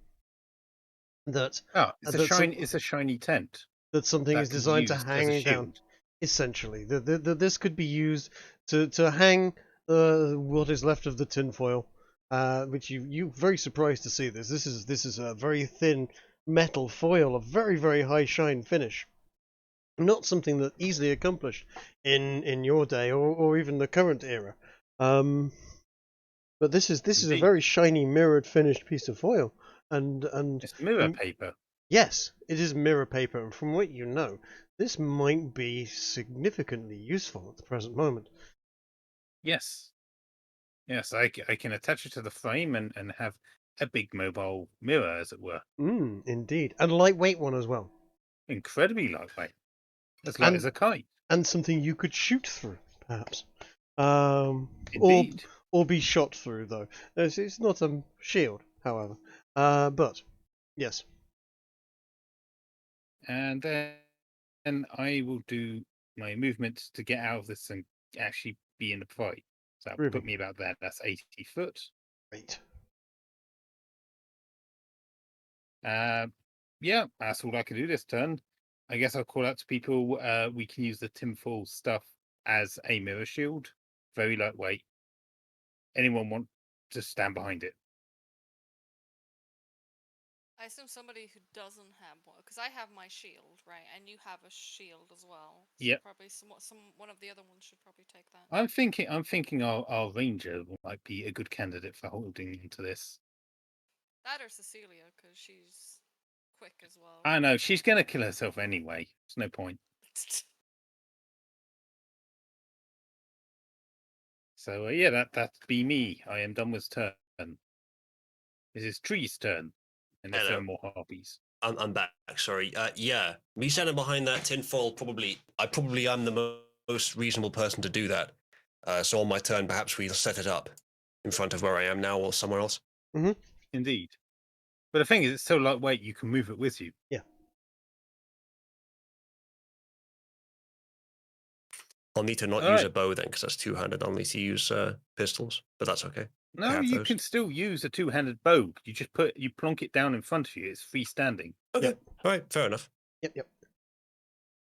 that Oh, it's a that some, shiny. It's a shiny tent that something that is could be designed to used as a hang down. shield. Essentially, this could be used to hang what is left of the tinfoil, which you very surprised to see this. This is a very thin metal foil, a very high shine finish. Not something that easily accomplished in your day or even the current era. But this is a Indeed. very shiny mirrored finished piece of foil, and It's mirror paper. yes, it is mirror paper, and from what you know, this might be significantly useful at the present moment. Yes. Yes, I can attach it to the frame and have a big mobile mirror, as it were. Indeed, and a lightweight one as well, Incredibly lightweight, as light as a kite. and something you could shoot through, perhaps, or Indeed. be shot through. Though it's not a shield, however. But yes, And then I will do my movements to get out of this and actually be in the fight. So that would Ruby. put me about there. That's 80 foot. Great. Yeah, that's all I can do this turn. I guess I'll call out to people. We can use the tinfoil stuff as a mirror shield. Very lightweight. Anyone want to stand behind it? I assume somebody who doesn't have one, because I have my shield, right? And you have a shield as well. So Yep. probably one of the other ones should probably take that. I'm thinking our ranger might be a good candidate for holding into this. That or Cecilia, because she's quick as well. I know she's gonna kill herself anyway. There's no point. So yeah, that'd be me. I am done with turn. This is Tree's turn, unless there are more harpies. I'm back. Sorry. Yeah, me standing behind that tinfoil. I probably am the most reasonable person to do that. So on my turn, perhaps we'll set it up in front of where I am now or somewhere else. Indeed. But the thing is, it's so lightweight you can move it with you. Yeah. I'll need to not use a bow then, because that's two-handed. I'll need to use pistols, but that's okay. No, you can still use a two-handed bow. You plonk it down in front of you. It's freestanding. Okay. Yep. All right. Fair enough. Yep.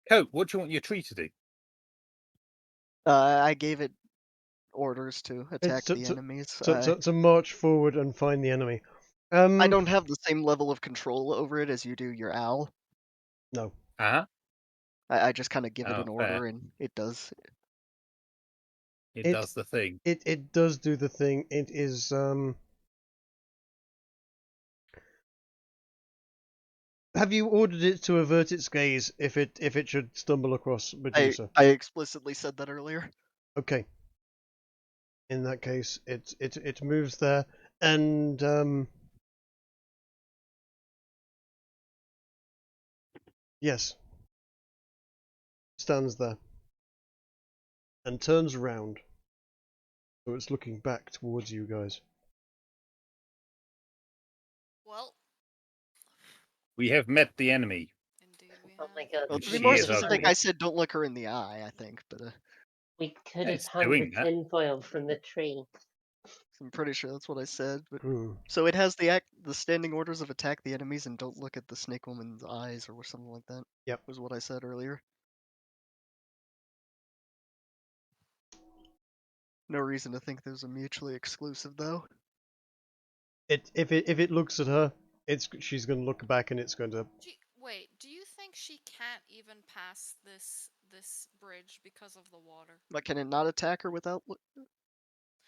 Coat, what do you want your tree to do? I gave it orders to attack the enemies. To march forward and find the enemy. I don't have the same level of control over it as you do your owl. No. Uh-huh. I just kind of give it an order, fair. and it does. It does the thing. It does do the thing. It is Have you ordered it to avert its gaze if it should stumble across Medusa? I explicitly said that earlier. Okay. In that case, it moves there and yes, stands there and turns around, so it's looking back towards you guys. Well, we have met the enemy. Indeed, we Oh have. my god. Well, to She be more is specific, ugly. I said don't look her in the eye. I think, but We could It's have hung the doing that. tinfoil from the tree. I'm pretty sure that's what I said. But Hmm. so it has the standing orders of attack the enemies and don't look at the snake woman's eyes or something like that. Yep. Was what I said earlier. No reason to think those are mutually exclusive, though. If it looks at her, she's going to look back and it's going to. Wait, do you think she can't even pass this bridge because of the water. But can it not attack her without? She's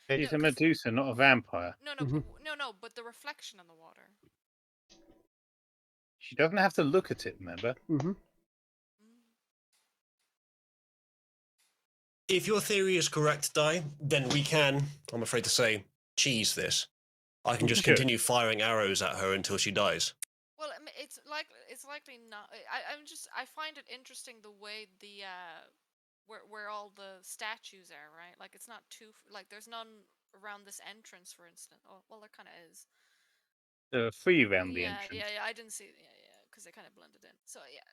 No, a 'cause- Medusa, not a vampire. No, no, no, but the reflection in the water. She doesn't have to look at it, remember? Mm-hmm. If your theory is correct, Di, then we can, I'm afraid to say, cheese this. I can just Sure. continue firing arrows at her until she dies. Well, I mean, it's likely not. I find it interesting the way the where all the statues are, right? Like it's not too like there's none around this entrance, for instance. Oh, well, there kind of is. There are 3 around the Yeah, entrance. yeah, I didn't see. Yeah, because they kind of blended in. So yeah,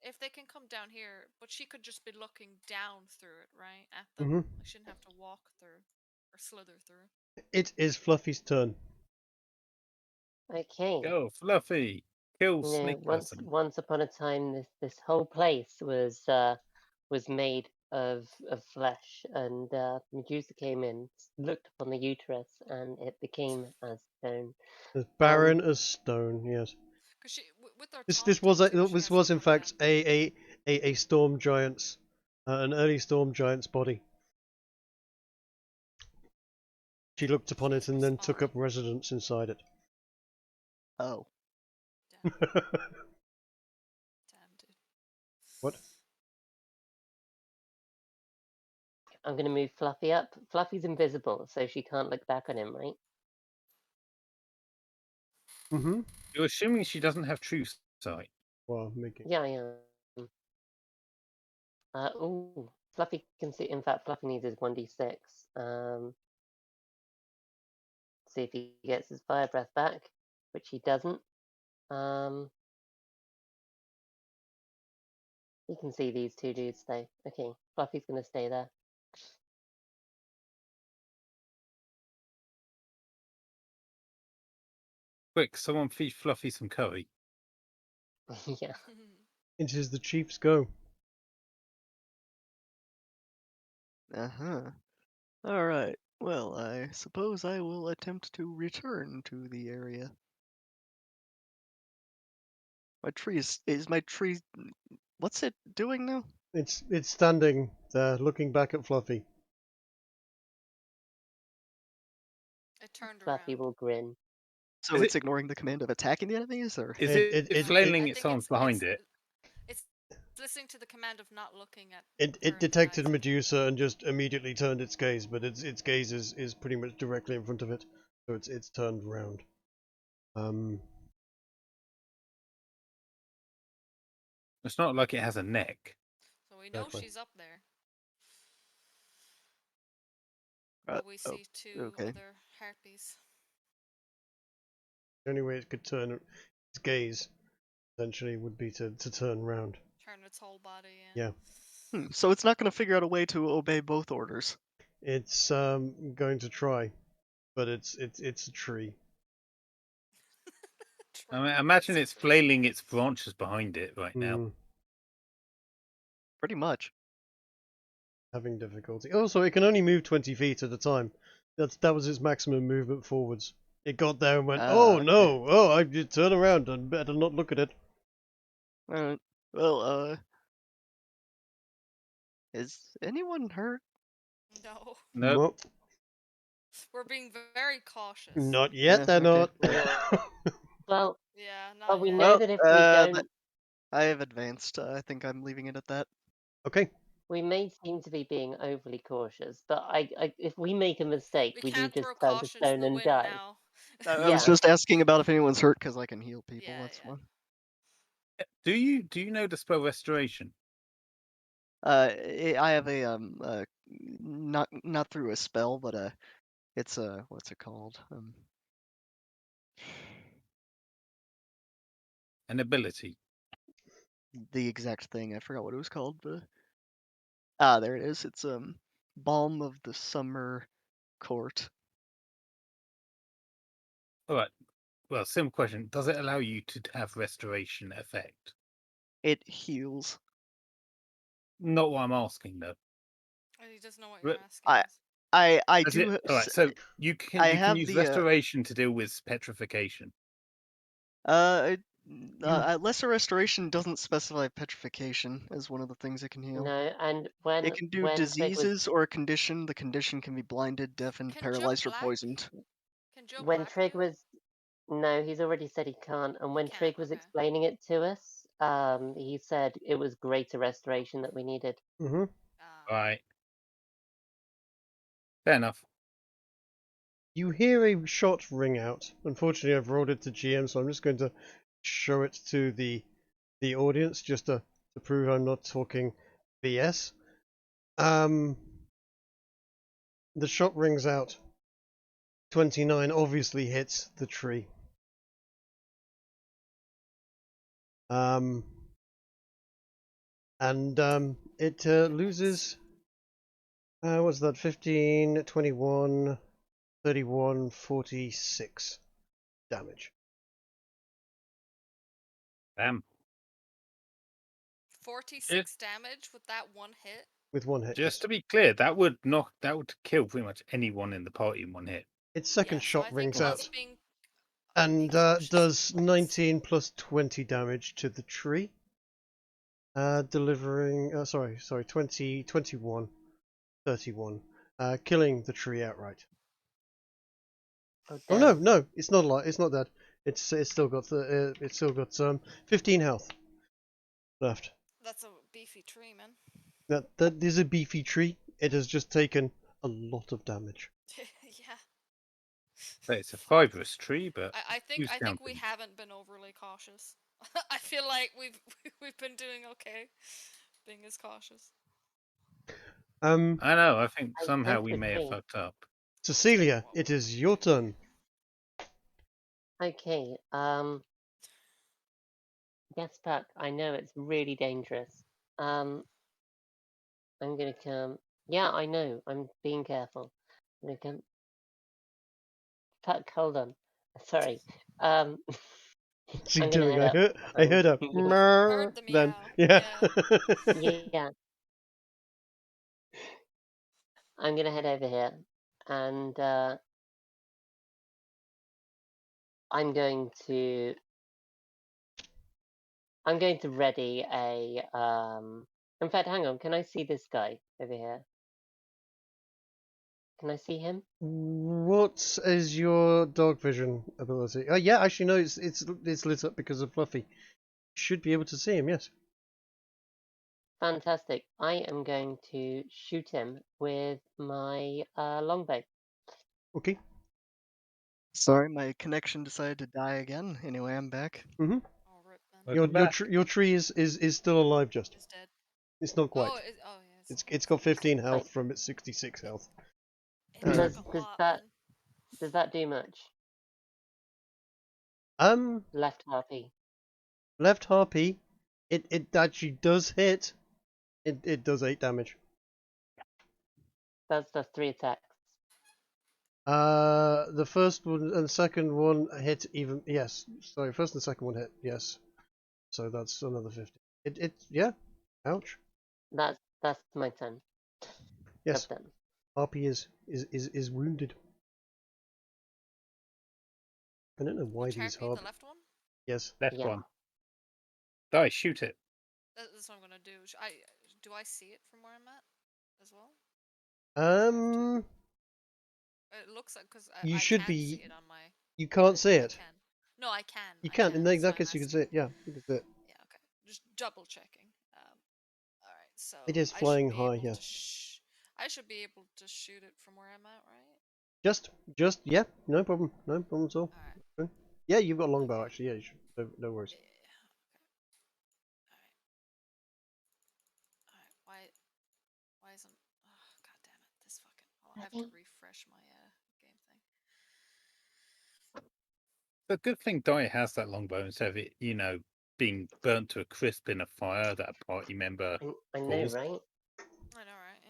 if they can come down here, but she could just be looking down through it, right? At them. Mhm. Like, she shouldn't have to walk through or slither through. It is Fluffy's turn. Okay. Go, Fluffy! Kill You know, Snake Person. once upon a time, this whole place was made of flesh, and Medusa came in, looked upon the uterus, and it became as stone. As barren as stone. Yes. Because she with her This was taunting, too, she this has was to in come fact down. a storm giant's an early storm giant's body. She looked upon it and then took up residence inside it. Oh. Damn, damn, dude. What? I'm gonna move Fluffy up. Fluffy's invisible, so she can't look back on him, right? Mm-hmm. You're assuming she doesn't have true sight. Well, making. Yeah, yeah. Ooh, Fluffy can see. In fact, Fluffy needs his 1d6. See if he gets his fire breath back, which he doesn't. He can see these 2 dudes though. Okay, Fluffy's gonna stay there. Quick, someone feed Fluffy some curry. Yeah. It is the Chief's go. All right. Well, I suppose I will attempt to return to the area. My tree is my tree. What's it doing now? It's standing there looking back at Fluffy. It turned Fluffy around. will grin. So Is it's it- ignoring the command of attacking the enemies, or Is It- it it- flailing I its think arms behind it? It's listening to the command of not looking at. It her in the detected eyes. Medusa and just immediately turned its gaze, but its gaze is pretty much directly in front of it, so it's turned around. It's not like it has a neck. So we know Exactly. she's up there. Uh, But we see two okay. other harpies. The only way it could turn its gaze, essentially, would be to turn around. Turn its whole body in. Yeah. So it's not going to figure out a way to obey both orders. It's going to try, but it's a tree. I mean, imagine it's flailing its branches behind it right now. Mm, Pretty much. having difficulty. Also, it can only move 20 feet at a time. That was its maximum movement forwards. It got there and went, oh Okay. no, oh, I did turn around and better not look at it. All right. Well, is anyone hurt? No. Nope. Nope. We're being very cautious. Not yet, Yeah, they're okay. not. Well, Yeah, not well, we yet. know Well, that if we don't, I have advanced. I think I'm leaving it at that. Okay. we may seem to be being overly cautious, but if we make a mistake, We we do can't just throw turn to caution stone to the and wind die. now. I was Yeah. just asking about if anyone's hurt because I can heal people. Yeah, That's yeah. one. Do you know the spell Restoration? I have a not through a spell, but it's what's it called? An ability. The exact thing. I forgot what it was called, but there it is. It's Balm of the Summer Court. All right. Well, simple question. Does it allow you to have restoration effect? It heals. Not what I'm asking, though. He doesn't know what Re- you're asking. I Does do. it- all right, so you I can have use the, restoration to deal with petrification. Lesser Restoration doesn't specify petrification as one of the things it can heal. No, and It can do when Trig was diseases or a condition. The condition can be blinded, deafened, Can Joe paralyzed, or Black? poisoned. Can Joe when Black Trig do it? was no, he's already said he can't. And when can't, Trig was okay. explaining it to us, he said it was greater restoration that we needed. Mm-hmm. Right. Fair enough. You hear a shot ring out. Unfortunately, I've rolled it to GM, so I'm just going to show it to the audience just to prove I'm not talking BS. The shot rings out. 29 obviously hits the tree. It loses. What's that? 15, 21, 31, 46 damage. Damn. 46 damage with that one hit? With one hit. Just to be clear, that would kill pretty much anyone in the party in one hit. Its second Yeah, so I shot think rings us out being and cautious does with this. 19 plus 20 damage to the tree. Delivering, 20, 21, 31. Killing the tree outright. Oh, Oh damn. no, it's not alive. It's not dead. It's still got 15 health left. That's a beefy tree, man. That is a beefy tree. It has just taken a lot of damage. Yeah. But it's a fibrous tree, but I who's think we counting? haven't been overly cautious. I feel like we've been doing okay, being as cautious. I know. I think I somehow tend we to may have think- fucked up. Cecilia, it is your turn. Okay, Gas Pack, I know it's really dangerous. I'm gonna come. Yeah, I know. I'm being careful. I'm gonna come. Fuck, hold on. Sorry. What's he I'm gonna doing? head up. I heard a Heard the then. meow. Yeah. Yeah. I'm gonna head over here, and I'm going to ready a In fact, hang on. Can I see this guy over here? Can I see him? What is your dog vision ability? Oh yeah, actually no, it's lit up because of Fluffy. Should be able to see him. Yes. Fantastic. I am going to shoot him with my longbow. Okay. Sorry, my connection decided to die again. Anyway, I'm back. Mm-hmm. Oh, rip then. Your tree is still alive. Just It's dead. it's not quite. Oh, yeah. It's got 15 Right. health from its 66 health. It Alright. took a Does lot, that man. does that do much? Left harpy. Left harpy, it actually does hit. It does 8 damage. That's 3 attacks. The first one and second one hit even. Yes, sorry, first and second one hit. Yes, so that's another 50. Yeah. Ouch. That's my turn. Yes, Done. harpy is wounded. I don't know why Which these harpy? harpy. The left one? Yes. Left Yeah. one. Die, shoot it. That's what I'm gonna do. Do I see it from where I'm at as well? It looks like because You I should can be. see it on my. You can't see I it. can. No, I can. You I can. In that's that why case, I'm you can asking. see it. Yeah, you can see it. Yeah. Okay. Just double checking. All right. So It is I flying should be high. able Yeah. to I should be able to shoot it from where I'm at, right? Just yeah. No problem. No problem at all. All right. Yeah, you've got a longbow actually. Yeah, you should. No worries. Yeah. Okay. All right. Why isn't? Oh, God damn it! This fucking. I'll have to refresh my game thing. The good thing Die has that longbow instead of it, being burnt to a crisp in a fire that a party member. I know, falls. right? I know, right?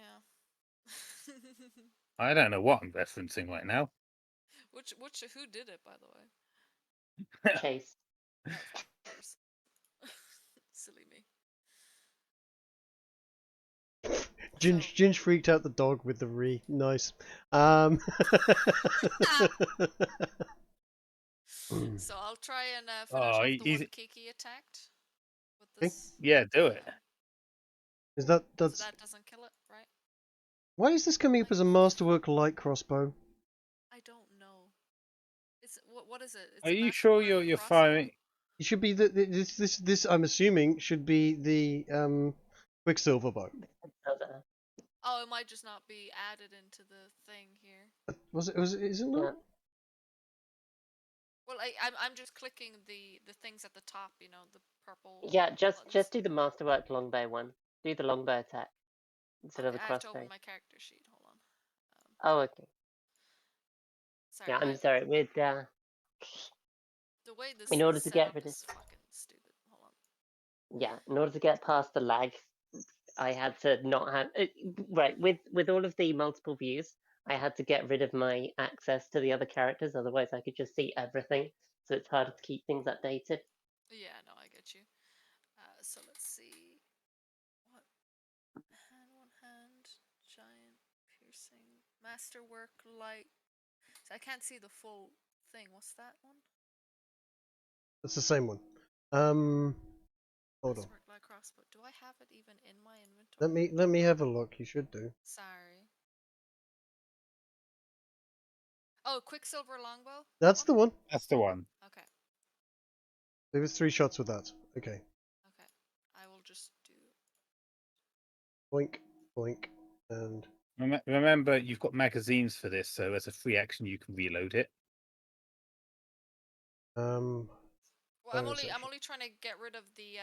Yeah. I don't know what I'm referencing right now. Who did it, by the way? Chase. Oh, of course. Silly me. Ginge freaked out the dog with the re. Nice. So I'll try and finish Oh, off the he's- one Kiki attacked. With Okay. this. Yeah, do it. Is So that's that doesn't kill it, right? why is this coming up as a masterwork light crossbow? I don't know. It's what is it? It's Are a you sure masterwork you're crossbow? firing? It should be this I'm assuming should be the Quicksilver bow. Other. Oh, it might just not be added into the thing here. Is it Yeah. not? Well, I'm just clicking the things at the top, you know, the purple. Yeah, just buttons. do the masterwork longbow one. Do the longbow attack instead of the Okay, I have to crossbow. open my character sheet. Hold on. Oh, okay. Sorry. Yeah, I'm sorry. With The way this in order is to set get up rid of is fucking stupid. Hold on. yeah, in order to get past the lag, I had to not have right with all of the multiple views. I had to get rid of my access to the other characters, otherwise I could just see everything. So it's harder to keep things updated. Yeah, no, I get you. So let's see. What? One hand, giant, piercing, masterwork, light. So I can't see the full thing. What's that one? It's the same one. Hold on. Masterwork, light crossbow. Do I have it even in my inventory? Let me have a look. You should do. Sorry. Oh, Quicksilver longbow. That's the one. That's the one. Okay. There was 3 shots with that. Okay. Okay. I will just do. Boink, boink, and Remember, you've got magazines for this, so as a free action, you can reload it. um. Well, I'm bonus only action. trying to get rid of the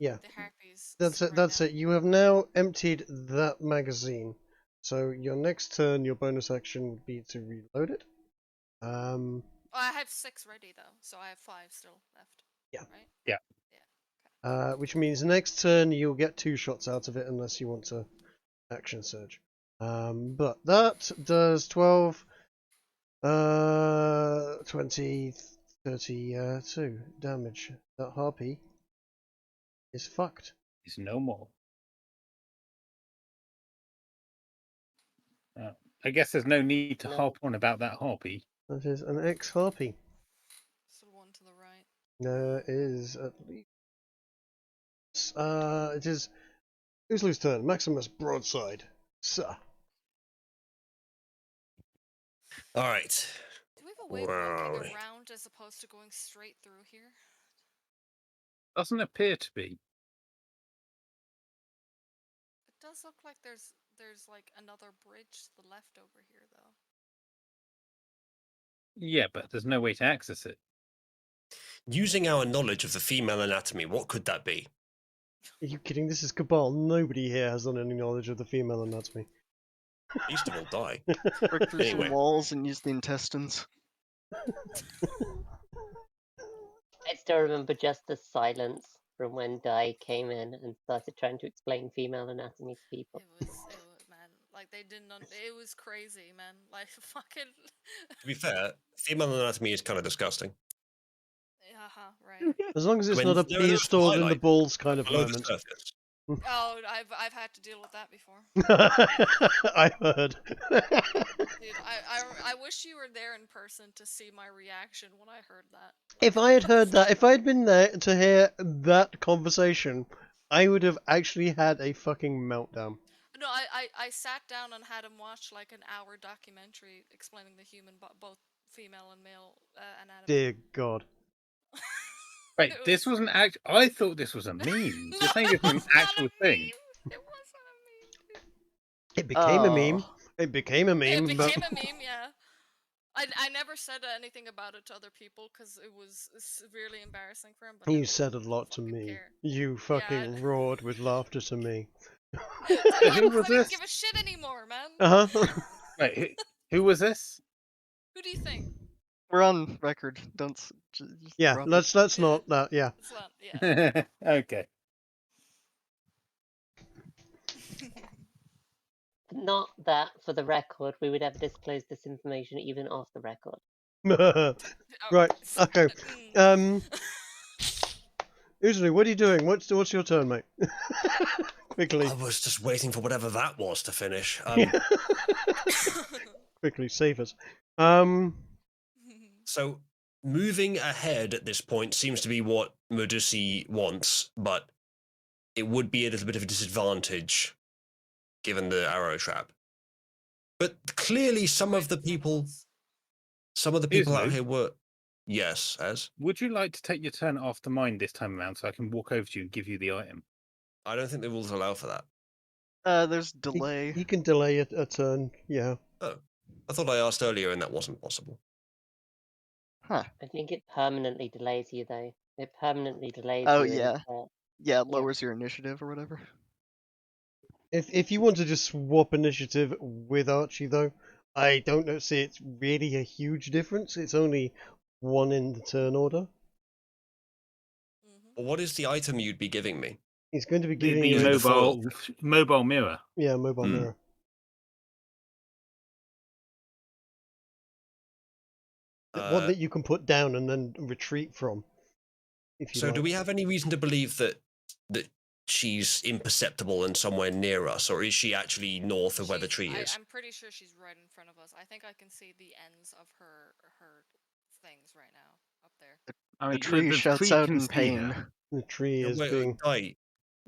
Yeah. the harpies. That's it. right That's now. it. You have now emptied that magazine. So your next turn, your bonus action would be to reload it. Oh, I have 6 ready though, so I have 5 still left. Yeah. Right. Yeah. Yeah. Okay. Which means next turn you'll get 2 shots out of it unless you want to action surge. But that does 12, 20, 32 damage. That harpy is fucked. It's no more. I guess there's no need to No. harp on about that harpy. That is an ex-harpy. So the one to the right. There is at least. It is Uzalu's turn. Maximus broadside. Sir. All right. Do we have a way of Where are walking we? around as opposed to going straight through here? Doesn't appear to be. It does look like there's like another bridge to the left over here though. Yeah, but there's no way to access it. Using our knowledge of the female anatomy, what could that be? Are you kidding? This is Cabal. Nobody here has done any knowledge of the female anatomy. These will die. Break through Anyway. some walls and use the intestines. I still remember just the silence from when Dai came in and started trying to explain female anatomy to people. It was man, like they didn't. It was crazy, man. Like fucking. To be fair, female anatomy is kind of disgusting. Right. As long as it's I not mean, a there are pea stored in the highlights balls kind of below the moment. surface. Oh, I've had to deal with that before. I heard. Dude, I wish you were there in person to see my reaction when I heard that. If I had heard that, if I had been there to hear that conversation, I would have actually had a fucking meltdown. No, I sat down and had him watch like an hour documentary explaining the human, both female and male anatomy. Dear God. Wait, It this was- was an act. I thought this was a meme. No, You're saying this it is an was not a actual thing. meme. It wasn't a meme. It became a meme. Oh. It became a meme, It but became a meme, yeah. I never said anything about it to other people because it was severely embarrassing for him. But you now said a people lot to fucking me. care. You fucking roared with laughter to me. Dude, Who I was didn't this? give a shit anymore, man. Uh-huh. Wait, who was this? Who do you think? We're on record. Don't. Just Yeah, drop it. let's Yeah. not that. Yeah. It's not, yeah. Okay. Not that, for the record, we would ever disclose this information even off the record. Oh, Right. Okay. mm. Usually, what are you doing? What's your turn, mate? Quickly. I was just waiting for whatever that was to finish. Quickly, save us. So moving ahead at this point seems to be what Medusi wants, but it would be a little bit of a disadvantage given the arrow trap. But clearly, some of the people out Uzalu? here were. Yes, as Would you like to take your turn after mine this time around so I can walk over to you and give you the item? I don't think the rules allow for that. There's delay. You can delay a turn, yeah. Oh, I thought I asked earlier and that wasn't possible. Huh. I think it permanently delays you, though. It permanently delays Oh, you. yeah. And, Yeah, it lowers your initiative or whatever. If you want to just swap initiative with Archie, though, I don't see it's really a huge difference. It's only one in the turn order. Well, what is the item you'd be giving me? He's going to be The, giving the you the foil. mobile mirror. yeah, mobile Hmm. mirror. One that you can put down and then retreat from. If you So, like. do we have any reason to believe that she's imperceptible and somewhere near us, or is she actually north of where the tree is? I'm pretty sure she's right in front of us. I think I can see the ends of her things right now up there. I The mean, tree shouts tree out can in see pain. her. The tree is being.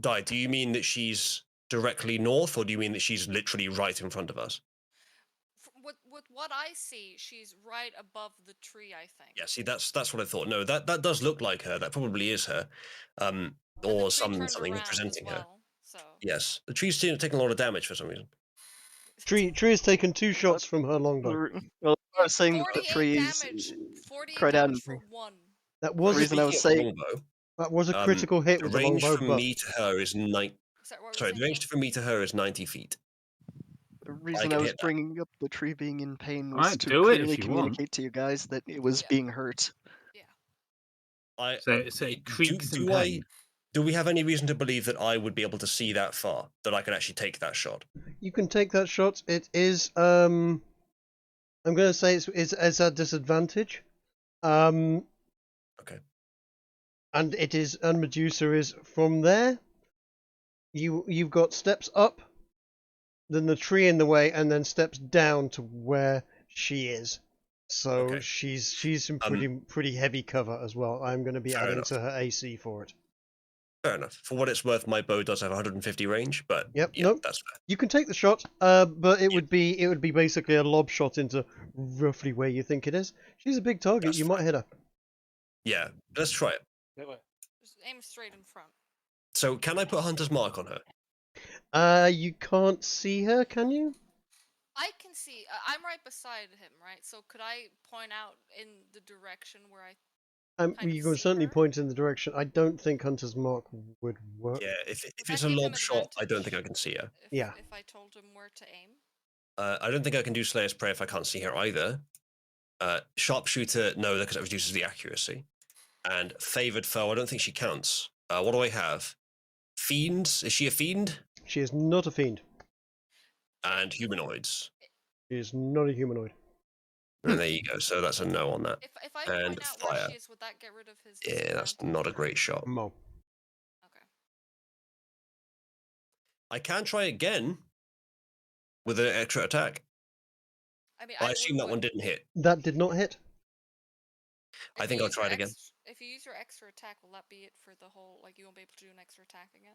Di, do you mean that she's directly north, or do you mean that she's literally right in front of us? With what I see, she's right above the tree, I think. Yeah, see, that's what I thought. No, that does look like her. That probably is her, And or the tree turned something around representing as her. well, so. Yes, the tree's taking a lot of damage for some reason. Tree has taken 2 shots from her longbow. Well, I Yeah, was saying that the 48 trees damage. 48 cried out damage in for pain. one. That The was reason I was Speaking of saying longbow, that was a critical hit the with the range longbow, from but me to her is Sorry, the range from me to her is 90 feet. the reason can I was hit that. bringing up the tree being in pain was Alright, to do it if clearly you want. communicate to you guys that it was Yeah. being hurt. Yeah. So it creaks in pain. Do we have any reason to believe that I would be able to see that far? That I can actually take that shot? you can take that shot. It is I'm going to say it's a disadvantage. Okay. And Medusa is from there. You've got steps up, then the tree in the way, and then steps down to where she is. So Okay. she's in pretty heavy cover as well. I'm going to be Fair adding enough. to her AC for it. Fair enough. For what it's worth, my bow does have 150 range, but Yep. yeah, Nope. that's fair. You can take the shot, but it would be basically a lob shot into roughly where you think it is. She's a big target. That's You might hit her. Yeah, let's try it. Just aim straight in front. So, can I put Hunter's Mark on her? You can't see her, can you? I can see. I'm right beside him, right? So could I point out in the direction where I? Kind You of can see certainly her? point in the direction. I don't think Hunter's Mark would work. Yeah, if Would it's that a give him lob shot, I don't advantage think I can see her. Yeah. If I told him where to aim. I don't think I can do Slayer's Prayer if I can't see her either. Sharpshooter, no, because that reduces the accuracy. And Favored Foe, I don't think she counts. What do I have? Fiends? Is she a fiend? She is not a fiend. And humanoids. She is not a humanoid. And there you go. So that's a no on that. If I And point out fire. where she is, would that get rid of his? Yeah, that's not a great shot. Mo. Okay. I can try again with an extra attack. I mean, I assume that one didn't hit. That did not hit. I think I'll try it again. If you use your extra attack, will that be it for the whole? Like, you won't be able to do an extra attack again?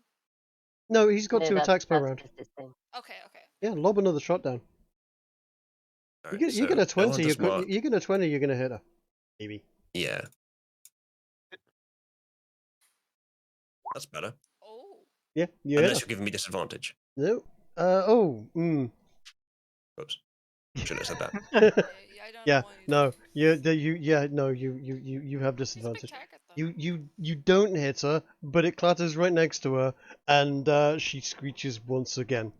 No, he's got No, 2 attacks per that's round. just his thing. Okay. Yeah, lob another shot down. All right, You get a 20. Hunter's Mark. You get a 20. You're gonna hit her. Maybe. Yeah. That's better. Oh. Yeah, you hit Unless her. you're giving me disadvantage. No. Oops. Shouldn't have said that. I don't Yeah. know why you No. You have He's a big disadvantage. target, though. You don't hit her, but it clatters right next to her, and she screeches once again,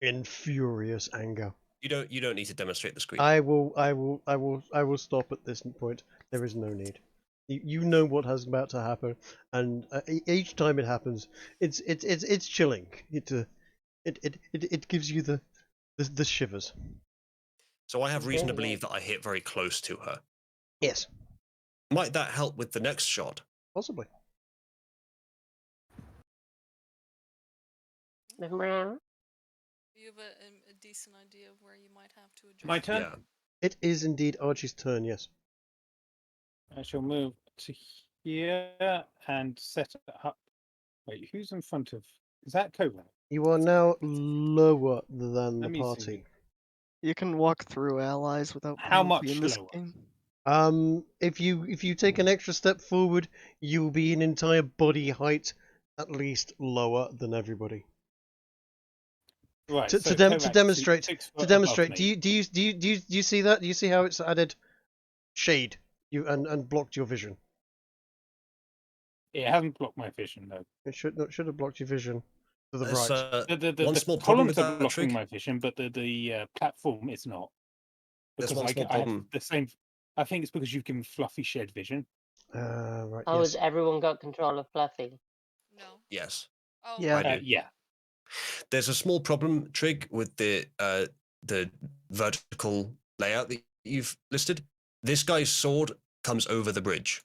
in furious anger. You don't need to demonstrate the screech. I will stop at this point. There is no need. You know what has about to happen, and each time it happens, it's chilling. It gives you the shivers. So I have reason to believe that I hit very close to her. Yes, Might that help with the next shot? possibly. Move him around. You have a decent idea of where you might have to adjust. My turn? Yeah. It is indeed Archie's turn. Yes. I shall move to here and set it up. Wait, who's in front of? Is that Coatrack? You are now lower than the Let me see. party. You can walk through allies without How penalty in much this lower? game. If you take an extra step forward, you will be an entire body height at least lower than everybody. Right. To so to Coatrack, demonstrate, 6 to foot above demonstrate, me. do you see that? Do you see how it's added shade and blocked your vision? It hasn't blocked my vision though. It should have blocked your vision to the There's right. one The small problem with columns are that, blocking Trig. my vision, but the platform is not. There's Because one small I have problem. the same. I think it's because you've given Fluffy shared vision. Right. Oh, Yes. has everyone got control of Fluffy? No. Yes. Oh, Yeah. I do. Yeah. There's a small problem, Trig, with the vertical layout that you've listed. This guy's sword comes over the bridge.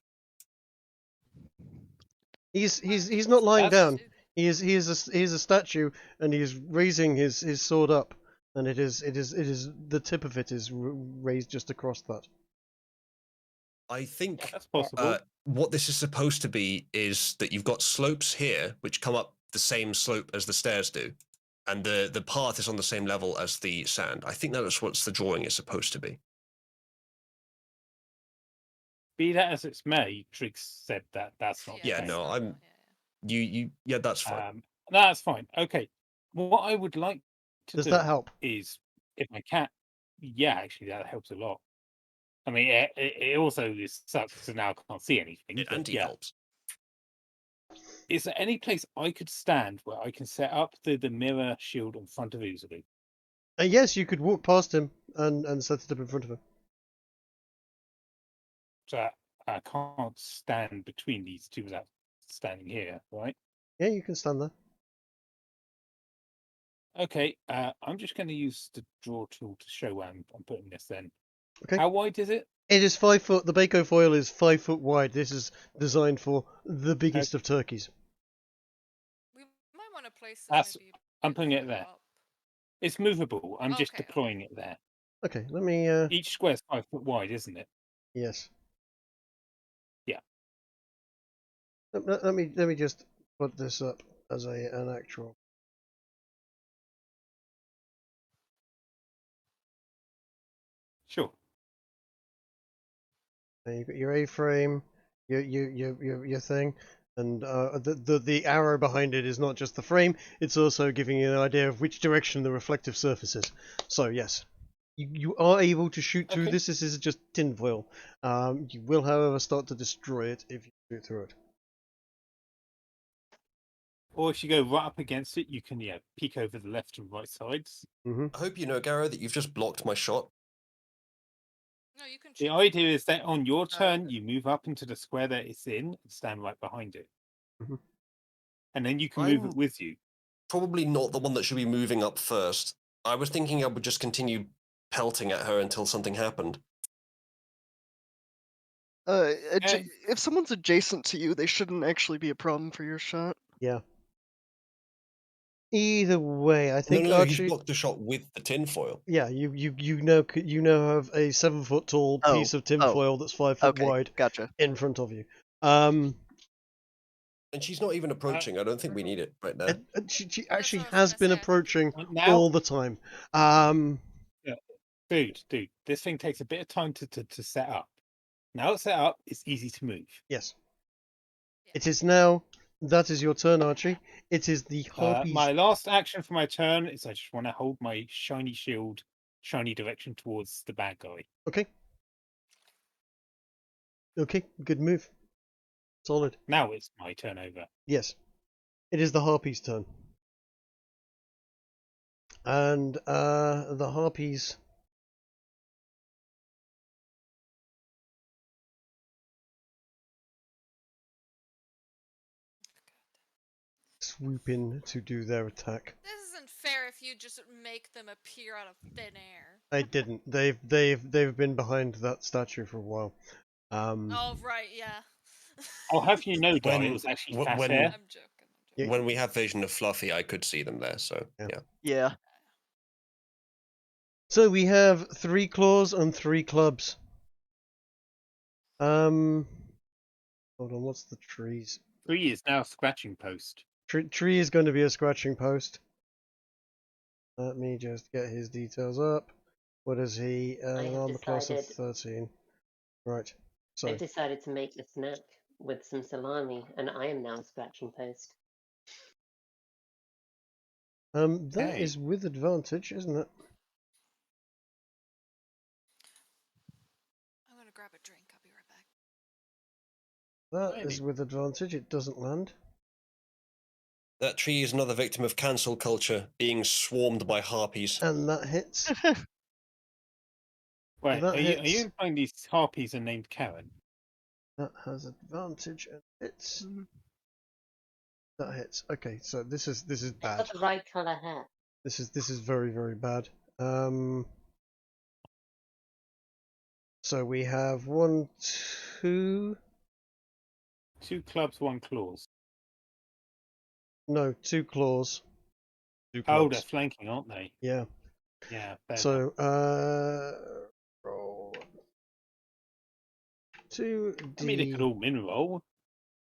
He's not lying That's- down. He is a statue, and he is raising his sword up, and it is the tip of it is raised just across that. I think That's possible. what this is supposed to be is that you've got slopes here which come up the same slope as the stairs do, and the path is on the same level as the sand. I think that's what the drawing is supposed to be. Be that as it may, Triggs said that that's not. Yeah, the no, case. I'm- Yeah, that's fine. That's fine. Okay. What I would like to Does do that help? is, if I can, yeah, actually that helps a lot. I mean, it also sucks to now can't see anything. It But anti yeah, helps. is there any place I could stand where I can set up the mirror shield in front of Uzalu? Yes, you could walk past him and set it up in front of him. So I can't stand between these two without standing here, right? Yeah, you can stand there. Okay, I'm just going to use the draw tool to show where I'm putting this then. Okay. How wide is it? It is 5 foot. The Bako foil is 5 foot wide. This is designed for the biggest of turkeys. We might want to place this That's- maybe. I'm bit putting it further there. up. It's movable. I'm just Okay, deploying it there. Okay, let me. Each square's 5 foot wide, isn't it? Yes. Yeah. Let me just put this up as an actual. Sure. You've got your A-frame, your thing, and the arrow behind it is not just the frame; it's also giving you an idea of which direction the reflective surface is. So yes, you are able to shoot through Okay. this. This is just tinfoil. You will, however, start to destroy it if you shoot through it. Or if you go right up against it, you can peek over the left and right sides. Mm-hmm. I hope you know, Garrow, that you've just blocked my shot. No, you can. The choose. idea is that on your turn, you move up into the square that it's in and stand right behind it. Mhm. And then you can move I'm- it with you. Probably not the one that should be moving up first. I was thinking I would just continue pelting at her until something happened. If someone's adjacent to you, they shouldn't actually be a problem for your shot. Yeah. Either way, I think no, he's Archie. blocked the shot with the tinfoil. Yeah, you now have a 7 foot tall piece of tinfoil that's 5 foot Okay, wide gotcha. in front of you. And she's not even approaching. I don't think we need it right now. And she actually what I was has gonna been say, I think approaching Now, all the time. dude, this thing takes a bit of time to set up. Now it's set up, it's easy to move. Yes. Yeah. It is now. That is your turn, Archie. It is the harpies. My last action for my turn is I just want to hold my shiny shield, shiny direction towards the bad guy. Okay. Okay, good move. Solid. Now it's my turn over. Yes. It is the harpies' turn. And the harpies swoop in to do their attack. This isn't fair if you just make them appear out of thin air. I didn't. They've been behind that statue for a while. Oh right, yeah. I'll have you know, Di, When- it was actually when- fat when- hair. I'm joking. Yeah. When we have vision of Fluffy, I could see them there, so Yeah. yeah. Yeah. So we have 3 claws and 3 clubs. Hold on, what's the trees? 3 is now scratching post. Tree is going to be a scratching post. Let me just get his details up. What is he? I An have armor class of decided 13. Right. So, I've decided to make a snack with some salami, and I am now a scratching post. that Okay. is with advantage, isn't it? I'm gonna grab a drink. I'll be right back. That is Blimey. with advantage. It doesn't land. That tree is another victim of cancel culture, being swarmed by harpies. And that hits. Right, That are you hits. implying these harpies are named Karen? That has advantage and hits. Mm-hmm. That hits. Okay, so this is I've bad. got the right color hat. This is very, very bad. So we have 1, 2. 2 clubs, 1 claws. No, 2 claws. 2 Oh, they're clubs. flanking, aren't they? Yeah. Yeah, fair enough. So roll 2d. I mean, they could all min roll.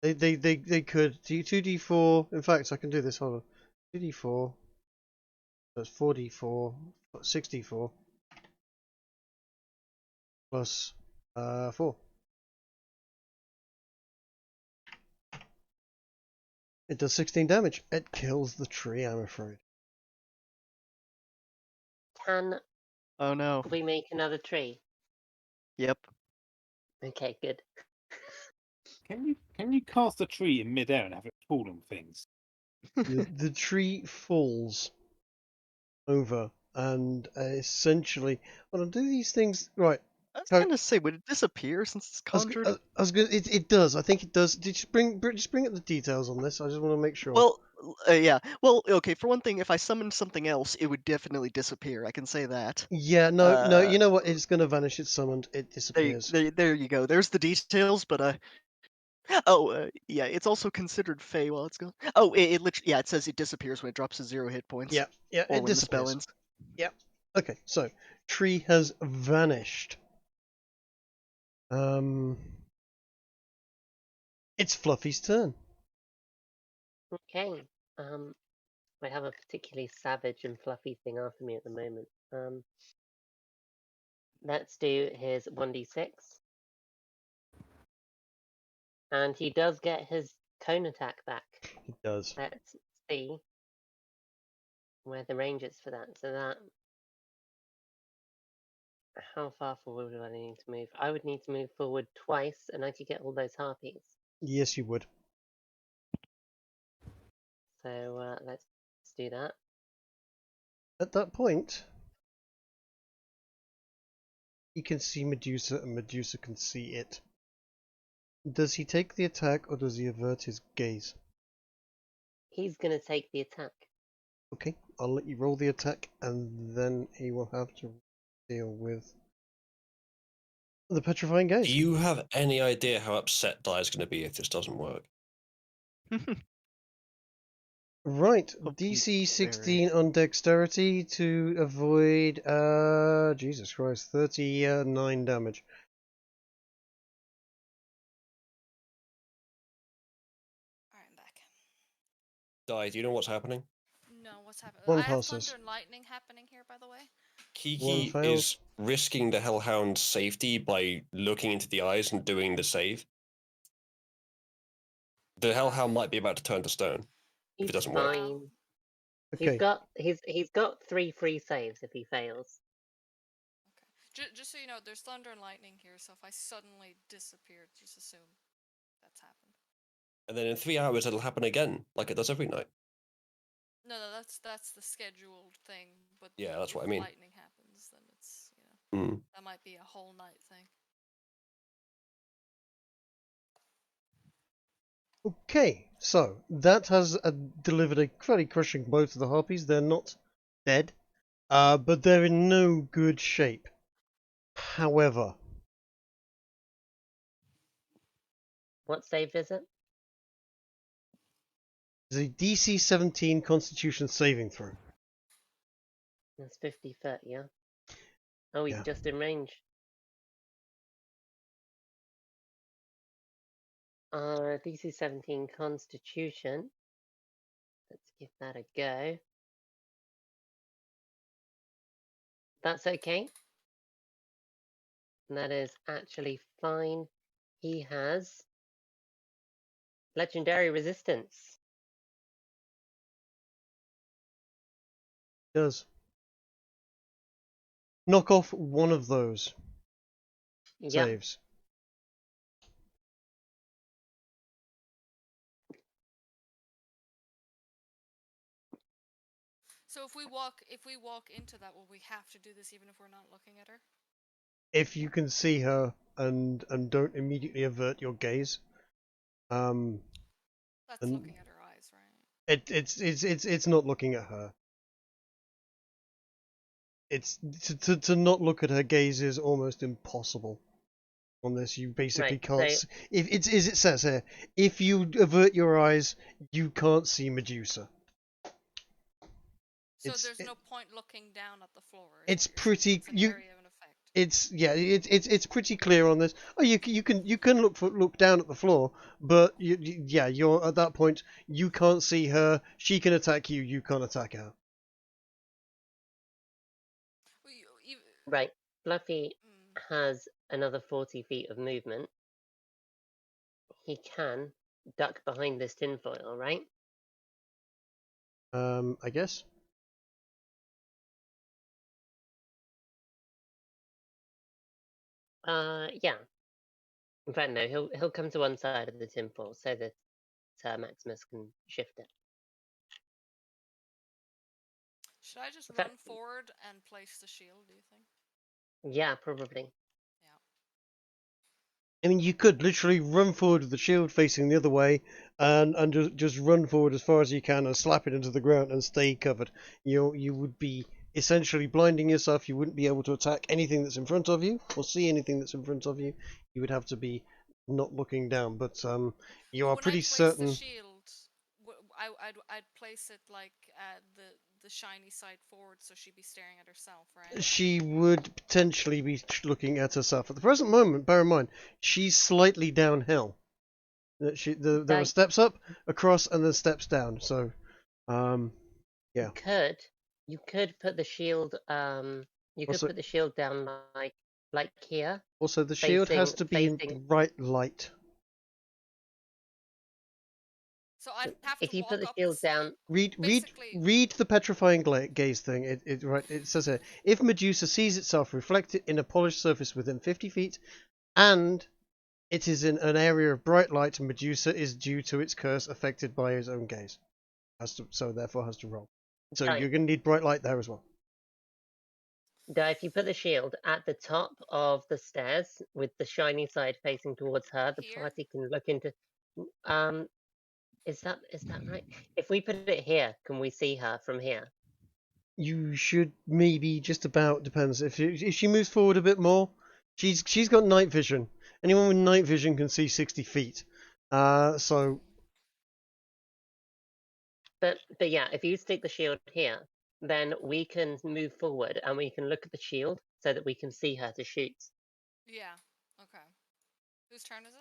They could 2d4. In fact, I can do this. Hold on. 2d4. That's 4d4. 64 plus 4. It does 16 damage. It kills the tree, I'm afraid. Can Oh no. we make another tree? Yep. Okay, good. Can you cast a tree in midair and have it fall on things? The tree falls over and essentially. Well, do these things right? I was gonna say, would it disappear since it's conjured? I was gonna. It does. I think it does. Did you just bring up the details on this? I just want to make sure. Well, yeah. Well, okay. For one thing, if I summoned something else, it would definitely disappear. I can say that. Yeah. No. You know what? It's gonna vanish. It's summoned. It disappears. There you go. There's the details, but oh, yeah. It's also considered Fey while it's gone. Oh, it literally, yeah. It says it disappears when it drops to 0 hit points. Yeah. Yeah. Or It when the spell disappears. ends. Yep. Okay. So tree has vanished. It's Fluffy's turn. Okay. I have a particularly savage and fluffy thing after me at the moment. Let's do his 1d6. And he does get his cone attack back. It does. Let's see where the range is for that. So that... How far forward do I need to move? I would need to move forward twice, and I could get all those harpies. Yes, you would. So let's do that. At that point, he can see Medusa, and Medusa can see it. Does he take the attack, or does he avert his gaze? He's gonna take the attack. Okay, I'll let you roll the attack, and then he will have to deal with the petrifying gaze. Do you have any idea how upset Di's going to be if this doesn't work? Right, Hopefully DC it's 16 on dexterity to avoid, Jesus Christ, 39 damage. Alright, I'm back. Di, do you know what's happening? No, what's happening? One I have passes. thunder and lightning happening here, by the way. Kiki fails. is risking the Hellhound's safety by looking into the eyes and doing the save. The Hellhound might be about to turn to stone if He's it doesn't work. fine. Okay, He's got 3 free saves if he fails. Okay. Just so you know, there's thunder and lightning here, so if I suddenly disappeared, just assume that's happened. And then in 3 hours it'll happen again, like it does every night. No, that's the scheduled thing. But Yeah, that's if what I mean. lightning happens, then it's that might be a whole night thing. okay, so that has delivered a fairly crushing blow to the harpies. They're not dead, but they're in no good shape. However, What save is it? there's a DC 17 Constitution saving throw. That's 50 foot, yeah? Oh, he's Yeah. just in range. DC 17 Constitution. Let's give that a go. That's okay. That is actually fine. He has legendary resistance. Does. Knock off one of those Yep. saves. So if we walk into that, will we have to do this even if we're not looking at her? If you can see her and don't immediately avert your gaze, That's and looking at her eyes, right? it's not looking at her. It's to not look at her gaze is almost impossible on this. You basically Right, can't. so- If it's as it says here, if you avert your eyes, you can't see Medusa. So It's- there's no point looking down at the floor. is It's what you're saying. pretty. It's an You. area of an effect. It's pretty clear on this. Oh, you can look down at the floor, but you're at that point. You can't see her. She can attack you. You can't attack her. Well, you, Right. Fluffy mm, has another 40 feet of movement. He can duck behind this tinfoil, right? I guess. Yeah. In fact, no. He'll come to one side of the tinfoil so that Maximus can shift it. should I just In fact- run forward and place the shield? Do you think? Yeah, probably. I mean, you could literally run forward with the shield facing the other way, and just run forward as far as you can and slap it into the ground and stay covered. You would be essentially blinding yourself. You wouldn't be able to attack anything that's in front of you or see anything that's in front of you. You would have to be not looking down. But you are When pretty I place certain. the shield, I'd place it like the shiny side forward, so she'd be staring at herself, right? She would potentially be looking at herself. At the present moment, bear in mind, she's slightly downhill. There are Right. steps up, across, and then steps down. So, yeah. You could put the shield. You could Also- put the shield down like here. Also, the shield has to be in facing- bright light. So I'd have If to you walk put the up shield this. down, Read the petrifying gaze thing. It says here, if Medusa sees itself reflected in a polished surface within 50 feet, and it is in an area of bright light, Medusa is due to its curse affected by his own gaze. So therefore has to roll. So Right. you're going to need bright light there as well. if you put the shield at the top of the stairs with the shiny side facing towards her, the Here? party can look into. Is that right? If we put it here, can we see her from here? You should maybe just about, depends if she moves forward a bit more. She's got night vision. Anyone with night vision can see 60 feet. So But yeah, if you stick the shield here, then we can move forward and we can look at the shield so that we can see her to shoot. Yeah. Okay. Whose turn is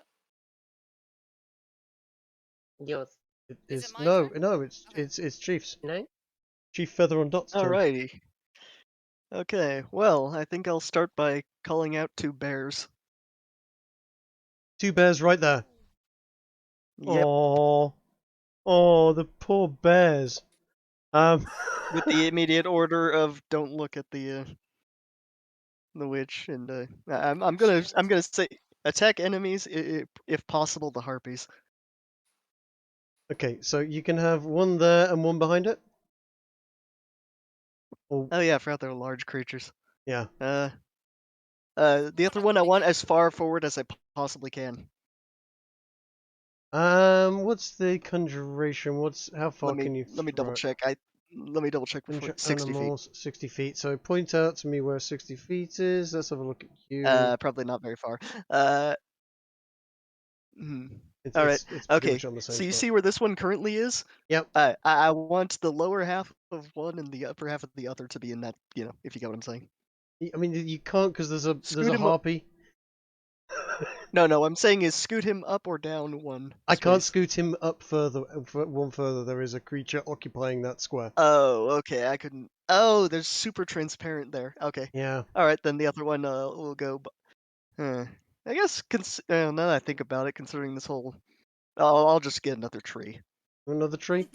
it? Yours. Is it my no, turn? no, Okay. it's Chief's. No? Chief Feather on Dot's turn. Alrighty. Okay, well, I think I'll start by calling out 2 bears. 2 bears right there. Yep, Oh, the poor bears. with the immediate order of don't look at the witch, and I'm gonna say attack enemies if possible, the harpies. Okay, so you can have one there and one behind it. Or, Oh yeah, I forgot they're large creatures. yeah. The other one I want as far forward as I possibly can. What's the conjuration? How far Let me can you? let me double check. Let me double check before. Conjure 60 feet. animals, 60 feet. So point out to me where 60 feet is. Let's have a look at you. Probably not very far. It's, All right. it's pretty Okay. much on the same So you spot. see where this one currently is? Yep. I want the lower half of one and the upper half of the other to be in that. You know, if you get what I'm saying. I mean, you can't because there's a Scoot him up. harpy. No, I'm saying is scoot him up or down one. I can't space. scoot him up further, one further. There is a creature occupying that square. Oh, okay. I couldn't. Oh, there's super transparent there. Okay. Yeah. All right, then the other one will go. I guess. Now that I think about it, considering this whole, I'll just get another tree. Another tree?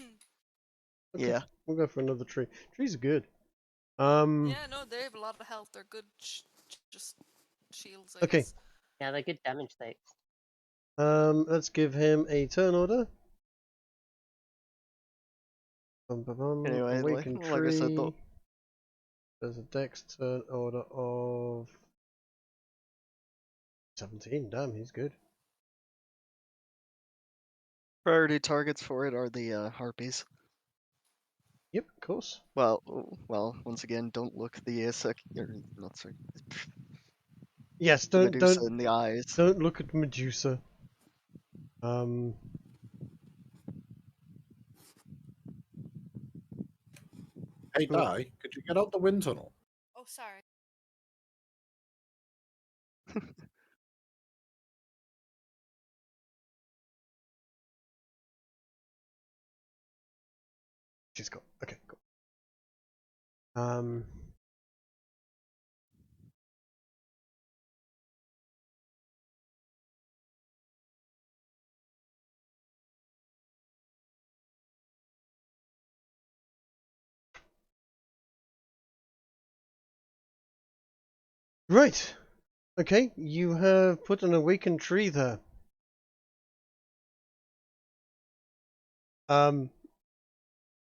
Okay, Yeah. we'll go for another tree. Trees are good. Yeah, no, they have a lot of health. They're good, just shields. I Okay. guess. Yeah, they're good damage stakes. Let's give him a turn order. Anyway, Awaken like I said, tree. There's a dex turn order of 17. Damn, he's good. priority targets for it are the harpies. Yep, of course. Well, once again, don't look the not sorry, Yes, the don't Medusa in the eyes. don't look at Medusa. Hey, Di, could you get out the wind tunnel? Oh, sorry. She's got. Okay, cool. Right. Okay, you have put an awakened tree there.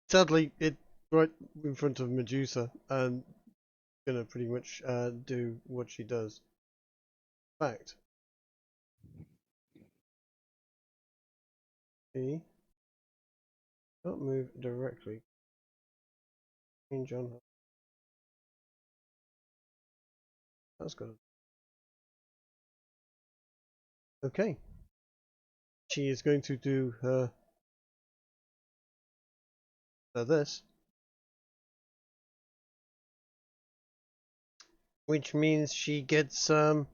Sadly, it's right in front of Medusa and gonna pretty much do what she does. In fact, she can't move directly. Change on her. That's good. Okay. She is going to do her this, which means she gets 2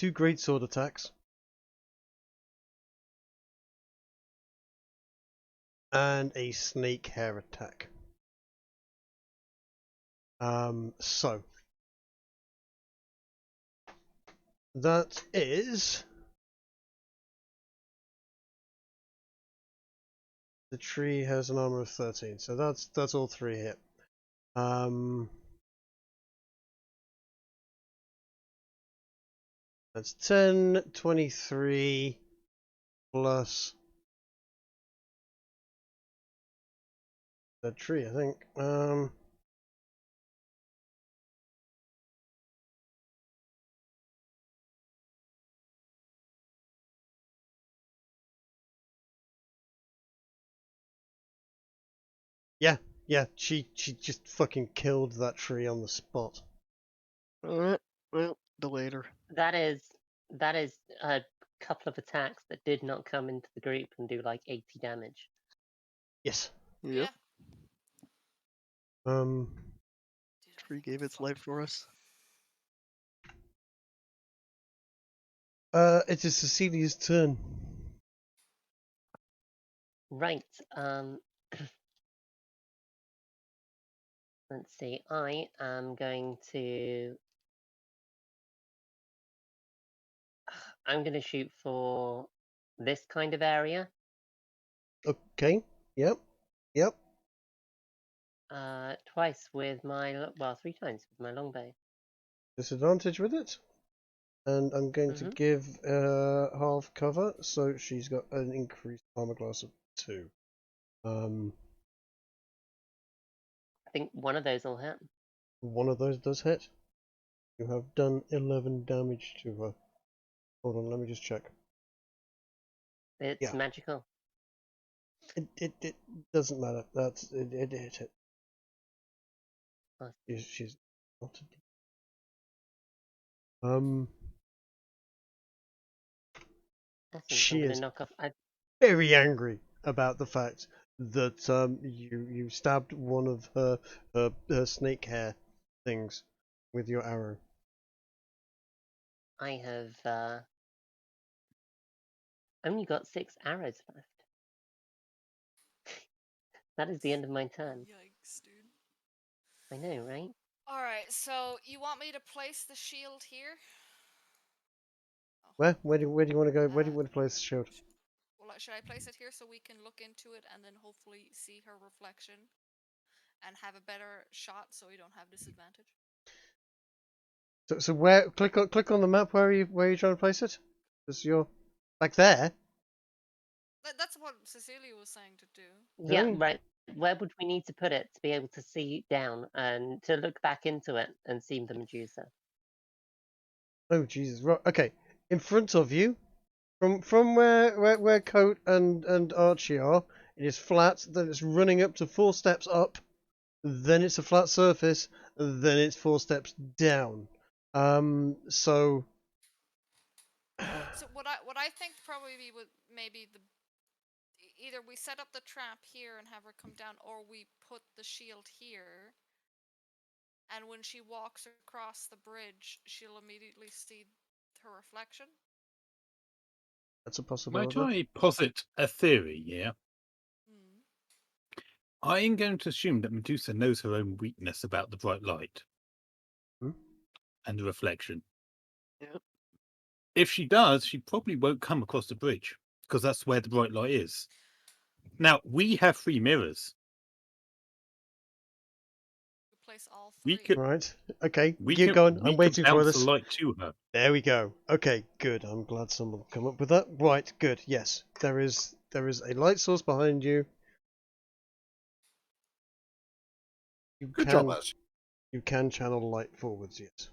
greatsword attacks and a snake hair attack. So that is the tree has an armor of 13, so that's all 3 hit. That's 10, 23 plus the tree, I think. Yeah, she just fucking killed that tree on the spot. Well, the later. That is a couple of attacks that did not come into the group and do like 80 damage. Yes. Yep. Yeah. Tree gave its life for us. It is Cecilia's turn. Right. Let's see. I am going to. I'm going to shoot for this kind of area. Okay. Yep. Twice with my 3 times with my longbow. Disadvantage with it. And I'm going to give half cover, so she's got an increased armor class of 2. I think one of those will hit. One of those does hit. You have done 11 damage to her. Hold on, let me just check. It's magical. It doesn't matter. It hit it. She's not she is very angry about the fact that you stabbed one of her snake hair things with your arrow. I have only got 6 arrows left. That is the end of my turn. Yikes, dude. I know, right? Alright, so you want me to place the shield here? Where? Where do you want to go? Where do you want to place the shield? Well, should I place it here so we can look into it and then hopefully see her reflection and have a better shot so we don't have disadvantage? So where? Click on the map. Where are you trying to place it? Because you're back there. That's what Cecilia was saying to do. Yeah, Really? right. Where would we need to put it to be able to see down and to look back into it and see the Medusa? Oh Jesus! Right. Okay. In front of you, from where Coat and Archie are, it is flat. Then it's running up to 4 steps up. Then it's a flat surface. Then it's 4 steps down. So. So what I think probably would maybe either we set up the trap here and have her come down, or we put the shield here, and when she walks across the bridge, she'll immediately see her reflection. That's a possibility. Might I posit a theory? Yeah. Hmm. I'm going to assume that Medusa knows her own weakness about the bright light and the reflection. Yep. If she does, she probably won't come across the bridge because that's where the bright light is. Now, we have 3 mirrors. We place all 3. We could, Right. Okay. we Keep could, going. we I'm could waiting for bounce this. the light to her. There we go. Okay, good. I'm glad someone come up with that. Right, good. Yes, there is a light source behind you. Good job, lads. You can channel light forwards. Yes.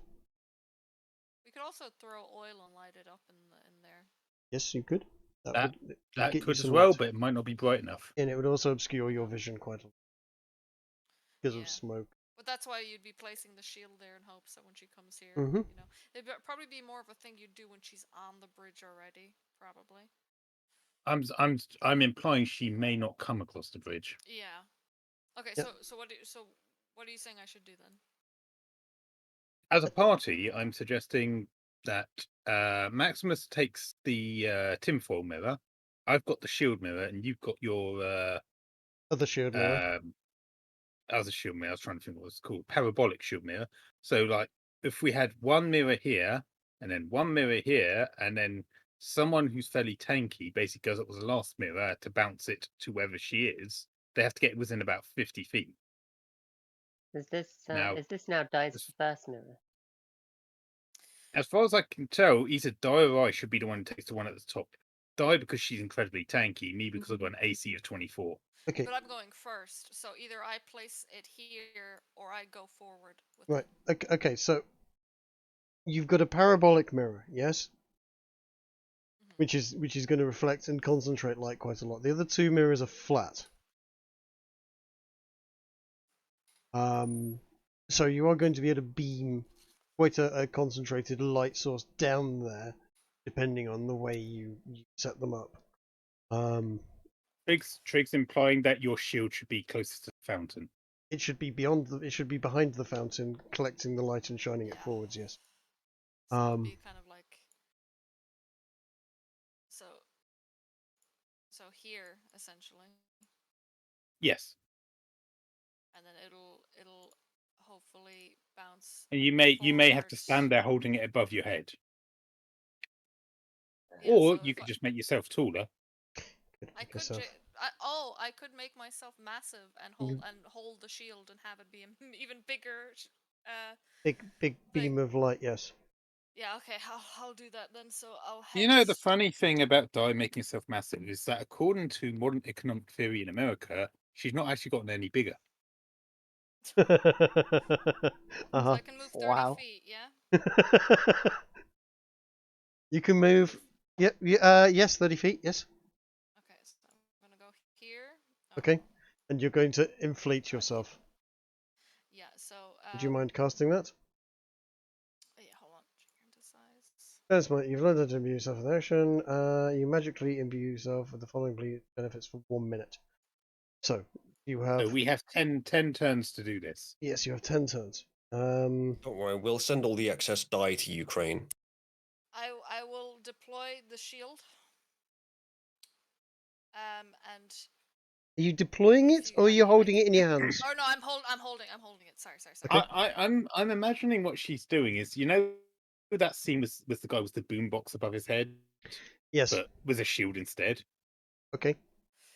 We could also throw oil and light it up in there. Yes, you could. That get you could as some well, light. but it might not be bright enough. And it would also obscure your vision quite a lot because Yeah. of smoke. But that's why you'd be placing the shield there in hopes that when she comes here, Mhm. you know, it'd probably be more of a thing you'd do when she's on the bridge already, probably. I'm implying she may not come across the bridge. Yeah. Okay. Yep. So what are you saying I should do then? As a party, I'm suggesting that Maximus takes the tinfoil mirror. I've got the shield mirror, and you've got your Other shield mirror. other shield mirror. I was trying to think what it's called, parabolic shield mirror. So, like, if we had one mirror here, and then one mirror here, and then someone who's fairly tanky basically goes up with the last mirror to bounce it to wherever she is, they have to get within about 50 feet. Is this Now- now Di's first mirror? As far as I can tell, either Di or I should be the one who takes the one at the top. Di because she's incredibly tanky, me because I've got an AC of 24. Okay. But I'm going first, so either I place it here or I go forward with Right. it. Okay. So you've got a parabolic mirror, yes, Mhm. which is going to reflect and concentrate light quite a lot. The other 2 mirrors are flat. So you are going to be able to beam quite a concentrated light source down there, depending on the way you set them up. Triggs implying that your shield should be closest to the fountain. It should be it should be behind the fountain, collecting the light and shining it forwards. Yes. So it'd be kind of like so here essentially, Yes, and then it'll hopefully bounce. and you may have to forwards. stand there holding it above your head, Yeah, or so you if could just make yourself taller. I could yourself. I could make myself massive and hold the shield and have it be an even bigger. Big beam of light. Yes. Yeah. Okay. I'll do that then. So I'll. You know, the funny thing about Di making herself massive is that according to modern economic theory in America, she's not actually gotten any bigger. So I can move 30 feet. Yeah. You can move. Yep. Yes, 30 feet. Yes. Okay. So I'm gonna go here. Okay. And you're going to inflate yourself. Yeah. So. Would you mind casting that? Yeah. Hold on. Into size. That's my. You've learned how to imbue yourself with action. You magically imbue yourself with the following benefits for 1 minute. So you have. So we have 10 turns to do this. Yes, you have 10 turns. Don't worry, we'll send all the excess dye to Ukraine. I will deploy the shield. And Are you deploying if it, you or are have you any holding idea- it in your hands? Oh no, I'm holding it. Sorry. Okay. I'm imagining what she's doing is, you know, that scene with the guy with the boombox above his head, Yes. but with a shield instead. Okay.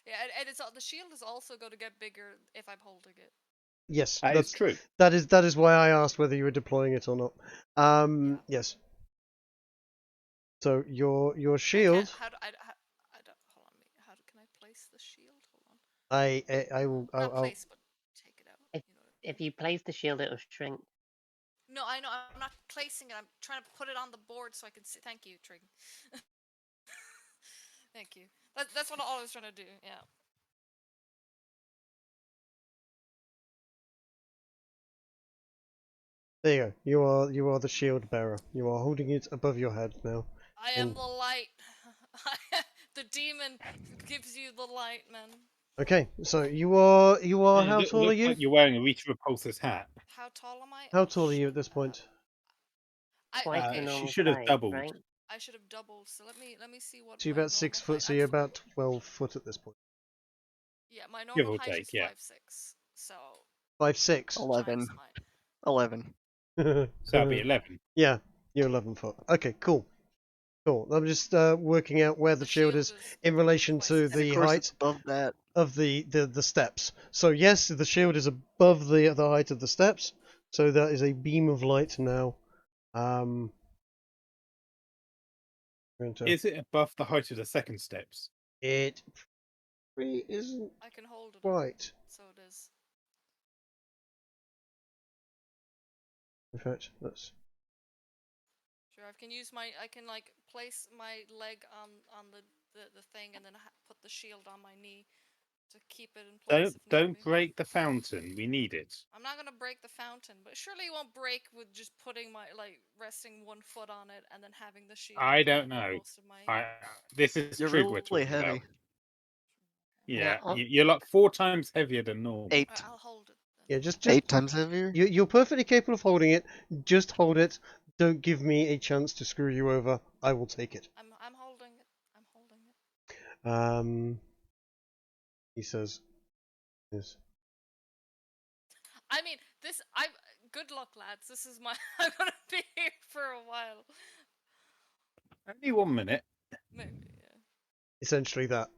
Yeah, and it's the shield is also going to get bigger if I'm holding it. Yes, That is true. That is why I asked whether you were deploying it or not. Yeah. Yes. So your I can't- shield, How do I don't hold on me. Can I place the shield? Hold on. I will. Not I'll place, but take it out. If- you know what I If mean? you place the shield, it'll shrink. No, I know. I'm not placing it. I'm trying to put it on the board so I can see. Thank you, Trig. Thank you. That's what I was trying to do. Yeah. There you go. You are the shield bearer. You are holding it above your head now. I am And- the light. The demon gives you the light, man. Okay, so you are And how it tall are looks you? like you're wearing a Rita Repulsa's hat. How tall am I? How Oh, tall are you shit. at this point? Twice Okay. the She normal should have size, doubled. right? I should have doubled. So let me see what. So you're my about 6 normal foot. height- So I'm you're f- about 12 foot at this point. Yeah, my Give normal or height take, is yeah. 5'6". So 5'6". 11. times my 11. So that'll be 11. Yeah, you're 11 foot. Okay, cool. Cool. I'm just working out where the shield is in relation twice to as And of the course, height it's above that. of the steps. So yes, the shield is above the height of the steps. So that is a beam of light now. Going to- Is it above the height of the second steps? It really isn't I can hold it. quite. So it is. In fact, let's. Sure, I can use my. I can like place my leg on the thing and then put the shield on my knee to keep it in place. if need Don't be. break the fountain. We need it. I'm not gonna break the fountain, but surely it won't break with just putting my resting one foot on it and then having the shield. I don't with know. Most of my... This is You're Trig we're really talking heavy. about. Yeah, I'll- you're like 4 times heavier than normal. 8. I'll hold it. Then. Yeah, just 8 times heavier? you're perfectly capable of holding it. Just hold it. Don't give me a chance to screw you over. I will take it. I'm holding it. I'm holding it. He says, yes. I mean, good luck, lads. This is my. I'm gonna be here for a while. Only 1 minute. Maybe, yeah. Essentially that,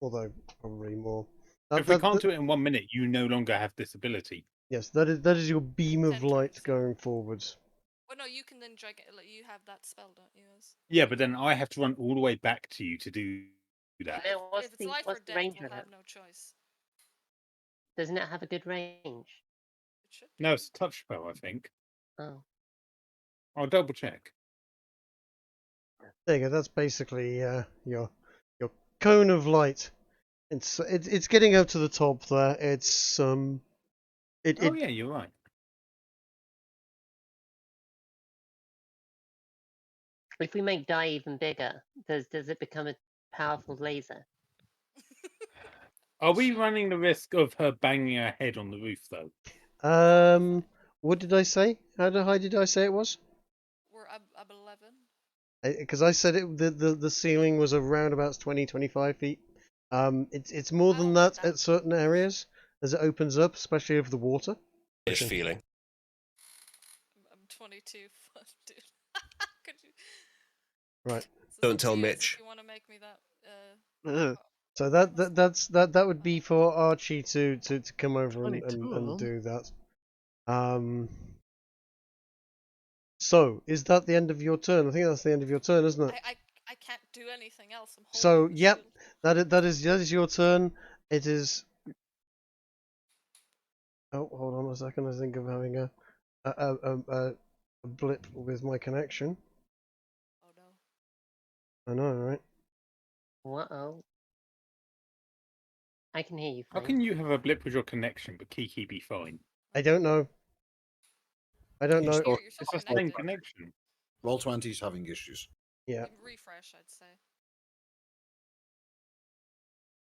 although probably more. If we can't do it in 1 minute, you no longer have this ability. Yes, that is your beam of 10 light turns. going forwards. Well, no, you can then you have that spell, don't you? Yeah, but then I have to run all the way back to you to do that. Now, If it's life or what's the death, range we'll of have it? no choice. Doesn't it have a good range? It should. No, it's a touch spell, I think. Oh. I'll double check. There you go. That's basically your cone of light. It's getting up to the top there. It's Oh yeah, you're right. If we make dye even bigger, does it become a powerful laser? Are we running the risk of her banging her head on the roof, though? What did I say? How high did I say it was? We're up 11. Because I said the ceiling was around about 20-25 feet. It's more I than don't that think that- at certain areas as it opens up, especially over the water. This feeling. I'm 22 foot, dude. Could you? Right. So Don't it's up tell to you guys Mitch. If you want to make me that. Ugh. So that would be for Archie to come over 22 of and them. do that. So is that the end of your turn? I think that's the end of your turn, isn't it? I can't do anything else. I'm holding So the yep, shield. that is your turn. It is. Oh, hold on a second. I think I'm having a blip with my connection. Oh no. I know, right? Uh-oh. I can hear you How fine. can you have a blip with your connection, but Kiki be fine? I don't know. I don't know. He's You're It's still the same connected. connection. Roll 20's having issues. Yeah. Refresh, I'd say.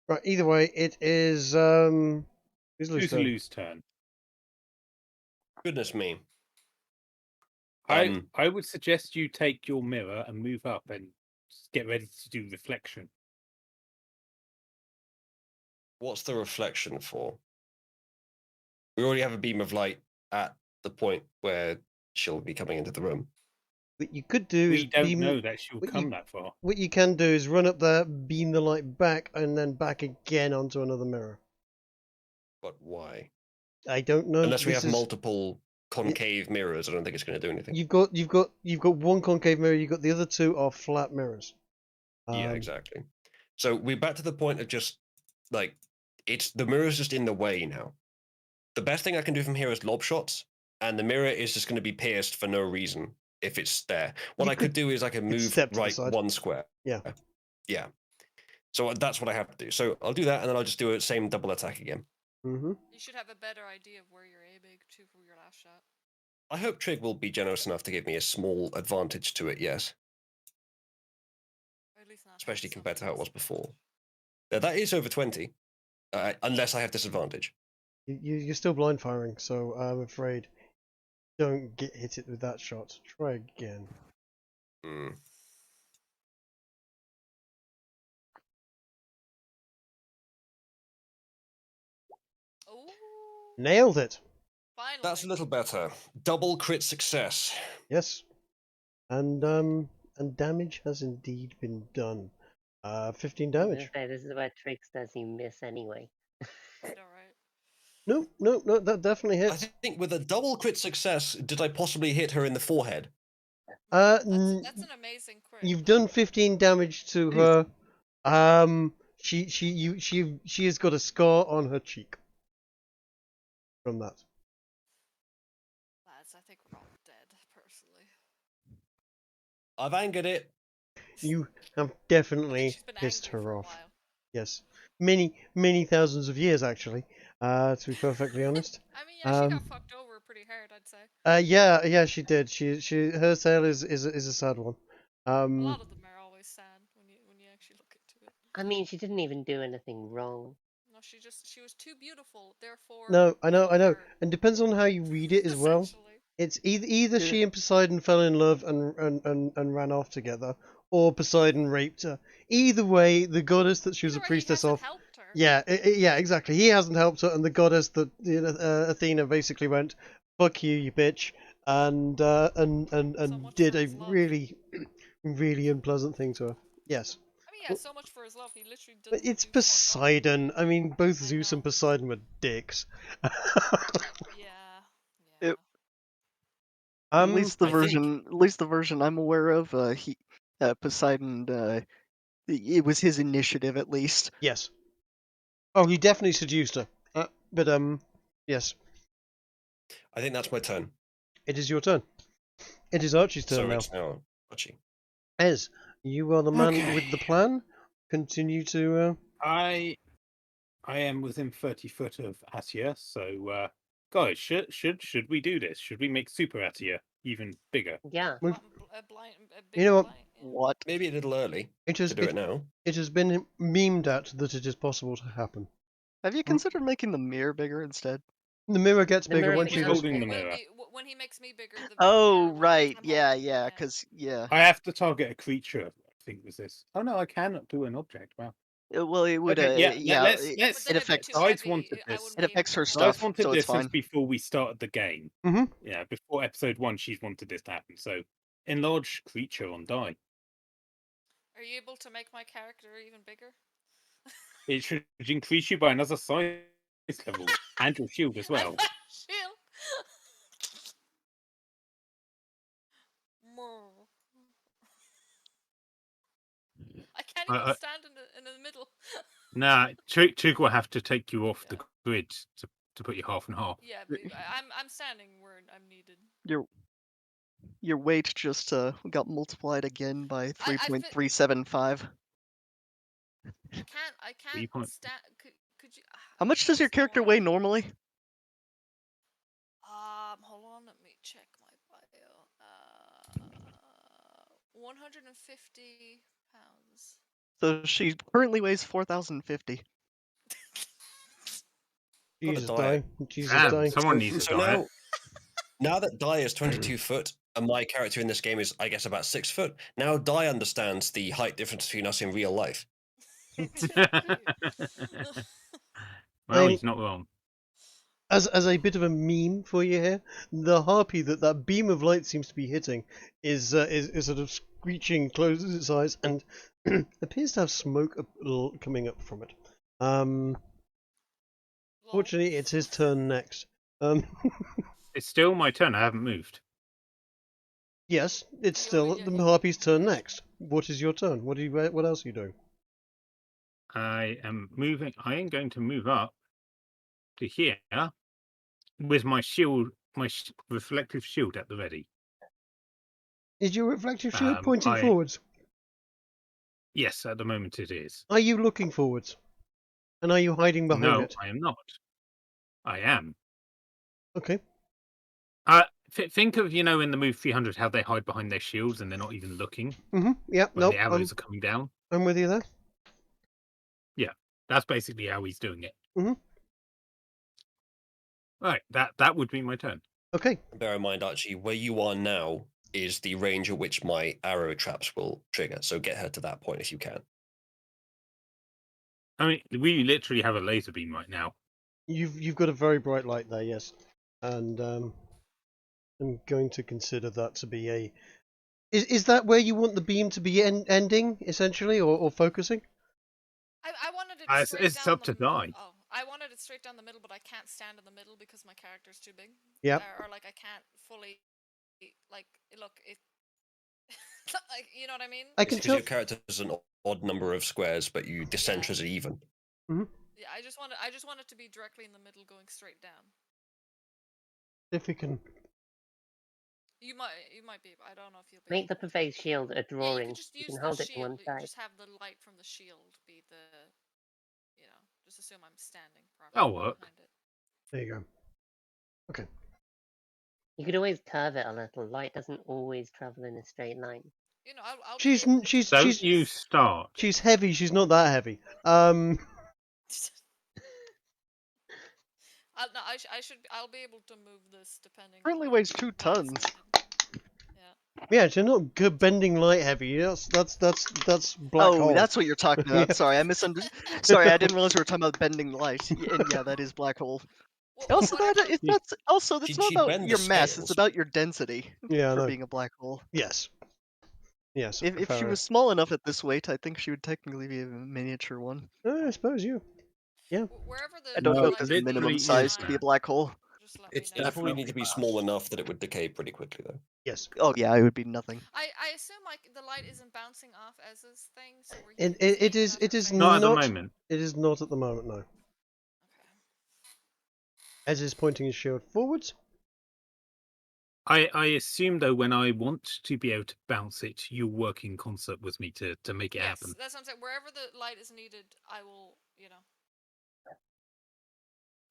Right. Either way, it is who's loose turn? Uzalu's turn. Goodness me. I would suggest you take your mirror and move up and get ready to do reflection. What's the reflection for? We already have a beam of light at the point where she'll be coming into the room. What you could do is We don't beam. know that she'll what come you- that far. What you can do is run up there, beam the light back, and then back again onto another mirror. But why? I don't know. Unless we This have is- multiple concave mirrors, I don't think it's going to do anything. You've got one concave mirror. You've got the other two are flat mirrors. Yeah, exactly. So we're back to the point of just like it's the mirror's just in the way now. The best thing I can do from here is lob shots, and the mirror is just going to be pierced for no reason if it's there. What You I could do is I can move step to the right side. one square. Yeah. Yeah. So that's what I have to do. So I'll do that, and then I'll just do a same double attack again. Mm-hmm. You should have a better idea of where you're aiming to for your last shot. I hope Trig will be generous enough to give me a small advantage to it, yes. Or at least not have Especially some compared to how it was before. disadvantage. That is over 20, unless I have disadvantage. You're still blind firing, so I'm afraid don't hit it with that shot. Try again. Hmm. Ooh, Nailed it. finally. That's a little better. Double crit success. Yes. And damage has indeed been done. 15 damage. This is where Trix does you miss anyway. Alright. No, that definitely I hits. think with a double crit success, did I possibly hit her in the forehead? That's an amazing crit. You've done 15 damage to her. She has got a scar on her cheek from that. Lads, I think we're all dead, personally. I've angered it. You have I think definitely she's been pissed angry her for a off. while. Yes, many thousands of years actually. To be perfectly honest. I mean, yeah, she got fucked over pretty hard, I'd say. Yeah, she did. Her tale is a sad one. A lot of them are always sad when you actually look into it. I mean, she didn't even do anything wrong. No, she was too beautiful, therefore. No, I know, fuck her, and depends on how you read it as well. essentially. It's either Yeah. she and Poseidon fell in love and ran off together, or Poseidon raped her. Either way, the goddess that she was Either a way, he priestess hasn't of. helped her. Yeah, yeah, exactly. He hasn't helped her, and the goddess that Athena basically went, "Fuck you, you bitch," and much did for a his love. really, really unpleasant thing to her. Yes, I mean, yeah, so much for his love. He literally didn't. but it's do fuck all. Poseidon. I mean, both I Zeus know. and Poseidon were dicks. Yeah. It- At Um, least the I think- version I'm aware of, Poseidon, it was his initiative at least. yes. Oh, he definitely seduced her. But yes, I think that's my turn. it is your turn. It is Archie's turn So now. it's now Archie. Ez, you are the man Okay. with the plan. Continue to. I am within 30 foot of Atia, so guys, should we do this? Should we make Super Atia even bigger? Yeah. We've- You know what? What? Maybe a little early It has to do it now. It has been memed at that it is possible to happen. Have you considered making the mirror bigger instead? The mirror gets The bigger mirror when gets she We're bigger. goes. holding the mirror. When he makes me bigger. The Oh, mirror right. I'm Yeah, holding, yeah, because, yeah. I have to target a creature. I think was this. Oh no, I cannot do an object. Wow. Well, it would, Okay, yeah, yeah, let's it, let's. But then it it'd be affects, too Guys heavy, wanted I this. wouldn't it be affects her able to- stuff, Guys wanted so this it's fine. since before we started the game. Mhm. Yeah, before episode 1, she's wanted this to happen. So, enlarge creature on die. Are you able to make my character even bigger? It should increase you by another size level and your shield as well. Shield. I can't even I- stand in the middle. Nah, Trig will have to take you off the grid to put you half and half. Yeah, but I'm standing where I'm needed. Your weight just got multiplied again by I fit- 3.375. I can't 3 point- stand. Could you? How much does your character weigh normally? Hold on, let me check my bio. 150 pounds. So she currently weighs 4,050. Jesus, diet. die. Jesus, Damn, die. someone needs to So die. now that Dai is 22 foot, and my character in this game is, I guess, about 6 foot, now Dai understands the height difference between us in real life. Well, I'm- he's not wrong. As a bit of a meme for you here, the harpy that beam of light seems to be hitting is sort of screeching, closes its eyes, and appears to have smoke coming up from it. Lol. Fortunately, it's his turn next. It's still my turn. I haven't moved. Yes, it's You still only- the harpy's turn next. What is your turn? What else are you doing? I am moving. I am going to move up to here with my shield, reflective shield at the ready. Is your reflective shield Um, pointing I- forwards? Yes, at the moment it is. Are you looking forwards? And are you hiding behind No, it? I am not. I am. Okay. Think of, in the move 300, how they hide behind their shields and they're not even looking Yeah. when No. the arrows are coming down. I'm with you there. That's basically how he's doing it. Mhm. Right, that would be my turn. Okay. Bear in mind, Archie, where you are now is the range at which my arrow traps will trigger. So get her to that point if you can. I mean, we literally have a laser beam right now. You've got a very bright light there, yes, and I'm going to consider that to be a. Is that where you want the beam to be ending essentially, or focusing? I wanted it It's- straight it's down up to the Guy. Oh, I wanted it straight down the middle, but I can't stand in the middle because my character's too big. Yep. Or like I can't fully, like, look, it. Like, you know what I mean? I It's can because tell. your character has an odd number of squares, but you decenters it even. Yeah, I just want it to be directly in the middle, going straight down. If we can. You might be. I don't know if you'll be. Make the purveyed shield a Yeah, you drawing. could just You use can the hold it to shield. one You side. just have the light from the shield be the, just assume I'm standing properly That'll work. behind it. There you go. Okay. You could always curve it a little. Light doesn't always travel in a straight line. I'll be She's able to- Don't you start. she's heavy. She's not that heavy. No, I'll be able to move this depending. Currently on weighs what 2 light's tons. needed. Yeah. Yeah, she's not good bending light heavy. That's black hole. Oh, that's what you're talking about. Yeah. Sorry, I misunderstood. Sorry, I didn't realize we were talking about bending light. And yeah, that is black hole. Also, Whatever- that's She'd not about bend the your mass. It's scales. about your density Yeah, I for know. being a black hole. Yes. Yes. If she was small enough at this weight, I think she would technically be a miniature one. I suppose you. Wherever the I don't No, know light if there's a minimum literally size is to be a that. black hole. Just let me It's know. definitely not need to be fast. small enough that it would decay pretty quickly, though. Yes. Oh yeah, it would be nothing. I assume the light isn't bouncing off Ez's thing, so we're It is Not at the not. moment. It is not at the moment. No. Okay. Ez is pointing his shield forwards. I assume, though, when I want to be able to bounce it, you work in concert with me to make it Yes, happen. that's what I'm saying. Wherever the light is needed, I will,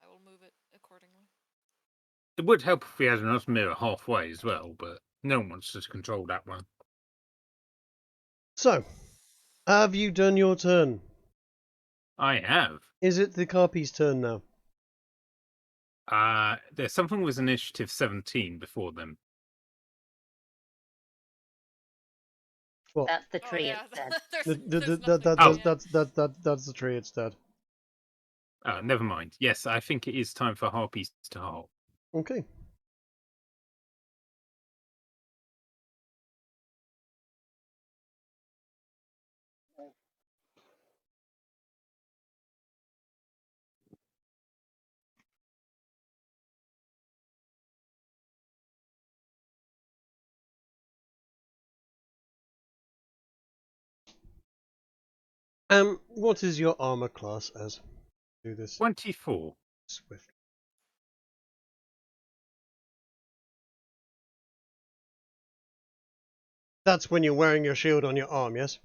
I will move it accordingly. It would help if we had another mirror halfway as well, but no one wants to control that one. So, have you done your turn? I have. Is it the Carpy's turn now? There's something with initiative 17 before them. What? That's the Oh, tree yeah. instead. There's nothing. That's the tree instead. Never mind. Yes, I think it is time for harpies to harp. Okay. What is your armor class as? Do this 24. swift. That's when you're wearing your shield on your arm, yes?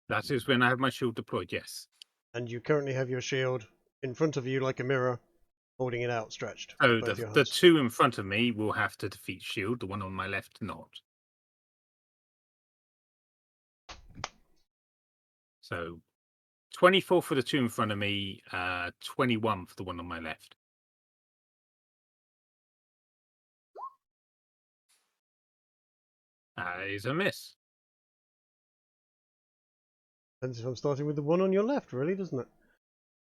That is when I have my shield deployed, yes. And you currently have your shield in front of you like a mirror, holding it outstretched. So with both your the hands. two in front of me will have to defeat shield, the one on my left not. So 24 for the two in front of me, 21 for the one on my left. Is a miss. Depends if I'm starting with the one on your left, really, doesn't it?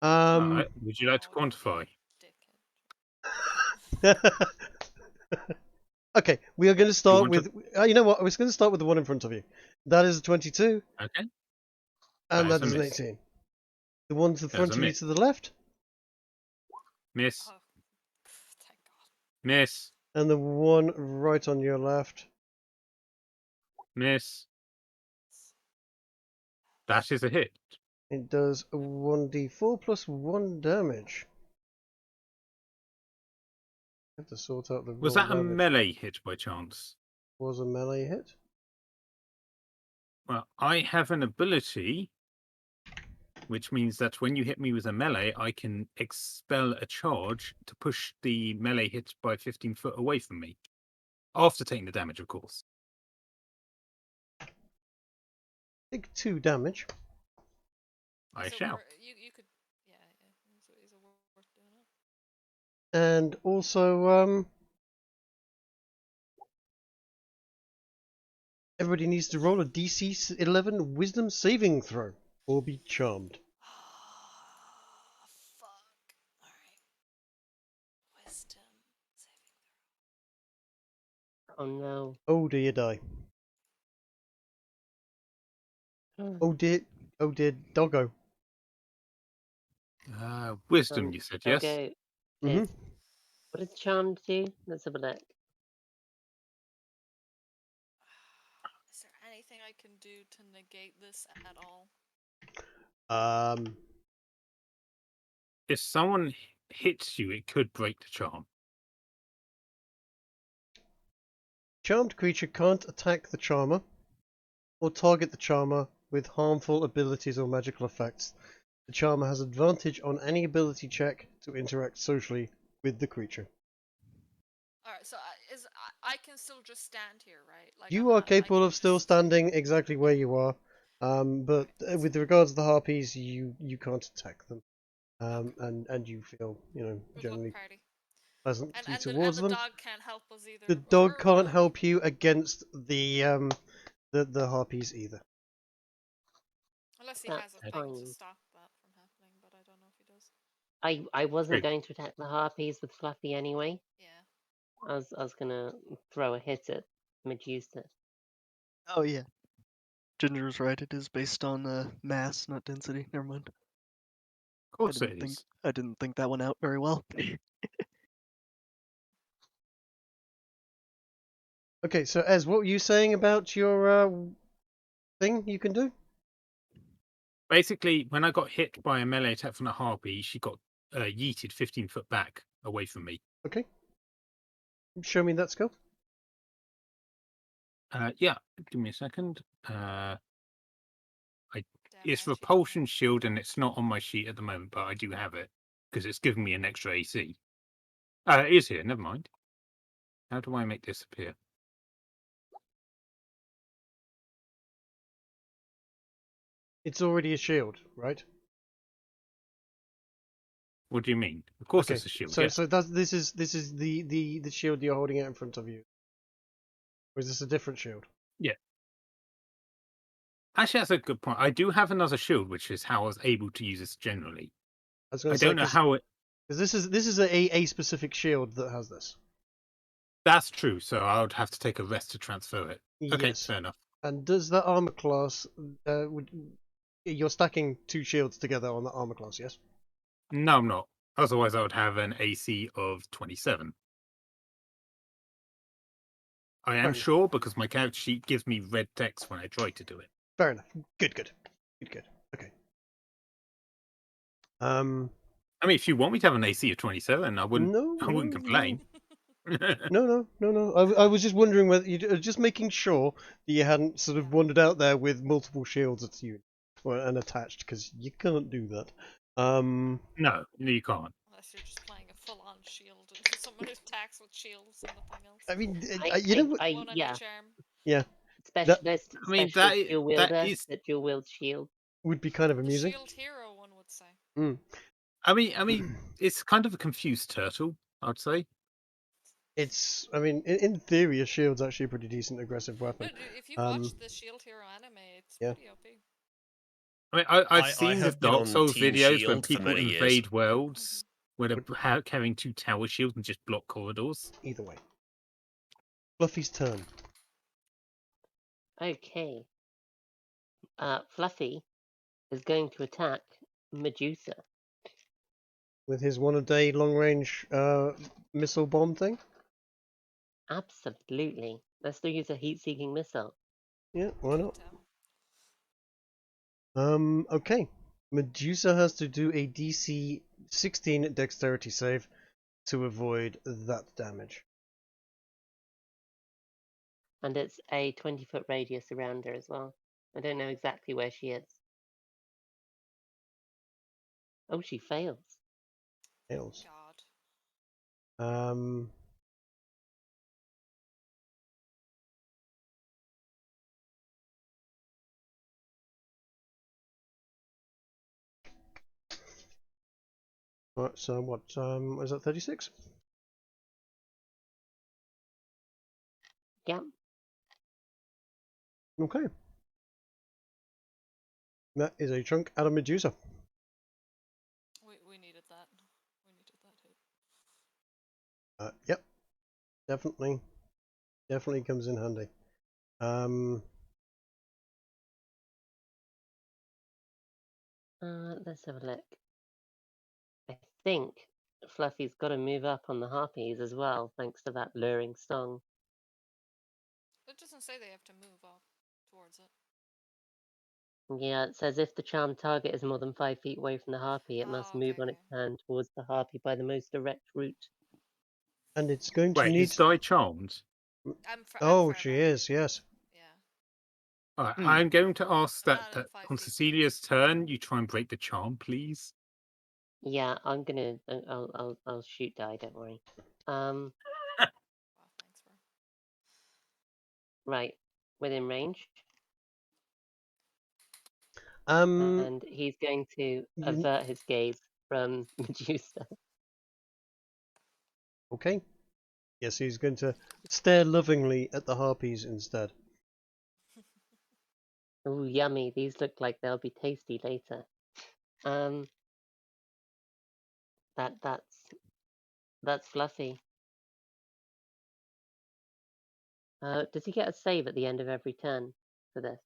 Alright, would you like to Oh, you quantify? dickhead. Okay, we are going to start want to- with. You know what? I was going to start with the one in front of you. That is a 22, Okay. and That is that a is an miss. 18. The one to the front a of you miss. to the left, Miss. Oh, thank God. Miss. and the one right on your left. Miss. That is a hit. It does 1d4 plus 1 damage. I have to sort out the Was raw that a damage. melee hit by chance? Was a melee hit? Well, I have an ability, which means that when you hit me with a melee, I can expel a charge to push the melee hit by 15 foot away from me. After taking the damage, of course. Take 2 damage. I Is it shall. you could, yeah. Is it worth doing it? And also, everybody needs to roll a DC 11 Wisdom saving throw, or be charmed. Fuck. Alright. Wisdom saving Oh no. Oh dear, die. Oh dear, doggo. Wisdom, you said, yes? Okay. Mhm. What does charmed do? Let's have a look. Is there anything I can do to negate this at all? If someone hits you, it could break the charm. Charmed creature can't attack the charmer, or target the charmer with harmful abilities or magical effects. The charmer has advantage on any ability check to interact socially with the creature. Alright, so I can still just stand here, right? Like You are capable of still standing exactly where you are, but with regards to the harpies, you can't attack them, and you feel Good generally luck, party. pleasantly And towards the them. dog can't help us either. The dog or can't what? help you against the harpies either. Unless he That's has a thing to fine. stop that from happening, but I don't know if he does. I wasn't Great. going to attack the harpies with Fluffy anyway. Yeah. I was gonna throw a hit at Medusa. Oh yeah. Ginger's right. It is based on mass, not density. Never mind. Of course it is. I didn't think that one out very well. Okay, so Ez, what were you saying about your thing you can do? Basically, when I got hit by a melee attack from a harpy, she got yeeted 15 foot back away from me. Okay. Show me that skill. Yeah, give me a second. It's Damage, repulsion shield, and it's not on my sheet at the moment, but I do have it because it's giving me an extra AC. It is here. Never mind. How do I make this appear? It's already a shield, right? What do you mean? Of course, Okay. it's a shield. So Yeah. so this is the shield you're holding out in front of you. Or is this a different shield? Actually, that's a good point. I do have another shield, which is how I was able to use this generally. I was going I to say don't know how it. because this is a specific shield that has this. That's true. So I would have to take a rest to transfer it. Okay, Yes. fair enough. And does that armor class you're stacking 2 shields together on the armor class, yes? No, I'm not. Otherwise, I would have an AC of 27. I am Fair sure because my character sheet gives me red text when I try to do it. Fair enough. Good. Okay. I mean, if you want me to have an AC of 27, I wouldn't. No, I wouldn't complain. No. I was just wondering whether you just making sure that you hadn't sort of wandered out there with multiple shields at you and attached, because you can't do that. No, you can't. unless you're just playing a full-on shield and someone who attacks with shields and nothing else. I mean, I One on yeah. each arm. yeah, Specialist, I mean, specialist dual that wielder, is. the dual wield shield. would be kind of The amusing. shield hero, one would say. I mean, it's kind of a confused turtle, I'd say. It's, I mean, in theory, a shield's actually a pretty decent aggressive No, weapon. dude, if you watch the shield hero anime, it's yeah. pretty OP. I mean, I I've seen the have been Dark on Souls Team videos when Shield for people many years. invade worlds where they're carrying 2 tower shields and just block corridors. Either way. Fluffy's turn. Okay. Fluffy is going to attack Medusa. With his one-a-day long-range missile bomb thing? Absolutely. Let's still use a heat-seeking missile. Yeah, why not? Damn. Okay. Medusa has to do a DC 16 dexterity save to avoid that damage. And it's a 20-foot radius around her as well. I don't know exactly where she is. Oh, she fails. Fails. God. Right, so what, is that 36? Yeah. Okay. That is a chunk out of Medusa. We needed that. We needed that hit. Yep. Definitely comes in handy. Let's have a look. I think Fluffy's got to move up on the harpies as well, thanks to that luring song. It doesn't say they have to move up towards it. Yeah, it says if the charmed target is more than 5 feet away from the harpy, it must Oh, move okay, on its hand towards the harpy by the most direct route. And it's going to Wait, need... is Di charmed? I'm Oh, far she back. is, yes. Yeah. Alright, I'm going to ask I'm that, not in that 5 on feet, though. Cecilia's turn, you try and break the charm, please. Yeah, I'm gonna. I'll shoot die. Don't worry. Wow, thanks, bro. Right, within range, Um, and he's going to you- avert his gaze from Medusa. Okay. Yes, he's going to stare lovingly at the harpies instead. Oh, yummy! These look like they'll be tasty later. That's Fluffy. Does he get a save at the end of every turn for this?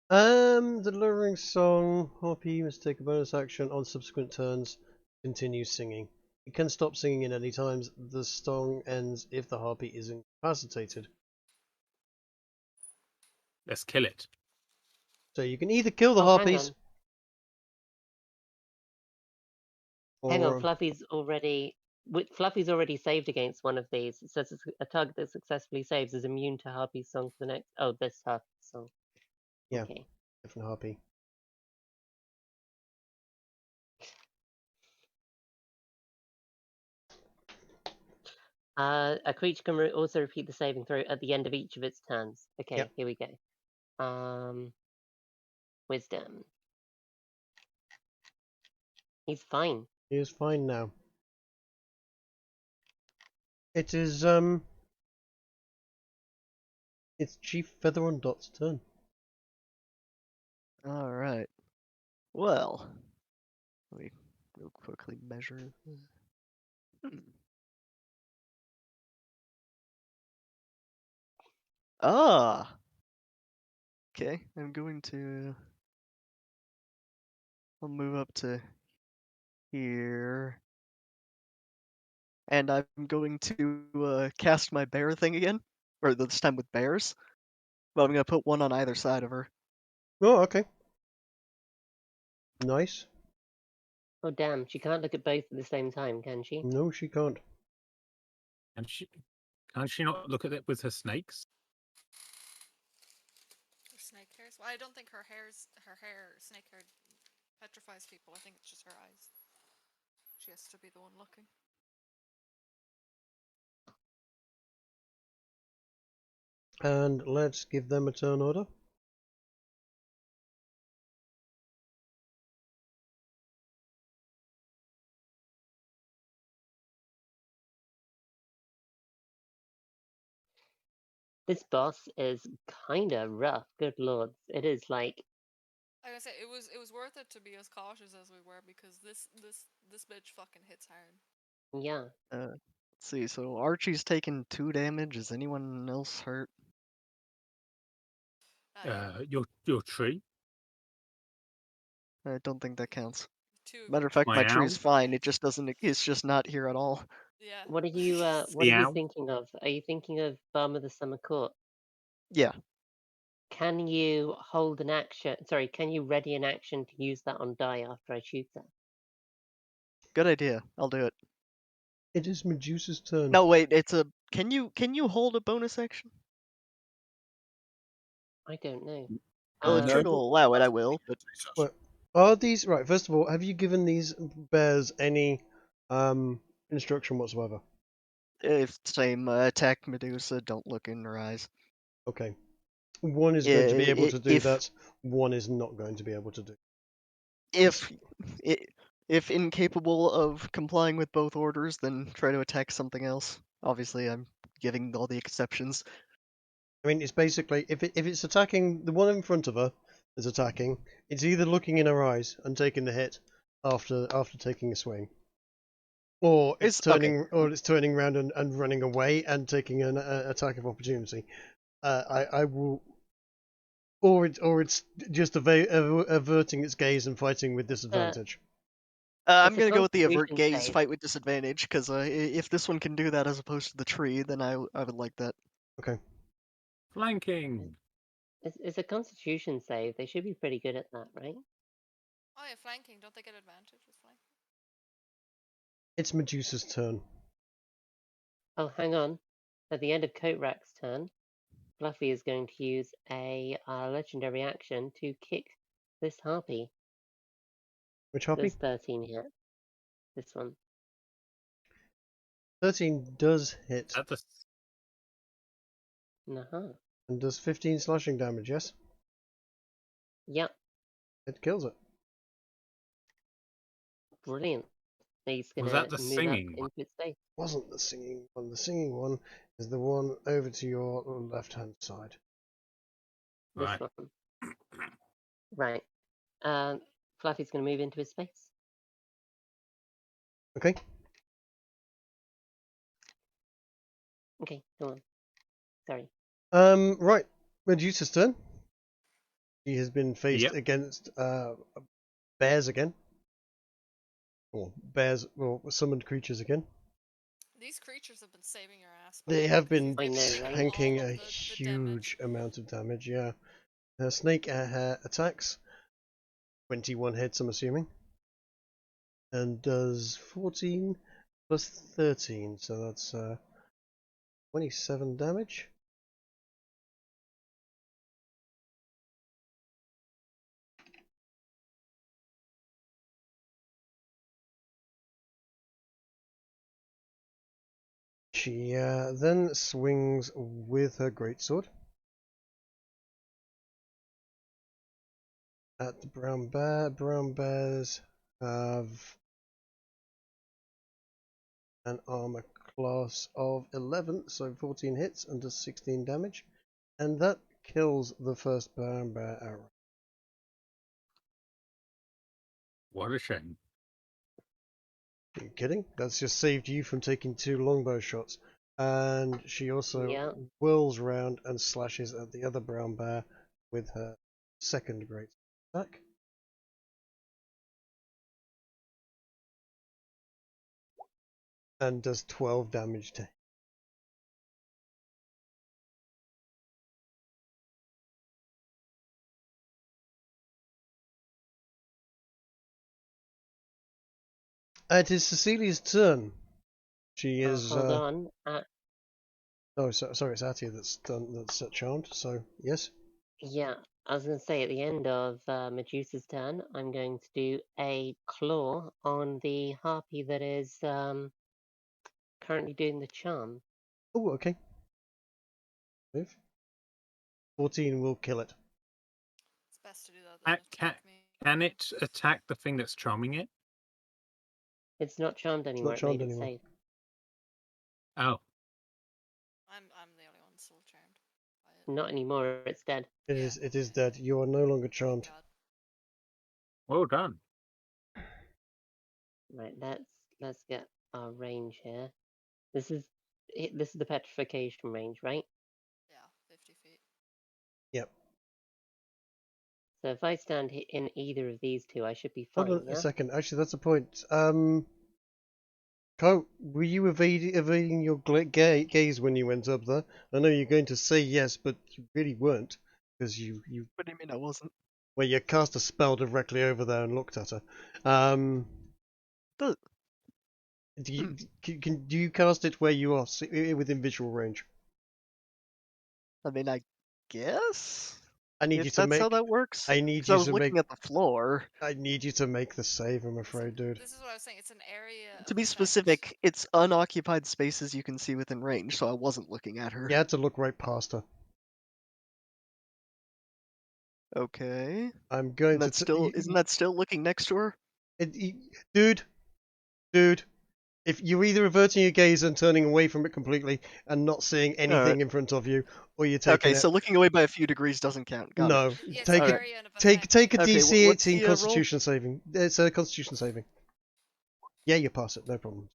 The luring song, harpy must take a bonus action on subsequent turns, continue singing. It can stop singing at any times. The song ends if the harpy is incapacitated. Let's kill it. So you can either kill the Oh, hang harpies, on. Hang on, or Fluffy's already saved against one of these. It says a target that successfully saves is immune to Harpy's song for the next. Oh, this Harpy song. yeah, Okay. different harpy. A creature can also repeat the saving throw at the end of each of its turns. Okay, Yep. here we go. Wisdom. He's fine. He is fine now. It is it's Chief Feather on Dot's turn. All right. Well, let me real quickly measure. Ah. Okay, I'm going to. I'll move up to here, and I'm going to cast my bear thing again, or this time with bears. But I'm gonna put one on either side of her. Oh, okay. Nice. Oh, damn. She can't look at both at the same time, can she? No, she can't. And can she not look at it with her snakes? Her snake hairs. Well, I don't think her hair, snake hair, petrifies people. I think it's just her eyes. She has to be the one looking. And let's give them a turn order. This boss is kinda rough, good lords. It is like Like I said, it was worth it to be as cautious as we were because this bitch fucking hits hard. Yeah. Let's see. So Archie's taken 2 damage. Is anyone else hurt? Your tree. I don't think that counts. Two of Matter your of fact, My my tree is owl? fine. It just doesn't. It's just not here at all. Yeah. What are you Meow. thinking of? Are you thinking of Balm of the Summer Court? Yeah. Can you hold an action? Sorry, can you ready an action to use that on die after I shoot her? Good idea. I'll do it. It is Medusa's turn. No, wait. It's a. Can you hold a bonus action? I don't know. Well, if No, Trigger but will allow it, I that's will. But What are these? Right. First of all, have you given these bears any instruction whatsoever? if same attack Medusa, don't look in her eyes. Okay. One is going to be able to do that. One is not going to be able to do. If if incapable of complying with both orders, then try to attack something else. Obviously, I'm giving all the exceptions. I mean, it's basically if it's attacking the one in front of her is attacking. It's either looking in her eyes and taking the hit after taking a swing, or it's turning around and running away and taking an attack of opportunity. I will, or it's just averting its gaze and fighting with disadvantage. I'm It's a gonna go with the avert Constitution gaze, save. fight with disadvantage, because if this one can do that as opposed to the tree, then I would like that. Okay. Flanking. It's a Constitution save. They should be pretty good at that, right? Oh yeah, flanking. Don't they get advantage with flanking? It's Medusa's turn. Oh, hang on. At the end of Coatrack's turn, Fluffy is going to use a legendary action to kick this harpy. Which harpy? Does 13 hit? This one. 13 does hit At the Uh-huh. and does 15 slashing damage. Yes, Yep. it kills it. Brilliant. He's Was gonna that the move singing up one? into its space. Wasn't the singing one? The singing one is the one over to your left-hand side. This Right. one. Right. Fluffy's gonna move into his space. Okay. Okay, go on. Sorry. Right. Medusa's turn. She has been faced Yep. against bears again. Or bears, or summoned creatures again. These creatures have been saving your ass. They have been I know, right? tanking all a of the huge amount of damage, yeah. Her snake attacks. 21 hits, I'm assuming. And does 14 plus 13, so that's 27 damage. She then swings with her greatsword at the brown bear. Brown bears have an armor class of 11, so 14 hits and does 16 damage. And that kills the first brown bear arrow. What a shame. Are you kidding? That's just saved you from taking 2 longbow shots. And she also whirls around and slashes at the other brown bear with her second great attack. And does 12 damage to him. It is Cecilia's turn. She is. Hold on. Oh, sorry, it's Atia that's done. That's charmed. So yes. Yeah, I was going to say at the end of Medusa's turn, I'm going to do a claw on the harpy that is currently doing the charm. Oh, okay. Move. 14 will kill it. It's best to do that than attack me. Can it attack the thing that's charming it? It's not charmed anymore. It's not charmed it made anymore. it safe. Oh. I'm the only one still charmed by it. Not anymore. It's dead. It is dead. You are no longer charmed. God. Well done. Right, let's get our range here. This is the petrification range, right? Yeah, 50 feet. Yep. So if I stand in either of these two, I should be Hold fine. on Yeah. a second. Actually, that's a point. Coat, were you evading your gaze when you went up there? I know you're going to say yes, but you really weren't, because you What do you mean I wasn't? well, you cast a spell directly over there and looked at her. The- Do you cast it where you are within visual range? I mean, I guess? I need you If to that's how make. that works? I need Because I you was to make. looking at the floor. I need you to make the save. I'm So afraid, dude. this is what I was saying. It's an area To of be effect. specific, it's unoccupied spaces you can see within range, so I wasn't looking at her. You had to look right past her. Okay. I'm going And that's still isn't that still looking next to her? dude. If you're either averting your gaze and turning away from it completely and not seeing anything in front of you, or you're taking Okay, it. so looking away by a few degrees doesn't count. Got it. No, Yeah, it's take an it. area of Take effect. a Okay, DC what's 18 the, roll? Constitution saving. It's a Constitution saving. Yeah, you pass it. No problem.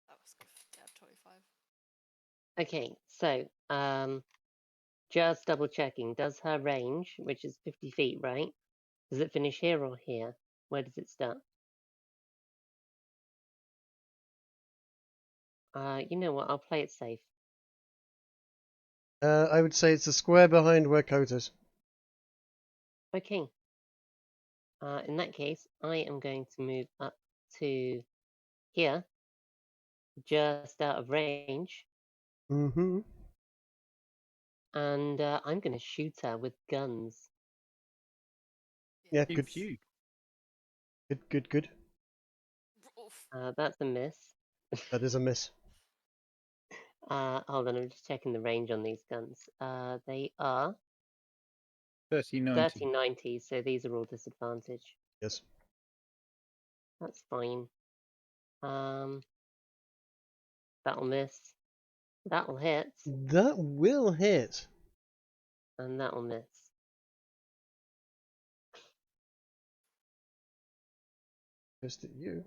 That was good. Yeah, 25. Okay, so just double checking. Does her range, which is 50 feet, right? Does it finish here or here? Where does it start? You know what? I'll play it safe. I would say it's the square behind where Coat is. Okay. In that case, I am going to move up to here, just out of range, Mm-hmm. and I'm going to shoot her with guns. Yeah, Pew, good. pew. Good. Oof. That's a miss. That is a miss. Hold on, I'm just checking the range on these guns. They are 30-90. 30-90, so these are all disadvantage. Yes. That's fine. That'll miss. That'll hit, That will hit. and that'll miss. Just at you.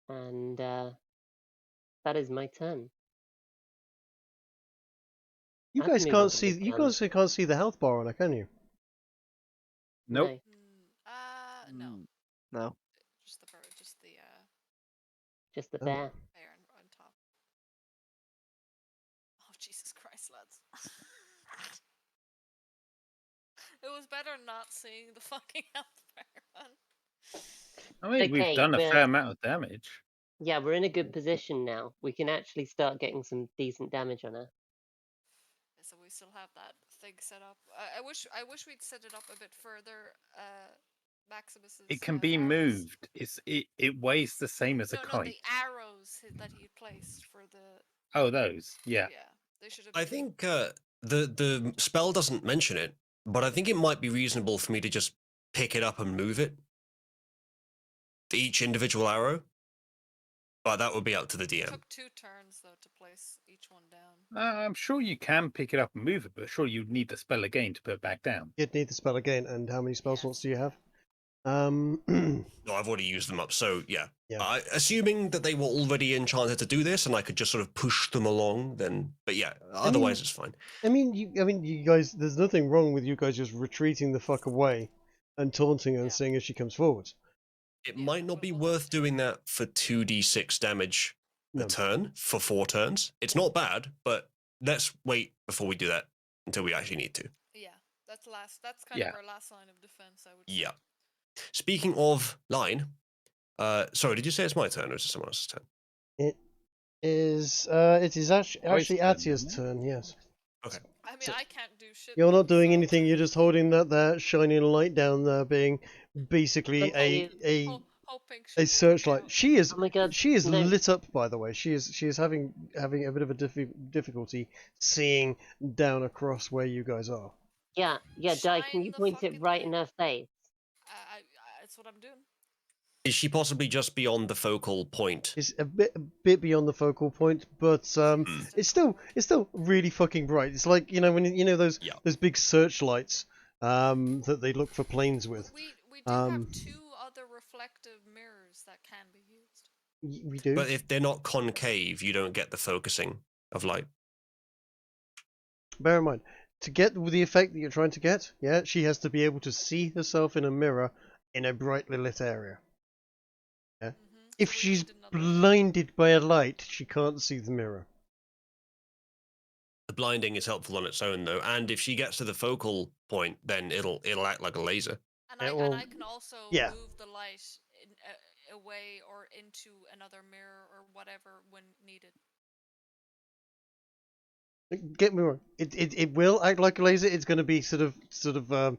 And that is my turn. You I can guys move can't on to see. the You guns. guys can't see the health bar on her, can you? Nope. No. No. Just the bird, just the Just the Oh. bear. bear on top. Oh Jesus Christ, lads! It was better not seeing the fucking health bear, man. I mean, we've Okay, done a we're- fair amount of damage. Yeah, we're in a good position now. We can actually start getting some decent damage on her. So we still have that thing set up. I wish we'd set it up a bit further. Maximus's. It can be arrows. moved. It weighs the same as a No, kite. the arrows that he placed for the. Oh, those. Yeah. Yeah, they should have. I think the spell doesn't mention it, but I think it might be reasonable for me to just pick it up and move it. Each individual arrow. But that would be up to the It DM. took 2 turns though to place each one down. I'm sure you can pick it up and move it, but surely you'd need the spell again to put it back down. You'd need the spell again. And how many spell Yes, slots do you yeah. have? No, I've already used them up, so yeah. Yeah. Assuming that they were already enchanted to do this, and I could just sort of push them along, then. But yeah, otherwise it's fine. I mean, you guys. There's nothing wrong with you guys just retreating the fuck away and taunting her and Yeah. seeing as she comes forward. It Yeah, might not be we'll worth doing that for 2d6 damage No. a turn for 4 turns. It's not bad, but let's wait before we do that until we actually need to. Yeah, that's kind Yeah. of our last line of defense, I would say. Yeah. Speaking of line, sorry, did you say it's my turn or is it someone else's turn? It is actually turn, Atia's isn't it? turn. Yes. Okay. I mean, So- I can't do shit. You're not though, doing so- anything. You're just holding that shining light down there, being basically Look at you. a Hoping she a will searchlight. work out. She is Oh my god. she is no. lit up. By the way, she is having a bit of a difficulty seeing down across where you guys are. Yeah, Di, can Shine you the point it fucking right light. in her face? That's what I'm doing. Is she possibly just beyond the focal point? It's a bit beyond the focal point, but Hmm. it's still really fucking bright. It's like, when those Yeah. those big searchlights that they look for planes with. We do have 2 other reflective mirrors that can be used. We do. But if they're not concave, you don't get the focusing of light. Bear in mind, to get the effect that you're trying to get, yeah, she has to be able to see herself in a mirror in a brightly lit area. Yeah. If So we she's need another- blinded by a light, she can't see the mirror. The blinding is helpful on its own, though, and if she gets to the focal point, then it'll act like a laser. And Yeah, I well, can also yeah. move the light away or into another mirror or whatever when needed. Get me wrong. It will act like a laser. It's going to be sort of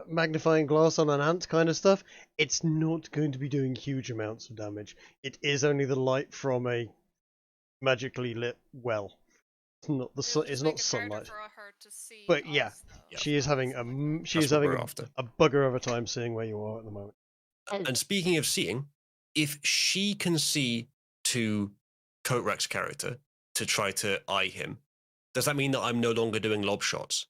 magnifying glass on an ant kind of stuff. It's not going to be doing huge amounts of damage. It is only the light from a magically lit well. It's not the sun. It's not sunlight. For her to see But yeah, us, though, she is having a she That's is what having we're after. a bugger of a time seeing where you are at the moment. And speaking of seeing, if she can see to Coatrack's character to try to eye him, does that mean that I'm no longer doing lob shots?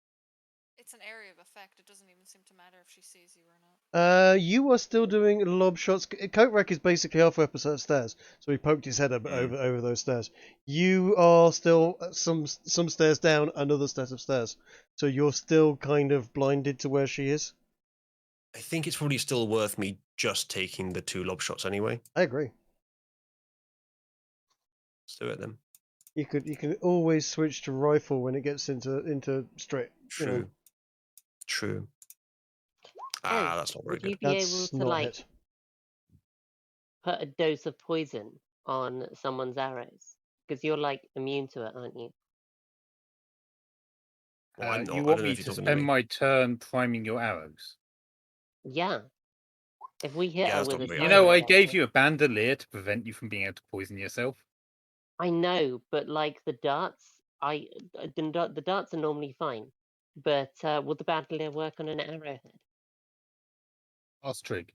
It's an area of effect. It doesn't even seem to matter if she sees you or not. You are still doing lob shots. Coatrack is basically halfway up a set of stairs, so he poked his head over those stairs. You are still some stairs down, another set of stairs, so you're still kind of blinded to where she is. I think it's probably still worth me just taking the 2 lob shots anyway. I agree. Let's do it then. You can always switch to rifle when it gets into straight. True. True. That's not very would you good. be able to like put a dose of poison on someone's arrows? Because you're like immune to it, aren't you? Well, I'm not. You I want don't know me if you're to talking spend me. my turn priming your arrows? Yeah. If we hit Yeah, her that's with a not very You Yeah, know, yeah. I gave you a bandolier to prevent you from being able to poison yourself. I know, but like the darts, the darts are normally fine. But would the bandolier work on an arrowhead? Ostrig.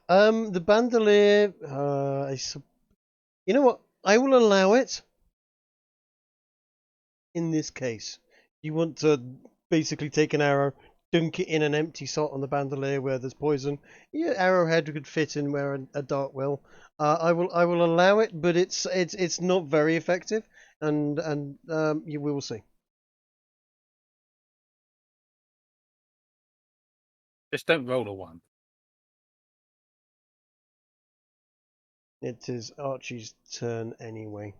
The bandolier. You know what? I will allow it. In this case, you want to basically take an arrow, dunk it in an empty slot on the bandolier where there's poison. Your arrowhead could fit in where a dart will. I will allow it, but it's not very effective, and we will see. Just don't roll a 1. It is Archie's turn anyway.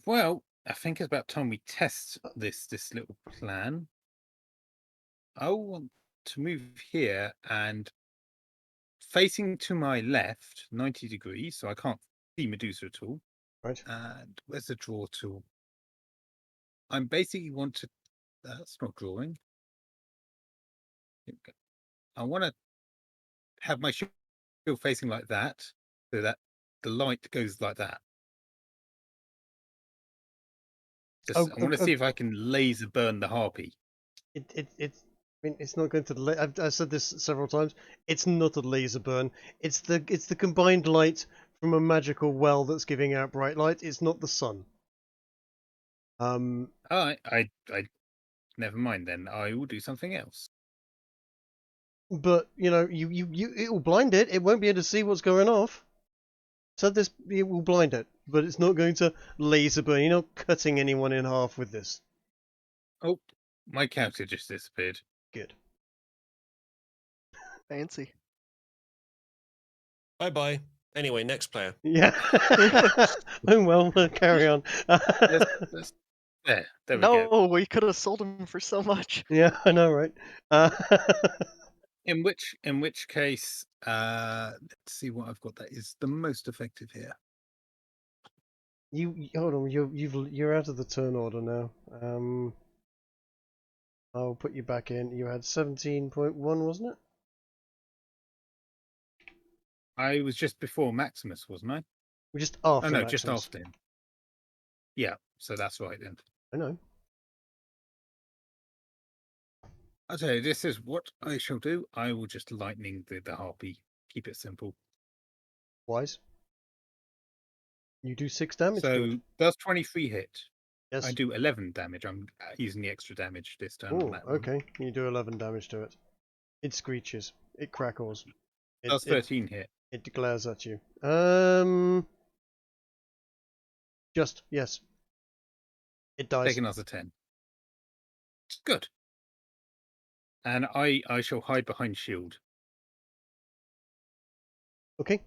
Well, I think it's about time we test this little plan. I want to move here and facing to my left, 90 degrees, so I can't see Medusa at all. Right. And where's the draw tool? I basically want to. That's not drawing. I want to have my shield facing like that, so that the light goes like that. I want to see if I can laser burn the harpy. I mean, it's not going to. I've said this several times. It's not a laser burn. It's the combined light from a magical well that's giving out bright light. It's not the sun. I never mind then. I will do something else. But it will blind it. It won't be able to see what's going off. So it will blind it, but it's not going to laser burn. You're not cutting anyone in half with this. Oh, my character just disappeared. Good. Fancy. Bye-bye. Anyway, next player. Yeah. Oh well, carry on. There we go. No, we could have sold him for so much. Yeah, I know, right? In which case, let's see what I've got that is the most effective here. You hold on. You're out of the turn order now. I'll put you back in. You had 17.1, wasn't it? I was just before Maximus, wasn't I? We're just after. Oh no, Maximus. just after him. Yeah, so that's right then. I know. I'll tell you, this is what I shall do. I will just lightning the harpy. Keep it simple. Wise. You do 6 damage to So it. does 23 hit? Yes. I do 11 damage. I'm using the extra damage this turn on Oh, that one. okay. You do 11 damage to it. It screeches. It crackles. Does 13 hit? It glares at you. Just, yes. It dies. Take another 10. Good. And I shall hide behind shield. Okay.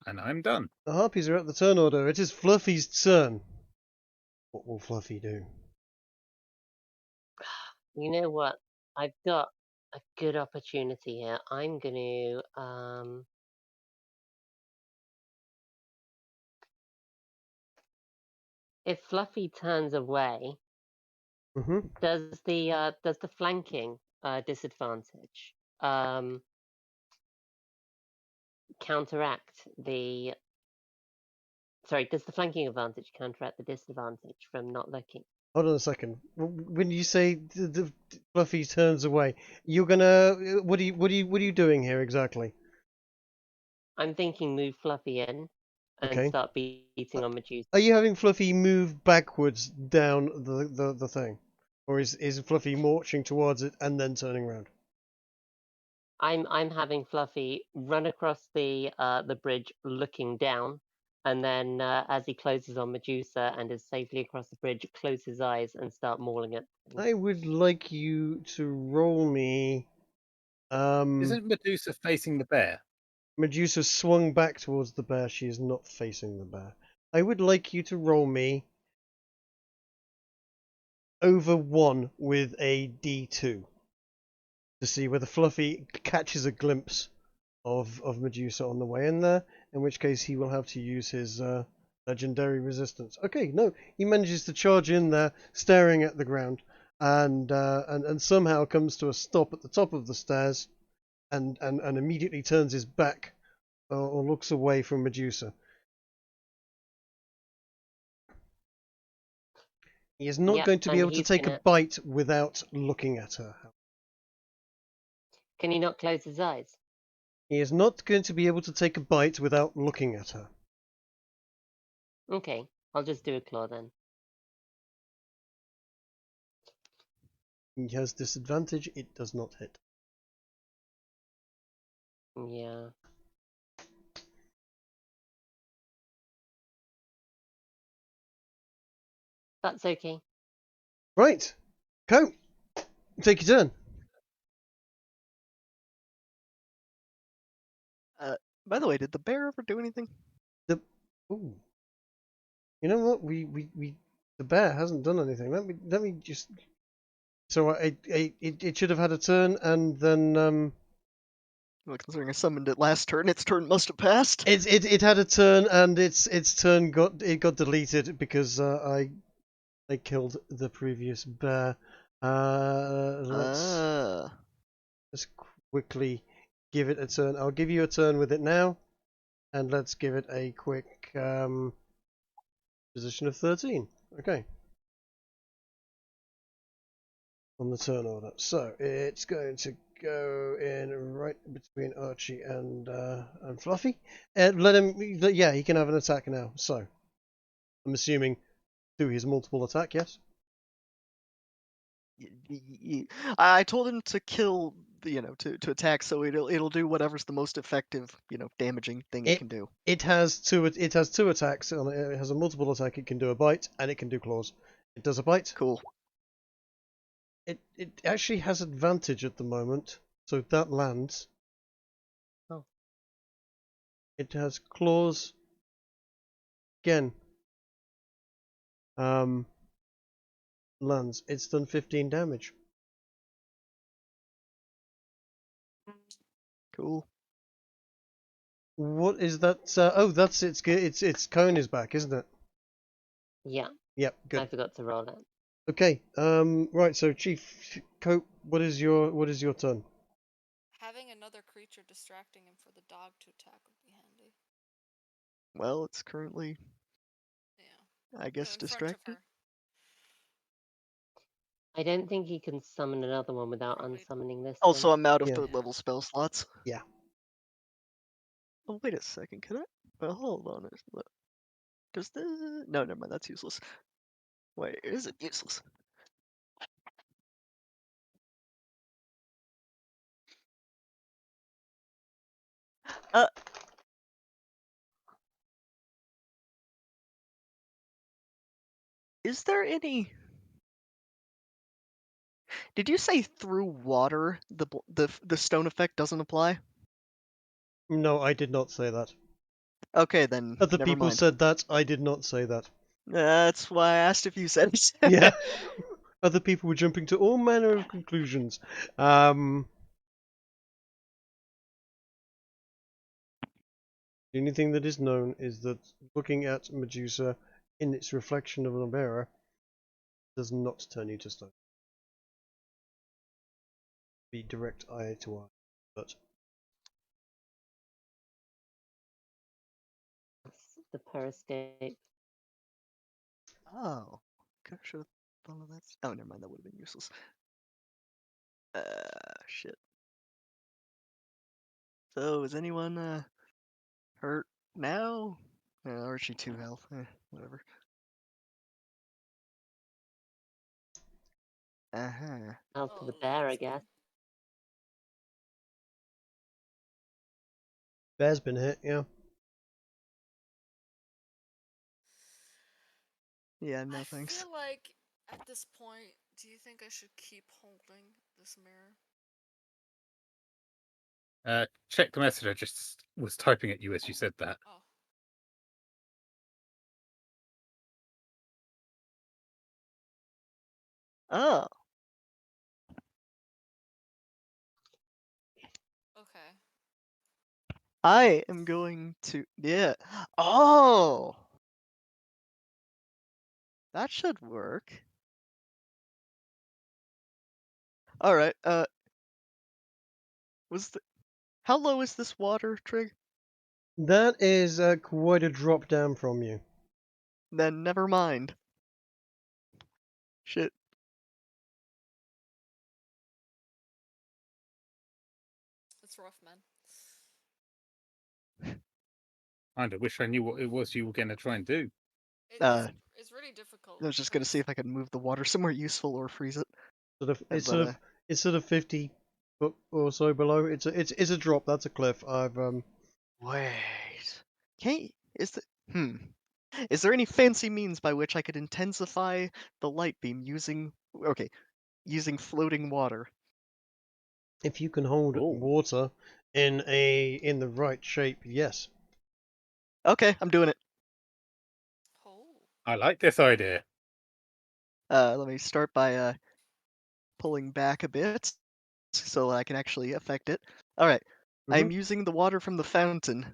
And I'm done. The harpies are at the turn order. It is Fluffy's turn. What will Fluffy do? You know what? I've got a good opportunity here. I'm gonna if Fluffy turns away, Mm-hmm. does the flanking disadvantage counteract the does the flanking advantage counteract the disadvantage from not looking? Hold on a second. When you say the Fluffy turns away, you're gonna. What are you doing here exactly? I'm thinking move Fluffy in and Okay. start beating on Medusa. Are you having Fluffy move backwards down the thing, or is Fluffy marching towards it and then turning around? I'm having Fluffy run across the bridge looking down, and then as he closes on Medusa and is safely across the bridge, close his eyes and start mauling it. I would like you to roll me. Isn't Medusa facing the bear? Medusa swung back towards the bear. She is not facing the bear. I would like you to roll me over 1 with a D2 to see whether Fluffy catches a glimpse of Medusa on the way in there, in which case he will have to use his legendary resistance. Okay, no, he manages to charge in there, staring at the ground, and somehow comes to a stop at the top of the stairs, and immediately turns his back or looks away from Medusa. He is not Yep, going to be and able to he's take gonna. a bite without looking at her. Can he not close his eyes? He is not going to be able to take a bite without looking at her. Okay, I'll just do a claw then. He has disadvantage. It does not hit. Yeah. That's okay. Right, Coat, take your turn. By the way, did the bear ever do anything? Ooh. You know what? The bear hasn't done anything. Let me just. So it should have had a turn, and then Well, considering I summoned it last turn, its turn must have passed. it had a turn, and its turn got deleted because I killed the previous bear. Let's quickly give it a turn. I'll give you a turn with it now, and let's give it a quick position of 13. Okay. On the turn order. So it's going to go in right between Archie and Fluffy. Let him. Yeah, he can have an attack now. So I'm assuming do his multiple attack. Yes. I told him to kill, to attack, so it'll do whatever's the most effective, damaging thing it can do. It has two. It has 2 attacks. It has a multiple attack. It can do a bite and it can do claws. It does a bite. Cool. It actually has advantage at the moment, so that lands. Oh. It has claws. Again. Lands. It's done 15 damage. Cool. What is that? Oh, that's its cone is back, isn't it? Yeah. Yep, I good. forgot to roll it. Okay. Right. So, Chief Cope, what is your turn? Having another creature distracting him for the dog to attack would be handy. Well, it's currently, Yeah. I guess, In front of distracted. her. I don't think you can summon another one without Probably. unsummoning this Also, one. I'm out of Yeah. 3rd level spell slots. Yeah. Oh, wait a second. Can I? Well, hold on. Does this? No, never mind. That's useless. Wait, is it useless? Is there any? Did you say through water the stone effect doesn't apply? No, I did not say that. Okay, then Other never people mind. said that. I did not say that. That's why I asked if you said it. Yeah. Other people were jumping to all manner of conclusions. The only thing that is known is that looking at Medusa in its reflection of a mirror does not turn you to stone. Be direct eye to eye, but The periscope. Oh, should have thought of that. Oh, never mind. That would have been useless. Shit. So, is anyone hurt now? Archie 2 health. Whatever. Uh-huh. Out to the Oh, bear, I that's guess. Bear's been hit, yeah. Yeah, no I thanks. feel like at this point, do you think I should keep holding this mirror? Check the message. I just was typing at you as you said that. Oh. Oh, Okay. I am going to. Yeah. Oh! That should work. Alright, how low is this water, Trig? That is quite a drop down from you. Then never mind. Shit. It's rough, man. I wish I knew what it was you were going to try and do. It's really difficult. I was just gonna see if I could move the water somewhere useful or freeze it. It's But, sort of 50 foot or so below. It's a drop. That's a cliff. I've Wait. Is there any fancy means by which I could intensify the light beam using floating water? if you can hold Oh. water in the right shape, yes. Okay, I'm doing it. Oh. I like this idea. Let me start by pulling back a bit so I can actually affect it. Alright. I am using the water from the fountain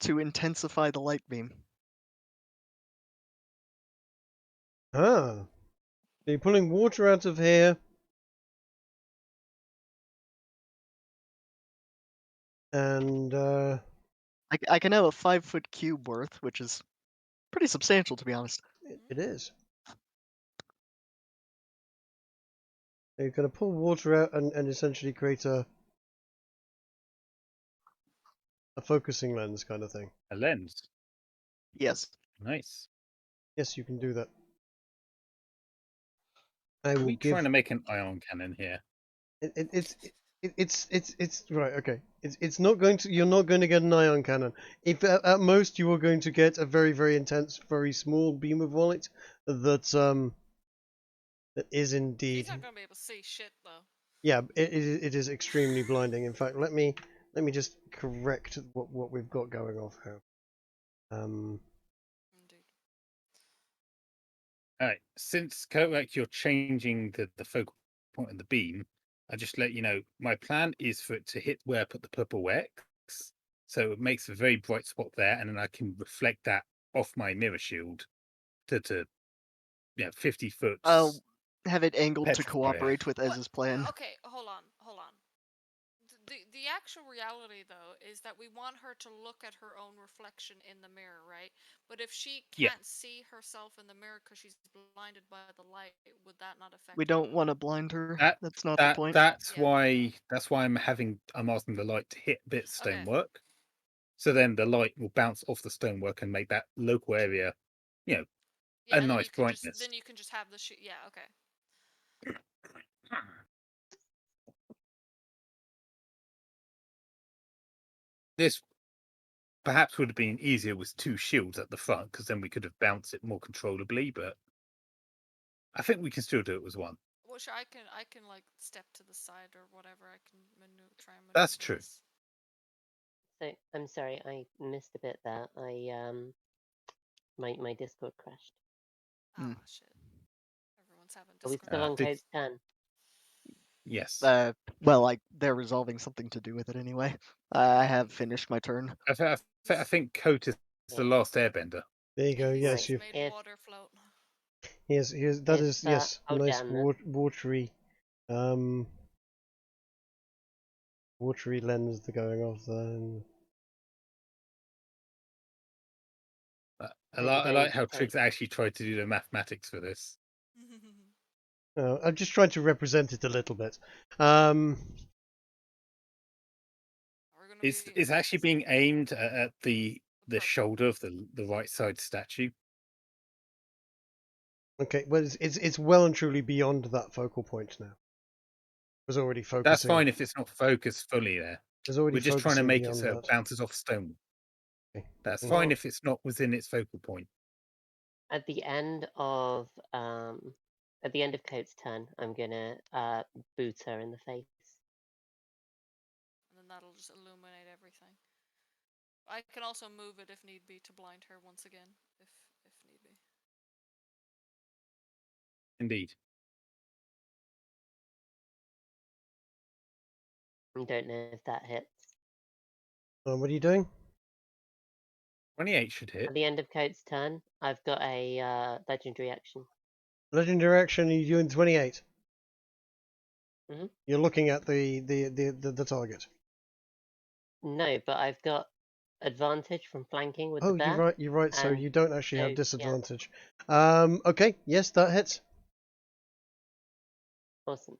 to intensify the light beam. Ah, so you're pulling water out of here, and I can have a 5-foot cube worth, which is pretty substantial to be honest. it is. You're going to pull water out and essentially create a focusing lens kind of thing. A lens. Yes. Nice. Yes, you can do that. I Are will we give. trying to make an ion cannon here? It's right. Okay. It's not going to. You're not going to get an ion cannon. If at most you are going to get a very very intense, very small beam of light that that is indeed. He's not gonna be able to see shit though. Yeah, it is extremely blinding. In fact, let me just correct what we've got going off here. Indeed. Alright, since Coatrack, you're changing the focal point of the beam, I just let you know my plan is for it to hit where I put the purple X, so it makes a very bright spot there, and then I can reflect that off my mirror shield to 50 foot. I'll have it angled to Petrifier. cooperate with Ez's plan. Okay, hold on. The actual reality though is that we want her to look at her own reflection in the mirror, right? But if she Yeah. can't see herself in the mirror because she's blinded by the light, would that not affect We her? don't want to blind her. That- That's not the point. That's Yeah. why I'm asking the light to hit a bit of Okay. stonework. So then the light will bounce off the stonework and make that local area, Yeah, a then nice you can brightness. then you can just have the Yeah, okay. This perhaps would have been easier with 2 shields at the front, because then we could have bounced it more controllably, but I think we can still do it with 1. Well, sure, I can like step to the side or whatever. I can try and maneuver. That's true. this. So I'm sorry, I missed a bit there. My Discord crashed. Hmm. Ah, shit. Everyone's having Are we Discord. still on this- code 10? Yes. Well, they're resolving something to do with it anyway. I have finished my turn. I think Coat is the last airbender. There you go. He's Yes, you. made If- water float. Here's that If, is yes, oh, nice damn then. watery, watery lens they're going off there. And I I'm like going how to Triggs take- actually tried to do the mathematics for this. I'm just trying to represent it a little bit. It's actually being aimed at the shoulder of the right side statue. Okay, well, it's well and truly beyond that focal point now. It was already focusing. That's fine if it's not focused fully there. It was already We're just trying to focusing make it beyond so that. it bounces off stone. Okay. That's Mhm. fine if it's not within its focal point. At the end of Coat's turn, I'm gonna boot her in the face. And then that'll just illuminate everything. I can also move it if need be to blind her once again, if need be. Indeed. I don't know if that hits. What are you doing? 28 should hit. At the end of Coat's turn, I've got a legendary action. Legendary action. Are you doing 28? Mhm. You're looking at the target. No, but I've got advantage from flanking with the Oh, bear. you're right. So and you don't actually so, have yeah. disadvantage. Okay. Yes, that hits. Awesome.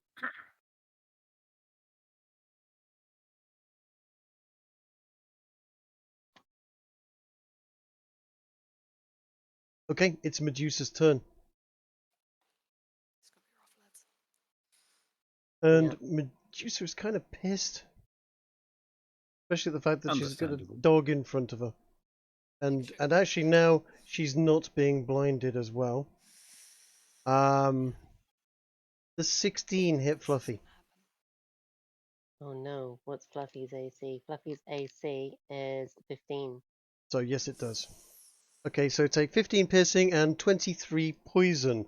Okay, it's Medusa's turn. It's gonna be rough, lads. And Medusa is kind of pissed. Especially the fact that she's got a Understandable. dog in front of her. And actually now she's not being blinded as well. The 16 hit Fluffy. Oh no, what's Fluffy's AC? Fluffy's AC is 15. So yes, it does. Okay, so take 15 piercing and 23 poison.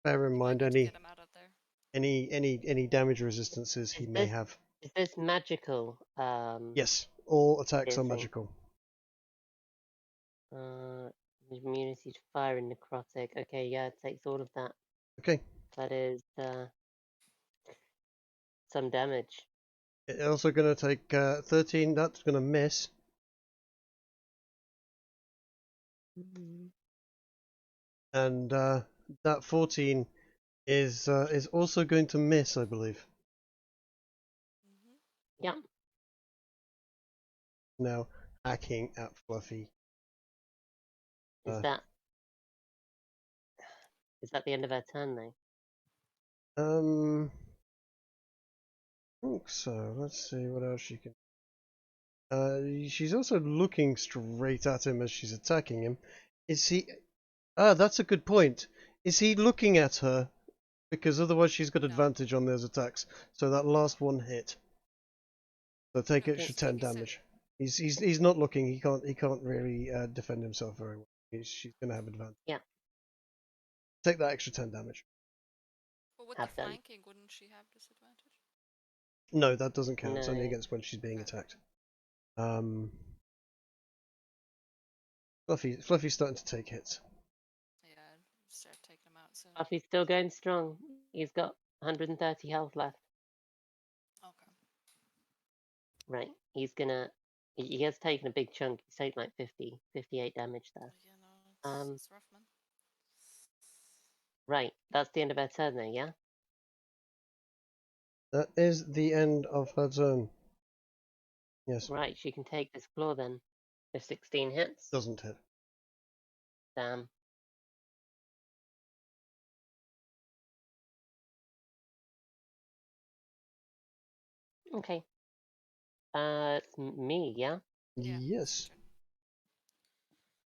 Bear in mind Get him out of there. any damage resistances he may have. Is this magical? Yes, all attacks are piercing. magical. Immunity to fire and necrotic. Okay, yeah, it takes all of that. Okay. That is some damage. It's also going to take 13. That's going to miss. And that 14 is also going to miss, I believe. Yeah. Now hacking at Fluffy. Is that the end of her turn though? I think so. Let's see what else she can. She's also looking straight at him as she's attacking him. Is he? That's a good point. Is he looking at her? Because otherwise she's got advantage on those attacks. So that last one hit. So take Okay, extra so 10 he said- damage. He's not looking. He can't really defend himself very well. She's gonna have advantage. Yeah. Take that extra 10 damage. But with Have the done. flanking, wouldn't she have disadvantage? No, that doesn't count. It's only No. against when she's being Okay. attacked. Fluffy's starting to take hits. Yeah, start taking him out soon. Fluffy's still going strong. He's got 130 health left. Okay. Right. He's gonna. He has taken a big chunk. He's taken like 58 damage there. Yeah, no, it's rough, man. Right. That's the end of her turn then, yeah? That is the end of her turn. Yes. Right. She can take this claw then. If 16 hits. Doesn't hit. Damn. Okay. It's me, yeah? Yeah. Yes.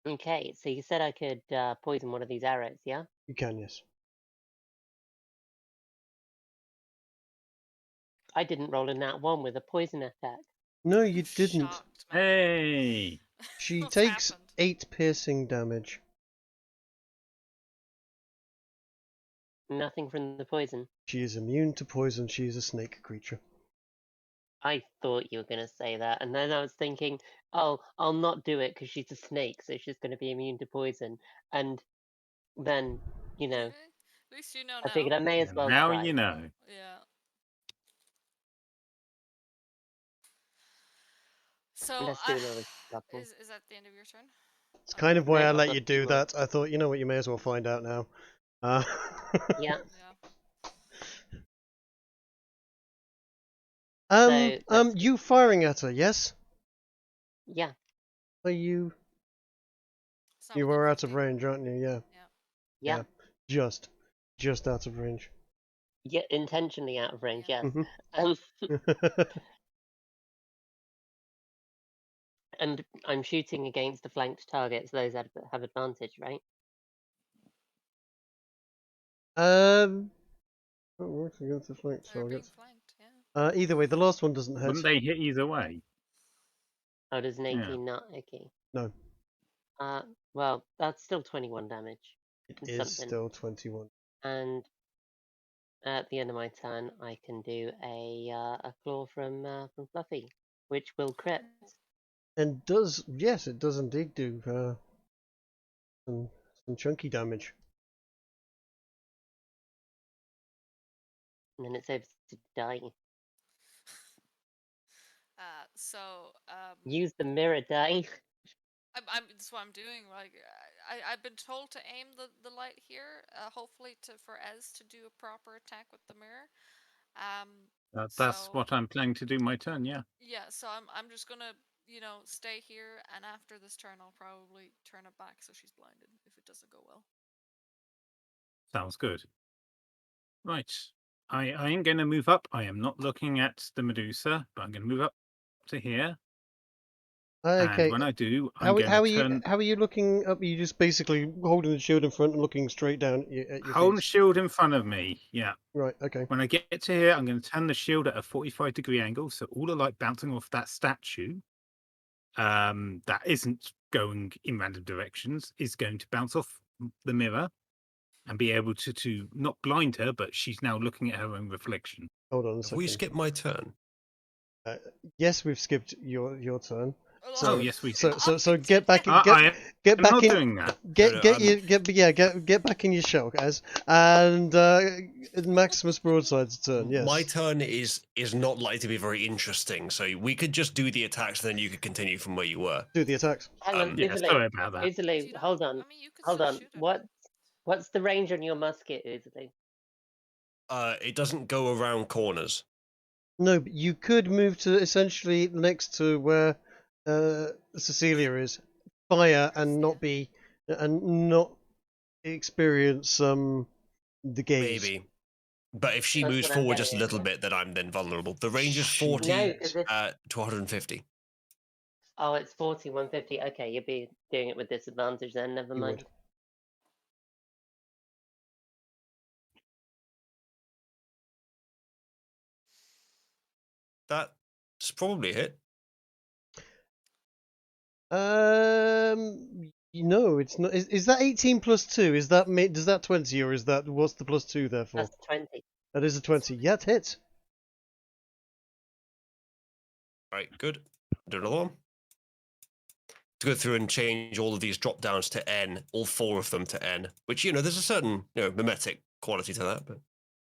Okay, so you said I could poison one of these arrows, yeah? You can, yes. I didn't roll in that one with a poison attack. No, I'm you didn't. shocked, man. Hey! She What's takes happened? 8 piercing damage. Nothing from the poison. She is immune to poison. She is a snake creature. I thought you were going to say that, and then I was thinking, oh, I'll not do it because she's a snake, so she's going to be immune to poison. And then, you know, At least you know I now. figured I may as well Now try. you know. Yeah. So Let's do another couple. is that the end of your turn? It's kind of why No, I I've let got you 2 do more. that. I thought, you know what, you may as well find out now. Yeah. Yeah. So, let's You firing at her, yes? Yeah. Are you? It's not You within are out of 50. range, aren't you? Yeah. Yeah. Just out of range. Yeah, intentionally out of range, Yeah. yes. Mhm. And I'm shooting against the flanked targets, those that have advantage, right? What works against the flank They're being targets? flanked, yeah. Either way, the last one doesn't hit. Wouldn't they hit either way? Oh, does an Yeah. 18 not? Okay. No, Well, that's still 21 damage. it and is something. still 21. And at the end of my turn, I can do a claw from Fluffy, which will crit. And yes, it does indeed do some chunky damage. And then it's able to die. So Use the mirror die. that's what I'm doing. Like I've been told to aim the light here. Hopefully for Ez to do a proper attack with the mirror. That's So what I'm planning to do my turn, yeah. yeah. So I'm just gonna stay here, and after this turn I'll probably turn it back so she's blinded if it doesn't go well. Sounds good. Right. I am going to move up. I am not looking at the Medusa, but I'm going to move up to here. Okay. And when I do, How I'm are going to turn. How are you looking up? Are you just basically holding the shield in front and looking straight down at your Hold the feet? shield in front of me. Yeah. Right. Okay. When I get to here, I'm going to turn the shield at a 45-degree angle, so all the light bouncing off that statue, that isn't going in random directions, is going to bounce off the mirror and be able to not blind her, but she's now looking at her own reflection. Hold on a Have second. we skipped my turn? Yes, we've skipped your turn. Oh, yes, we So did. get back I'm back not in. doing that. Get back in your shell, guys. And Maximus Broadside's turn. Yes. My turn is not likely to be very interesting, so we could just do the attacks, and then you could continue from where you were. Do the attacks. Hang on, Yeah, sorry about that. Uzalu, hold on. I mean, you could Hold still on. shoot at her. What's the range on your musket, Uzalu? It doesn't go around corners. No, but you could move to essentially next to where Cecilia is, fire and not experience the gaze. Maybe. But if she That's moves what I'm forward just a getting little at. bit, then I'm then vulnerable. The range is She 40 No, because to 150. Oh, it's 40, 150. Okay, you'll be doing it with disadvantage then. Never You mind. would. That's probably a hit. No, it's not. Is that 18 plus 2? Does that 20, or is that what's the plus 2 there for? That's 20. That is a 20. Yeah, it hits. Right, good. Do another one. To go through and change all of these drop downs to N, all 4 of them to N, which, there's a certain, mimetic quality to that, but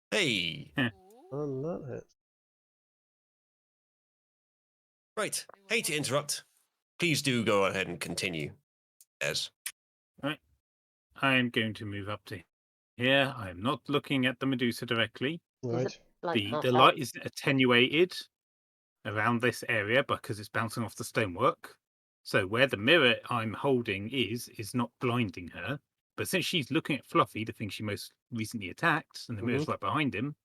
hey. And that hits. Right. We will Hate to work. interrupt. Please do go ahead and continue. As I am going to move up to here. I am not looking at the Medusa directly. Right. Is it like half The health? light is attenuated around this area because it's bouncing off the stonework. So where the mirror I'm holding is not blinding her. But since she's looking at Fluffy, the thing she most recently attacked, and the mirror's right behind him,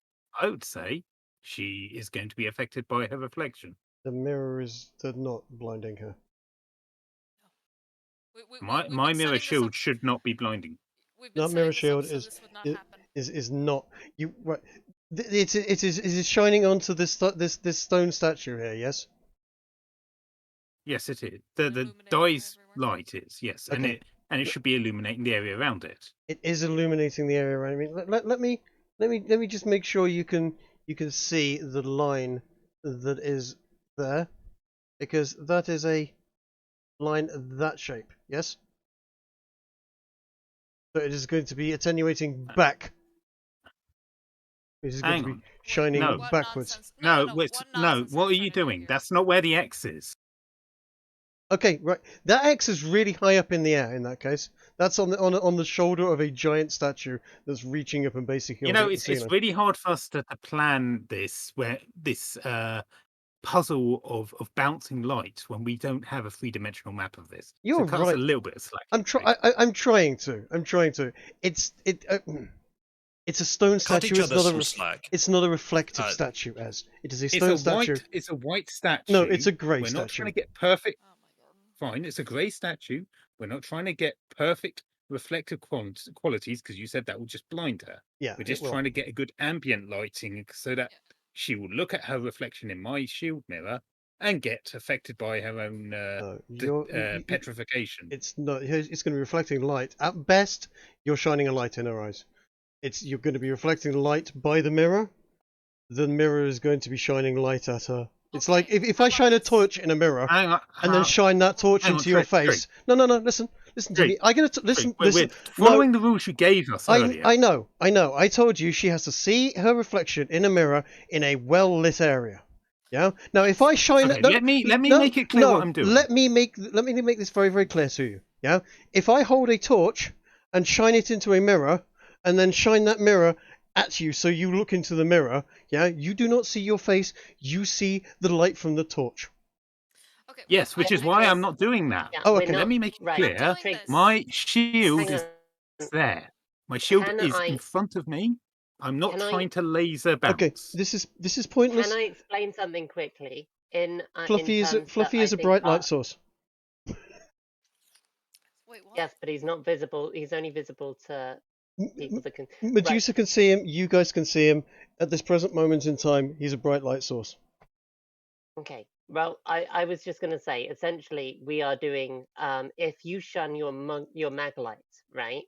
I would say she is going to be affected by her reflection. The mirror is not blinding her. We've My been mirror setting this shield up- should not be blinding. We've been That setting mirror this up shield so is this would not is, happen. is not you. Right. It is shining onto this stone statue here. Yes. Yes, it is. The Illuminating dye's everywhere. light is, yes, Okay. and it should be illuminating the area around it. It is illuminating the area around me. Let me just make sure you can see the line that is there, because that is a line that shape. Yes. So it is going to be attenuating back. It is going Hang to be on. shining No. What backwards. nonsense? No, What wait, no. nonsense are What are you trying to do doing? here? That's not where the X is. Okay, right. That X is really high up in the air. In that case, that's on the shoulder of a giant statue that's reaching up and basically You holding know, up the it's ceiling. really hard for us to plan this puzzle of bouncing light when we don't have a three-dimensional map of this. You're so cut us right. a little bit of slack. I'm trying to. It's a stone cut statue. each It's other not some a slack. it's not a reflective Uh, statue. As it is a It's stone a statue. It's a white statue. No, it's a grey We're not statue. trying to get perfect. Oh my god. Fine, it's a grey statue. We're not trying to get perfect reflective qualities because you said that would just blind her. Yeah, We're it just will. trying to get a good ambient lighting so that Yeah. she will look at her reflection in my shield mirror and get affected by her own No, petrification. it's not. It's going to be reflecting light. At best, you're shining a light in her eyes. You're going to be reflecting light by the mirror. The mirror is going to be shining light at her. It's Okay, like if how I about shine a this? torch in a mirror Hang on, and then shine that torch hang on, into your Trick, face. No, listen to me. Trick, I'm gonna listen. We're Listen. following the rules you gave us earlier. I know. I told you she has to see her reflection in a mirror in a well lit area. Yeah. Now, if I shine Okay, let me make it clear what I'm doing. Let me make this very, very clear to you. Yeah. If I hold a torch and shine it into a mirror, and then shine that mirror at you, so you look into the mirror. Yeah. You do not see your face. You see the light from the torch. Okay. Yes, which is why I'm not doing that. Yeah, Oh, we're okay. not- Let me make it right, clear. Doing this. My shield Hang is on. there. My shield Can is I- in front of me. I'm not Can I- trying to laser bounce. Okay. This is pointless. Can I explain something quickly? Fluffy is a bright light source. Wait, what? Yes, but he's not visible. He's only visible to people that can. Medusa can see him. You guys can see him. At this present moment in time, he's a bright light source. Okay. Well, I was just going to say, essentially, we are doing. If you shun your mag light, right,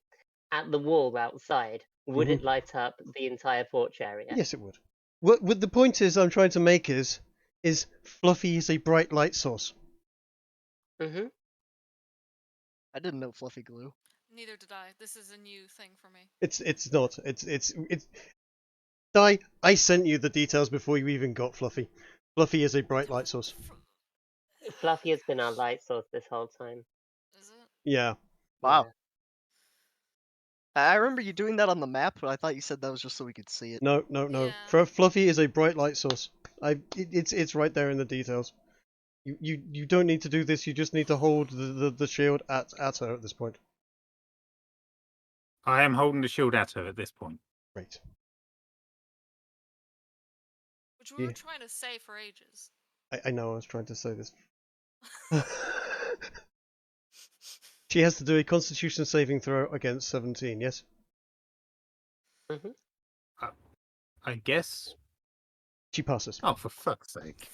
at the wall outside, would it light up the entire porch area? Yes, it would. What the point is I'm trying to make is Fluffy is a bright light source. Mm-hmm. I didn't know Fluffy glue. Neither did I. This is a new thing for me. It's not. It's I sent you the details before you even got Fluffy. Fluffy is a bright light source. Fluffy has been our light source this whole time. Is it? Yeah. Wow. I remember you doing that on the map, but I thought you said that was just so we could see it. No. Yeah. Fluffy is a bright light source. It's right there in the details. You don't need to do this. You just need to hold the shield at her at this point. I am holding the shield at her at this point. Great. Which we were Yeah. trying to say for ages. I know. I was trying to say this. She has to do a Constitution saving throw against 17. Yes. Mm-hmm. I guess. She passes. Oh, for fuck's sake!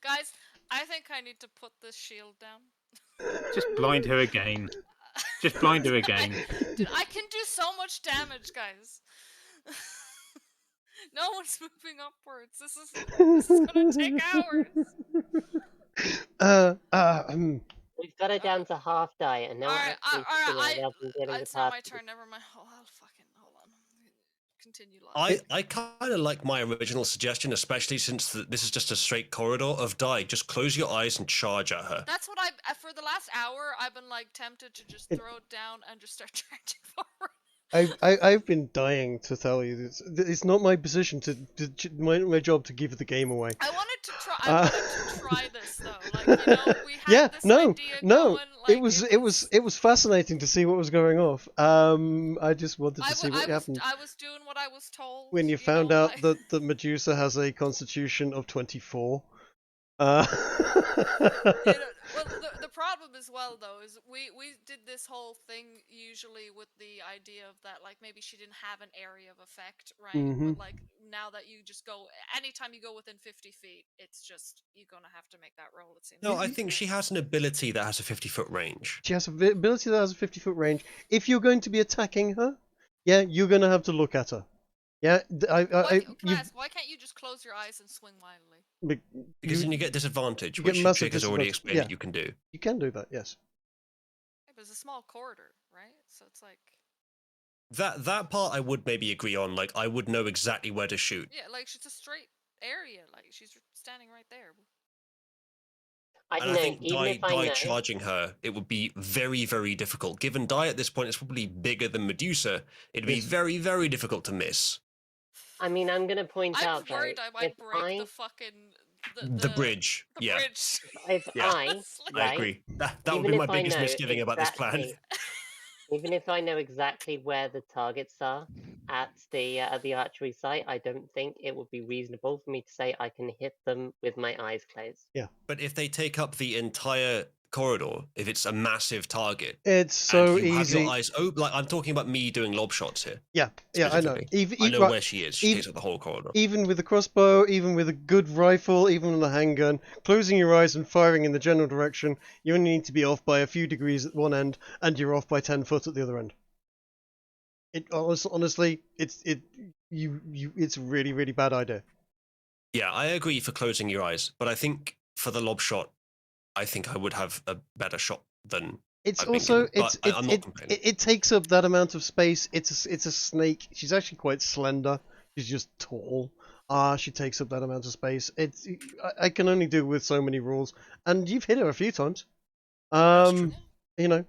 Guys, I think I need to put this shield down. Just blind her again. Just blind her again. Dude, I can do so much damage, guys. No one's moving upwards. This is gonna take hours. We've got it down to half diet, and now Alright, we're actually sitting alright, rather than getting the it's not my task. turn. Never mind. Oh, I'll fucking hold on. continue live. I kind of like my original suggestion, especially since this is just a straight corridor of die. Just close your eyes and charge at her. That's what for the last hour, I've been like tempted to just throw it down and just start charging forward. I've been dying to tell you this. It's not my position my job to give the game away. I wanted to try. I wanted to try this though. Like, you know, we had this no, idea going. Like, it was fascinating to see what was going off. I just wanted to see what happened. I was doing what I was told. When you found out that Medusa has a constitution of 24. Well, the problem as well though is we did this whole thing usually with the idea of that, like, maybe she didn't have an area of effect, right? Mhm. But like now that you just go, anytime you go within 50 feet, it's just you're gonna have to make that roll. It seems. No, like. I think she has an ability that has a 50-foot range. She has an ability that has a 50-foot range. If you're going to be attacking her, yeah, you're going to have to look at her. Yeah, Why can't you just close your eyes and swing wildly? Because then you get disadvantage, you get which massive Jake has already disadvantage, explained yeah. that you can do. You can do that, yes. Yeah, but it's a small corridor, right? So it's like. That part I would maybe agree on. Like, I would know exactly where to shoot. Yeah, like it's a straight area. Like she's standing right there. And I think Die charging her, it would be very, very difficult. Given Die at this point is probably bigger than Medusa, it'd be very, very difficult to miss. I mean, I'm going to point out, I'm worried I might break the fucking... The bridge. The bridge. If I agree. That would be my biggest misgiving about this plan. Even if I know exactly where the targets are at the archery site, I don't think it would be reasonable for me to say I can hit them with my eyes closed. Yeah. But if they take up the entire corridor, if it's a massive target, it's so and you easy. have your eyes open, like I'm talking about me doing lob shots here. Yeah, I know. I know where she is. She takes up the whole corridor. Even with a crossbow, even with a good rifle, even with a handgun, closing your eyes and firing in the general direction, you only need to be off by a few degrees at one end, and you're off by 10 foot at the other end. Honestly, it's a really, really bad idea. Yeah, I agree for closing your eyes, but I think for the lob shot, I think I would have a better shot than. It's I've also been given, but I'm not complaining. it takes up that amount of space. It's a snake. She's actually quite slender. She's just tall. She takes up that amount of space. I can only do with so many rules, and you've hit her a few times. You know,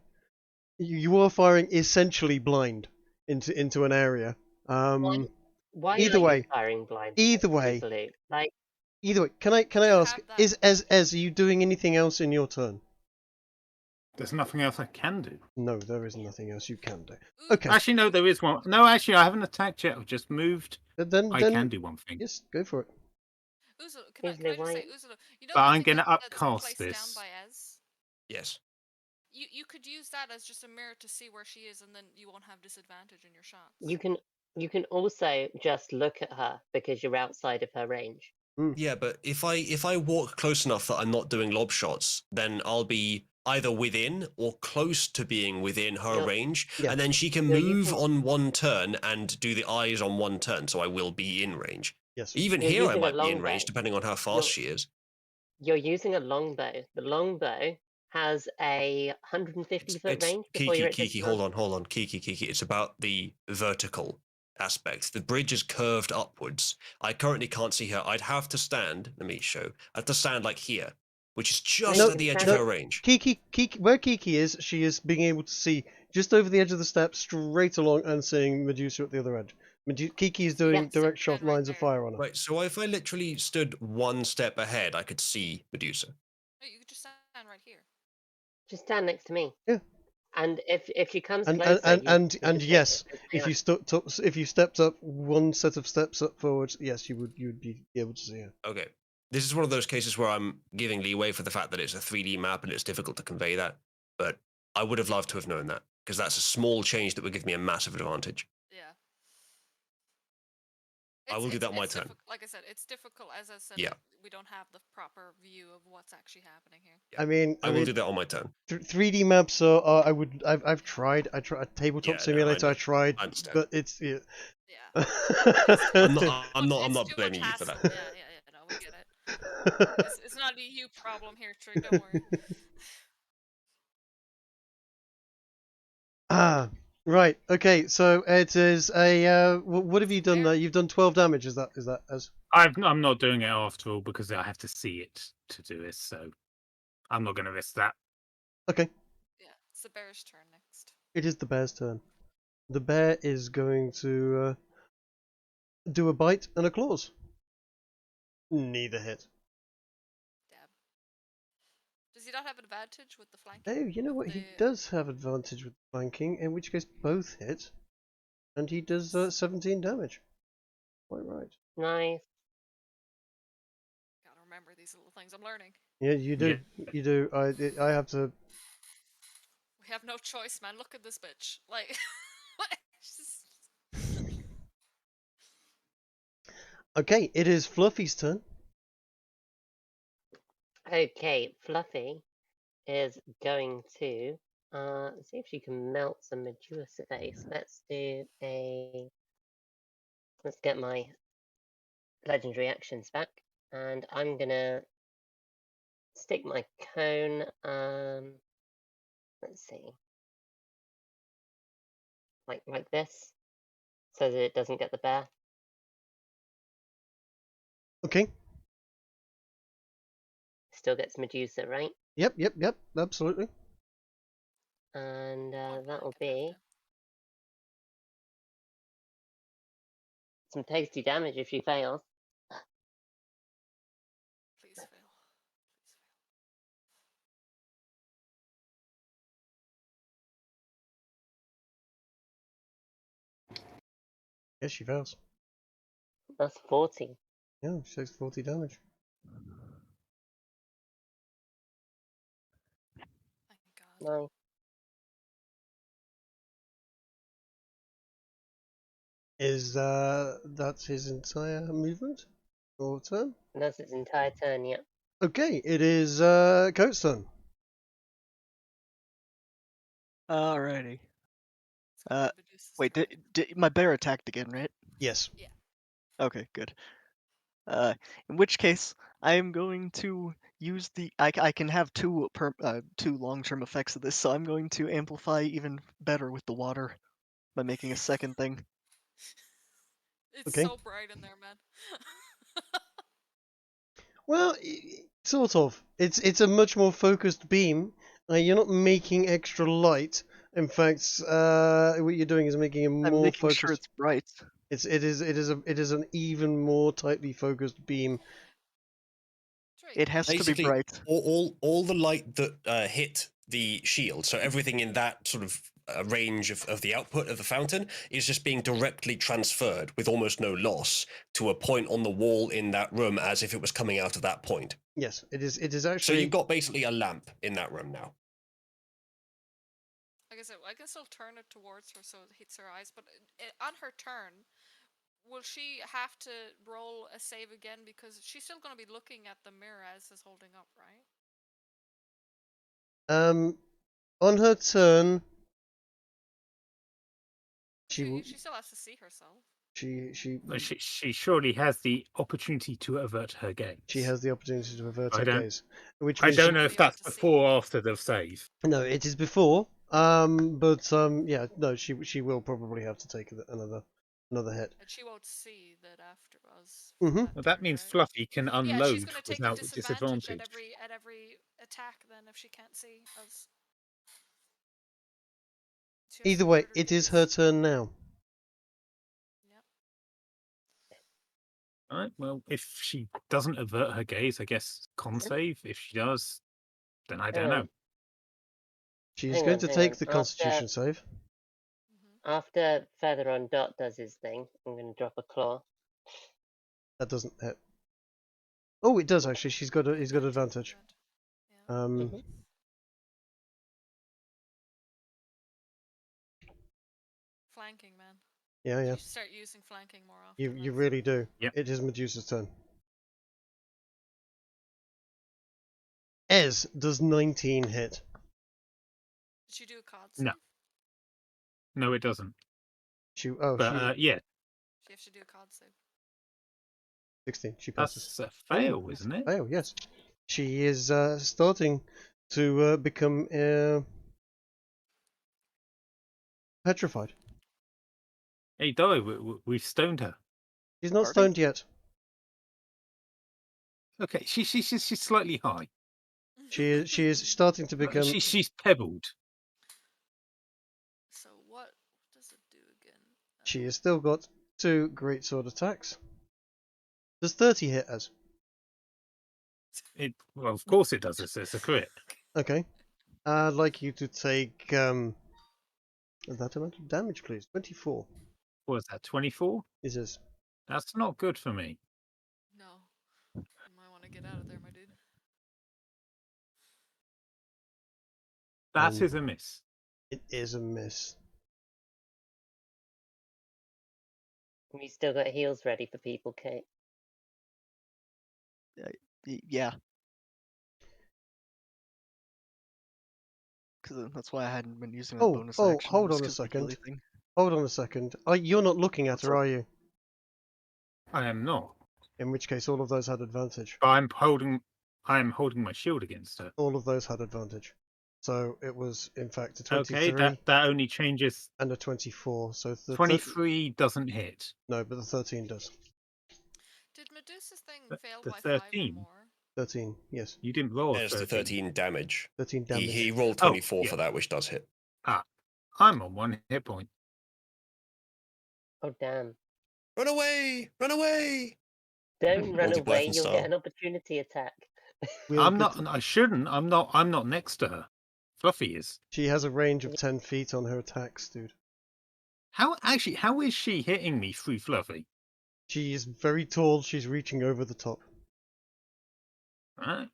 you are firing essentially blind into an area. Why either are way, you firing blind? Either way, Easily? Like, either way, can I ask? Is are you doing anything else in your turn? There's nothing else I can do. No, there is nothing else you can do. Okay. Actually, no, there is one. No, actually, I haven't attacked yet. I've just moved. Then I can do one thing. Yes, go for it. Uzalu, can I just say, Uzalu, you know but I'm going to upcast this. Down by Ez? Yes. You could use that as just a mirror to see where she is, and then you won't have disadvantage in your shots. you can also just look at her because you're outside of her range. Yeah, but if I walk close enough that I'm not doing lob shots, then I'll be either within or close to being within her range, and then she can move on one turn and do the eyes on one turn, so I will be in range. Yes. Even here I might be in range, depending on how fast she is. You're using a longbow. The longbow has a 150-foot range before you're at Kiki, hold on. Kiki. It's about the vertical aspect. The bridge is curved upwards. I currently can't see her. I'd have to stand. Let me show. I have to stand like here, which is just at the edge of her range. Kiki, where Kiki is, she is being able to see just over the edge of the steps, straight along, and seeing Medusa at the other edge. Kiki is doing direct shot lines of fire on her. Right, so if I literally stood one step ahead, I could see Medusa. No, you could just stand right here. Just stand next to me. Yeah. And if she comes closer, and yes, if you stepped up one set of steps up forwards, yes, you'd be able to see her. Okay, this is one of those cases where I'm giving leeway for the fact that it's a 3D map and it's difficult to convey that. But I would have loved to have known that, because that's a small change that would give me a massive advantage. Yeah. I will do that on my turn. Like I said, it's difficult. As I said, we don't have the proper view of what's actually happening here. Yeah. I will do that on my turn. 3D maps are. I've tried. I tried tabletop simulator. I tried, but it's I'm not blaming you for that. Yeah. No, we get it. It's not a you problem here, Trig. Don't worry. Right. Okay. So it is a. What have you done there? You've done 12 damage. Is that as? I'm not doing it after all because I have to see it to do this, so I'm not going to risk that. Okay. Yeah, it's the bear's turn next. It is the bear's turn. The bear is going to do a bite and a claws. Neither hit. Dab. Does he not have advantage with the flanking? Oh, you know With what? He the- does have advantage with flanking, in which case both hit, and he does 17 damage. Quite right. Nice. Gotta remember these little things I'm learning. Yeah, you do. You do. I have to. We have no choice, man. Look at this bitch. Like, what? Okay, it is Fluffy's turn. Okay, Fluffy is going to see if she can melt some Medusa face. Let's get my legendary actions back, and I'm gonna stick my cone. Let's see, like this, so that it doesn't get the bear. Okay. Still gets Medusa, right? Yep. Absolutely. And Point that will blank, be some tasty damage if she fails. Please fail. Please fail. Yes, she fails. That's 40. Yeah, she takes 40 damage. Thank God. Nice. Is that's his entire movement or turn? That's its entire turn, yeah. Okay, it is Coat's turn. Alrighty. So Medusa's Wait, turn. did my bear attacked again, right? Yes. Okay, good. In which case, I am going to use the. I can have two long-term effects of this, so I'm going to amplify even better with the water by making a second thing. It's Okay. so bright in there, man. Well, sort of. It's a much more focused beam. You're not making extra light. In fact, what you're doing is making a I'm more making focused. sure it's bright. It is an even more tightly focused beam. That's right. It has to be Basically, bright. all the light that hit the shield, so everything in that sort of range of the output of the fountain, is just being directly transferred with almost no loss to a point on the wall in that room, as if it was coming out of that point. Yes, it is. It is So actually. you've got basically a lamp in that room now. Like I said, I guess I'll turn it towards her so it hits her eyes. But on her turn, will she have to roll a save again? Because she's still going to be looking at the mirror as it's holding up, right? On her turn, She still has to see herself. She surely has the opportunity to avert her gaze. She has the opportunity to avert her I don't- gaze. Which I means don't know if that's before or after the save. No, it is before. But yeah, no, she will probably have to take another hit. And she won't see that after us. Mhm. Well, that means right? Fluffy can Yeah, she's unload going to take the without disadvantage disadvantage. at every attack then if she can't see us. She has to Either way, avert it is gaze. her turn now. Yep. Right. Well, if she doesn't avert her gaze, I guess con save. If she does, then I don't Hang know. on. She is Hang going on, to hang take on. the Constitution save. After Feather on Dot does his thing, I'm going to drop a claw. That doesn't hit. Oh, it does actually. He's got advantage. Yeah. Mhm. Flanking, man. Yeah. You should start using flanking more often. You really do. Yep. It is Medusa's turn. Ez does 19 hit. Did you do a card No. save? No, it doesn't. She Yeah, She has to do a card save. 16. She passes. that's a fail, isn't it? Fail, yes. She is starting to become Petrified. Hey, Dolly, we've stoned her. She's not Pardon? stoned yet. Okay, she's slightly high. She is starting to become. She's pebbled. So what does it do again? She has still got 2 great sword attacks. Does 30 hit us? Well, of course it does. It's a crit. Okay. I'd like you to take that amount of damage, please. 24. What was that? 24? Is this? That's not good for me. No. You might want to get out of there, my dude. That is a miss. It is a miss. We still got heals ready for people, Kate. Yeah. Because that's why I hadn't been using my bonus action. Hold just on a 'cause of the second. healy thing. Hold on a second. You're not looking at What's her, up? are you? I am not. In which case, all of those had advantage. But I'm holding my shield against her. All of those had advantage. So it was, in fact, a 23 Okay, that only changes. and a 24. So the 23 doesn't hit. No, but the 13 does. Did Medusa's thing The- fail the by 5 or 13? more? 13, yes. You didn't roll a There's the 13. 13 damage. 13 damage. He rolled Oh, 24 yeah. for that, which does hit. I'm on 1 hit point. Oh, damn. Run away! Run away! Don't run Monty away, Python you'll style. get an opportunity attack. We'll get- I shouldn't. I'm not next to her. Fluffy is. She has a range of 10 feet on her attacks, dude. How is she hitting me through Fluffy? She is very tall. She's reaching over the top. Right?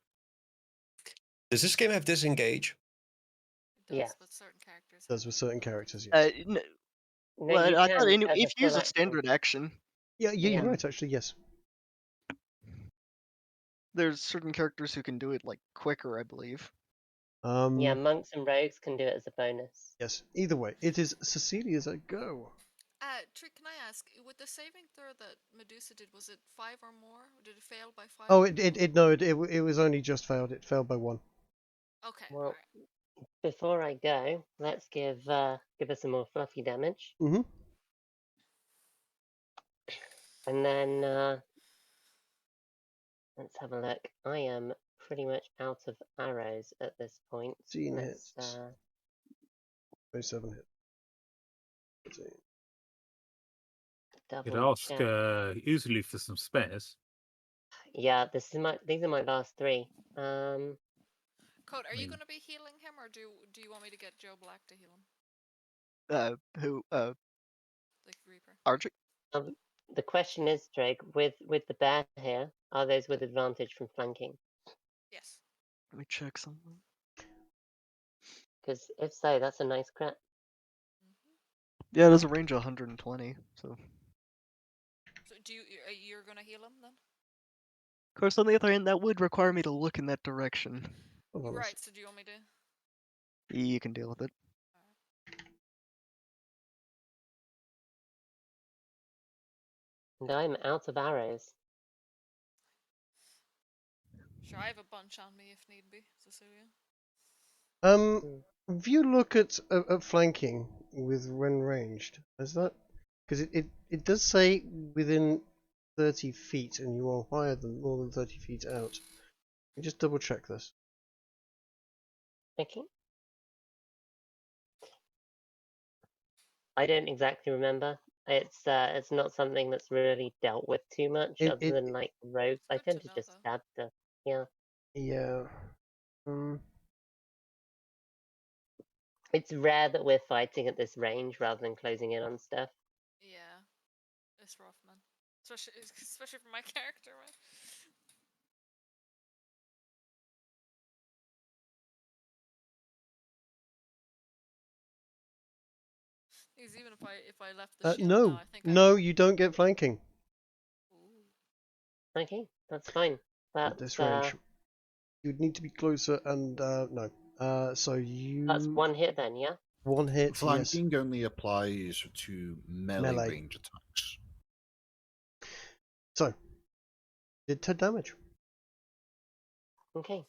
Does this game have disengage? It does, Yeah. but certain characters. Does with certain characters, yes. No, Well, you I thought can as if a you use full a action. standard action, Yeah, you're Yeah. right, actually, yes. there's certain characters who can do it like quicker, I believe. Yeah, monks and rogues can do it as a bonus. Yes. Either way, it is Cecilia's a go. Trick, can I ask, with the saving throw that Medusa did, was it 5 or more? Or did it fail by 5? Oh, or it was only just failed. It failed by 1. Okay, Well, alright. before I go, let's give her some more fluffy damage. Mm-hmm. And then let's have a look. I am pretty much out of arrows at this point. 15 Let's hits. 27 hit. 13. Could double ask check. Uzalu for some spares. Yeah, these are my last 3. Code, are you mean- going to be healing him, or do you want me to get Joe Black to heal him? The Reaper. Archie? The question is, Drake, with the bear here, are those with advantage from flanking? Yes. Let me check something. Because if so, that's a nice crit. Yeah, there's a range of 120, so. So you're going to heal him then? Of course, on the other hand, that would require me to look in that direction. Hold on a Right, so do you want me to? You can deal with it. And I'm out of arrows. Sure, I have a bunch on me if need be, Cecilia. If you look at flanking with when ranged, is that because it does say within 30 feet, and you are higher than more than 30 feet out. Let me just double check this. Okay. I don't exactly remember. It's not something that's really dealt with too much, other than like rogues. I Good tend to to know, just though. stab stuff. Yeah. Yeah. It's rare that we're fighting at this range rather than closing in on stuff. Yeah. It's rough, man. Especially for my character, right? Because even if I left the shield now, I think no, you don't get flanking Ooh. Okay, that's fine. at this range. You'd need to be closer, and no. So you. That's 1 hit then, yeah? 1 hit. Yes. Flanking only applies to melee range attacks. So, did 10 damage. Okay.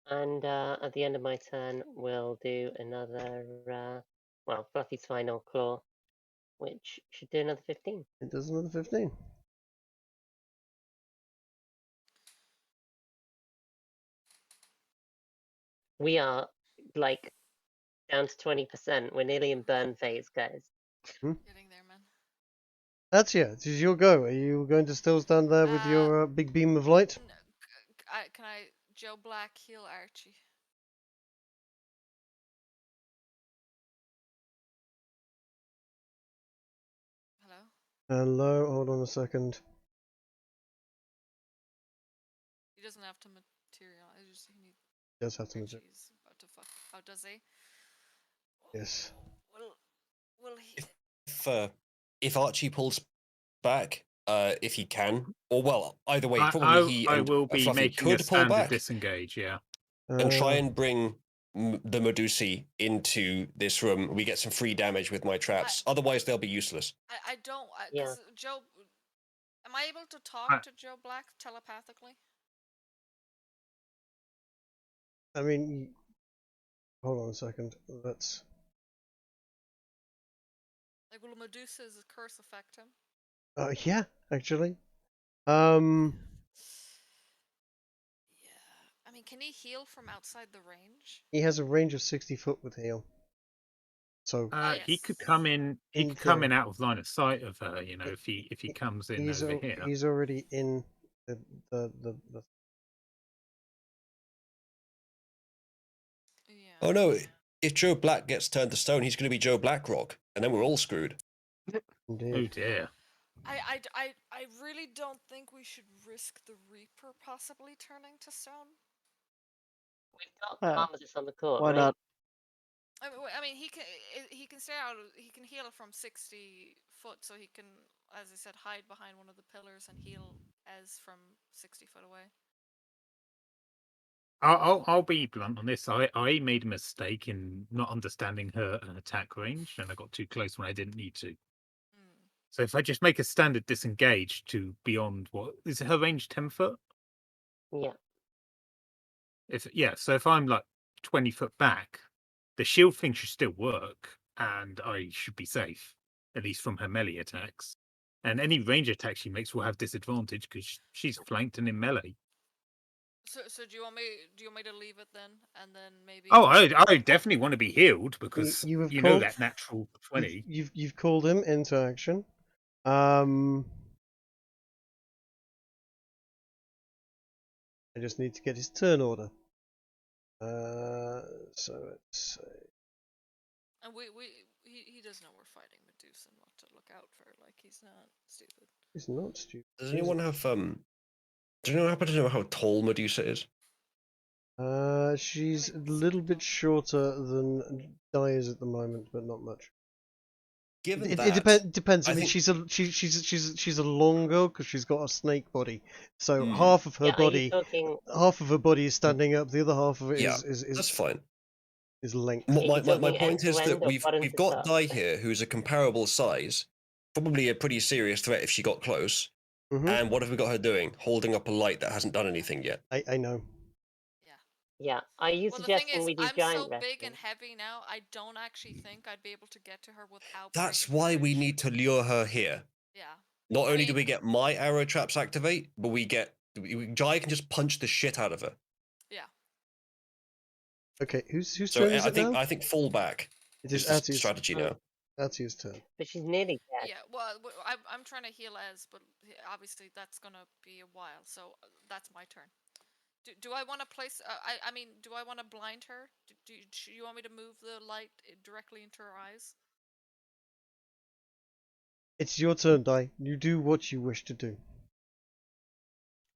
And at the end of my turn, we'll do another well, Fluffy's final claw, which should do another 15. It does another 15. We are like down to 20%. We're nearly in burn phase, guys. Getting there, man. That's it is your go. Are you going to still stand there with your big beam of light? Can I Joe Black heal Archie? Hello? Hello, hold on a second. He doesn't have to materialize. Just he needs. Does have to material. Archie's about to fuck. Oh, does he? Yes. Will he? If Archie pulls back, if he can, or well, either way, probably he I and will be Fluffy making a could pull standard back disengage. Yeah. and try and bring the Medusi into this room. We get some free damage with my traps. Otherwise, they'll be useless. I don't. Yeah. Joe. Am I able to talk to Joe Black telepathically? I mean, hold on a second. Let's. Like, will Medusa's curse affect him? Yeah, actually. Yeah. I mean, can he heal from outside the range? He has a range of 60 foot with heal. So He could come in. He could come in out of line of sight of her. You know, if he comes in over here. He's already in the. Yeah. Oh no! If Joe Black gets turned to stone, he's going to be Joe Blackrock, and then we're all screwed. Indeed. Oh dear. I really don't think we should risk the Reaper possibly turning to stone. We've got pharmacists on the court, Why right? not? I mean, he can stay out. He can heal from 60 foot, so he can, as I said, hide behind one of the pillars and heal as from 60 foot away. I'll be blunt on this. I made a mistake in not understanding her attack range, and I got too close when I didn't need to. So if I just make a standard disengage to beyond what is her range 10 foot? Yeah. So if I'm like 20 foot back, the shield thing should still work, and I should be safe, at least from her melee attacks. And any range attack she makes will have disadvantage because she's flanked and in melee. So do you want me to leave it then, and then maybe? Oh, I definitely want to be healed because you know that natural 20. You've called him into action. I just need to get his turn order. So let's say. And he does know we're fighting Medusa and what to look out for. Like, he's not stupid. He's not stupid. Does anyone have Does anyone happen to know how tall Medusa is? She's a little bit shorter than Di is at the moment, but not much. Given It depends. I mean, think... she's a long girl because she's got a snake body. So half of her body is standing up. The other half of it is that's fine. Is length. My point is that we've got Di here, who's a comparable size, probably a pretty serious threat if she got close. And what have we got her doing? Holding up a light that hasn't done anything yet. I know. Yeah. Are you suggesting we do I'm giant so wrestling? big and heavy now, I don't actually think I'd be able to get to her without. That's why we need to lure her here. Yeah. Not only do we get my arrow traps activate, but Jai can just punch the shit out of her. Yeah. Okay, whose turn is it now? I think fall back is the strategy now. That's his turn. But she's nearly dead. Yeah, well, I'm trying to heal Ez, but obviously that's gonna be a while, so that's my turn. Do I want to place? I mean, do I want to blind her? Do you want me to move the light directly into her eyes? It's your turn, Di. You do what you wish to do.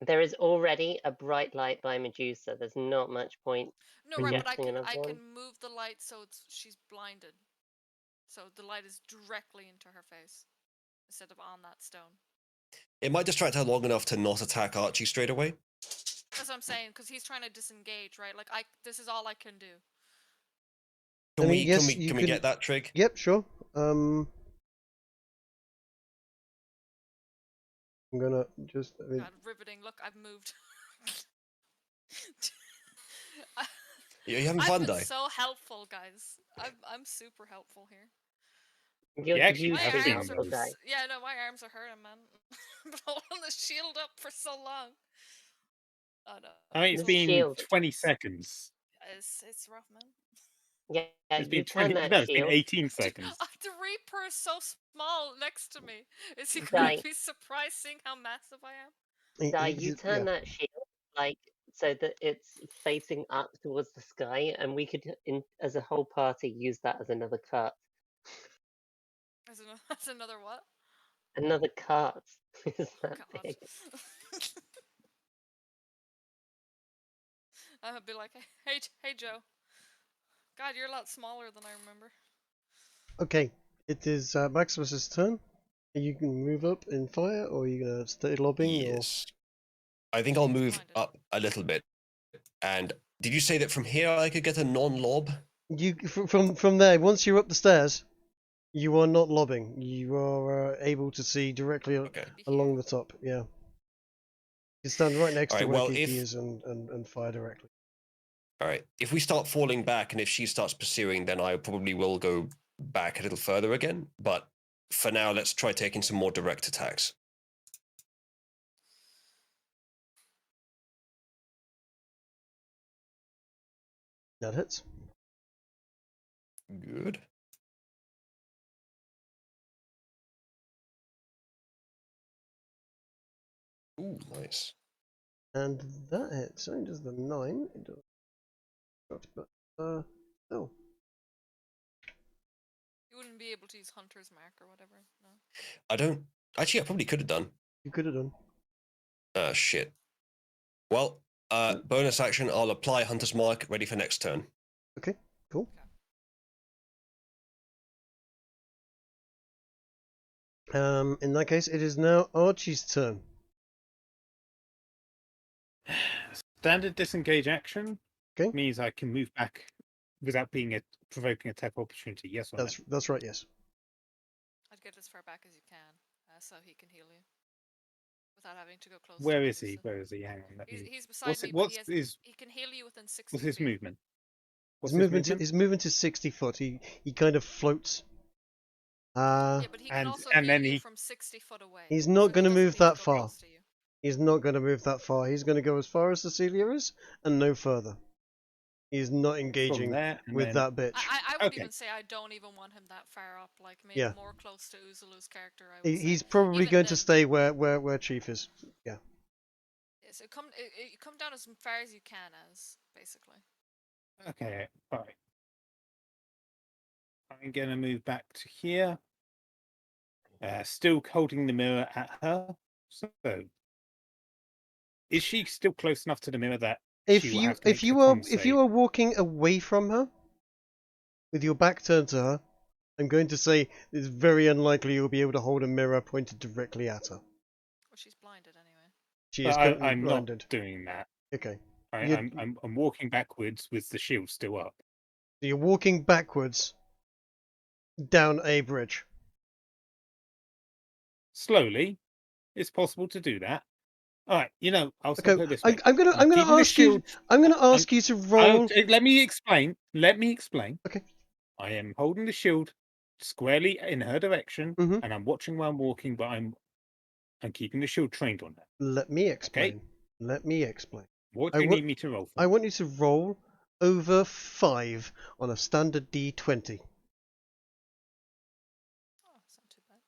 There is already a bright light by Medusa. There's not much point. No, right, but I can move the light so she's blinded. So the light is directly into her face instead of on that stone. It might distract her long enough to not attack Archie straight away. That's what I'm saying, because he's trying to disengage, right? Like, this is all I can do. Can we get that trig? Yep, sure. I'm gonna just. God, riveting. Look, I've moved. You having I've fun, been Di? so helpful, guys. I'm super helpful here. You're You actually My have usually been, arms are helpful, guy. yeah, no, my arms are hurting, man. I've been holding the shield up for so long. Oh no, I mean, it's The been shield. 20 seconds. it's rough, man. Yeah, It's been you turn 20. that No, it's been shield. 18 seconds. The Reaper is so small next to me. Is he Di, going to be surprised seeing how massive I am? Di, you turn Yeah. that shield like so that it's facing up towards the sky, and we could, as a whole party, use that as another cart. That's another what? Another cart is Oh that god. big. I would be like, hey Joe. God, you're a lot smaller than I remember. Okay, it is Maximus's turn. You can move up in fire, or are you gonna stay lobbing? Yes. I think I'll He's move blinded. up a little bit. And did you say that from here I could get a non-lob? Or you from there, once you're up the stairs, you are not lobbing. You are able to see directly Okay. Maybe along here. the top. Yeah, you stand right next All to right, where well, Kiki if is and fire directly. all right, if we start falling back and if she starts pursuing, then I probably will go back a little further again. But for now, let's try taking some more direct attacks. That hits. Good. Ooh, nice. And that hits. Only does the 9. It does not, but still. You wouldn't be able to use Hunter's Mark or whatever, no? I don't. Actually, I probably could have done. You could have done. Shit. Well, bonus action. I'll apply Hunter's Mark. Ready for next turn. Okay, cool. In that case, it is now Archie's turn. Standard disengage action Okay. means I can move back without being a provoking attack opportunity. Yes or no? That's right. Yes. I'd get as far back as you can, so he can heal you. Without having to go close Where to him, is he? obviously. Where is he? Hang on. Let me... He's beside me, but he can heal you within 60 What's his feet. movement? What's His movement is 60 foot. He kind of floats. Yeah, but he can also and heal then you he... from 60 foot away. He's not so going to he doesn't move need to that go far. close to you. He's not going to move that far. He's going to go as far as Cecilia is and no further. He's not engaging there, and with then- that bitch. I would Okay. even say I don't even want him that far up. Like maybe Yeah. more close to Uzalu's character. I would He's say. probably Even going then, to stay where Chief is. Yeah. Yeah, so come down as far as you can, as basically. Okay, alright. I'm going to move back to here. Still holding the mirror at her. So, is she still close enough to the mirror that she will have to make a con if save? you are walking away from her with your back turned to her, I'm going to say it's very unlikely you'll be able to hold a mirror pointed directly at her. Well, she's blinded anyway. She But is currently I'm blinded. not doing that. Okay. I'm walking backwards with the shield still up. So you're walking backwards down a bridge. Slowly, it's possible to do that. All right, I'll Okay, put it this way. I'm gonna keeping the ask you. shield- I'm gonna ask you to roll. Let me explain. Okay. I am holding the shield squarely in her direction, Mhm. and I'm watching while I'm walking, but I'm keeping the shield trained on her. Let me explain. Let me explain. What do you need me to roll for? I want you to roll over 5 on a standard D20. Oh, it's not too bad.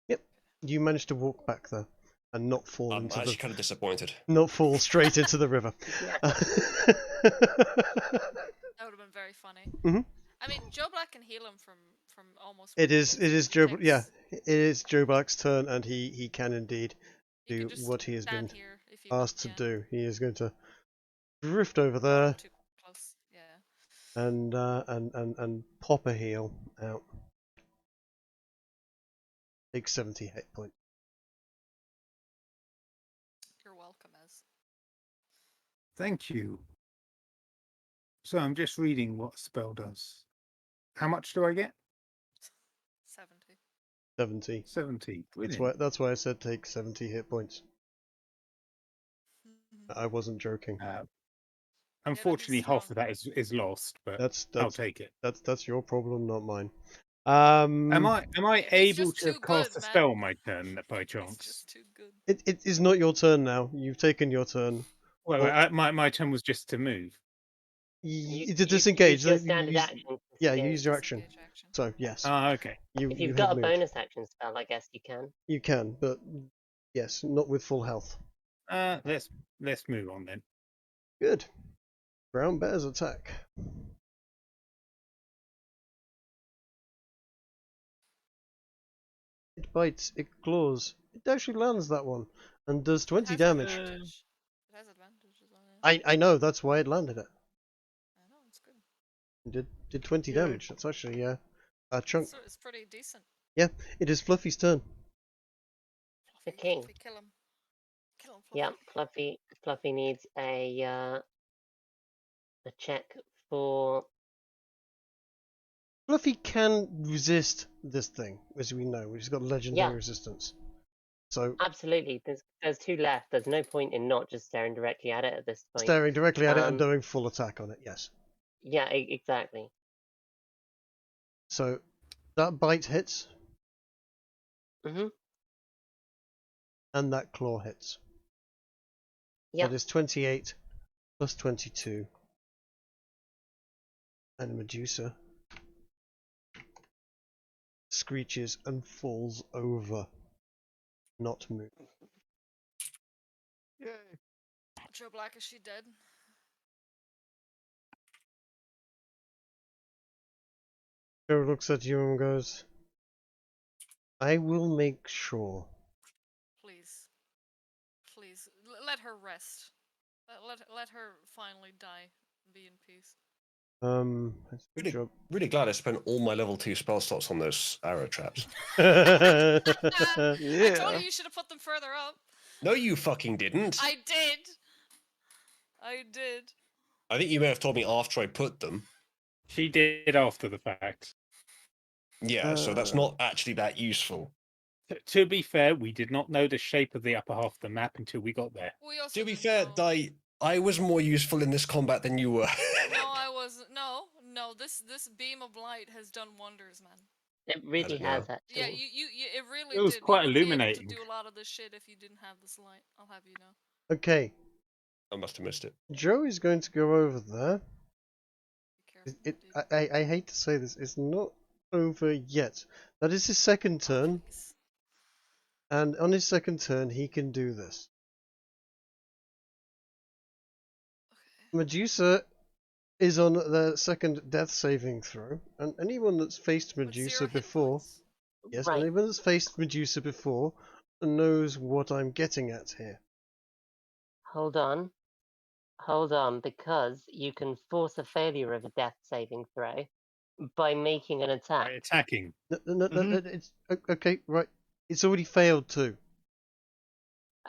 Yep. You managed to walk back there and not fall I'm into actually kind of disappointed. not fall straight into the river. That would have been very funny. Mhm. I mean, Joe Black can heal him from almost. It is Joe. Takes, Yeah, it is Joe Black's turn, and he can indeed he do can just what he has been stand here if you asked to yeah. do. He is going to drift over Not there up too close. Yeah. and pop a heal out. Take 70 hit points. You're welcome, Ez. Thank you. So I'm just reading what a spell does. How much do I get? 70. 70. 70. Brilliant. That's why I said take 70 hit points. I wasn't joking. Unfortunately, he's half strong. of that is lost, but That's I'll take it. that's your problem, not mine. Am I He's able just to too cast good, a man. spell on my turn by He's chance? just too good. It is not your turn now. You've taken your turn. Well, Well- my turn was just to move. To disengage. Use your standard action. to Yeah, you disengage. use your action. Disengage action. So yes, Ah, okay. If you you've have got a moved. bonus action spell, I guess you can. You can, but yes, not with full health. Let's move on then. Good. Brown bear's attack. It bites, it claws. It actually lands that one and does 20 It has damage. advantage. It has advantages on it. I know, that's why it landed it. I know, it's good. It did 20 Yeah. damage. That's actually a chunk. It's pretty decent. Yeah, it is Fluffy's turn. Fluffy, Okay. Fluffy, kill him. Kill him, Fluffy. Yep, Fluffy needs a check for. Fluffy can resist this thing, as we know. He's got legendary Yeah. resistance. So Absolutely. There's two left. There's no point in not just staring directly at it at this point. staring directly at it and Um, doing full attack on it, yes. Yeah, exactly. So that bite hits Mhm. and that claw hits. Yeah. That is 28 plus 22. And Medusa screeches and falls over, not moving. Yay. Joe Black, is she dead? Joe looks at you and goes, I will make sure. Please. Please. Let her rest. Let her finally die and be in peace. That's a good Really, job. really glad I spent all my level 2 spell slots on those arrow traps. I told Yeah. you should have put them further up. No, you fucking didn't. I did. I did. I think you may have told me after I put them. She did after the fact. Yeah, so that's not actually that useful. To be fair, we did not know the shape of the upper half of the map until we got there. We also To be didn't fair, know. I was more useful in this combat than you were. No, I wasn't. No. This beam of light has done wonders, man. It really don't has know. actually. Yeah, you it really It was did. quite You would be able illuminating. to do a lot of this shit if you didn't have this light. I'll have you know. Okay, I must have missed it. Joe is going to go over there. Be careful. I hate to say this, it's not over yet. That is his second turn, Please. and on his second turn he can do this. Okay. Medusa is on the second death saving throw, and anyone that's faced With Medusa 0 hit before, points. yes, Right. anyone that's faced Medusa before knows what I'm getting at here. Hold on, because you can force a failure of a death saving throw by making an By attack. attacking. No, it's okay, right. It's already failed too.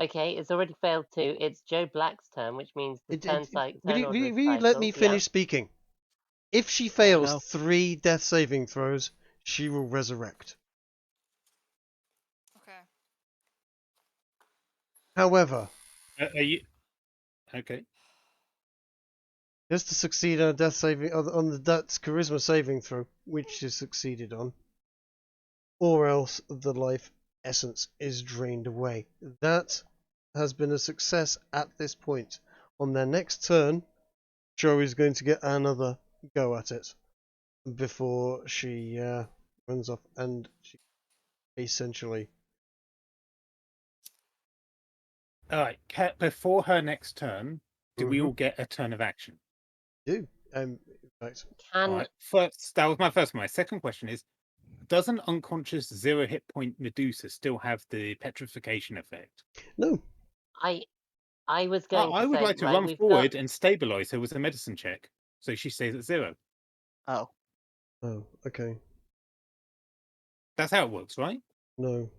Okay, it's already failed too. It's Joe Black's turn, which means the turn Will order is you let me cycle. finish speaking? If she I fails know. 3 death saving throws, she will resurrect. Okay. However, Are you okay? just to succeed on a death saving on the that's charisma saving throw, which she succeeded on, or else the life essence is drained away. That has been a success at this point. On their next turn, Joe is going to get another go at it before she runs off, and she essentially. All right. Before her next turn, do we Mhm. all get a turn of action? Do in fact. Can All right. First, that was my first one. My second question is: does an unconscious 0 hit point Medusa still have the petrification effect? No. I was going to I would say, like to right, run we've forward got and stabilize her with a medicine check, so she stays at 0. Oh. Oh, okay. That's how it works, right? No.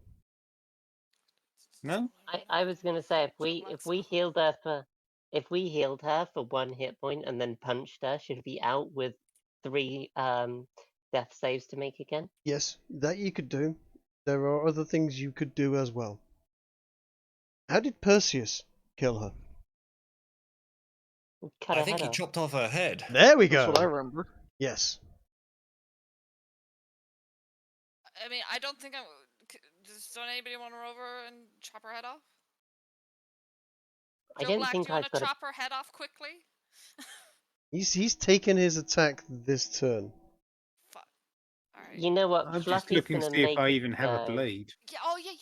No? I was going to say if we healed her for 1 hit point and then punched her, she'd be out with 3 death saves to make again. Yes, that you could do. There are other things you could do as well. How did Perseus kill her? Cut I her think head he off. chopped off her head. There we That's go. what I remember. Yes. I mean, I don't think I'm. Don't anybody want to run over and chop her head off? I Joe don't Black, think do you want I've to got a. chop her head off quickly? He's taken his attack this turn. Fuck. Alright. You know what? I'm just Fluffy's looking to gonna see if make I it even have a go. blade. Yeah, oh yeah,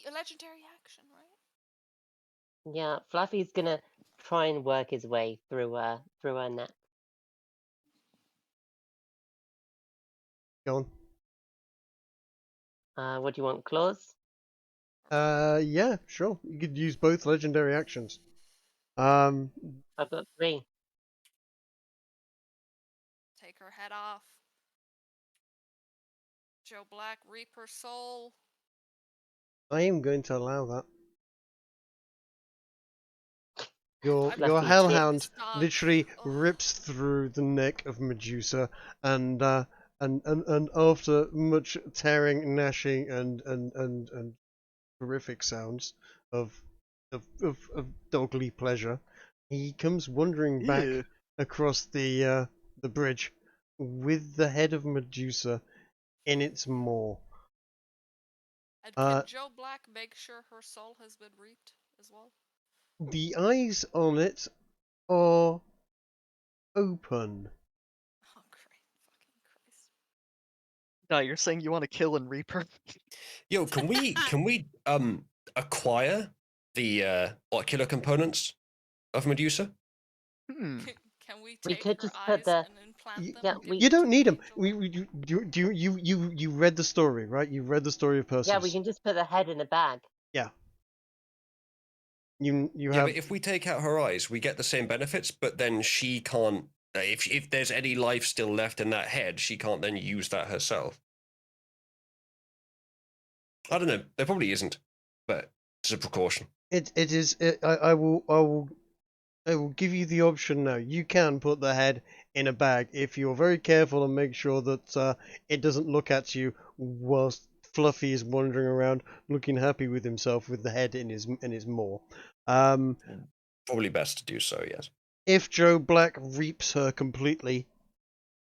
a legendary action, right? Yeah, Fluffy's gonna try and work his way through her neck. Go What do you want, claws? on. Yeah, sure. You could use both legendary actions. I've got 3. Take her head off. Joe Black, reap her soul. I am going to allow that. Your Fluffy hellhound This dog. literally Ugh. rips through the neck of Medusa, and after much tearing, gnashing, and horrific sounds of dogly pleasure, he comes wandering back Ew. across the bridge with the head of Medusa in its maw. And can Joe Black make sure her soul has been reaped as well? The eyes on it are open. Oh, great fucking Christ. No, you're saying you want to kill and reap her? Yo, can we acquire the ocular components of Medusa? Hmm. Can we We take could her just put eyes the- and implant them? yeah, and give we- You them don't to need them. Angel? You read the story, right? You read the story of Perseus. Yeah, we can just put the head in a bag. You Yeah, have but if we take out her eyes, we get the same benefits, but then she can't. If there's any life still left in that head, she can't then use that herself. I don't know. There probably isn't, but it's a precaution. it. It is. I will give you the option now. You can put the head in a bag if you're very careful and make sure that it doesn't look at you whilst Fluffy is wandering around looking happy with himself with the head in his maw. Probably best to do so. Yes. If Joe Black reaps her completely,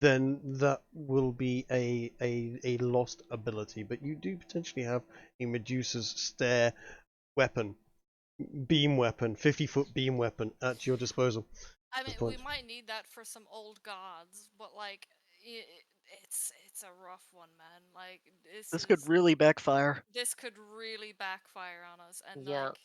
then that will be a lost ability. But you do potentially have a Medusa's stare weapon, beam weapon, 50-foot beam weapon at your disposal. I mean, point. we might need that for some old gods, but like, it's a rough one, man. Like This could really backfire. This could really backfire on us, and Yeah. like,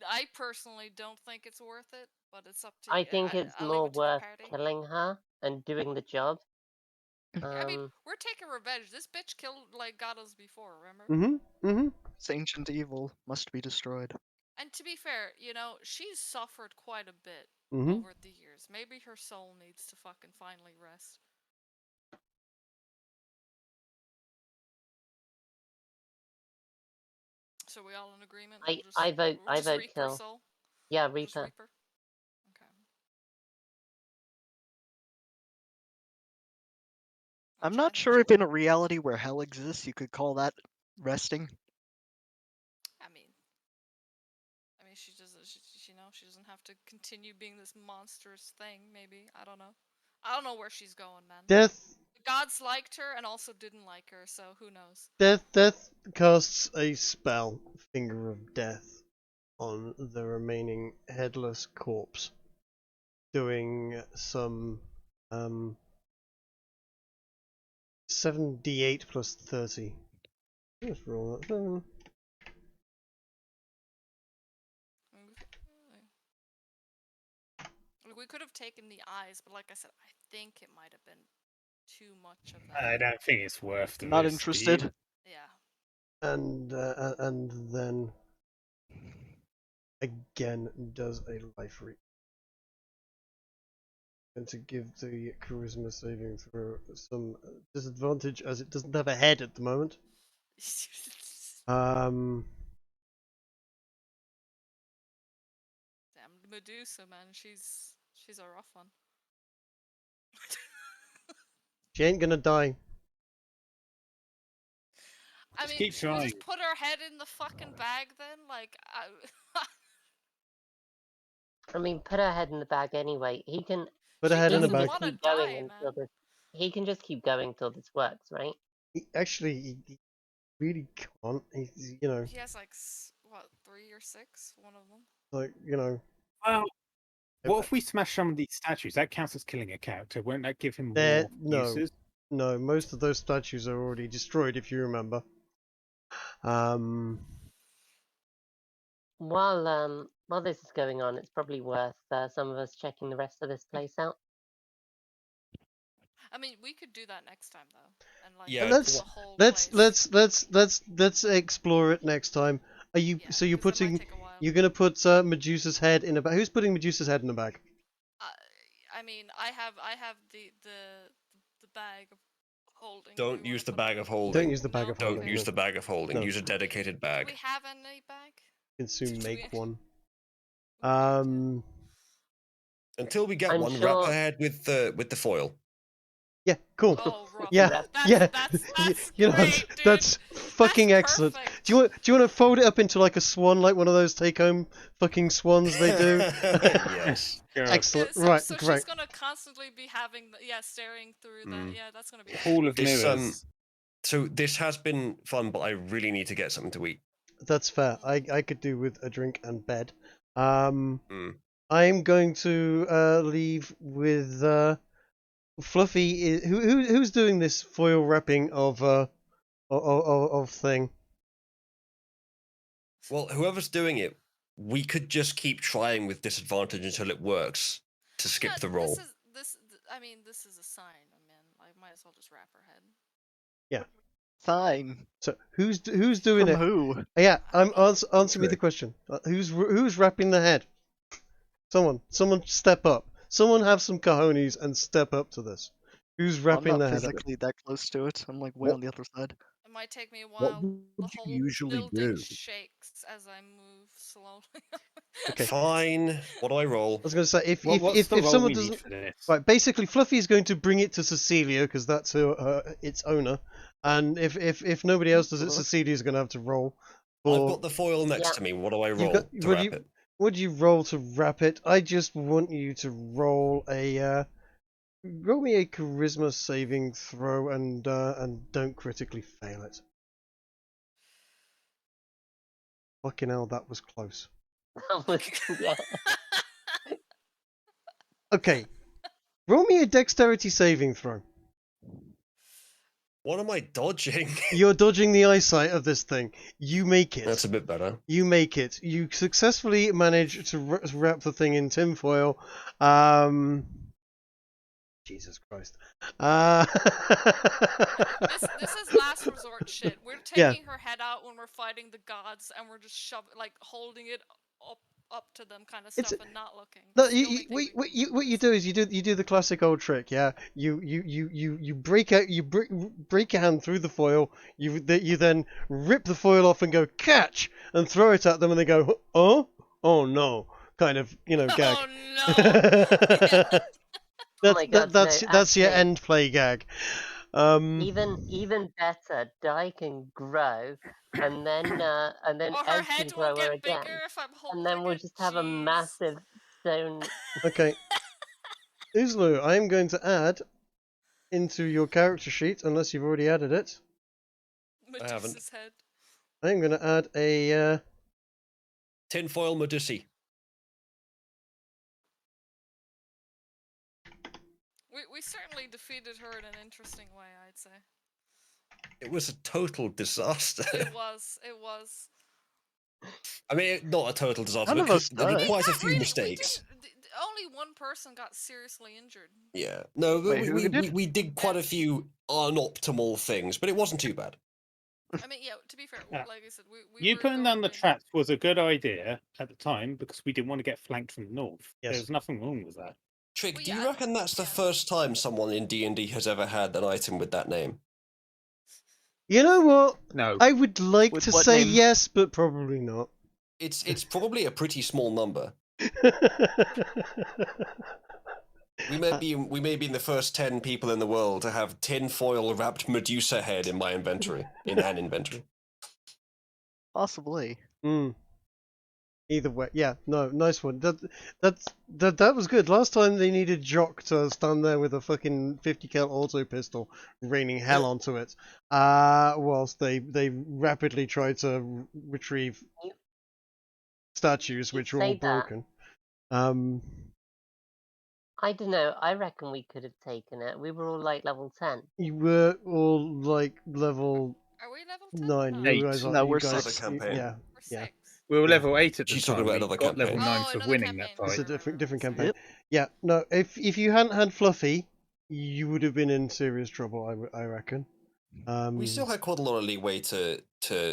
I personally don't think it's worth it, but it's up to you. I think it's I'll more leave it to worth the party. killing her and doing the job. I mean, we're taking revenge. This bitch killed like goddess before, remember? This ancient evil must be destroyed. And to be fair, you know, she's suffered quite a bit Mhm. over the years. Maybe her soul needs to fucking finally rest. So we all in agreement? I vote We'll just reap her kill. soul? Yeah, We'll just Reaper. reap her? Okay. I'm not sure if in a reality where hell exists, you could call that resting. I mean, she doesn't. She doesn't have to continue being this monstrous thing. Maybe I don't know. I don't know where she's going, man. Death. The gods liked her and also didn't like her, so who knows? Death casts a spell, Finger of Death, on the remaining headless corpse, doing some 7d8 plus 30. Let's roll that down. We could have taken the eyes, but like I said, I think it might have been too much of that. I don't think it's worth the Not risk, do you? interested. Yeah. And then again does a life reap. And to give the charisma saving throw some disadvantage as it doesn't have a head at the moment. Damn Medusa, man, she's a rough one. She ain't gonna die. I mean, keep should we trying. just put her head in the fucking bag then? Like, I mean, put her head in the bag anyway. He can. Put a She head in the doesn't bag. wanna Keep going die, until man. this. He can just keep going until this works, right? He really can't. He's, you know, He has like what, 3 or 6? One of them. like, you know. Well, what if we smash some of these statues? That counts as killing a character. Won't that give him more uses? No, most of those statues are already destroyed, if you remember. While this is going on, it's probably worth some of us checking the rest of this place out. I mean, we could do that next time though, and like Yeah. look at the whole place. Let's explore it next time. Are you? Yeah, So you're 'cause it might putting? take a while. You're gonna put Medusa's head in a bag? Who's putting Medusa's head in a bag? I mean, I have the bag of holding. Don't use the bag of Don't holding. use the bag No? of holding. Don't use no. the bag of holding. No. Use a dedicated Do bag. we have any bag? You can soon Do we- make one. Okay. Until we get I'm one, wrap sure- her head with the foil. Yeah, cool. Oh, rough. Yeah, That's, yeah. That's You know, great, dude. that's fucking excellent. Perfect. Do you want to fold it up into like a swan, like one of those take-home fucking swans they do? Yes. Excellent. So, Right, so great. she's gonna constantly be having, staring through the. Yeah, that's gonna be. Hall of This, Mirrors. So this has been fun, but I really need to get something to eat. That's fair. I could do with a drink and bed. I'm Mm. going to leave with Fluffy. Who's doing this foil wrapping of thing? Well, whoever's doing it, we could just keep trying with disadvantage until it works to skip Yeah, the roll. This is a sign. I mean, I might as well just wrap her head. Sign. So who's doing From it? who? Yeah, answer me True. the question. Who's wrapping the head? Someone step up. Someone have some cojones and step up to this. Who's wrapping I'm the not head? physically that close to it. I'm like way What- on the other side. It might take me a What while. would The you whole usually building do? shakes as I move slowly. Okay. Fine. What do I roll? I was going to say if What's the if role someone we need doesn't for this? right, basically Fluffy is going to bring it to Cecilia because that's its owner, and if nobody else does it, Sure. Cecilia's going to have to roll. I've For got the foil next Yeah. to me. What do I You've roll got- to what wrap do you- it? what do you roll to wrap it? I just want you to roll a roll me a charisma saving throw and don't critically fail it. Fucking hell, that was close. Yeah. Okay, roll me a dexterity saving throw. What am I dodging? You're dodging the eyesight of this thing. You make it. That's a bit better. You make it. You successfully manage to wrap the thing in tinfoil. Jesus Christ. This is last resort shit. We're Yeah. taking her head out when we're fighting the gods, and we're just holding it up to them, kind of It's- stuff, and not looking. No, It's the only thing we what you do is you do the classic old trick, yeah. You break out, break your hand through the foil. You then rip the foil off and go catch and throw it at them, and they go oh no, kind of gag. Oh no! my God, that's no, your actually- end play gag. Even better, Dai can grow, and then Or her Ed head can will grow her get bigger again, if I'm holding and then we'll it. just have a Jeez. massive stone. Okay, Uzalu, I am going to add into your character sheet, unless you've already added it. haven't. Medusa's head. I'm going to add a Tinfoil Medusi. We certainly defeated her in an interesting way, I'd say. It was a total disaster. It was. It was. I mean, not a total disaster. None of but us there were died. quite a Not few really, mistakes. Only one person got seriously injured. Yeah. No, but Wait, who did? we did quite a few unoptimal things, but it wasn't too bad. I mean, yeah. To be fair, Yeah. like I said, we You were putting down the going in- traps was a good idea at the time because we didn't want to get flanked from the north. Yes. There's nothing wrong with that. Trick, Well, do you yeah, reckon that's the yeah. first time someone in D&D has ever had an item with that name? You know what? No. I would like With to what say name? yes, but probably not. It's probably a pretty small number. We may be in the first 10 people in the world to have tinfoil wrapped Medusa head in my inventory. In an inventory. Possibly. Hmm. Either way, yeah, no, nice one. That was good. Last time they needed Jock to stand there with a fucking 50 cal auto pistol, raining hell onto it, whilst they rapidly tried to retrieve statues which were all say that. broken. I don't know. I reckon we could have taken it. We were all like level 10. You were all like level Are we level 10? 9. No. You guys are. No, You we're guys, six. Another campaign. yeah, We're yeah. 6. We were Yeah. level 8 at the She's time. talking about We another got level campaign. 9 Oh, for another winning campaign. that fight. It's a Right, different sorry. campaign. Yep. Yeah, no. If you hadn't had Fluffy, you would have been in serious trouble. I reckon. We still had quite a lot of leeway to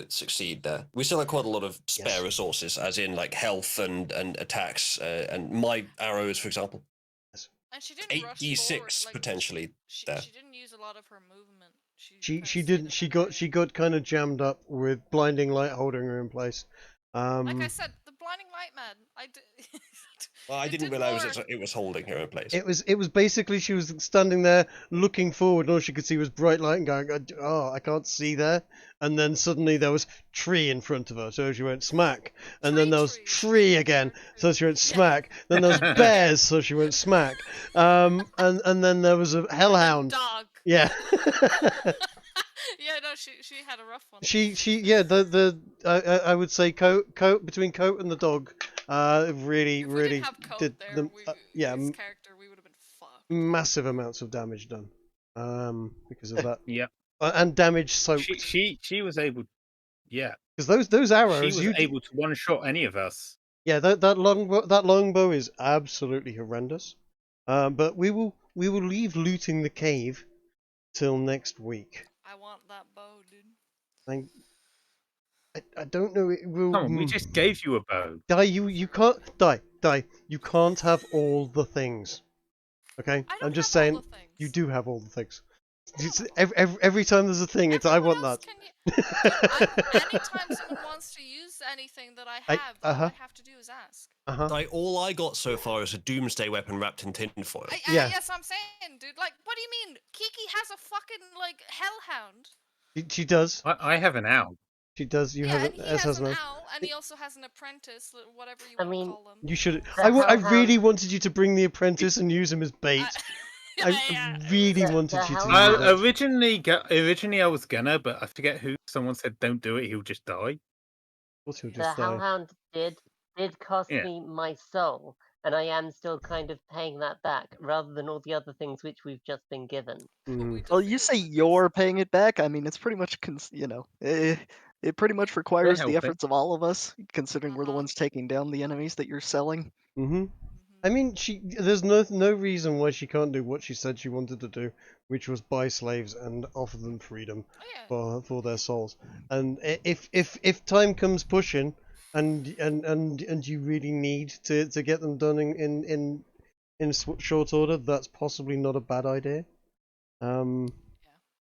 succeed there. We still had quite a lot of spare Yes. resources, as in like health and attacks, and my arrows, for example. And she didn't rush forward. 8d6 Like, potentially there. she didn't use a lot of her movement. She didn't. She got kind of jammed up with blinding light holding her in place. Like I said, the blinding light, man. Well, I it didn't did realize work. it was holding her in place. It was basically she was standing there looking forward, and all she could see was bright light and going, "Oh, I can't see there." And then suddenly there was tree in front of her, so she went smack. And then there was tree again, so she went smack. Then there was bears, so she went smack. And then there was a hellhound. Dog. Yeah. Yeah, no, she had a rough one. She yeah, I would say coat between Coat and the dog, really If we really didn't have Coat did there, the yeah, his character, we would have been fucked. massive amounts of damage done, because of that. Yeah. And damage soaked. She was able. Yeah. Because those arrows, She was able to one shot any of us. Yeah, that longbow is absolutely horrendous. But we will leave looting the cave till next week. I want that bow, dude. I don't know. It will. Come on, we just gave you a bow. You can't die. You can't have all the things. Okay, I don't I'm just have all saying the things. you do have all the things. It's, every time there's a thing, it's I want that. Anytime someone wants to use anything that I have, all I have to do is ask. Like, all I got so far is a doomsday weapon wrapped in tinfoil. Yeah. Yes, I'm saying, dude. Like, what do you mean? Kiki has a fucking like hellhound. She does. I have an owl. She does. You have and it. he has an owl, and he also has an apprentice, whatever you want to call them. You should. I really wanted you to bring the apprentice and use him as bait. I really wanted you to. Originally, I was gonna, but I forget who. Someone said, "Don't do it. He'll just die." He'll The hellhound did cost me my soul, and I am still kind of paying that back, rather than all the other things which we've just been given. Well, you say you're paying it back. I mean, it's pretty much, it pretty much requires the efforts of all of us, considering we're the ones taking down the enemies that you're selling. I mean, there's no reason why she can't do what she said she wanted to do, which was buy slaves and offer them freedom for their souls. And if time comes pushing, and you really need to get them done in short order, that's possibly not a bad idea. Because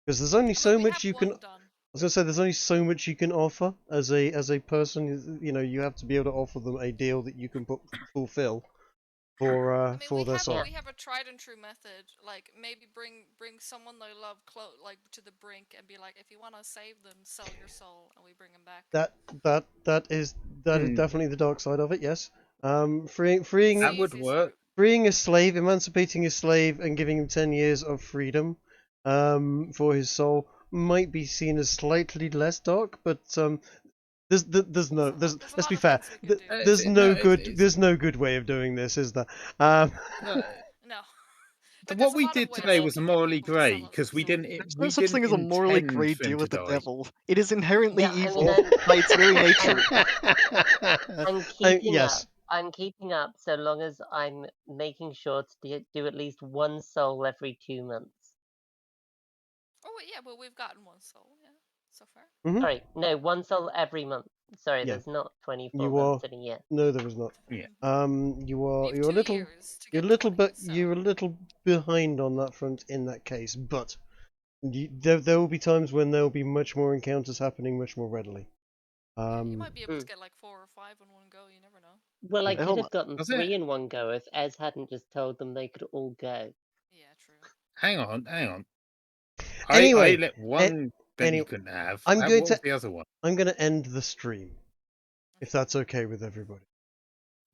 there's only so much you can. I was gonna say there's only so much you can offer as a person. You know, you have to be able to offer them a deal that you can fulfill for their soul. We have a tried and true method. Like maybe bring someone they love like to the brink and be like, if you want to save them, sell your soul, and we bring them back. That is definitely the dark side of it. Yes. Freeing that would work. Freeing a slave, emancipating a slave, and giving him 10 years of freedom for his soul might be seen as slightly less dark, but let's be fair. There's no good way of doing this, is there? No. What we did today was morally grey because we didn't. There's no such thing as a morally grey deal with the devil. It is inherently evil by its very nature. I'm keeping up so long as I'm making sure to do at least one soul every 2 months. Oh yeah, well we've gotten one soul, so far. Sorry, no, one soul every month. Sorry, there's not 24 months in a year. No, there is not. Yeah. You're a little behind on that front in that case, but there will be times when there will be much more encounters happening much more readily. You might be able to get like 4 or 5 in one go. You never know. Well, I could have gotten 3 in one go if Ez hadn't just told them they could all go. Yeah, true. Hang on. Anyway, I let one that you couldn't have. I'm going what was the other one? I'm going to end the stream, if that's okay with everybody.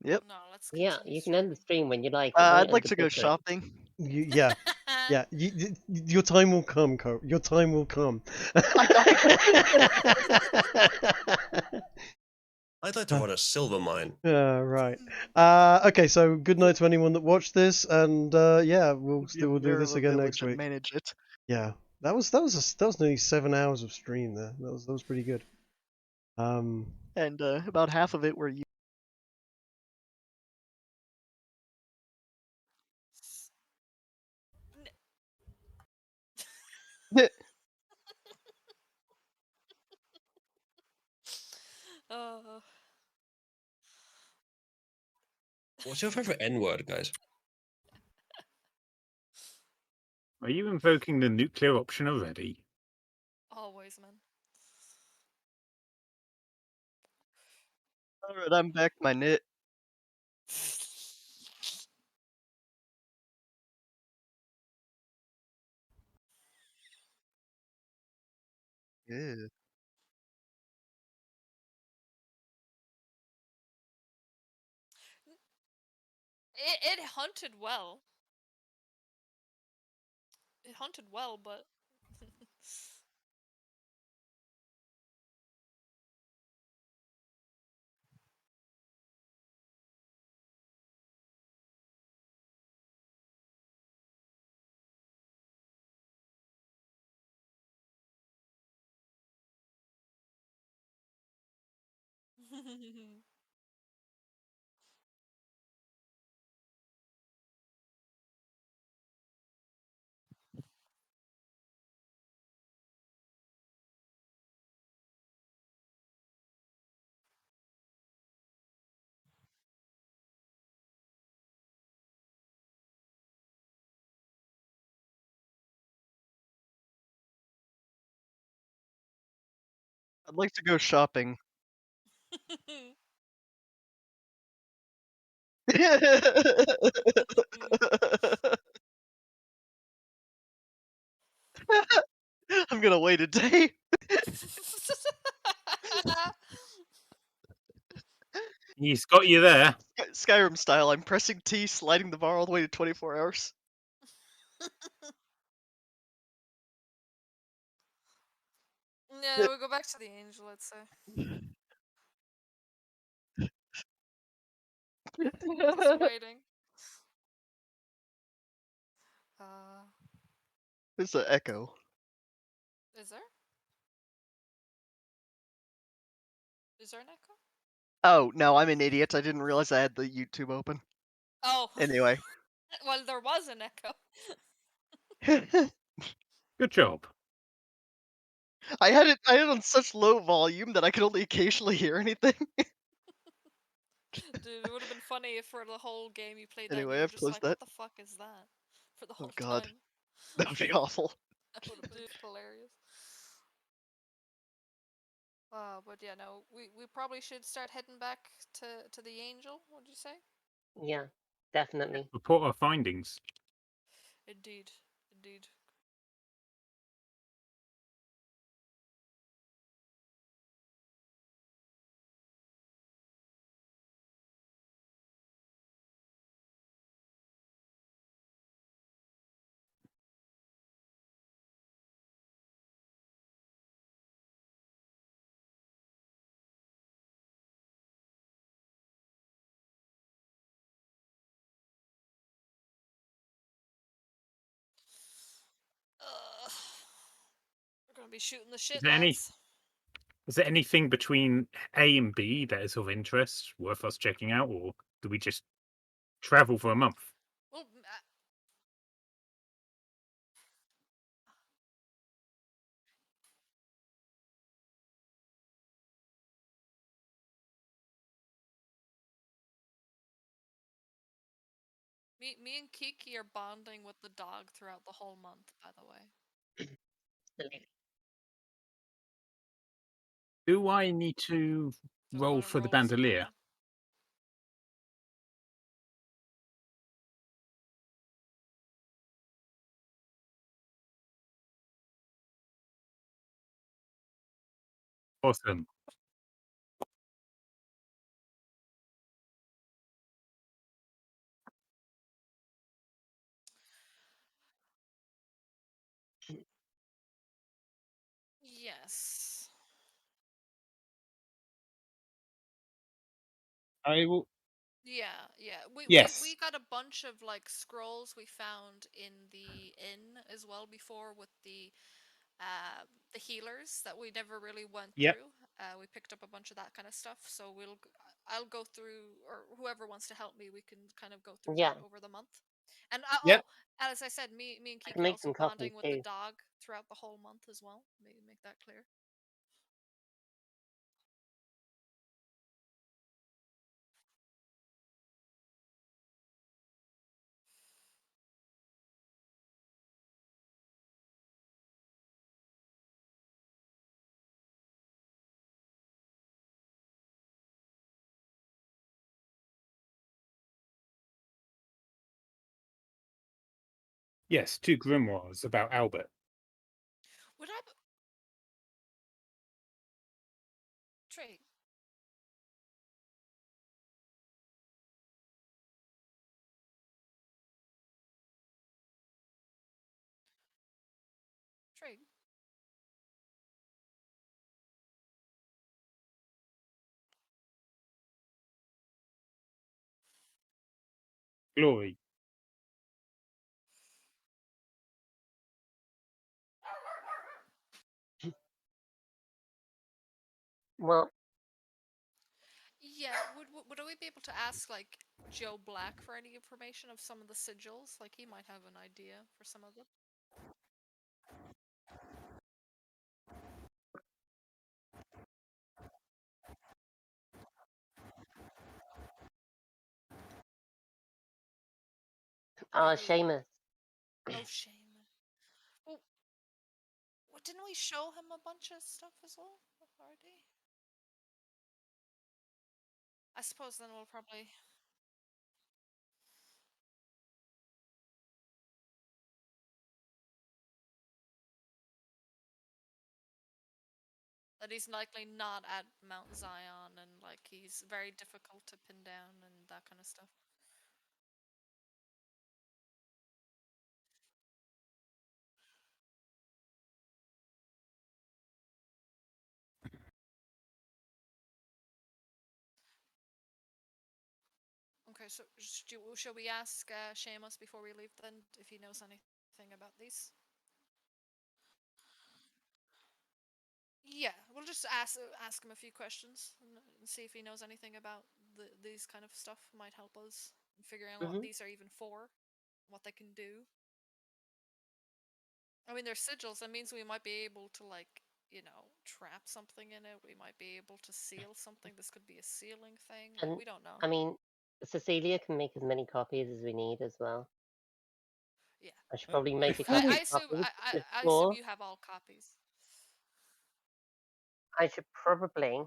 Yep. No, let's Yeah, continue you can end the streaming. stream when you like. It won't I'd end like the to go bitrate. shopping. Yeah, yeah. Your time will come, Your time will come. I'd like to run a silver mine. Right. Okay, so good night to anyone that watched this, and yeah, we'll Be a do mayor this of a again village next and week. manage it. Yeah, that was nearly 7 hours of stream there. That was pretty good. And about half of it were you. Oh. What's your favorite N word, guys? Are you invoking the nuclear option already? Always, man. Alright, I'm back to my knit. Yeah. It hunted well. It hunted well, but I'd like to go shopping. I'm gonna wait a day. He's got you there. Skyrim style, I'm pressing T, sliding the bar all the way to 24 hours. Yeah, we'll go back to the angel, let's say. Just waiting. There's an echo. Is there? Is there an echo? Oh, no, I'm an idiot. I didn't realize I had the YouTube open. Oh. Anyway. Well, there was an echo. Good job. I had it on such low volume that I could only occasionally hear anything. Dude, it would have been funny if for the whole game you played that and Anyway, you were I've just closed like, that. what the fuck is that? For the Oh whole god. time. That would be awful. That would have been hilarious. But yeah, no, we probably should start heading back to the angel, would you say? Yeah, definitely. Report our findings. Indeed. Indeed. We're gonna be shooting the shit, Is there any- lads. Is there anything between A and B that is of interest worth us checking out, or do we just travel for a month? Well, me and Kiki are bonding with the dog throughout the whole month, by the way. Do I need to Do I roll wanna for the roll as a bandolier? human? Awesome. Yes. I will. Yeah, yeah. Yes. We got a bunch of like scrolls we found in the inn as well before with the healers that we never really went Yep. through. We picked up a bunch of that kind of stuff, so I'll go through, or whoever wants to help me, we can kind of go through Yeah. that over the month. And Yep. as I said, me and I Kiki can make also some copies bonding with the too. dog throughout the whole month as well. Maybe make that clear. Yes, 2 grimoires about Albert. Would I trade? Trade. Glory. Well, Yeah, would we be able to ask like Joe Black for any information of some of the sigils? Like he might have an idea for some of them. Who? Seamus. Oh, shame. Well, didn't we show him a bunch of stuff as well already? I suppose then we'll probably. That he's likely not at Mount Zion and like he's very difficult to pin down and that kind of stuff. Okay, so shall we ask Seamus before we leave then if he knows anything about these? Yeah, we'll just ask him a few questions and see if he knows anything about these kind of stuff. Might help us in figuring out what these are even for, what they can do. I mean, they're sigils. That means we might be able to like, trap something in it. We might be able to seal something. This could be a sealing thing. Like, we don't know. I mean, Cecilia can make as many copies as we need as well. Yeah. I should probably make a Before couple I of assume copies I assume before. you have all copies. I should probably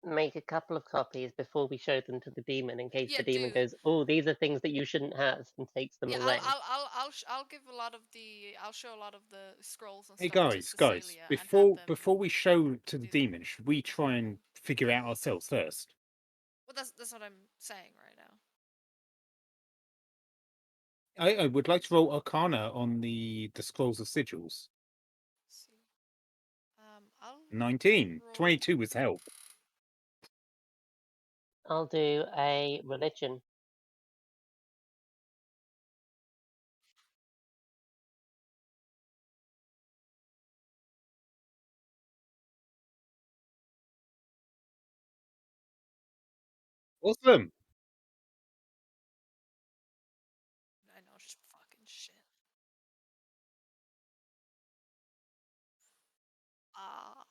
make a couple of copies before we show them to the demon in case Yeah, the demon do. goes, "Oh, these are things that you shouldn't have," and takes them Yeah, away. I'll give a lot of the I'll show a lot of the scrolls and Hey stuff to guys, Cecilia and have them. before we show to the do that. demon, should we try and figure out ourselves first? Well, that's what I'm saying right now. I would like to roll Arcana on the scrolls of sigils. Let's see. I'll 19. roll. 22 was help. I'll do a religion. Awesome. I know, just fucking shit. Ah.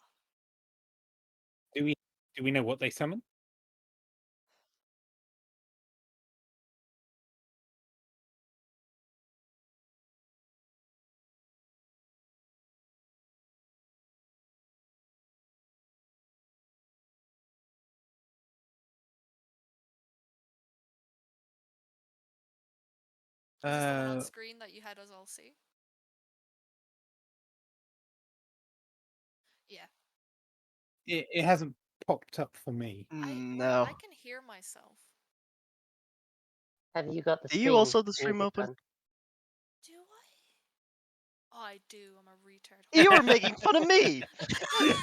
Do we know what they summon? Is this the one on screen that you had us all see? Yeah. It hasn't popped up for me. No. I can hear myself. Have you got the Do stream? you also have the stream music open? on? Do I? Oh, I do. I'm a retard. You were making fun of me. Dude,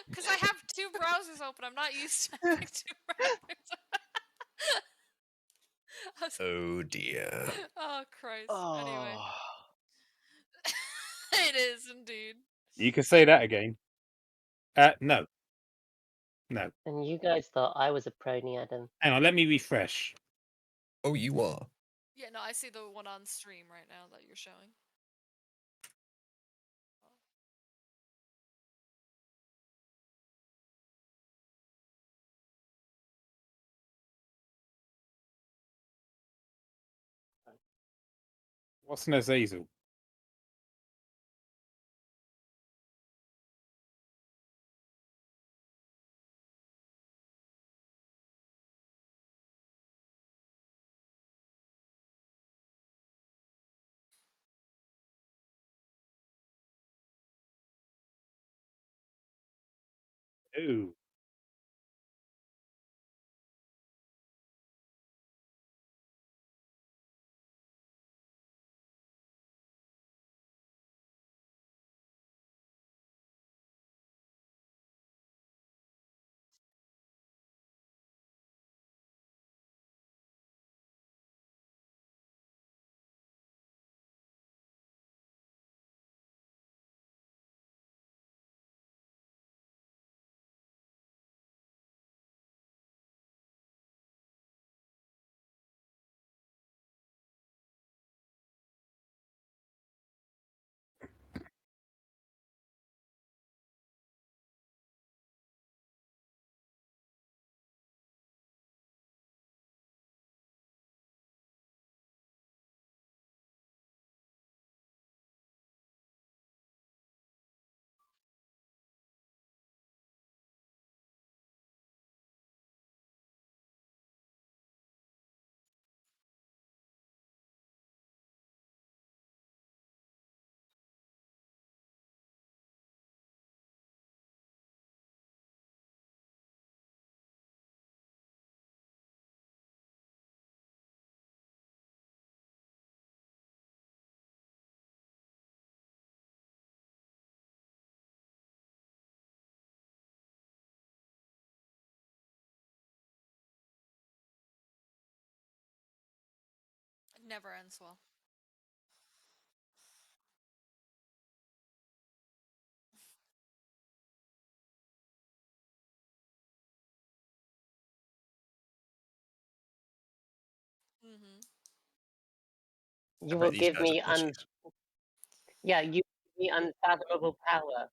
because I have 2 browsers open. I'm not used to having 2 browsers. Oh dear. Oh, Christ. Anyway. Oh. It is indeed. You can say that again. No. No. And you guys thought I was a prony, Adam. Hang on, let me refresh. Oh, you are. Yeah, no, I see the one on stream right now that you're showing. What's an Azazel? Ooh. It never ends well. Mm-hmm. You I will bet these give guys are me pussies. yeah, you give me unfathomable power.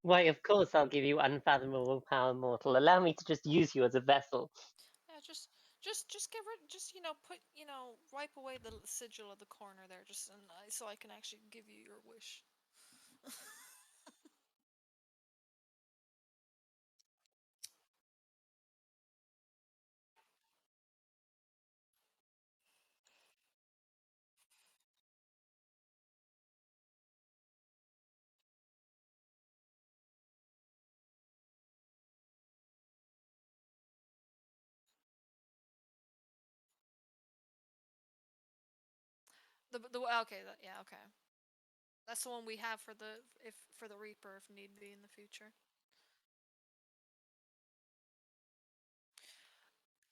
Why, of course I'll give you unfathomable power, mortal. Allow me to just use you as a vessel. Yeah, just get rid. Just put wipe away the sigil of the corner there, just so I can actually give you your wish. Okay, yeah, okay. That's the one we have for the Reaper if need be in the future.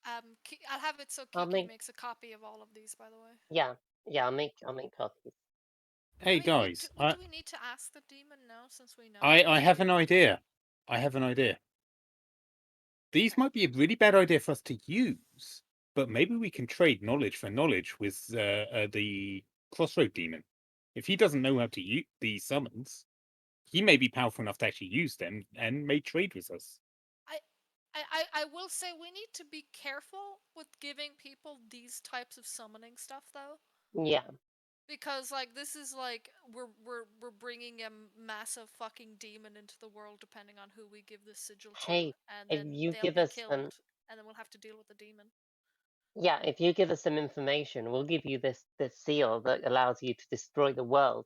I'll have it so Kiki makes a copy of all of these, by the way. Yeah, I'll make copies. Hey guys, do we need to ask the demon now since we know? I have an idea. I have an idea. These might be a really bad idea for us to use, but maybe we can trade knowledge for knowledge with the Crossroad Demon. If he doesn't know how to use these summons, he may be powerful enough to actually use them and may trade with us. I will say we need to be careful with giving people these types of summoning stuff, though. Yeah. Because this is we're bringing a massive fucking demon into the world, depending on who we give this sigil to, Hey, and if then you they'll give be us killed, and then we'll have to deal with the demon. Yeah, if you give us some information, we'll give you this seal that allows you to destroy the world.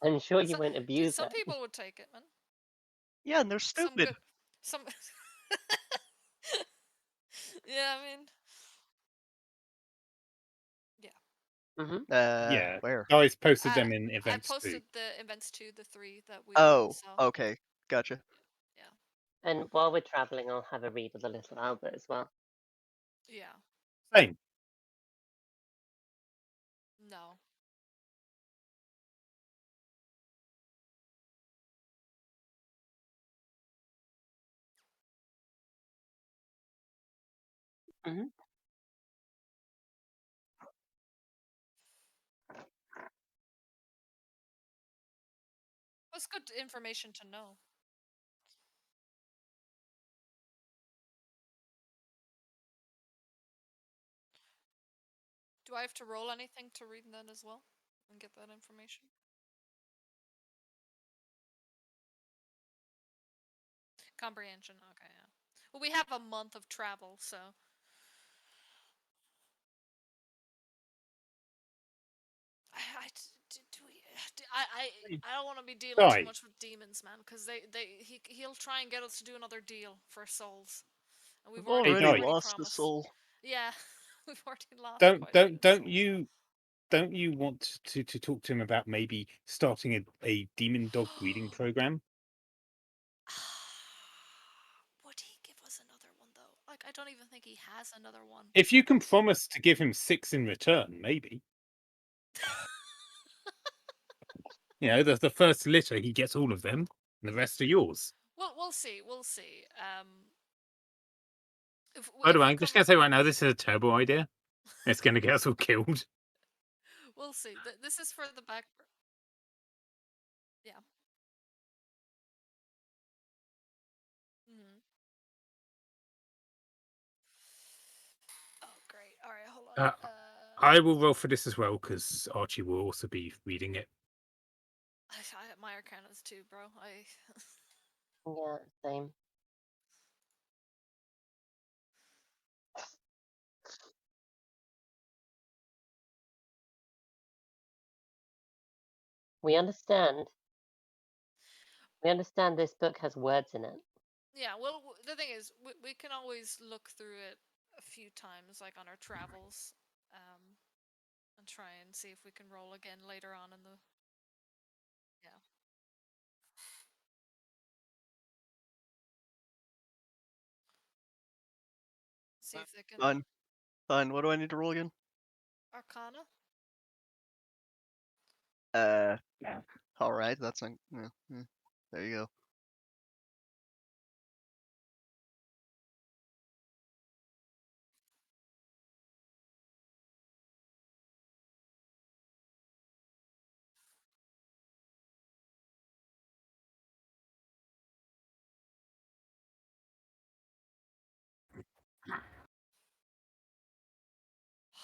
I'm sure you won't abuse some it. people would take it, man. Yeah, and they're stupid. Some yeah, I mean, yeah. Yeah. Where? Guys posted them in I events too. posted the events too, the 3 that we Oh, all saw. okay, gotcha. And while we're traveling, I'll have a read of the little Albert as well. Yeah. Same. No. Mm-hmm. It's good information to know. Do I have to roll anything to read that as well and get that information? Comprehension. Okay, yeah. Well, we have a month of travel, so. I don't want to be dealing too Guys. much with demons, man, because he'll try and get us to do another deal for souls, and we've We've already already guys. lost a promised. soul. Yeah, we've already lost. quite a few Don't you want to talk to him about maybe starting a demon dog breeding program? Would he give us another one though? Like, I don't even think he has another one. If you can promise to give him 6 in return, maybe. You know, the first litter, he gets all of them, and the rest are yours. Well, we'll see. We'll see. By the way, I'm just going to say right now, this is a terrible idea. It's going to get us all killed. We'll see. This is for the back. Yeah. Mm-hmm. Oh, great. All right, hold on. I will roll for this as well, because Archie will also be reading it. I my arcanas too, bro. Yeah, same. We understand. We understand this book has words in it. Yeah, well, the thing is, we can always look through it a few times, like on our travels, and try and see if we can roll again later on in the. Yeah. See if they can. Fine. Fine. What do I need to roll again? Arcana. All right. That's not. There you go.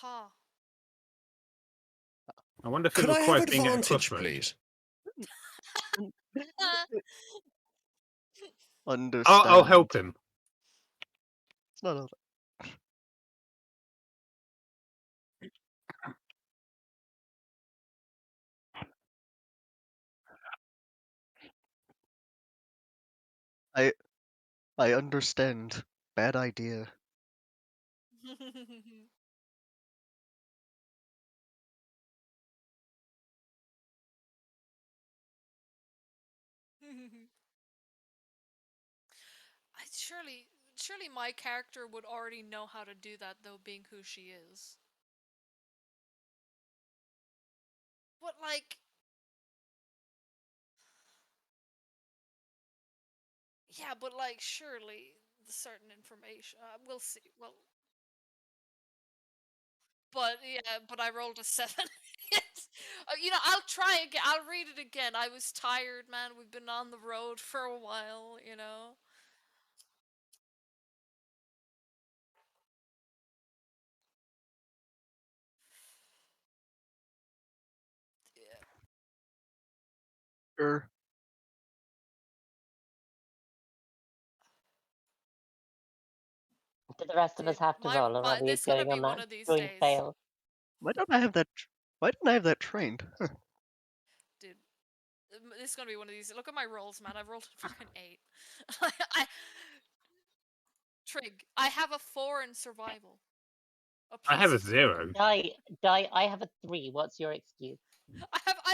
Ha. I wonder if Could it I have requires being at a advantage, crossroad. please? Understand. I'll help him. It's not all I understand. Bad idea. Surely my character would already know how to do that, though, being who she is. But like, yeah, but like, surely certain information. We'll see. Well, but yeah, but I rolled a 7. I'll try again. I'll read it again. I was tired, man. We've been on the road for a while, Yeah. Sure. Do the rest of us Dude, have to roll, or are we this is gonna going be on one that of these joint days, fail? Why don't I have that? Why didn't I have that trained? dude. This is gonna be one of these. Look at my rolls, man. I've rolled a fucking 8. Trig, I have a 4 in survival. I have a +3. 0. Die. I have a 3. What's your excuse? I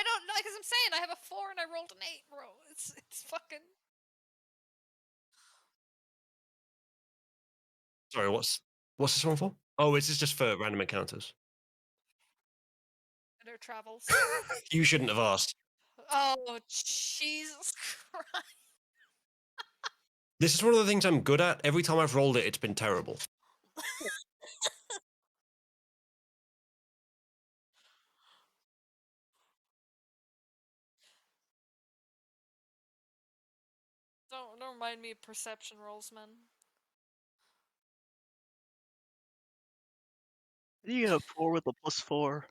don't know, because I'm saying I have a 4 and I rolled an 8, bro. It's fucking. Sorry, what's this one for? Oh, is this just for random encounters? Their travels. You shouldn't have asked. Oh, Jesus Christ. This is one of the things I'm good at. Every time I've rolled it, it's been terrible. Don't remind me of perception rolls, man. You get a 4 with a +4.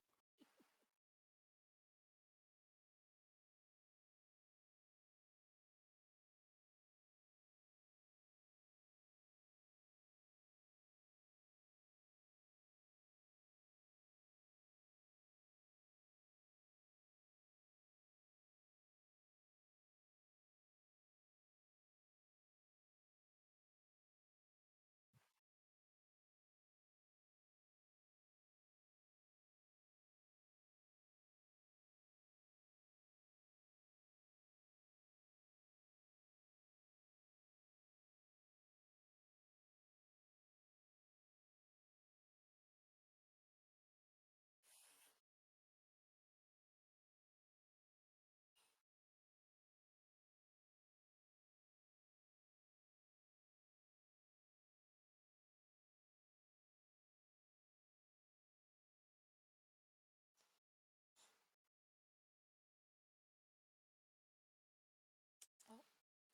Oh,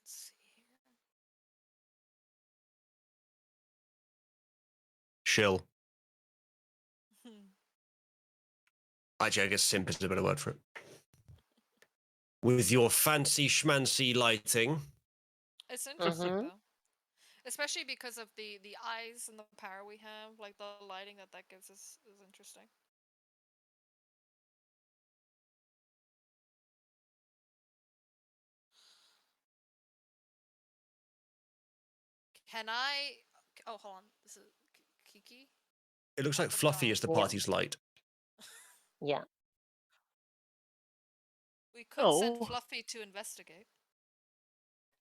let's see Shill. here. Actually, I guess simp is a better word for it. With your fancy schmancy lighting. It's interesting Mhm. though, especially because of the eyes and the power we have. Like the lighting that gives us is interesting. Can I? Oh, hold on. This is Kiki. It looks like The Fluffy dog. is the Yeah. party's light. Yeah. We could send Oh. Fluffy to investigate.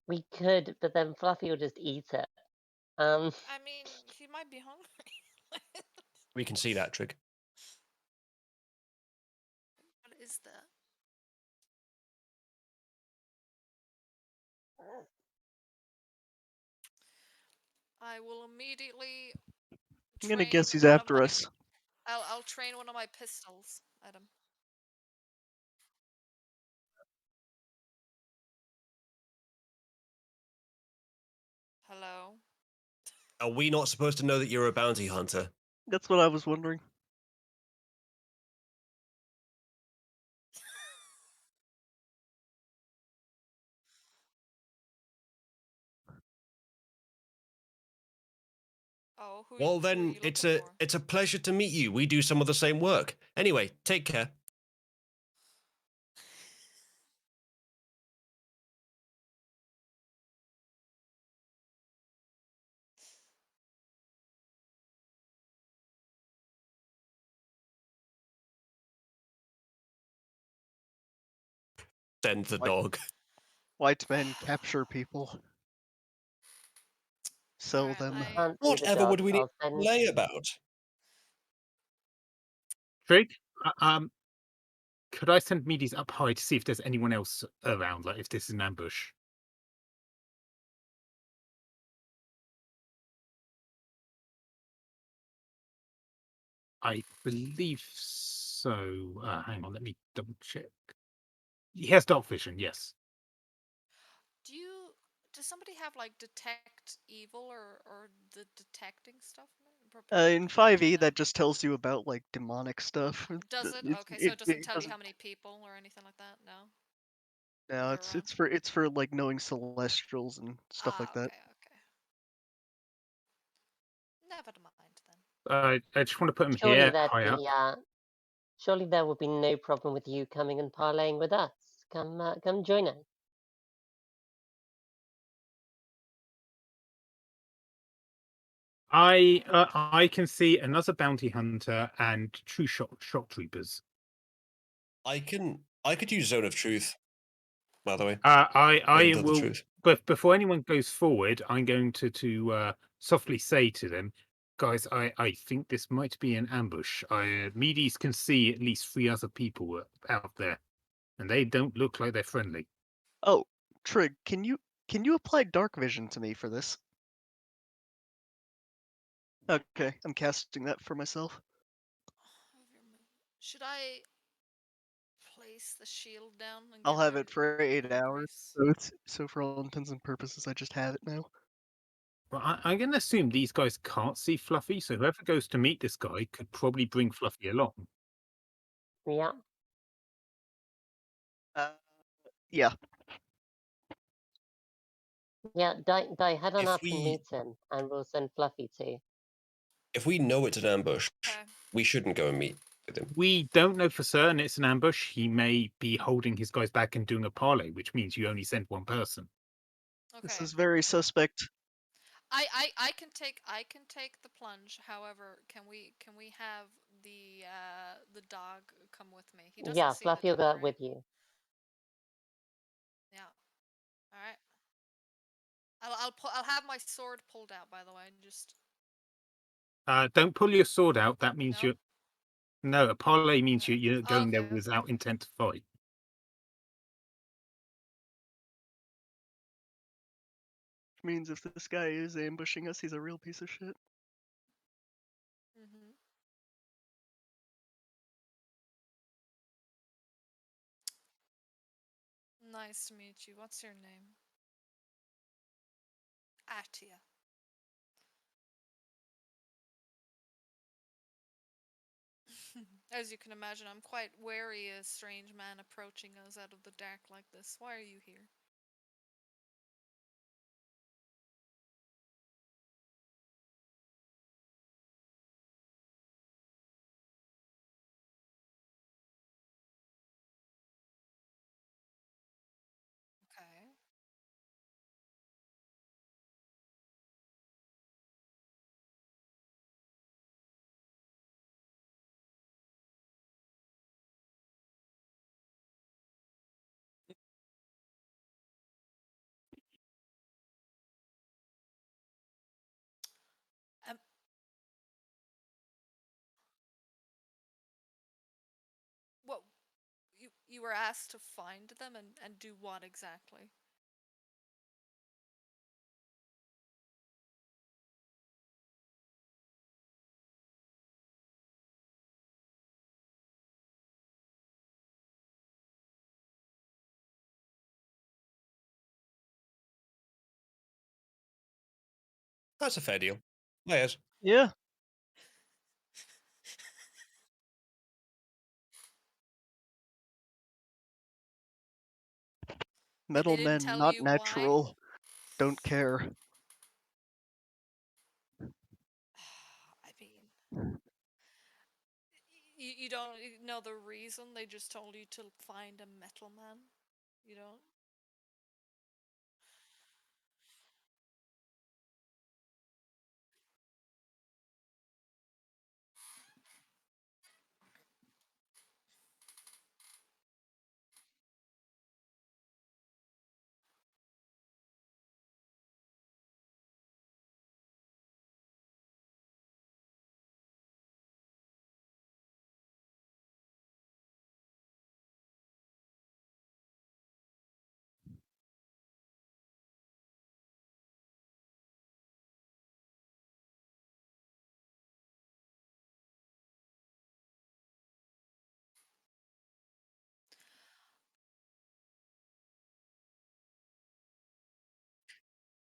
We could, but then Fluffy will just eat it. I mean, he might be hungry. We can see that, Trig. What is that? I will immediately. I'm gonna train guess he's one of after my- us. I'll train one of my pistols at him. Hello. Are we not supposed to know that you're a bounty hunter? That's what I was wondering. Oh, who Well, are then you it's looking a for? it's a pleasure to meet you. We do some of the same work. Anyway, take care. Send the White- dog. White men capture people. Sell Alright, them. I- Can't see the Whatever dog. would we need I'll to send. lay about? Trig, could I send Medes up high to see if there's anyone else around, like if this is an ambush? I believe so. Hang on, let me double check. He has dark vision, yes. Does somebody have like detect evil or the detecting stuff? In 5e, that just tells you about like demonic stuff. Does it? It- Okay, so it doesn't it tell you doesn't- how many people or anything like that. No. No, they're it's for like knowing celestials and stuff like that. Okay. Never mind then. I just want to put him Surely here, there'd high up. be. Surely there would be no problem with you coming and parlaying with us. Come join us. I can see another bounty hunter and two shock troopers. I could use Zone of Truth, by the way. I Wind of the will. Truth. But before anyone goes forward, I'm going to softly say to them, guys, I think this might be an ambush. Medes can see at least 3 other people out there, and they don't look like they're friendly. Oh, Trig, can you apply dark vision to me for this? Okay, I'm casting that for myself. Should I place the shield down and I'll get have rid it for 8 hours, Grace? so for all intents and purposes, I just have it now. Well, I'm going to assume these guys can't see Fluffy, so whoever goes to meet this guy could probably bring Fluffy along. Yeah. Yeah. Yeah, Di, head on If up and we- meet him, and we'll send Fluffy too. If we know it's an ambush, Okay. we shouldn't go and meet with him. We don't know for certain it's an ambush. He may be holding his guys back and doing a parley, which means you only send one person. This Okay. is very suspect. I can take the plunge. However, can we have the dog come with me? He doesn't Yeah, see Fluffy the will dog, go right? with you. Yeah. All right. I'll have my sword pulled out. By the way, just Don't pull your sword out. That means no. you're. No, a parley means No. you're going there Okay. without intent to fight. Which means if this guy is ambushing us, he's a real piece of shit. Mhm. Nice to meet you. What's your name? Atia. As you can imagine, I'm quite wary of a strange man approaching us out of the dark like this. Why are you here? Okay. Um, what you were asked to find them and do what exactly? That's a fair deal. Yes. Yeah. Metal they didn't men, tell not you why? natural. Don't care. I mean, you don't know the reason. They just told you to find a metal man. You don't.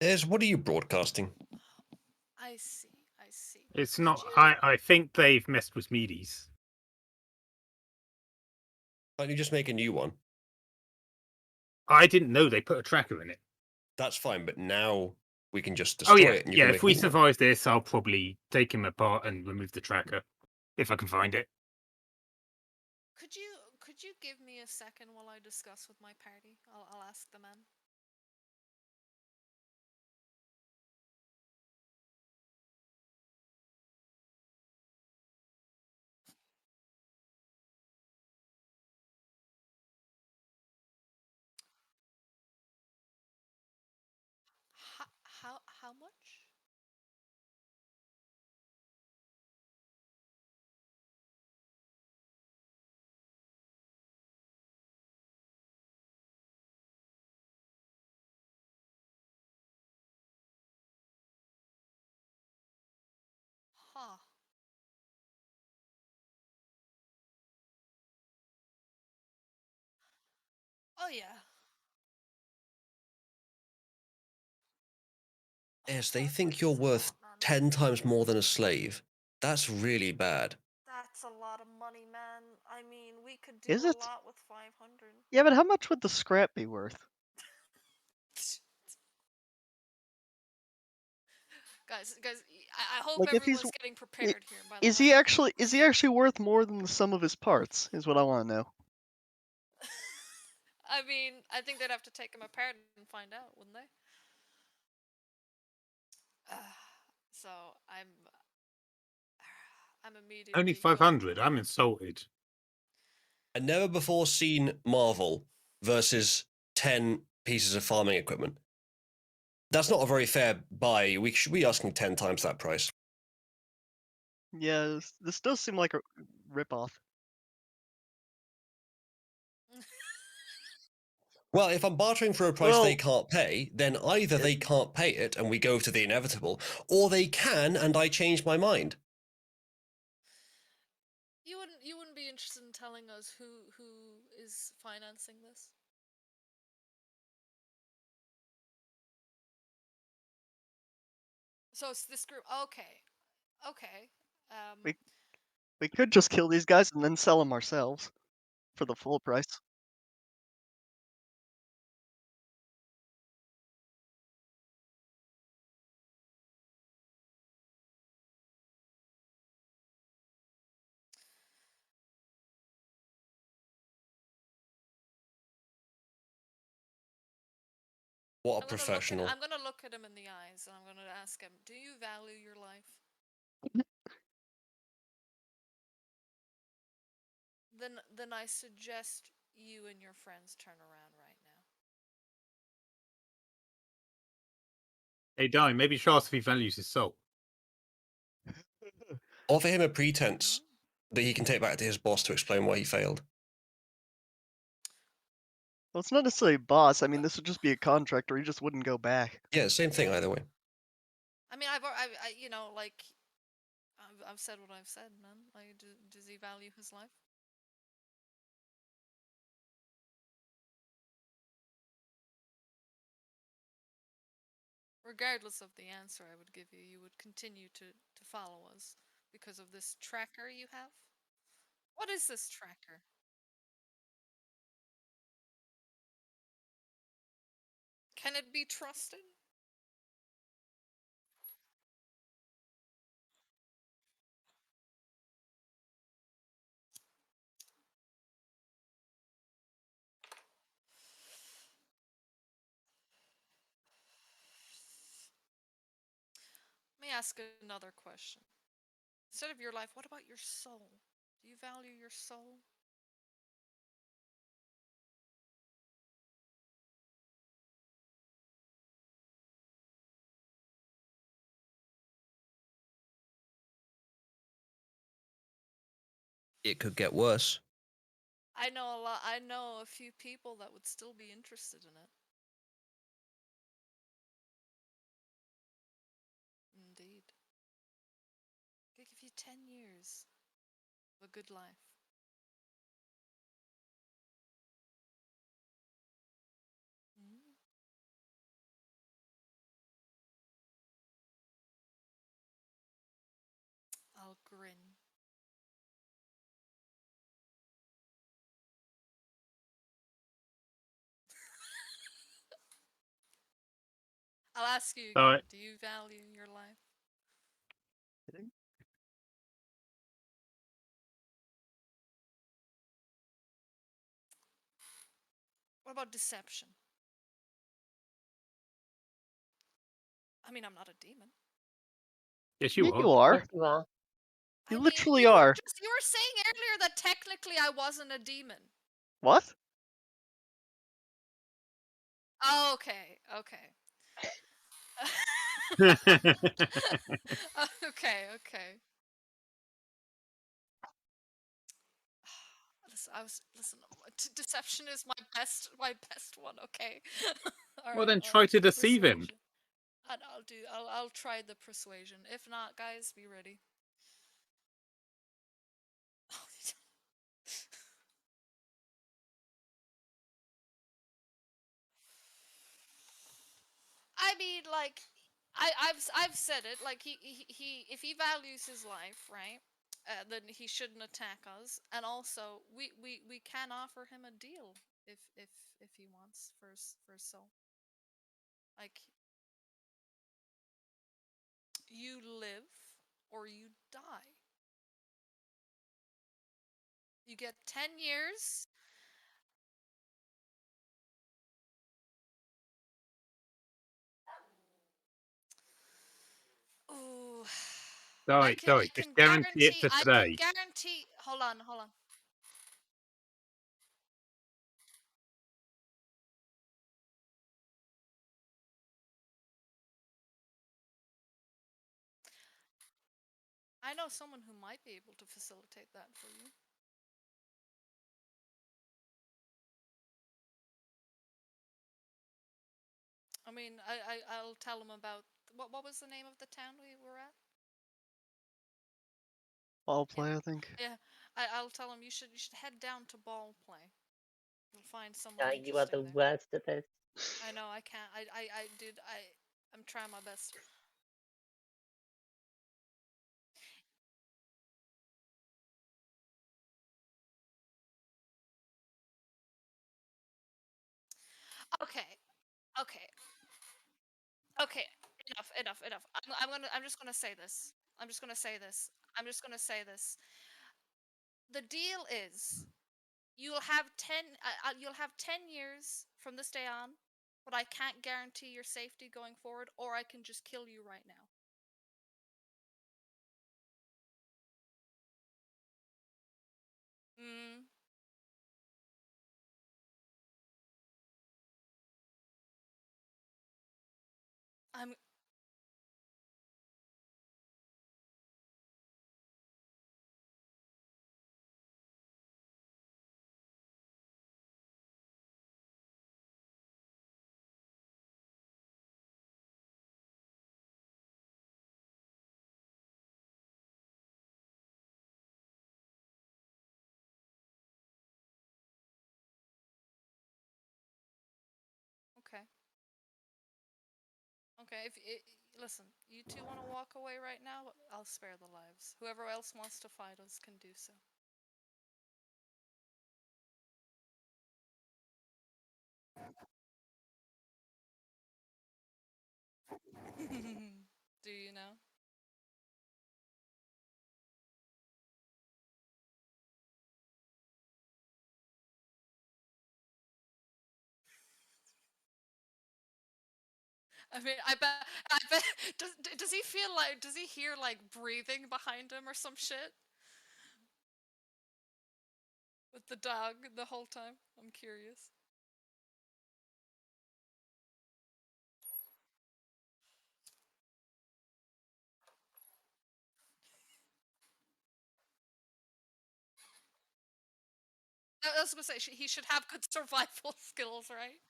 Ez, what are you broadcasting? I see. I see. It's Could not. you? I think they've messed with Medes. Can't you just make a new one? I didn't know they put a tracker in it. That's fine, but now we can just Oh destroy yeah, it and you yeah. can If make a we new one. survive this, I'll probably take him apart and remove the tracker, if I can find it. Could you give me a second while I discuss with my party? I'll ask the men. much? Huh. Oh yeah. Yes, they That's think a you're worth lot, man. 10 times more than a slave. That's really bad. That's a lot of money, man. I mean, we could do Is a it? lot with 500. Yeah, but how much would the scrap be worth? Guys, I hope Like, if he's everyone's getting prepared here. By the is way, he actually worth more than the sum of his parts? Is what I want to know. I mean, I think they'd have to take him apart and find out, wouldn't they? So I'm immediately Only going- 500. I'm insulted. A never before seen marvel versus 10 pieces of farming equipment. That's not a very fair buy. We should be asking 10 times that price. Yeah, this does seem like a ripoff. Well, if I'm bartering for a price they Well, can't pay, then either they can't pay it and we go to the inevitable, or they can and I change my mind. You wouldn't be interested in telling us who is financing this? So it's this group. Okay. Okay. we could just kill these guys and then sell them ourselves for the full price. What a I'm professional. gonna look at him in the eyes and I'm gonna ask him, do you value your life? Then I suggest you and your friends turn around right now. Hey, Darren, maybe show us if he values his soul. Offer him a pretense that he can take back to his boss to explain why he failed. Well, it's not necessarily a boss. I mean, this would just be a contractor. He just wouldn't go back. Yeah, same thing either way. I mean, you know, like, I've said what I've said, man. Like, does he value his life? Regardless of the answer I would give you, you would continue to follow us because of this tracker you have? What is this tracker? Can it be trusted? Let me ask another question. Instead of your life, what about your soul? Do you value your soul? It could get worse. I know a lot. I know a few people that would still be interested in it. Indeed. They give you 10 years of a good life. Mm. I'll grin. I'll ask you again. Alright. Do you value your life? What about deception? I mean, I'm not a demon. Yes, you Yeah, are. you are. Yes, you are. You I mean, literally you are. you were saying earlier that technically I wasn't a demon. What? Oh, okay, okay. Okay, okay. Listen. Deception is my best one. Okay. All Well, right. then try to deceive him. Persuasion. And I'll try the persuasion. If not, guys, be ready. I mean, like, I've said it. Like, he if he values his life, right? Then he shouldn't attack us. And also, we can offer him a deal if he wants for his soul. Like, you live or you die. You get 10 years. Ooh. Sorry, I just can guarantee it for I today. can guarantee. Hold on. I know someone who might be able to facilitate that for you. I mean, I'll tell him about what was the name of the town we were at? Ball play, I think. Yeah, I'll tell him you should head down to ball play. You'll find someone interesting You are the there. worst at this. I know I can't. I'm trying my best. Okay. Enough. I'm just gonna say this. The deal is you'll have 10 years from this day on, but I can't guarantee your safety going forward, or I can just kill you right now. Mm. I'm okay. Okay, listen, you two want to walk away right now? I'll spare the lives. Whoever else wants to fight us can do so. Do you know? I mean, I bet. Does he feel like? Does he hear like breathing behind him or some shit? With the dog the whole time? I'm curious. I was gonna say he should have good survival skills, right?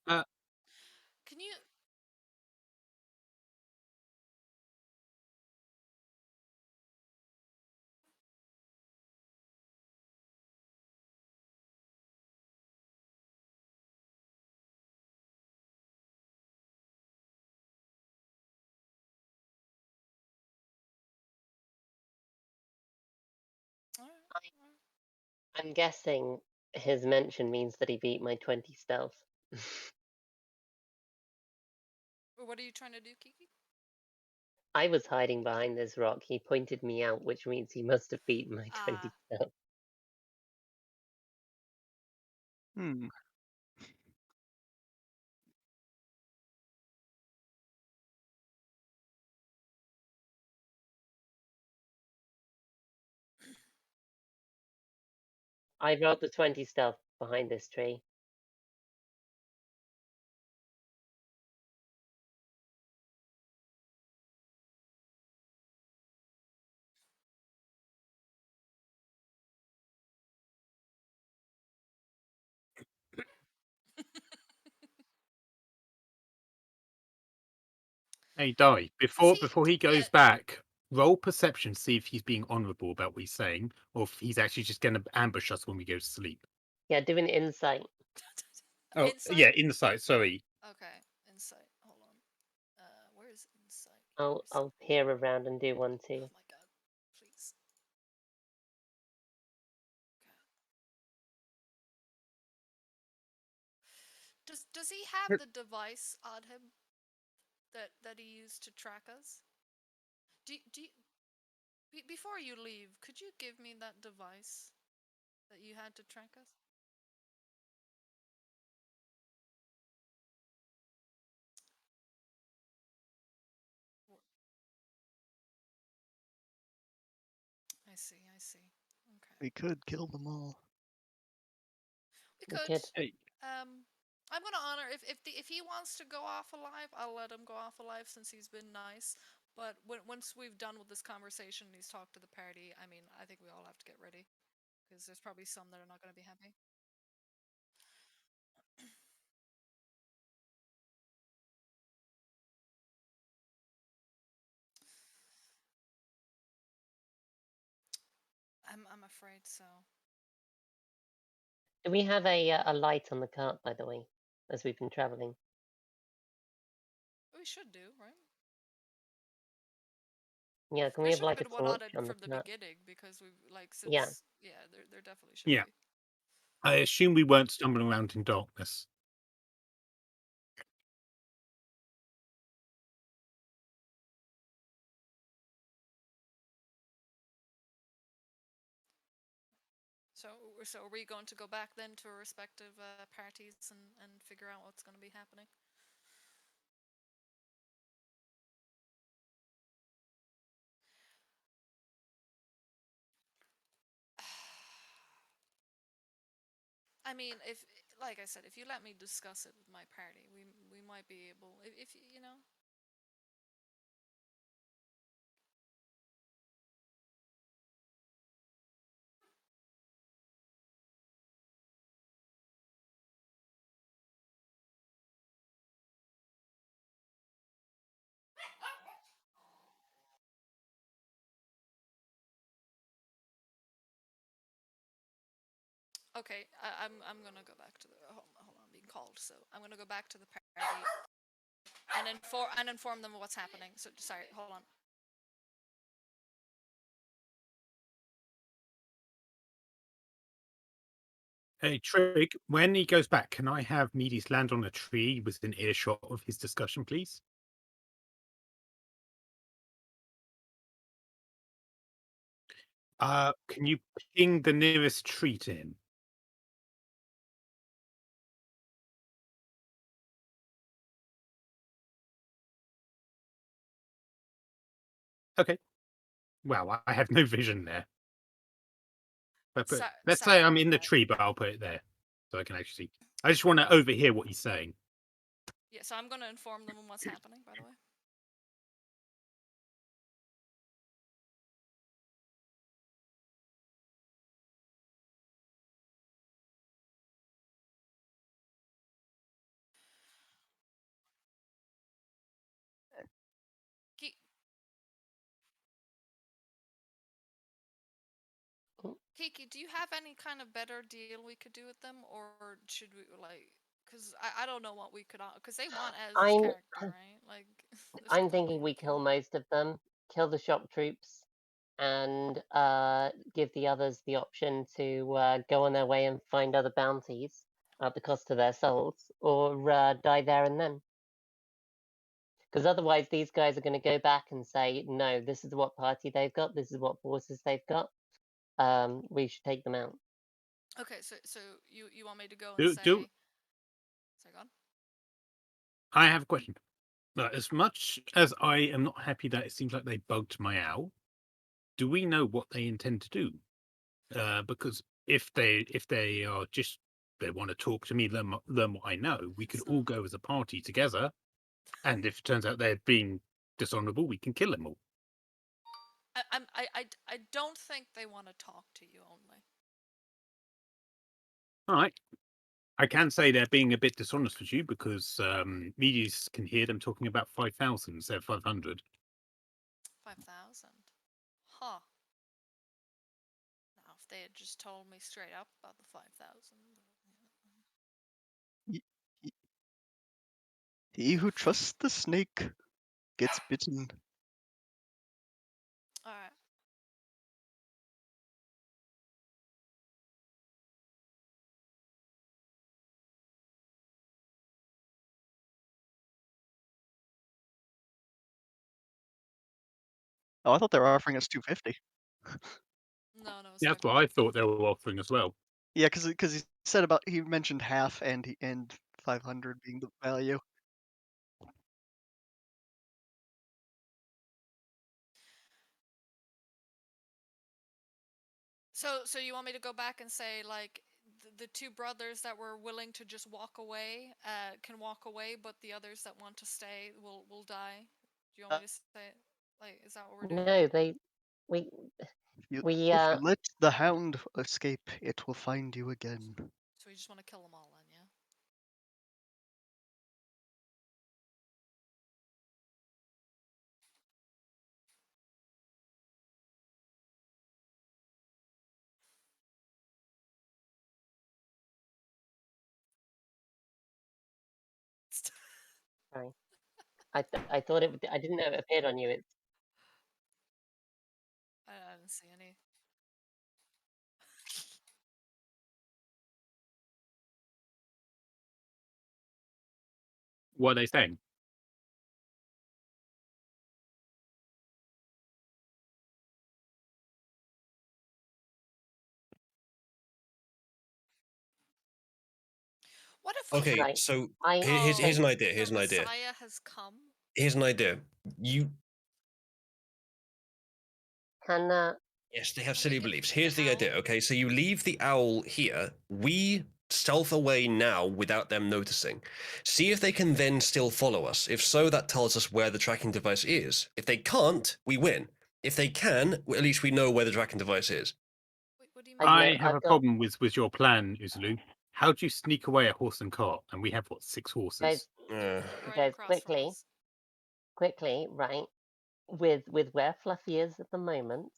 Uh, Can you? I'm guessing his mention means that he beat my 20 stealth. What are you trying to do, Kiki? I was hiding behind this rock. He pointed me out, which means he must have beaten my 20 stealth. Hmm. I rolled the 20 stealth behind this tree. Hey, Di, before he- he goes yeah. back, roll perception, see if he's being honourable about what he's saying, or if he's actually just going to ambush us when we go to sleep. Yeah, do an insight. Oh, Insight? yeah, insight. Sorry. Okay, insight. Hold on. Where is insight? I'll peer around and do one too. Oh my god, please. Does he have the device on him that he used to track us? Before you leave, could you give me that device that you had to track us? I see. Okay. We could kill them all. We We could. could. Hey, I'm gonna honor if he wants to go off alive, I'll let him go off alive since he's been nice. But once we've done with this conversation and he's talked to the party, I mean, I think we all have to get ready because there's probably some that are not gonna be happy. I'm afraid so. Do we have a light on the cart, by the way, as we've been traveling? We should do, right? Yeah, can we There have should have like a been one on torch it on the from the cart? beginning because we like since Yeah. there definitely should yeah. be. I assume we weren't stumbling around in darkness. So are we going to go back then to our respective parties and figure out what's going to be happening? I mean, if like I said, if you let me discuss it with my party, we might be able. If you know. Okay, I'm gonna go back to the hold on, I'm being called, so I'm gonna go back to the party and inform them of what's happening. So sorry, hold on. Hey, Trig, when he goes back, can I have Medes land on a tree within earshot of his discussion, please? Can you ping the nearest tree to him? Okay. Well, I have no vision there. But let's say Sorry I'm about in the that. tree, but I'll put it there so I can actually. I just want to overhear what he's saying. Yeah, so I'm gonna inform them on what's happening. By the way. Kiki, do you have any kind of better deal we could do with them, or should we like? Because I don't know what we could, because they want Ez's I'm character, right? Like, I'm thinking we kill most of them, kill the shop troops, and give the others the option to go on their way and find other bounties at the cost of their souls, or die there and then. Because otherwise, these guys are going to go back and say, no, this is what party they've got. This is what forces they've got. We should take them out. Okay, so you want me to go and say? Sorry, go on. I have a question. As much as I am not happy that it seems like they bugged my owl, do we know what they intend to do? Because if they are just they want to talk to me, learn what I know, we could all go as a party together. And if it turns out they're being dishonorable, we can kill them all. I don't think they want to talk to you only. All right. I can say they're being a bit dishonest with you because medias can hear them talking about 5,000 instead of 500. 5,000. Huh. Now, if they had just told me straight up about the 5,000. He who trusts the snake gets bitten. All right. Oh, I thought they were offering us 250. No, it's Yeah, that's what I thought they were offering as well. Yeah, because he said he mentioned half and 500 being the value. So you want me to go back and say, like, the two brothers that were willing to just walk away can walk away, but the others that want to stay will die? Do you want me to say it? Like, is that what we're doing? No, If we you let the hound escape, it will find you again. So we just want to kill them all then, yeah? Sorry. I thought it. I didn't know it appeared on you. It's I didn't see any. What are they saying? What if Okay, Right. so I here's an idea. Here's the an idea. Messiah has come? Here's an idea. can. Yes, they have Can we silly get beliefs. the Here's the idea. owl? Okay, so you leave the owl here. We stealth away now without them noticing. See if they can then still follow us. If so, that tells us where the tracking device is. If they can't, we win. If they can, at least we know where the tracking device is. Wait, what do you mean? I have I've a got- problem with your plan, Uzalu. How do you sneak away a horse and cart? And we have, what, 6 horses? Guys, Right guys, across from us. quickly, right? With where Fluffy is at the moment,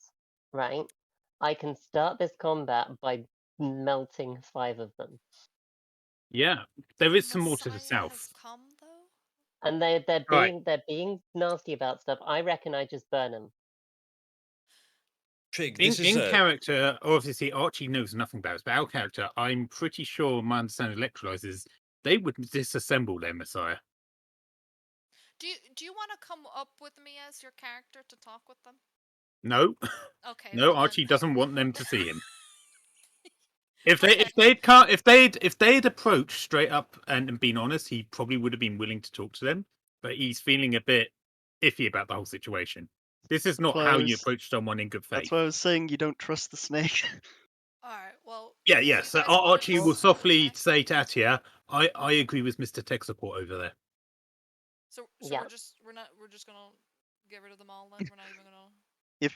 right? I can start this combat by melting 5 of them, Yeah, there is some more to the Messiah has south. come, though? and they're Right. being nasty about stuff. I reckon I just burn them. Trig, In this is character, obviously Archie knows nothing about it, but our character, I'm pretty sure my understanding of electrolyzers, they would disassemble their Messiah. Do you want to come up with me as your character to talk with them? No, Okay. no, well Archie then... doesn't want them to see him. Okay. If they'd approached straight up and been honest, he probably would have been willing to talk to them. But he's feeling a bit iffy about the whole situation. This is not how you approach someone in good faith. That's why I was saying you don't trust the snake. Alright, well... Yeah, if yeah. you So guys wanna Archie just will softly check- say to Atia, I agree with Mr. Tech Support over there. So Yeah. we're just gonna get rid of them all then? We're not even gonna...